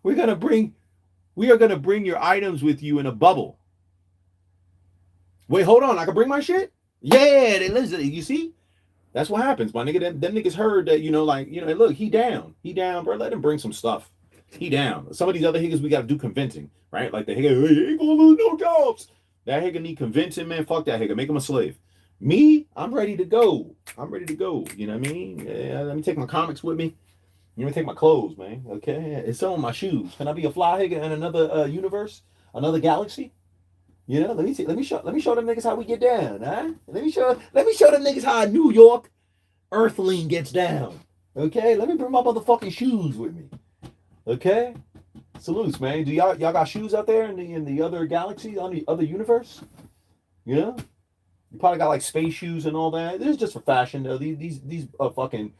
we are gonna bring your items with you in a bubble. Wait, hold on. I can bring my shit? Yeah, they listen. You see? That's what happens, my nigga. Them niggas heard that, you know, like, you know, look, he down, bro. Let him bring some stuff. He down. Some of these other higgers we got to do convincing, right? Like the higger, hey, he ain't gonna lose no jobs. That higger need convincing, man. Fuck that higger. Make him a slave. Me, I'm ready to go. I'm ready to go. You know what I mean? Yeah, let me take my comics with me. Let me take my clothes, man. Okay, it's some of my shoes. Can I be a fly higger in another universe, another galaxy? You know, let me see. Let me show them niggas how we get down, huh? Let me show them niggas how a New York Earthling gets down. Okay, let me bring my motherfucking shoes with me. Okay, salutes, man. Do y'all got shoes out there in the other galaxy, on the other universe? You know, you probably got like space shoes and all that. This is just for fashion. These fucking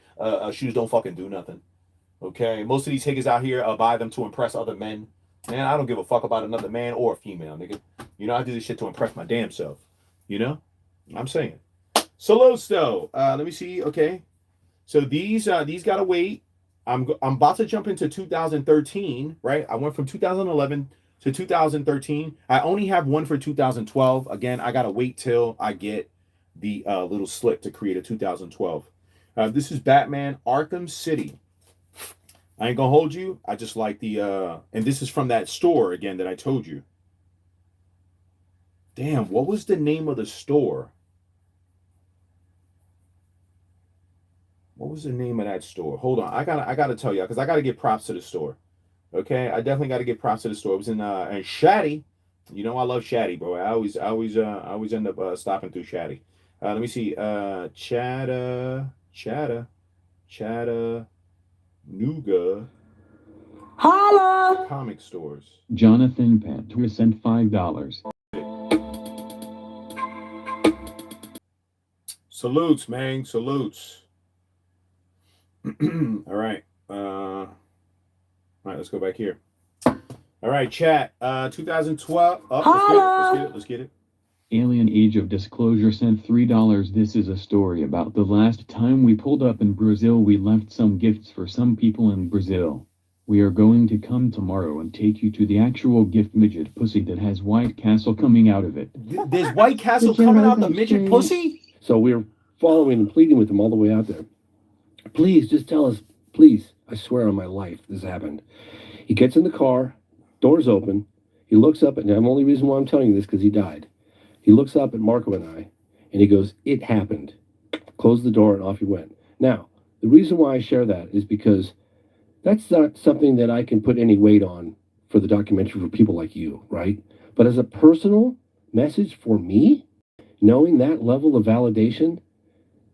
shoes don't fucking do nothing. Okay, most of these higgers out here buy them to impress other men. Man, I don't give a fuck about another man or a female, nigga. You know, I do this shit to impress my damn self. You know? I'm saying. Salutes, though. Let me see. Okay. So these gotta wait. I'm about to jump into 2013, right? I went from 2011 to 2013. I only have one for 2012. Again, I gotta wait till I get the little slip to create a 2012. This is Batman Arkham City. I ain't gonna hold you. I just like the and this is from that store again that I told you. Damn, what was the name of the store? What was the name of that store? Hold on, I gotta tell you because I gotta give props to the store. Okay, I definitely gotta give props to the store. It was in Shaddy. You know I love Shaddy, bro. I always end up stopping through Shaddy. Let me see. Chattanooga. Holla! Comic stores. Jonathan Pantry sent $5. Salutes, man. Salutes. All right. All right, let's go back here. All right, chat. 2012. Oh, let's get it. Alien Age of Disclosure sent $3. This is a story about the last time we pulled up in Brazil. We left some gifts for some people in Brazil. We are going to come tomorrow and take you to the actual gift midget pussy that has White Castle coming out of it. There's White Castle coming out the midget pussy? So we're following and pleading with him all the way out there. Please, just tell us, please. I swear on my life this happened. He gets in the car, doors open. He looks up, and the only reason why I'm telling you this because he died. He looks up at Marco and I, and he goes, "It happened." Closed the door, and off he went. Now, The reason why I share that is because that's not something that I can put any weight on for the documentary for people like you, right? But as a personal message for me, knowing that level of validation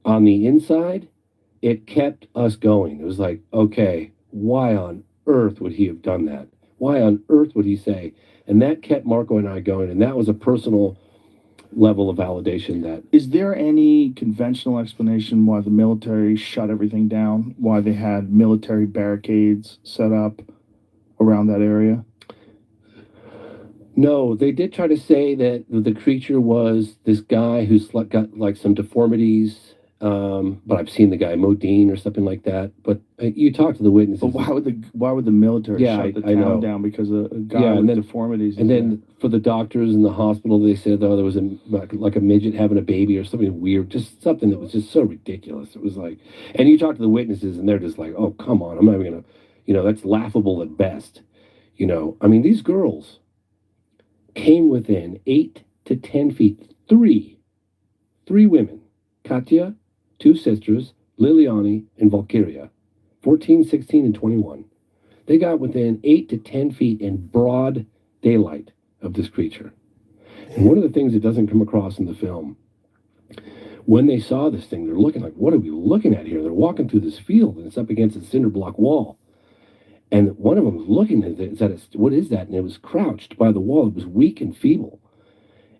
on the inside, it kept us going. It was like, okay, why on earth would he have done that? Why on earth would he say? And that kept Marco and I going. And that was a personal level of validation that. Is there any conventional explanation why the military shut everything down? Why they had military barricades set up around that area? No, they did try to say that the creature was this guy who's got like some deformities. But I've seen the guy Modine or something like that. But you talk to the witnesses. But why would the military shut the town down because a guy with deformities? And then for the doctors in the hospital, they said, oh, there was like a midget having a baby or something weird, just something that was just so ridiculous. It was like, and you talk to the witnesses, and they're just like, oh, come on, I'm not even gonna, that's laughable at best. I mean, these girls came within 8 to 10 feet. Three women, Katya, two sisters, Liliani and Valkyria, 14, 16, and 21. They got within 8 to 10 feet in broad daylight of this creature. And one of the things that doesn't come across in the film, when they saw this thing, they're looking like, what are we looking at here? They're walking through this field, and it's up against a cinder block wall. And one of them was looking at it, what is that? And it was crouched by the wall. It was weak and feeble.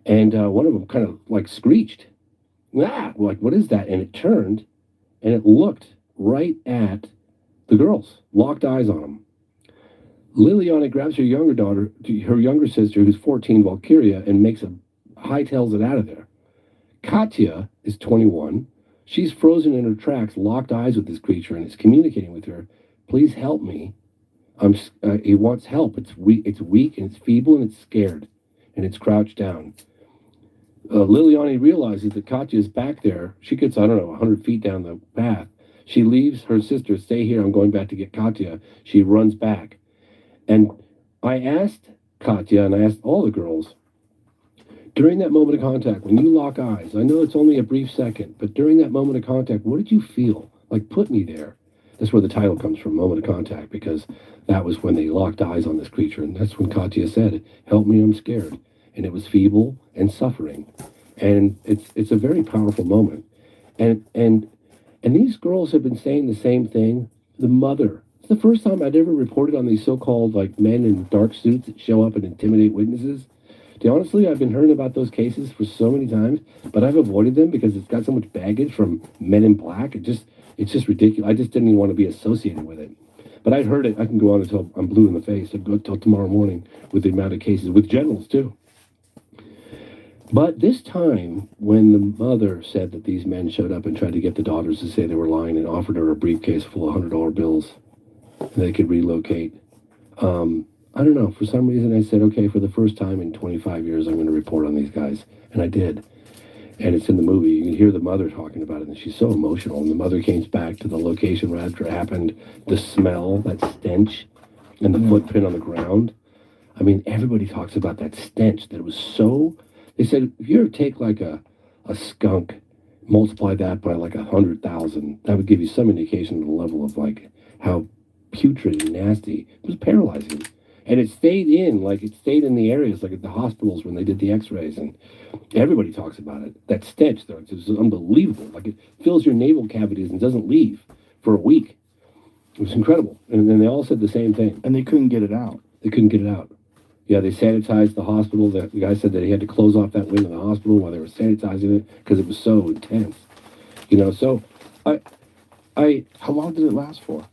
And one of them kind of like screeched, like, what is that? And it turned, and it looked right at the girls, locked eyes on them. Liliana grabs her younger sister, who's 14, Valkyria, and hightails it out of there. Katya is 21. She's frozen in her tracks, locked eyes with this creature, and it's communicating with her. Please help me. He wants help. It's weak, and it's feeble, and it's scared, and it's crouched down. Liliani realizes that Katya is back there. She gets, 100 feet down the path. She leaves her sister, stay here, I'm going back to get Katya. She runs back. And I asked Katya, and I asked all the girls, during that moment of contact, when you lock eyes, I know it's only a brief second, but during that moment of contact, what did you feel? Like, put me there. That's where the title comes from, Moment of Contact, because that was when they locked eyes on this creature. And that's when Katya said, help me, I'm scared. And it was feeble and suffering. And it's a very powerful moment. And these girls have been saying the same thing. The mother, it's the first time I'd ever reported on these so-called like men in dark suits that show up and intimidate witnesses. Honestly, I've been hearing about those cases for so many times, but I've avoided them because it's got so much baggage from men in black. It's just ridiculous. I just didn't even want to be associated with it. But I'd heard it. I can go on until I'm blue in the face. I'd go until tomorrow morning with the amount of cases, with generals too. But this time, when the mother said that these men showed up and tried to get the daughters to say they were lying and offered her a briefcase full of $100 bills and they could relocate, I don't know. For some reason, I said, okay, for the first time in 25 years, I'm going to report on these guys. And I did. And it's in the movie. You can hear the mother talking about it, and she's so emotional. And the mother came back to the location where after it happened, the smell, that stench, and the footprint on the ground. I mean, everybody talks about that stench, that it was so... They said, if you ever take like a skunk, multiply that by like 100,000, that would give you some indication of the level of like how putrid and nasty. It was paralyzing. And it stayed in the areas, like at the hospitals when they did the x-rays, and everybody talks about it. That stench, though, it's unbelievable. Like, it fills your navel cavities and doesn't leave for a week. It was incredible. And then they all said the same thing. And they couldn't get it out. They couldn't get it out. Yeah, they sanitized the hospital. The guy said that he had to close off that wing of the hospital while they were sanitizing it because it was so intense. So How long did it last for?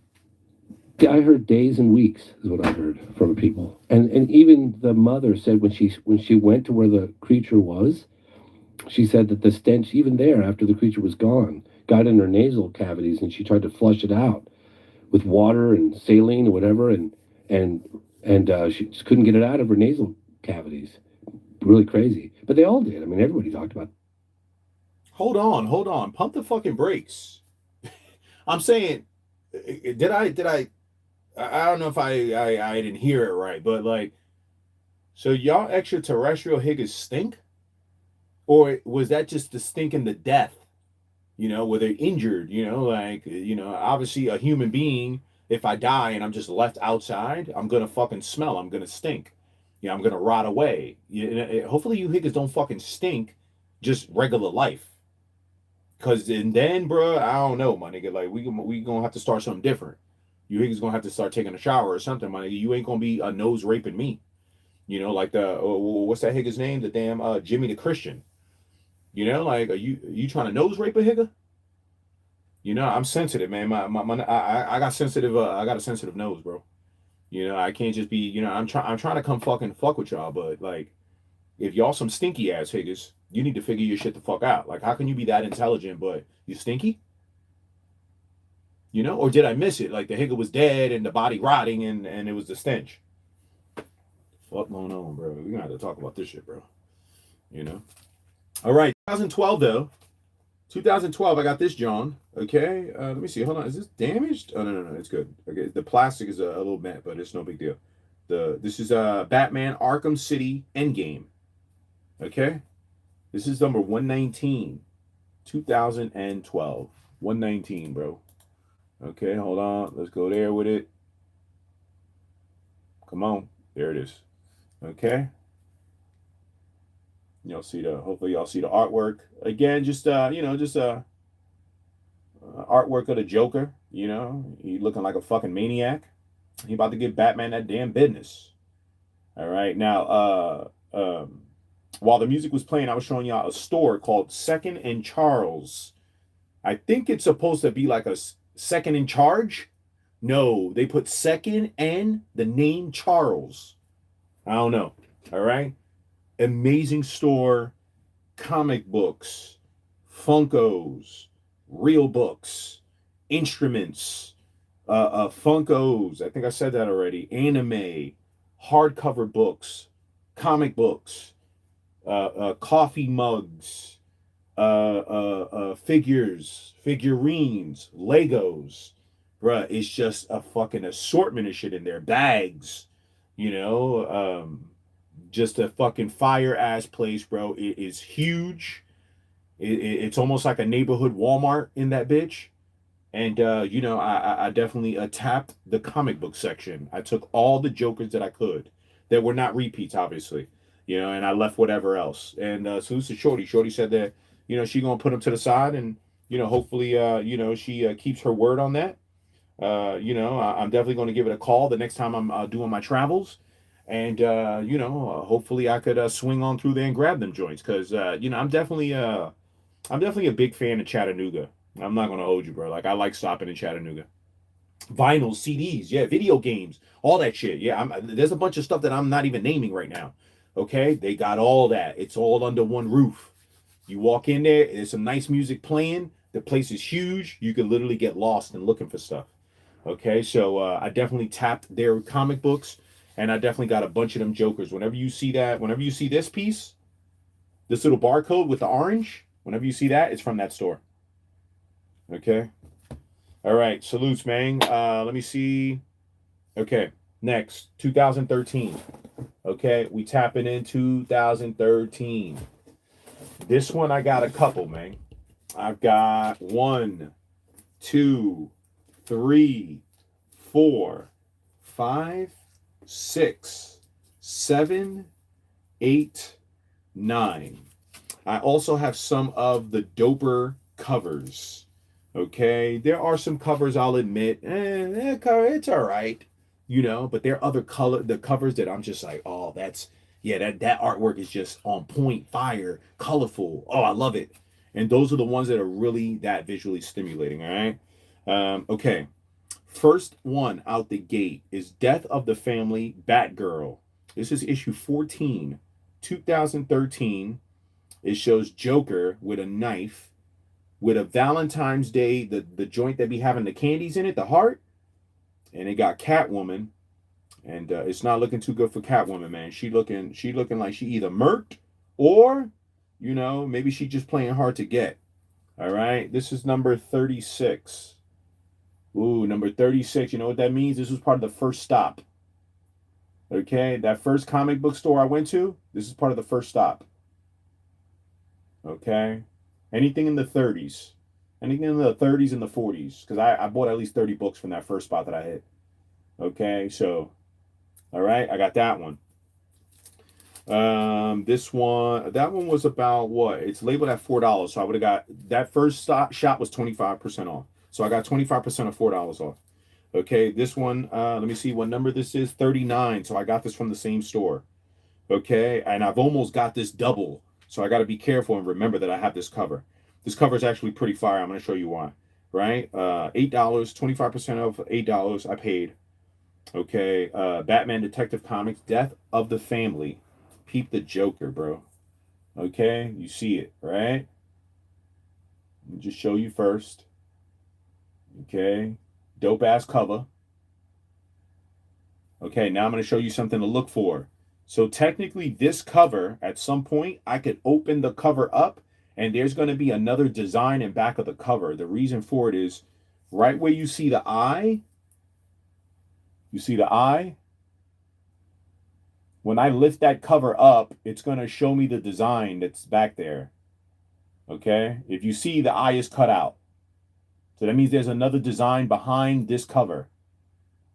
I heard days and weeks is what I heard from people, and even the mother said when she went to where the creature was, she said that the stench even there after the creature was gone got in her nasal cavities, and she tried to flush it out with water and saline or whatever, and she just couldn't get it out of her nasal cavities. Really crazy, but they all did. I mean, everybody talked about it. Hold on, pump the fucking brakes. I'm saying, did I don't know if I didn't hear it right, but like, so y'all extraterrestrial higgers stink? Or was that just the stink and the death You know, where they're injured, you know, like, you know, obviously a human being, if I die and I'm just left outside, I'm going to fucking smell. I'm going to stink. You know, I'm going to rot away. Hopefully you niggas don't fucking stink just regular life. Cause and then, bro, I don't know, my nigga. Like we gonna have to start something different. You niggas gonna have to start taking a shower or something, my nigga. You ain't gonna be nose raping me. You know, like the what's that nigga's name? The damn Jimmy the Christian. You know, like are you trying to nose rape a nigga? You know, I'm sensitive, man. I got sensitive. I got a sensitive nose, bro. You know, I can't just be. You know, I'm trying to come fucking fuck with y'all, but like, if y'all some stinky ass niggas, you need to figure your shit the fuck out. Like, how can you be that intelligent but you stinky? You know, or did I miss it? Like the nigga was dead and the body rotting and it was the stench. Fuck going on, bro? We gonna have to talk about this shit, bro. You know. All right, 2012 though. 2012, I got this, John. Okay, let me see. Hold on, is this damaged? Oh no, it's good. Okay, the plastic is a little bent, but it's no big deal. This is Batman Arkham City Endgame. Okay, this is number 119, 2012. 119, bro. Okay, hold on. Let's go there with it. Come on, there it is. Okay. Y'all see the. Hopefully, y'all see the artwork again. Just just artwork of the Joker. You know, he looking like a fucking maniac. He about to give Batman that damn business. All right, now, while the music was playing, I was showing y'all a store called Second and Charles. I think it's supposed to be like a second in charge. No, they put second and the name Charles. I don't know. All right, amazing store, comic books, Funkos, real books, instruments, Funkos. I think I said that already. Anime, hardcover books, comic books, coffee mugs, figures, figurines, Legos. Bruh, it's just a fucking assortment of shit in there. Bags, you know, just a fucking fire ass place, bro. It is huge. It's almost like a neighborhood Walmart in that bitch. And I definitely tapped the comic book section. I took all the Jokers that I could, that were not repeats, obviously, and I left whatever else. And so this is Shorty. Shorty said that she gonna put them to the side, and hopefully she keeps her word on that. I'm definitely gonna give it a call the next time I'm doing my travels, and hopefully I could swing on through there and grab them joints, because I'm definitely a big fan of Chattanooga. I'm not gonna hold you, bro. Like, I like stopping in Chattanooga. Vinyls, CDs, yeah, video games, all that shit. Yeah, there's a bunch of stuff that I'm not even naming right now. Okay, they got all that. It's all under one roof. You walk in there, there's some nice music playing. The place is huge. You could literally get lost and looking for stuff. Okay, so I definitely tapped their comic books, and I definitely got a bunch of them Jokers. Whenever you see this piece, this little barcode with the orange, whenever you see that, it's from that store. Okay. All right. Salutes, man. Let me see. Okay. Next, 2013. Okay. We tapping in 2013. This one, I got a couple, man. I've got 1, 2, 3, 4, 5, 6, 7, 8, 9. I also have some of the doper covers. Okay, there are some covers, I'll admit, it's all right, but there are the covers that I'm just like, oh, that artwork is just on point, fire, colorful. Oh, I love it. And those are the ones that are really that visually stimulating. All right. Okay. First one out the gate is Death of the Family Batgirl. This is issue 14, 2013. It shows Joker with a knife, with a Valentine's Day, the joint that be having the candies in it, the heart, and it got Catwoman, and it's not looking too good for Catwoman, man. She looking like she either murked, or, maybe she just playing hard to get. All right, this is number 36. Ooh, number 36. You know what that means? This was part of the first stop. Okay, that first comic book store I went to, this is part of the first stop. Okay, anything in the 30s. Anything in the 30s and the 40s, because I bought at least 30 books from that first spot that I hit. Okay, so, all right, I got that one. That one was about what? It's labeled at $4, so I would have got that first shop was 25% off. So I got 25% of $4 off. Okay, this one, let me see what number this is, 39. So I got this from the same store. Okay, and I've almost got this double. So I got to be careful and remember that I have this cover. This cover is actually pretty fire. I'm going to show you why. Right? $8, 25% off $8 I paid. Okay, Batman Detective Comics, Death of the Family. Peep the Joker, bro. Okay, you see it, right? Let me just show you first. Okay, dope ass cover. Okay, now I'm going to show you something to look for. So technically this cover, at some point, I could open the cover up and there's going to be another design in back of the cover. The reason for it is right where you see the eye. You see the eye? When I lift that cover up, it's going to show me the design that's back there. Okay? If you see, the eye is cut out. So that means there's another design behind this cover.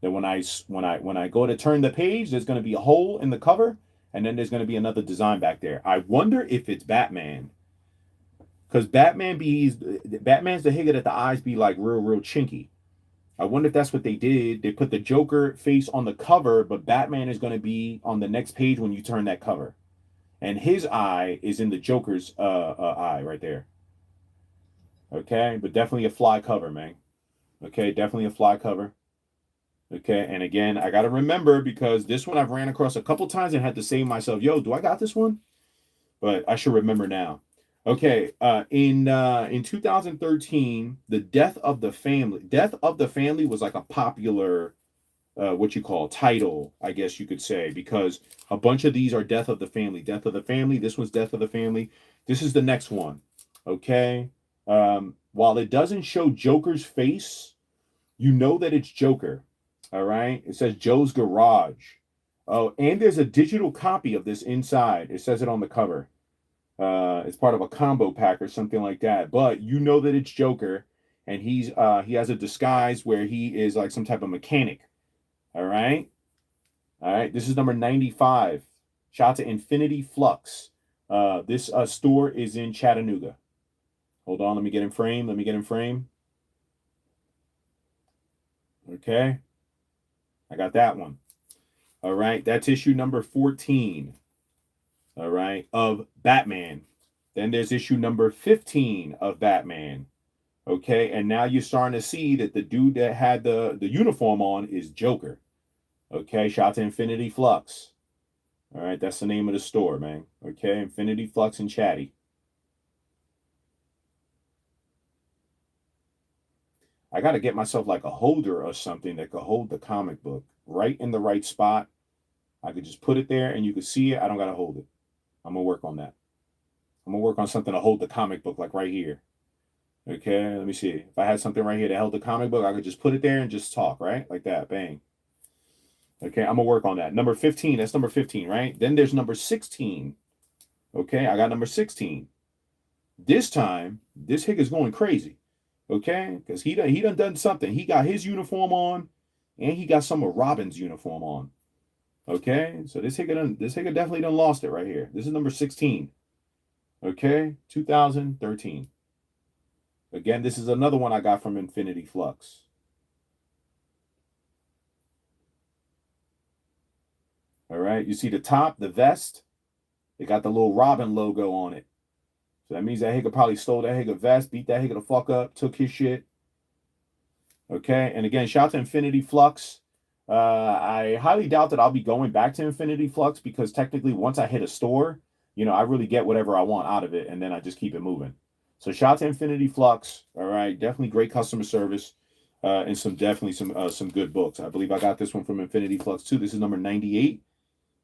That when I go to turn the page, there's going to be a hole in the cover, and then there's going to be another design back there. I wonder if it's Batman, because Batman's the higa that the eyes be like real chinky. I wonder if that's what they did. They put the Joker face on the cover, but Batman is going to be on the next page when you turn that cover, and his eye is in the Joker's eye right there. Okay, but definitely a fly cover, man. Okay, definitely a fly cover. Okay, and again, I got to remember, because this one I've ran across a couple times and had to say to myself, yo, do I got this one? But I should remember now. Okay, in 2013, the Death of the Family was like a popular, what you call title, I guess you could say, because a bunch of these are Death of the Family. This one's Death of the Family. This is the next one. Okay, while it doesn't show Joker's face, you know that it's Joker. All right. It says Joe's Garage. Oh, and there's a digital copy of this inside. It says it on the cover. It's part of a combo pack or something like that. But you know that it's Joker, and he has a disguise where he is like some type of mechanic. All right. All right. This is number 95. Shout out to Infinity Flux. This store is in Chattanooga. Hold on. Let me get in frame. Okay. I got that one. All right. That's issue number 14. All right. Of Batman. Then there's issue number 15 of Batman. Okay. And now you're starting to see that the dude that had the uniform on is Joker. Okay. Shout out to Infinity Flux. All right. That's the name of the store, man. Okay. Infinity Flux and Chatty. I got to get myself like a holder or something that could hold the comic book right in the right spot. I could just put it there and you could see it. I don't got to hold it. I'm going to work on that. I'm going to work on something to hold the comic book like right here. Okay, let me see. If I had something right here that held the comic book, I could just put it there and just talk, right? Like that, bang. Okay, I'm going to work on that. Number 15, that's number 15, right? Then there's number 16. Okay, I got number 16. This time, this hick is going crazy. Okay, because he done something. He got his uniform on, and he got some of Robin's uniform on. Okay, so this hicker definitely done lost it right here. This is number 16. Okay, 2013. Again, this is another one I got from Infinity Flux. All right, you see the top, the vest. They got the little Robin logo on it. So that means that hicker probably stole that hicker vest, beat that hicker the fuck up, took his shit. Okay, and again, shout out to Infinity Flux. I highly doubt that I'll be going back to Infinity Flux, because technically once I hit a store, you know, I really get whatever I want out of it, and then I just keep it moving. So shout out to Infinity Flux. All right, definitely great customer service, and some good books. I believe I got this one from Infinity Flux too. This is number 98.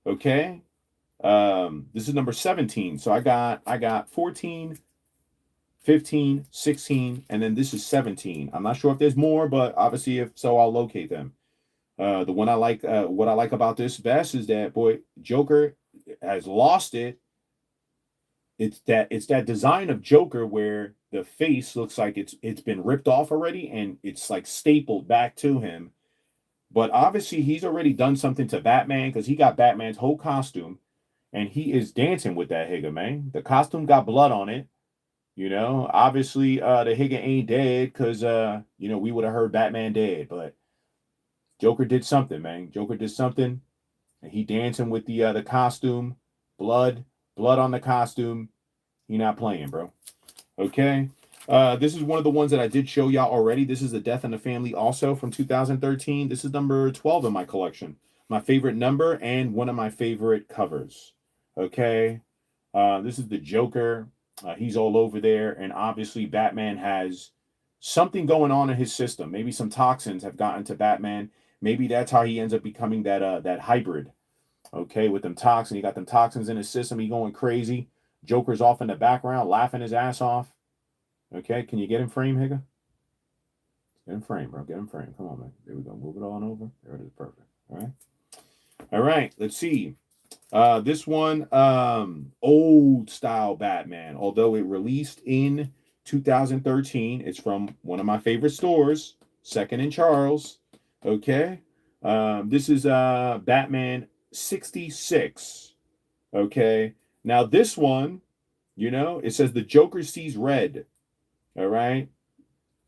Okay. This is number 17. So I got 14, 15, 16, and then this is 17. I'm not sure if there's more, but obviously if so, I'll locate them. The one I like, what I like about this vest is that, boy, Joker has lost it. It's that design of Joker where the face looks like it's been ripped off already, and it's like stapled back to him. But obviously he's already done something to Batman, because he got Batman's whole costume and he is dancing with that Higa, man. The costume got blood on it. Obviously the Higa ain't dead, because we would have heard Batman dead, but Joker did something, man. Joker did something, and he dancing with the costume, blood on the costume. He not playing, bro. Okay. This is one of the ones that I did show y'all already. This is The Death in the Family, also from 2013. This is number 12 in my collection. My favorite number and one of my favorite covers. Okay. This is the Joker. He's all over there, and obviously Batman has something going on in his system. Maybe some toxins have gotten to Batman. Maybe that's how he ends up becoming that hybrid. Okay, with them toxins. He got them toxins in his system. He going crazy. Joker's off in the background, laughing his ass off. Okay, can you get in frame, Higa? Get in frame, bro. Get in frame. Come on, man. There we go. Move it on over. There it is. Perfect. All right. All right. Let's see. This one, old style Batman. Although it released in 2013, it's from one of my favorite stores, Second and Charles. Okay. This is Batman 66. Okay. Now this one, it says the Joker sees red. All right.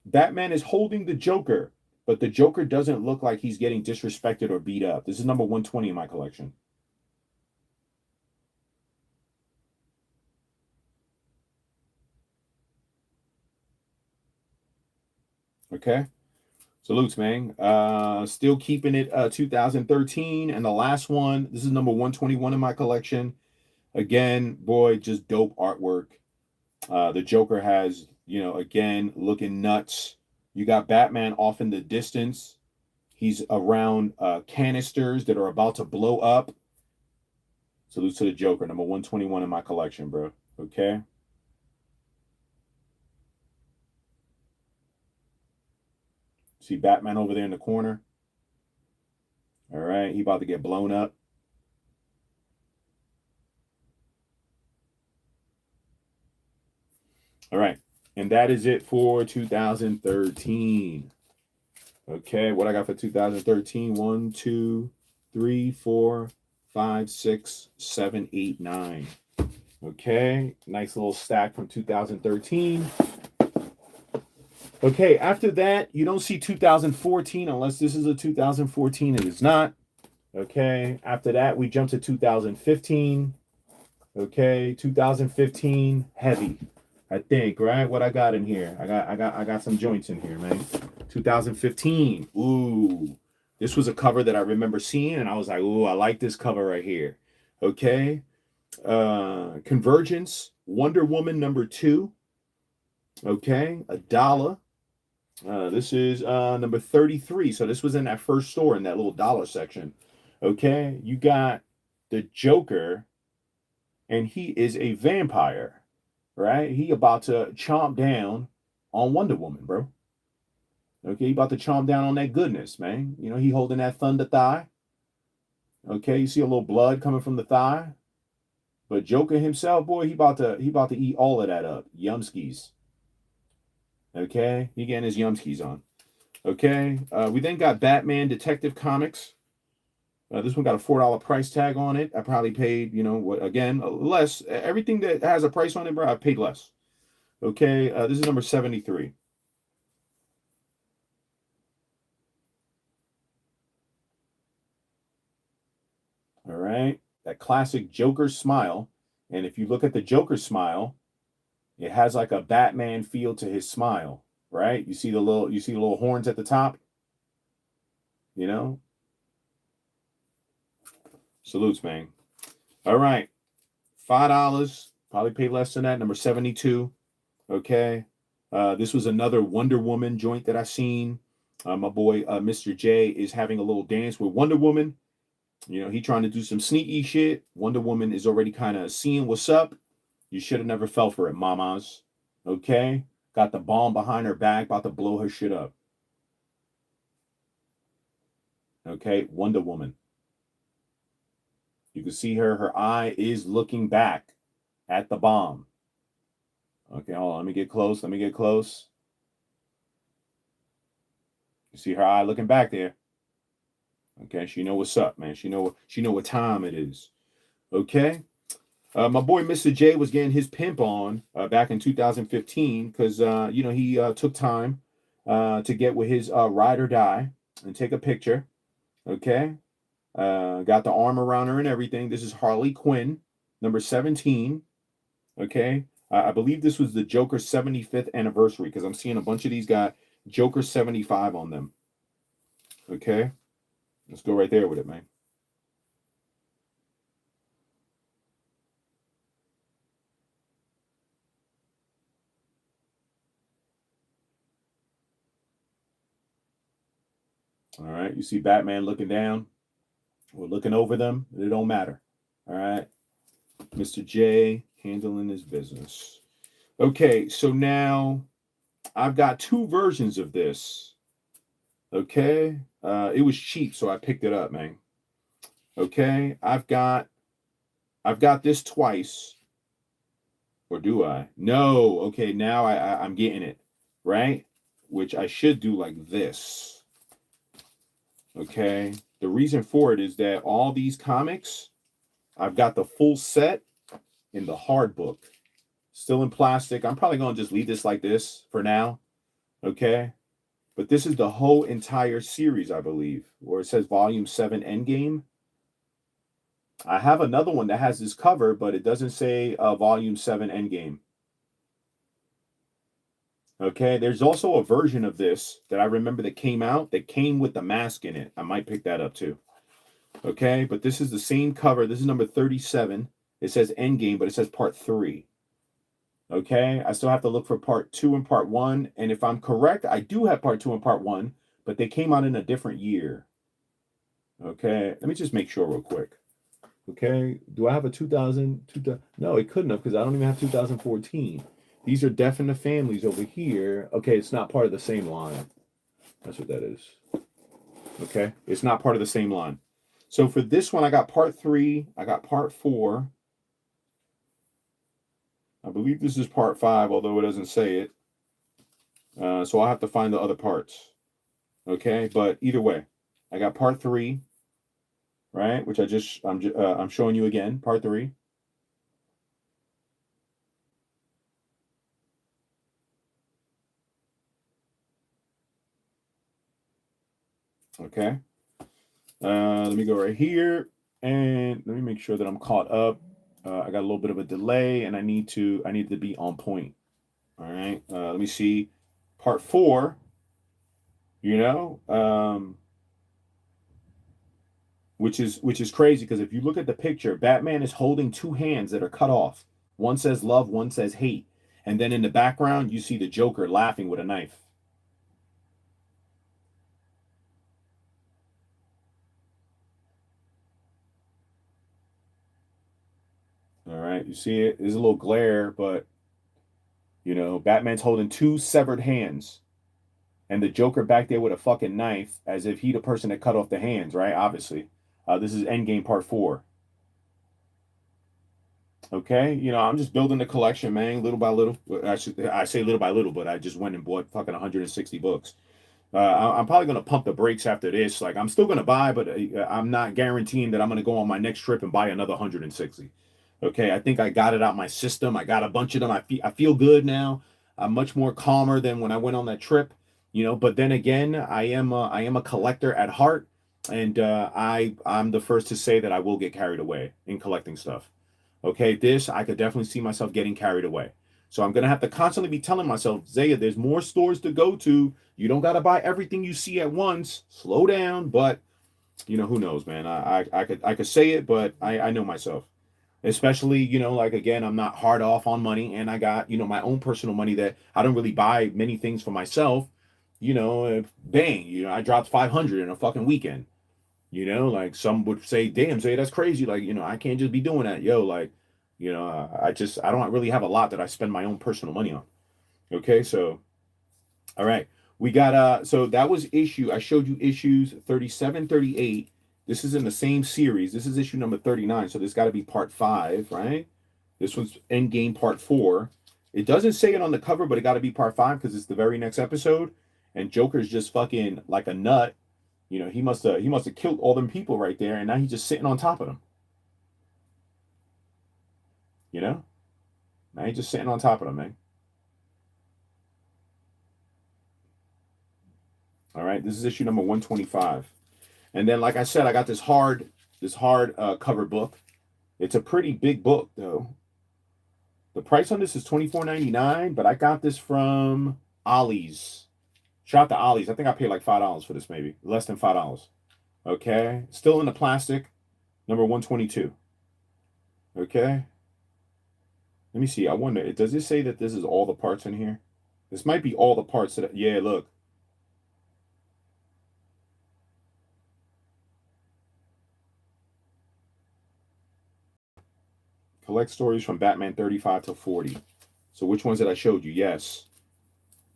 Batman is holding the Joker, but the Joker doesn't look like he's getting disrespected or beat up. This is number 120 in my collection. Okay. Salutes, man. Still keeping it 2013. And the last one, this is number 121 in my collection. Again, boy, just dope artwork. The Joker has, again, looking nuts. You got Batman off in the distance. He's around canisters that are about to blow up. Salutes to the Joker, number 121 in my collection, bro. Okay. See Batman over there in the corner. All right, he about to get blown up. All right, and that is it for 2013. Okay, what I got for 2013? 1, 2, 3, 4, 5, 6, 7, 8, 9. Okay, nice little stack from 2013. Okay, after that, you don't see 2014 unless this is a 2014. It is not. Okay, after that, we jump to 2015. Okay, 2015, heavy. I think, right? What I got in here? I got some joints in here, man. 2015. Ooh. This was a cover that I remember seeing, and I was like, ooh, I like this cover right here. Okay. Convergence, Wonder Woman number 2. Okay, $1. This is number 33. So this was in that first store in that little dollar section. Okay, you got the Joker, and he is a vampire, right? He about to chomp down on Wonder Woman, bro. Okay, he about to chomp down on that goodness, man. He holding that thunder thigh. Okay, you see a little blood coming from the thigh. But Joker himself, boy, he about to eat all of that up. Yumskis. Okay, he getting his yumskis on. Okay, we then got Batman Detective Comics. This one got a $4 price tag on it. I probably paid, again, less. Everything that has a price on it, bro, I paid less. Okay, this is number 73. All right, that classic Joker smile. And if you look at the Joker smile, it has like a Batman feel to his smile, right? You see the little horns at the top. Salutes, man. All right, $5. Probably paid less than that. Number 72. Okay. This was another Wonder Woman joint that I seen. My boy, Mr. J, is having a little dance with Wonder Woman. He trying to do some sneaky shit. Wonder Woman is already kind of seeing what's up. You should have never fell for it, mamas. Okay? Got the bomb behind her back, about to blow her shit up. Okay? Wonder Woman. You can see her eye is looking back at the bomb. Okay, hold on. Let me get close. Let me get close. You see her eye looking back there. Okay, she know what's up, man. She know what time it is. Okay. My boy Mr. J was getting his pimp on back in 2015 because he took time to get with his ride or die and take a picture. Okay. Got the arm around her and everything. This is Harley Quinn, number 17. Okay. I believe this was the Joker 75th anniversary because I'm seeing a bunch of these got Joker 75 on them. Okay. Let's go right there with it, man. All right. You see Batman looking down. We're looking over them. It don't matter. All right. Mr. J handling his business. Okay. So now I've got two versions of this. Okay. It was cheap, so I picked it up, man. Okay. I've got this twice. Or do I? No. Okay. Now I'm getting it. Right? Which I should do like this. Okay. The reason for it is that all these comics, I've got the full set in the hard book. Still in plastic. I'm probably going to just leave this like this for now. Okay. But this is the whole entire series, I believe, where it says Volume 7 Endgame. I have another one that has this cover, but it doesn't say Volume 7 Endgame. Okay. There's also a version of this that I remember that came out that came with the mask in it. I might pick that up too. Okay. But this is the same cover. This is number 37. It says Endgame, but it says Part 3. Okay, I still have to look for Part 2 and Part 1. And if I'm correct, I do have Part 2 and Part 1, but they came out in a different year. Okay, let me just make sure real quick. Okay, do I have a 2000? No, it couldn't have because I don't even have 2014. These are Death in the Families over here. Okay, it's not part of the same line. That's what that is. Okay, it's not part of the same line. So for this one, I got Part 3, I got Part 4. I believe this is Part 5, although it doesn't say it. So I'll have to find the other parts. Okay, but either way, I got Part 3, right? Which I'm showing you again, Part 3. Okay. Let me go right here and let me make sure that I'm caught up. I got a little bit of a delay, and I need to be on point. All right. Let me see. Part 4. Which is crazy because if you look at the picture, Batman is holding two hands that are cut off. One says love, one says hate. And then in the background, you see the Joker laughing with a knife. All right, you see it? There's a little glare, but Batman's holding two severed hands. And the Joker back there with a fucking knife, as if he the person that cut off the hands, right? Obviously. This is Endgame Part 4. Okay, I'm just building the collection, man, little by little. I say little by little, but I just went and bought fucking 160 books. I'm probably gonna pump the brakes after this. Like I'm still gonna buy, but I'm not guaranteeing that I'm gonna go on my next trip and buy another 160. Okay, I think I got it out my system. I got a bunch of them. I feel good now. I'm much more calmer than when I went on that trip. But then again, I am a collector at heart, and I'm the first to say that I will get carried away in collecting stuff. Okay, this I could definitely see myself getting carried away. So I'm gonna have to constantly be telling myself, Zaya, there's more stores to go to. You don't gotta buy everything you see at once. Slow down, but who knows, man. I could say it, but I know myself. Especially, like again, I'm not hard off on money, and I got, my own personal money that I don't really buy many things for myself. Bang, I dropped 500 in a fucking weekend. Like some would say, damn, say that's crazy. Like, I can't just be doing that. Yo, like, I don't really have a lot that I spend my own personal money on. Okay, so, all right. We got, so that was I showed you issues 37, 38. This is in the same series. This is issue number 39. So this got to be part 5, right? This one's Endgame part 4. It doesn't say it on the cover, but it got to be part 5 because it's the very next episode. And Joker's just fucking like a nut. You know, he must have killed all them people right there, and now he's just sitting on top of them. You know, now he's just sitting on top of them, man. All right, this is issue number 125. And then, like I said, I got this hard cover book. It's a pretty big book, though. The price on this is $24.99, but I got this from Ollie's. Shout out to Ollie's. I think I paid like $5 for this, maybe less than $5. Okay, still in the plastic, number 122. Okay, let me see. I wonder, does it say that this is all the parts in here? This might be all the parts that. Yeah, look. Collect stories from Batman 35 to 40. So which ones that I showed you? Yes.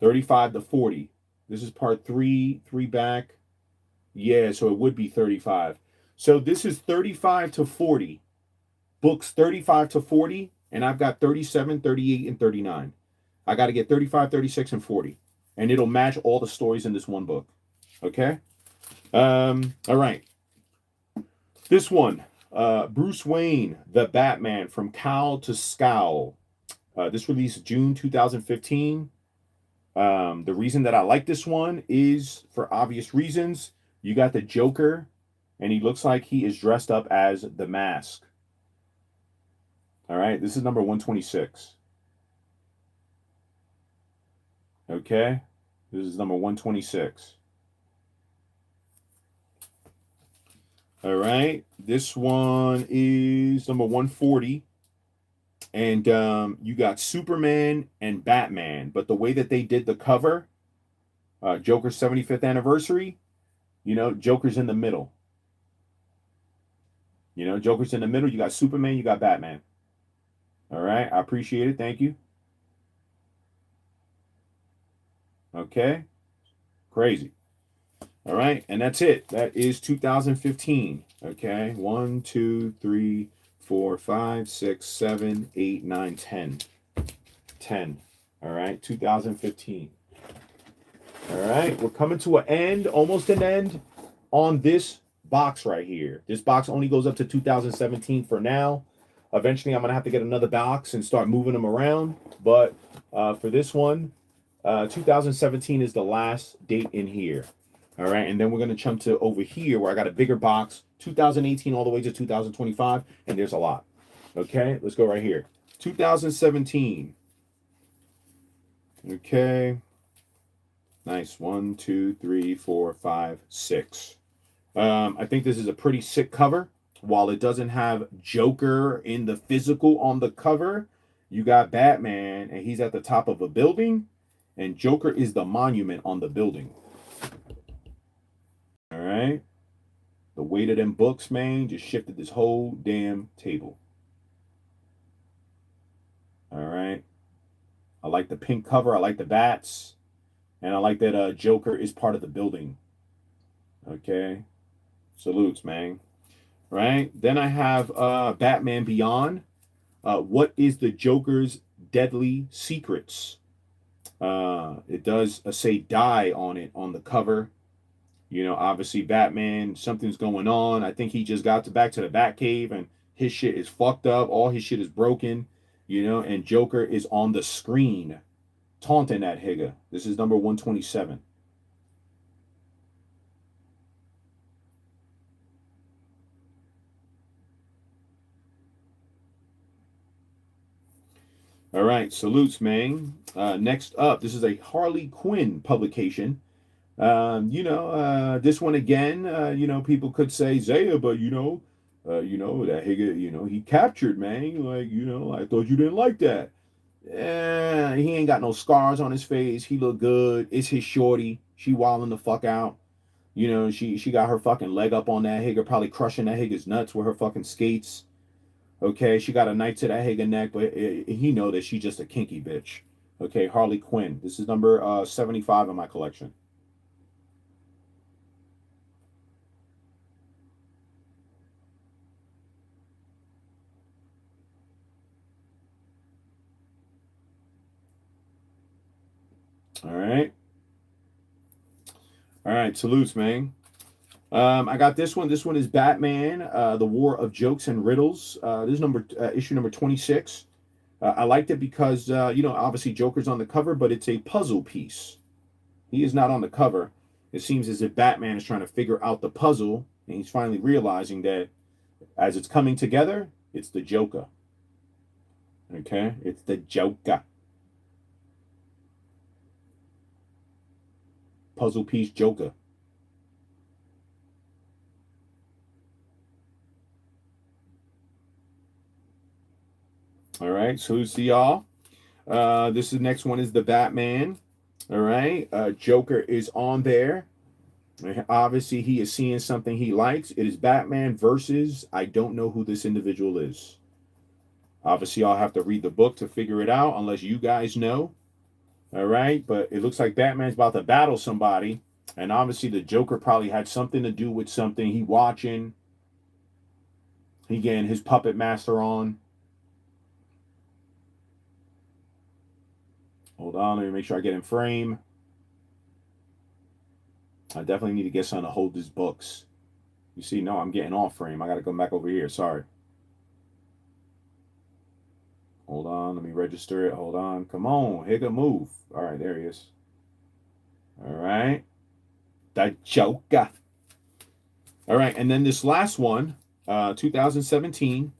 35 to 40. This is part 3, 3 back. Yeah, so it would be 35. So this is 35 to 40. Books 35 to 40, and I've got 37, 38, and 39. I got to get 35, 36, and 40. And it'll match all the stories in this one book. Okay? All right. This one. Bruce Wayne, the Batman, from Cowl to Scowl. This released June 2015. The reason that I like this one is for obvious reasons. You got the Joker, and he looks like he is dressed up as the Mask. All right, this is number 126. Okay, this is number 126. All right, this one is number 140. And you got Superman and Batman. But the way that they did the cover, Joker's 75th anniversary, you know, Joker's in the middle. You know, Joker's in the middle. You got Superman, you got Batman. All right, I appreciate it. Thank you. Okay, crazy. All right, and that's it. That is 2015. Okay, 1, 2, 3, 4, 5, 6, 7, 8, 9, 10. 10. All right, 2015. All right, we're coming to an end, almost an end on this box right here. This box only goes up to 2017 for now. Eventually, I'm going to have to get another box and start moving them around. But for this one, 2017 is the last date in here. All right, and then we're going to jump to over here where I got a bigger box, 2018 all the way to 2025, and there's a lot. Okay, let's go right here. 2017. Okay. Nice. 1, 2, 3, 4, 5, 6. I think this is a pretty sick cover. While it doesn't have Joker in the physical on the cover, you got Batman, and he's at the top of a building, and Joker is the monument on the building. All right. The weight of them books, man, just shifted this whole damn table. All right. I like the pink cover. I like the bats. And I like that Joker is part of the building. Okay. Salutes, man. Right. Then I have Batman Beyond. What is the Joker's deadly secrets? It does say die on it on the cover. You know, obviously Batman, something's going on. I think he just got back to the Batcave and his shit is fucked up. All his shit is broken, you know, and Joker is on the screen taunting that Higa. This is number 127. All right, salutes, man. Next up, this is a Harley Quinn publication. This one again, people could say Zaya, but that Higa, he captured, man. Like, I thought you didn't like that. He ain't got no scars on his face. He look good. It's his shorty. She wilding the fuck out. You know, she got her fucking leg up on that Higa, probably crushing that Higa's nuts with her fucking skates. Okay, she got a knife to that Higa neck, but he know that she's just a kinky bitch. Okay, Harley Quinn. This is number 75 in my collection. All right. All right. Salutes, man. I got this one. This one is Batman, The War of Jokes and Riddles. This is issue number 26. I liked it because, obviously Joker's on the cover, but it's a puzzle piece. He is not on the cover. It seems as if Batman is trying to figure out the puzzle, and he's finally realizing that as it's coming together, it's the Joker. Okay? It's the Joker. Puzzle piece Joker. All right, so who's the y'all? This is the next one is the Batman. All right, Joker is on there. Obviously, he is seeing something he likes. It is Batman versus I don't know who this individual is. Obviously, I'll have to read the book to figure it out, unless you guys know. All right, but it looks like Batman's about to battle somebody, and obviously the Joker probably had something to do with something. He watching. He getting his puppet master on. Hold on, let me make sure I get in frame. I definitely need to get someone to hold these books. You see, no, I'm getting off frame. I got to come back over here. Sorry. Hold on, let me register it. Hold on. Come on, Higga, move. All right, there he is. All right. The Joker. All right, and then this last one, 2017.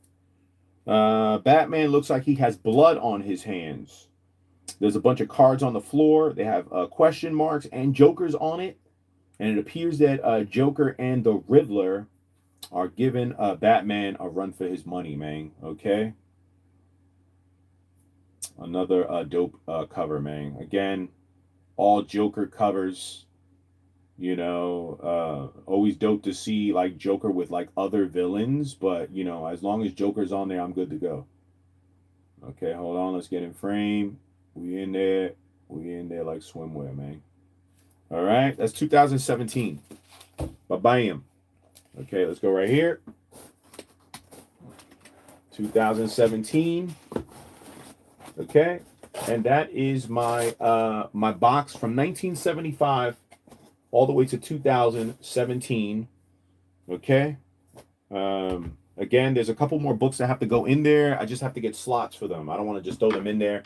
Batman looks like he has blood on his hands. There's a bunch of cards on the floor. They have question marks and jokers on it. And it appears that Joker and the Riddler are giving Batman a run for his money, man. Okay? Another dope cover, man. Again, all Joker covers. Always dope to see like Joker with like other villains. But, as long as Joker's on there, I'm good to go. Okay, hold on. Let's get in frame. We in there. We in there like swimwear, man. All right, that's 2017. Ba-bam. Okay, let's go right here. 2017. Okay, and that is my my box from 1975 all the way to 2017. Okay. Again, there's a couple more books that have to go in there. I just have to get slots for them. I don't want to just throw them in there.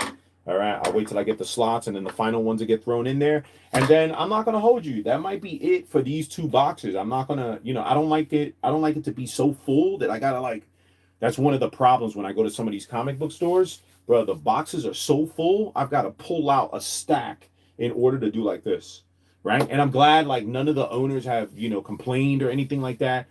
All right, I'll wait till I get the slots and then the final ones that get thrown in there. And then I'm not gonna hold you. That might be it for these two boxes. I'm not gonna, I don't like it. I don't like it to be so full that I gotta like. That's one of the problems when I go to some of these comic book stores, bro. The boxes are so full. I've got to pull out a stack in order to do like this, right? And I'm glad like none of the owners have complained or anything like that.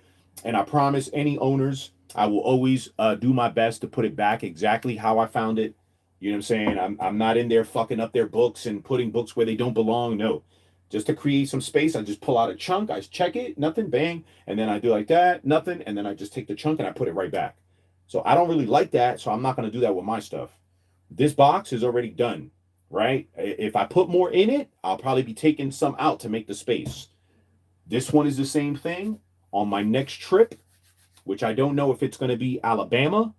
And I promise any owners, I will always do my best to put it back exactly how I found it. You know what I'm saying? I'm not in there fucking up their books and putting books where they don't belong. No. Just to create some space, I just pull out a chunk, I check it, nothing, bang, and then I do like that, nothing, and then I just take the chunk and I put it right back. So I don't really like that, so I'm not going to do that with my stuff. This box is already done, right? If I put more in it, I'll probably be taking some out to make the space. This one is the same thing. On my next trip, which I don't know if it's going to be Alabama,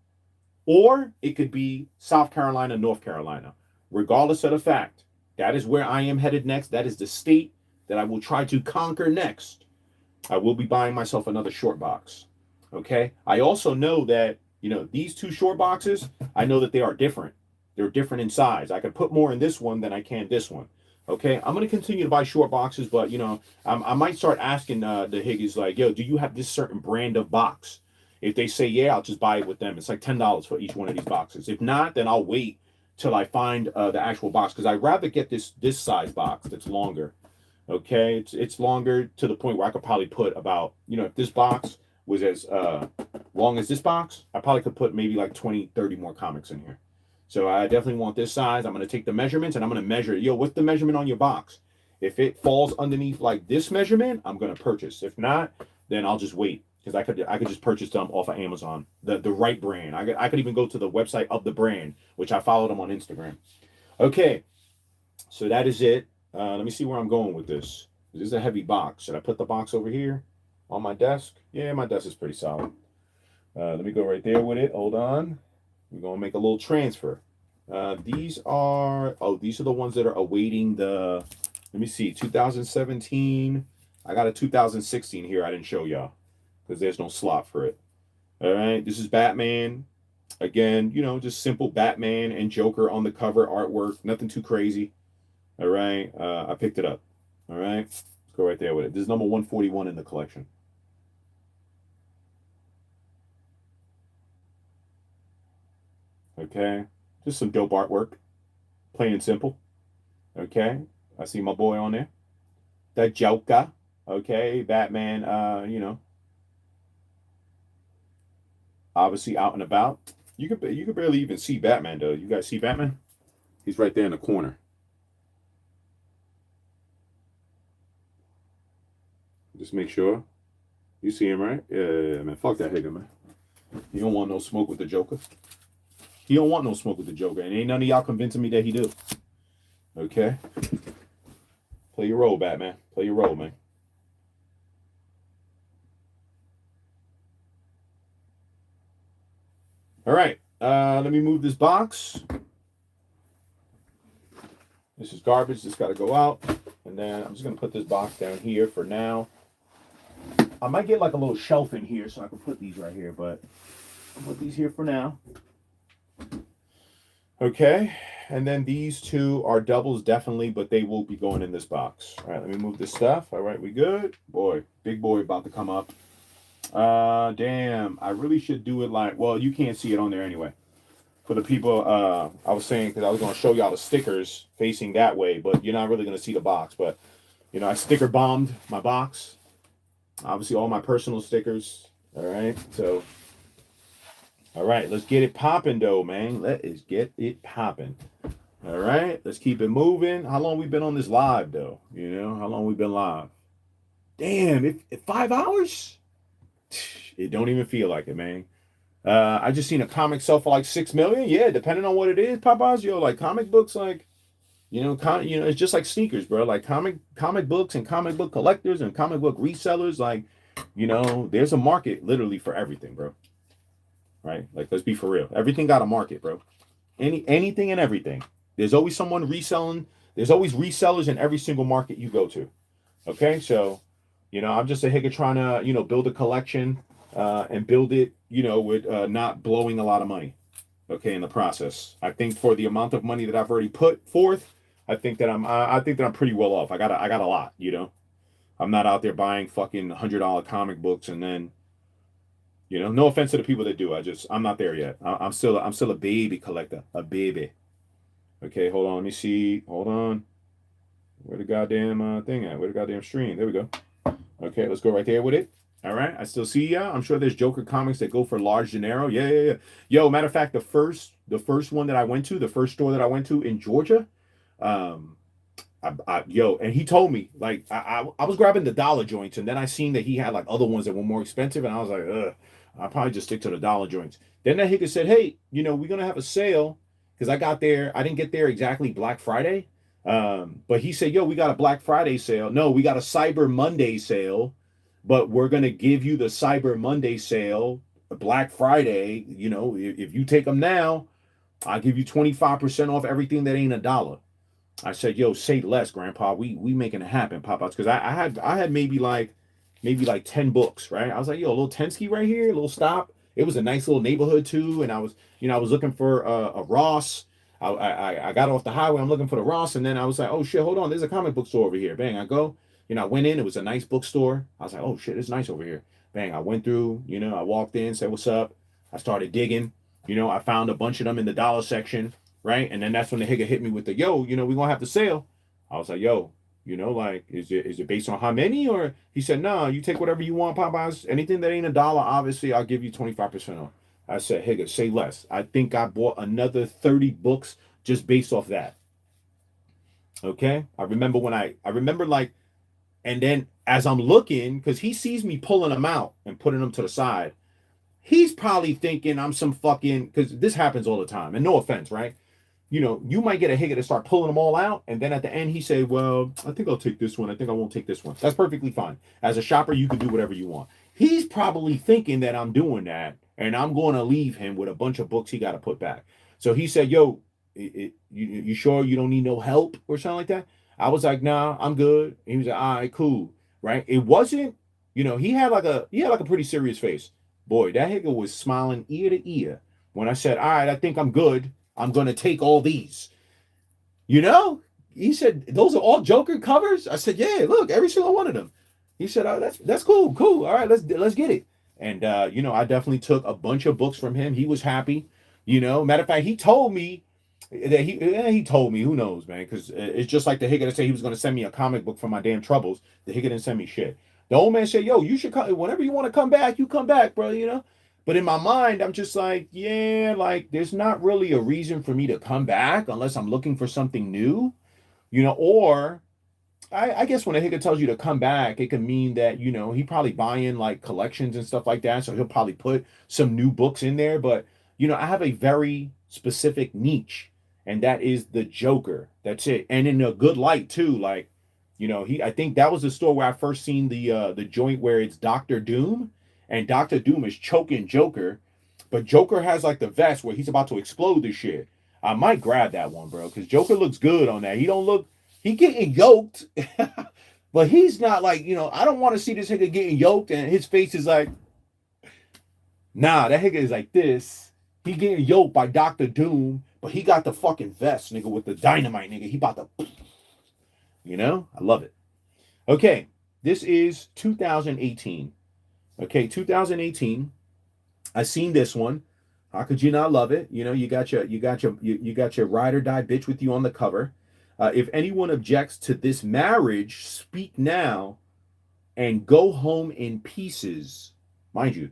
or it could be South Carolina, North Carolina. Regardless of the fact, that is where I am headed next. That is the state that I will try to conquer next. I will be buying myself another short box. Okay? I also know that, these two short boxes, I know that they are different. They're different in size. I could put more in this one than I can this one. Okay? I'm going to continue to buy short boxes, but, I might start asking the Higgies, like, yo, do you have this certain brand of box? If they say, yeah, I'll just buy it with them. It's like $10 for each one of these boxes. If not, then I'll wait till I find the actual box, because I'd rather get this size box that's longer. Okay, it's longer to the point where I could probably put about, if this box was as long as this box, I probably could put maybe like 20, 30 more comics in here. So I definitely want this size. I'm going to take the measurements and I'm going to measure it. Yo, what's the measurement on your box? If it falls underneath like this measurement, I'm going to purchase. If not, then I'll just wait. Because I could just purchase them off of Amazon, the right brand. I could even go to the website of the brand, which I follow them on Instagram. Okay, so that is it. Let me see where I'm going with this. This is a heavy box. Should I put the box over here on my desk? Yeah, my desk is pretty solid. Let me go right there with it. Hold on. We're gonna make a little transfer. These are the ones that are awaiting the. Let me see, 2017. I got a 2016 here. I didn't show y'all because there's no slot for it. All right, this is Batman. Again, just simple Batman and Joker on the cover artwork. Nothing too crazy. All right, I picked it up. All right, let's go right there with it. This is number 141 in the collection. Okay, just some dope artwork, plain and simple. Okay, I see my boy on there, the Joker. Okay, Batman. Obviously out and about. You could barely even see Batman though. You guys see Batman? He's right there in the corner. Just make sure you see him, right? Yeah, man. Fuck that nigga, man. He don't want no smoke with the Joker. He don't want no smoke with the Joker, and ain't none of y'all convincing me that he do. Okay. Play your role, Batman. Play your role, man. All right. Let me move this box. This is garbage. This got to go out. And then I'm just going to put this box down here for now. I might get like a little shelf in here so I can put these right here, but I'll put these here for now. Okay. And then these two are doubles, definitely, but they will be going in this box. All right, let me move this stuff. All right, we good? Boy, big boy about to come up. Damn, I really should do it like, well, you can't see it on there anyway. For the people, I was saying, because I was going to show y'all the stickers facing that way, but you're not really going to see the box. But, I sticker bombed my box. Obviously, all my personal stickers. All right, so, all right, let's get it popping, though, man. Let's get it popping. All right, let's keep it moving. How long we been on this live, though? How long we been live? Damn, if 5 hours? It don't even feel like it, man. I just seen a comic sell for like 6 million. Yeah, depending on what it is, Papas, like comic books, like, it's just like sneakers, bro. Like comic books and comic book collectors and comic book resellers, like, there's a market literally for everything, bro. Right? Like, let's be for real. Everything got a market, bro. Anything and everything. There's always someone reselling. There's always resellers in every single market you go to. Okay, so, I'm just a hicker trying to, build a collection. And build it, with not blowing a lot of money, okay, in the process. I think for the amount of money that I've already put forth, I think that I'm pretty well off. I got a lot, I'm not out there buying fucking $100 comic books and then, no offense to the people that do. I'm not there yet. I'm still a baby collector, a baby. Okay, hold on, let me see. Hold on. Where the goddamn thing at? Where the goddamn stream? There we go. Okay, let's go right there with it. All right, I still see ya. I'm sure there's Joker comics that go for large dinero. Yeah. Yo, matter of fact, the first one that I went to, the first store that I went to in Georgia, and he told me, like, I was grabbing the dollar joints, and then I seen that he had like other ones that were more expensive, and I was like, I'll probably just stick to the dollar joints. Then that hicker said, hey, we're gonna have a sale, because I didn't get there exactly Black Friday, but he said, yo, we got a Black Friday sale. No, we got a Cyber Monday sale. But we're going to give you the Cyber Monday sale, Black Friday. If you take them now, I'll give you 25% off everything that ain't $1. I said, yo, say less, Grandpa. We making it happen, Pop-Outs. Because I had maybe like 10 books, right? I was like, yo, a little Tensky right here, a little stop. It was a nice little neighborhood too. And I was looking for a Ross. I got off the highway. I'm looking for the Ross. And then I was like, oh shit, hold on. There's a comic book store over here. Bang, I go. I went in. It was a nice bookstore. I was like, oh shit, it's nice over here. Bang, I went through. I walked in, said what's up. I started digging. I found a bunch of them in the dollar section, right? And then that's when the hicker hit me with the yo. We're gonna have the sale. I was like, yo, like, is it based on how many? Or he said, no, you take whatever you want, Popeyes. Anything that ain't $1, obviously, I'll give you 25% off. I said, hicker, say less. I think I bought another 30 books just based off that. Okay, I remember like. And then as I'm looking, because he sees me pulling them out and putting them to the side, he's probably thinking I'm some fucking, because this happens all the time. And no offense, right? You might get a hicker to start pulling them all out. And then at the end, he say, well, I think I'll take this one. I think I won't take this one. That's perfectly fine. As a shopper, you can do whatever you want. He's probably thinking that I'm doing that. And I'm going to leave him with a bunch of books he got to put back. So he said, yo, You sure you don't need no help or something like that? I was like, nah, I'm good. He was like, all right, cool, right? It wasn't, he had like a pretty serious face. Boy, that nigga was smiling ear to ear when I said, all right, I think I'm good. I'm gonna take all these. You know, he said, those are all Joker covers. I said, yeah, look, every single one of them. He said, oh, that's cool. All right, let's get it. And I definitely took a bunch of books from him. He was happy. Matter of fact, he told me that he told me, who knows, man, because it's just like the Higgin that said he was going to send me a comic book for my damn troubles. The Higgin didn't send me shit. The old man said, yo, you should come whenever you want to come back. You come back, bro. But in my mind, I'm just like, yeah, like there's not really a reason for me to come back unless I'm looking for something new, or I guess when a hicker tells you to come back, it can mean that, he probably buying like collections and stuff like that. So he'll probably put some new books in there. But, I have a very specific niche, and that is the Joker. That's it. And in a good light too. Like, I think that was the store where I first seen the joint where it's Doctor Doom, and Doctor Doom is choking Joker, but Joker has like the vest where he's about to explode this shit. I might grab that one, bro, because Joker looks good on that. He getting yoked, but he's not like, I don't want to see this nigga getting yoked and his face is like, nah, that nigga is like this. He getting yoked by Doctor Doom, but he got the fucking vest, nigga, with the dynamite, nigga. He about to, I love it. Okay, this is 2018. Okay, 2018. I seen this one. How could you not love it? You got your ride or die bitch with you on the cover. If anyone objects to this marriage, speak now and go home in pieces. Mind you,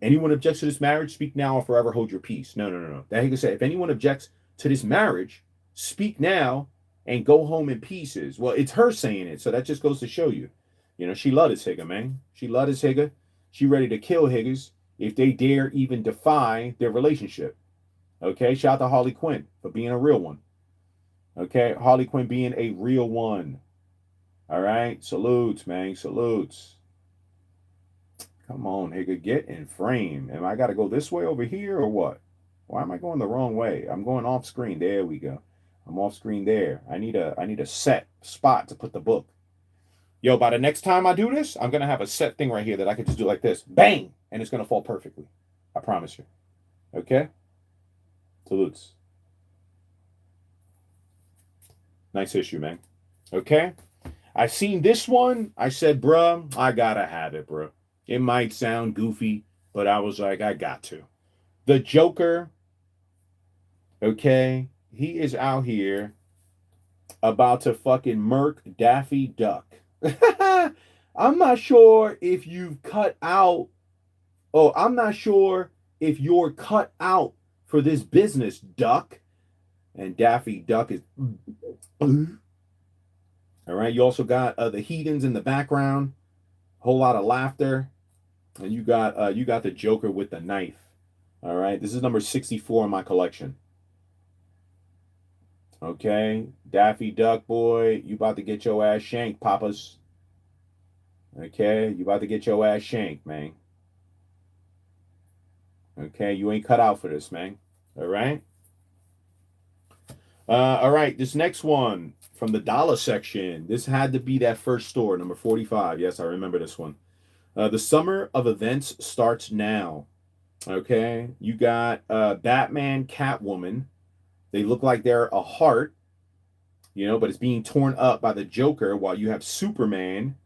anyone objects to this marriage, speak now or forever hold your peace. No. That he could say, if anyone objects to this marriage, speak now and go home in pieces. Well, it's her saying it, so that just goes to show you. She love this Higger, man. She love this Higger. She ready to kill Higgers if they dare even defy their relationship. Okay, shout out to Harley Quinn for being a real one. Okay, Harley Quinn being a real one. All right, salutes, man, salutes. Come on, Higger, get in frame. Am I got to go this way over here or what? Why am I going the wrong way? I'm going off screen. There we go. I'm off screen there. I need a set spot to put the book. Yo, by the next time I do this, I'm going to have a set thing right here that I can just do like this. Bang! And it's going to fall perfectly. I promise you. Okay? Salutes. Nice issue, man. Okay? I seen this one. I said, bruh, I got to have it, bruh. It might sound goofy, but I was like, I got to. The Joker, okay? He is out here about to fucking murk Daffy Duck. I'm not sure if you've cut out. Oh, I'm not sure if you're cut out for this business, Duck. And Daffy Duck is. All right. You also got the heathens in the background. Whole lot of laughter. And you got the Joker with the knife. All right. This is number 64 in my collection. Okay, Daffy Duck boy, you about to get your ass shanked, papas. Okay, you about to get your ass shanked, man. Okay, you ain't cut out for this, man. All right. All right, this next one from the dollar section. This had to be that first store, number 45. Yes, I remember this one. The summer of events starts now. Okay, you got Batman, Catwoman. They look like they're a heart, but it's being torn up by the Joker while you have Superman.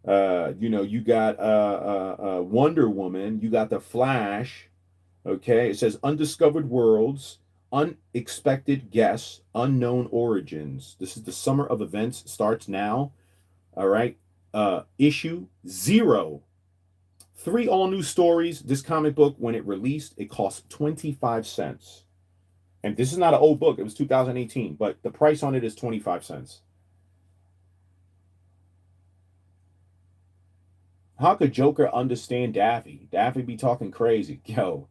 You got Wonder Woman. You got the Flash. Okay, it says undiscovered worlds, unexpected guests, unknown origins. This is the summer of events starts now. All right. Issue 0. 3 all new stories. This comic book, when it released, it cost 25 cents. And this is not an old book. It was 2018, but the price on it is 25 cents. How could Joker understand Daffy? Daffy be talking crazy. Yo,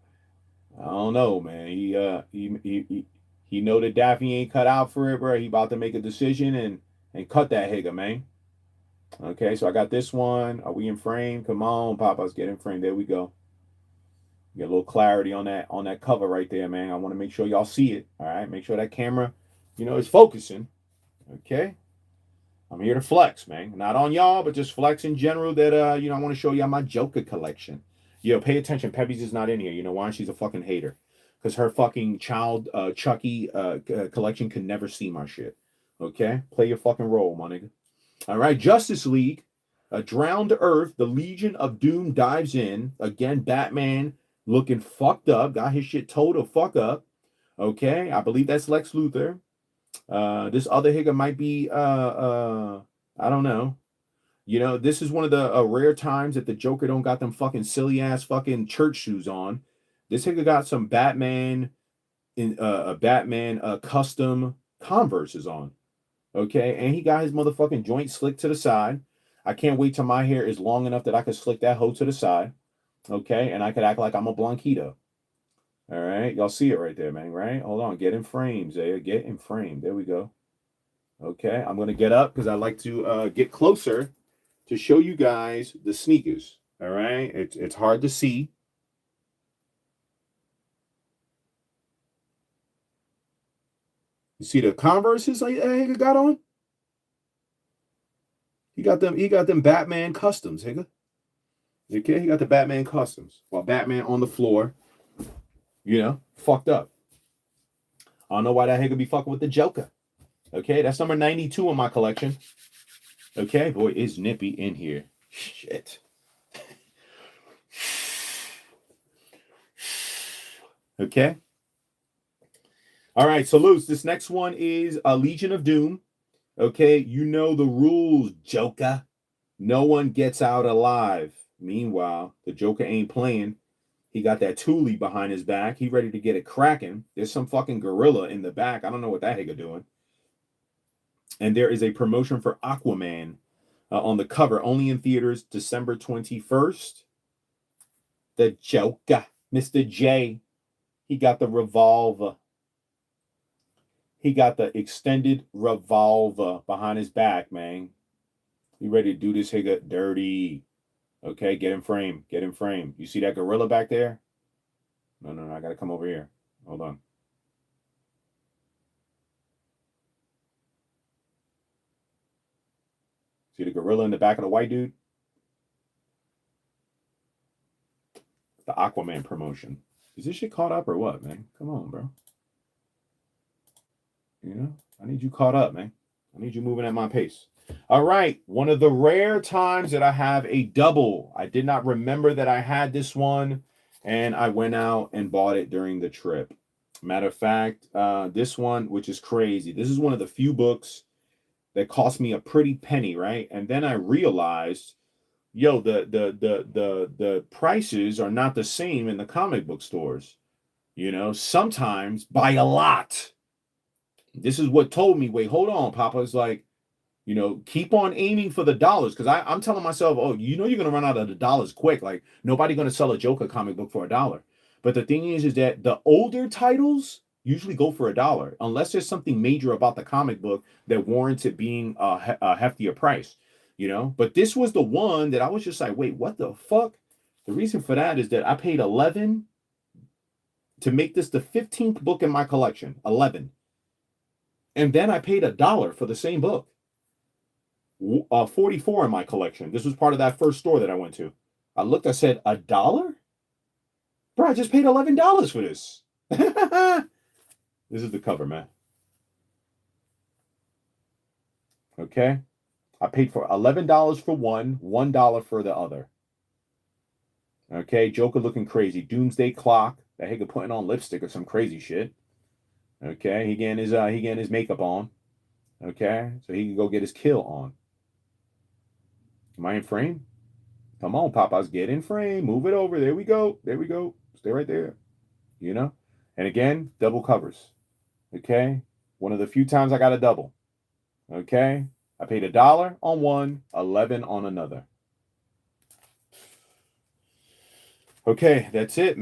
I don't know, man. He know that Daffy ain't cut out for it, bro. He about to make a decision and cut that Higger, man. Okay, so I got this one. Are we in frame? Come on, Papa's get in frame. There we go. Get a little clarity on that cover right there, man. I want to make sure y'all see it. All right, make sure that camera, is focusing. Okay, I'm here to flex, man. Not on y'all, but just flex in general. That I want to show y'all my Joker collection. Yo, pay attention. Peppy's is not in here. You know why? She's a fucking hater. Because her fucking child Chucky collection can never see my shit. Okay, play your fucking role, my nigga. All right, Justice League. Drowned Earth, the Legion of Doom dives in. Again, Batman looking fucked up. Got his shit told to fuck up. Okay, I believe that's Lex Luthor. This other higger might be, I don't know. This is one of the rare times that the Joker don't got them fucking silly ass fucking church shoes on. This higger got some Batman custom Converses on. Okay, and he got his motherfucking joint slicked to the side. I can't wait till my hair is long enough that I can slick that hoe to the side. Okay, and I could act like I'm a Blanquito. All right, y'all see it right there, man, right? Hold on, get in frame, Zaya, get in frame. There we go. Okay, I'm going to get up because I like to get closer to show you guys the sneakers. All right, it's hard to see. You see the Converses I got on? He got them Batman customs, Higga. Okay, he got the Batman customs. While Batman on the floor, fucked up. I don't know why that Higga be fucking with the Joker. Okay, that's number 92 in my collection. Okay, boy, it's nippy in here. Shit. Okay. All right, so Luce, this next one is a Legion of Doom. Okay, you know the rules, Joker. No one gets out alive. Meanwhile, the Joker ain't playing. He got that Thule behind his back. He ready to get it cracking. There's some fucking gorilla in the back. I don't know what that nigga doing. And there is a promotion for Aquaman on the cover, only in theaters December 21st. The Joker, Mr. J, he got the revolver. He got the extended revolver behind his back, man. He ready to do this nigga dirty. Okay, get in frame. Get in frame. You see that gorilla back there? No, I gotta come over here. Hold on. See the gorilla in the back of the white dude? The Aquaman promotion. Is this shit caught up or what, man? Come on, bro. I need you caught up, man. I need you moving at my pace. All right, one of the rare times that I have a double. I did not remember that I had this one, and I went out and bought it during the trip. Matter of fact, this one, which is crazy. This is one of the few books that cost me a pretty penny, right? And then I realized, the prices are not the same in the comic book stores. Sometimes by a lot. This is what told me, wait, hold on, Papa. It's like, keep on aiming for the dollars. Because I'm telling myself, you're going to run out of the dollars quick. Like, nobody going to sell a Joker comic book for $1. But the thing is that the older titles usually go for $1, unless there's something major about the comic book that warrants it being a heftier price, But this was the one that I was just like, wait, what the fuck? The reason for that is that I paid $11 to make this the 15th book in my collection. $11. And then I paid $1 for the same book. 44 in my collection. This was part of that first store that I went to. I looked, I said, $1? Bro, I just paid $11 for this. This is the cover, man. Okay. I paid for $11 for one, $1 for the other. Okay, Joker looking crazy. Doomsday Clock. That nigga putting on lipstick or some crazy shit. Okay, he getting his makeup on. Okay, so he can go get his kill on. Am I in frame? Come on, Papas, get in frame. Move it over. There we go. There we go. Stay right there. And again, double covers. Okay, one of the few times I got a double. Okay, I paid $1 on one, 11 on another. Okay, that's it, man.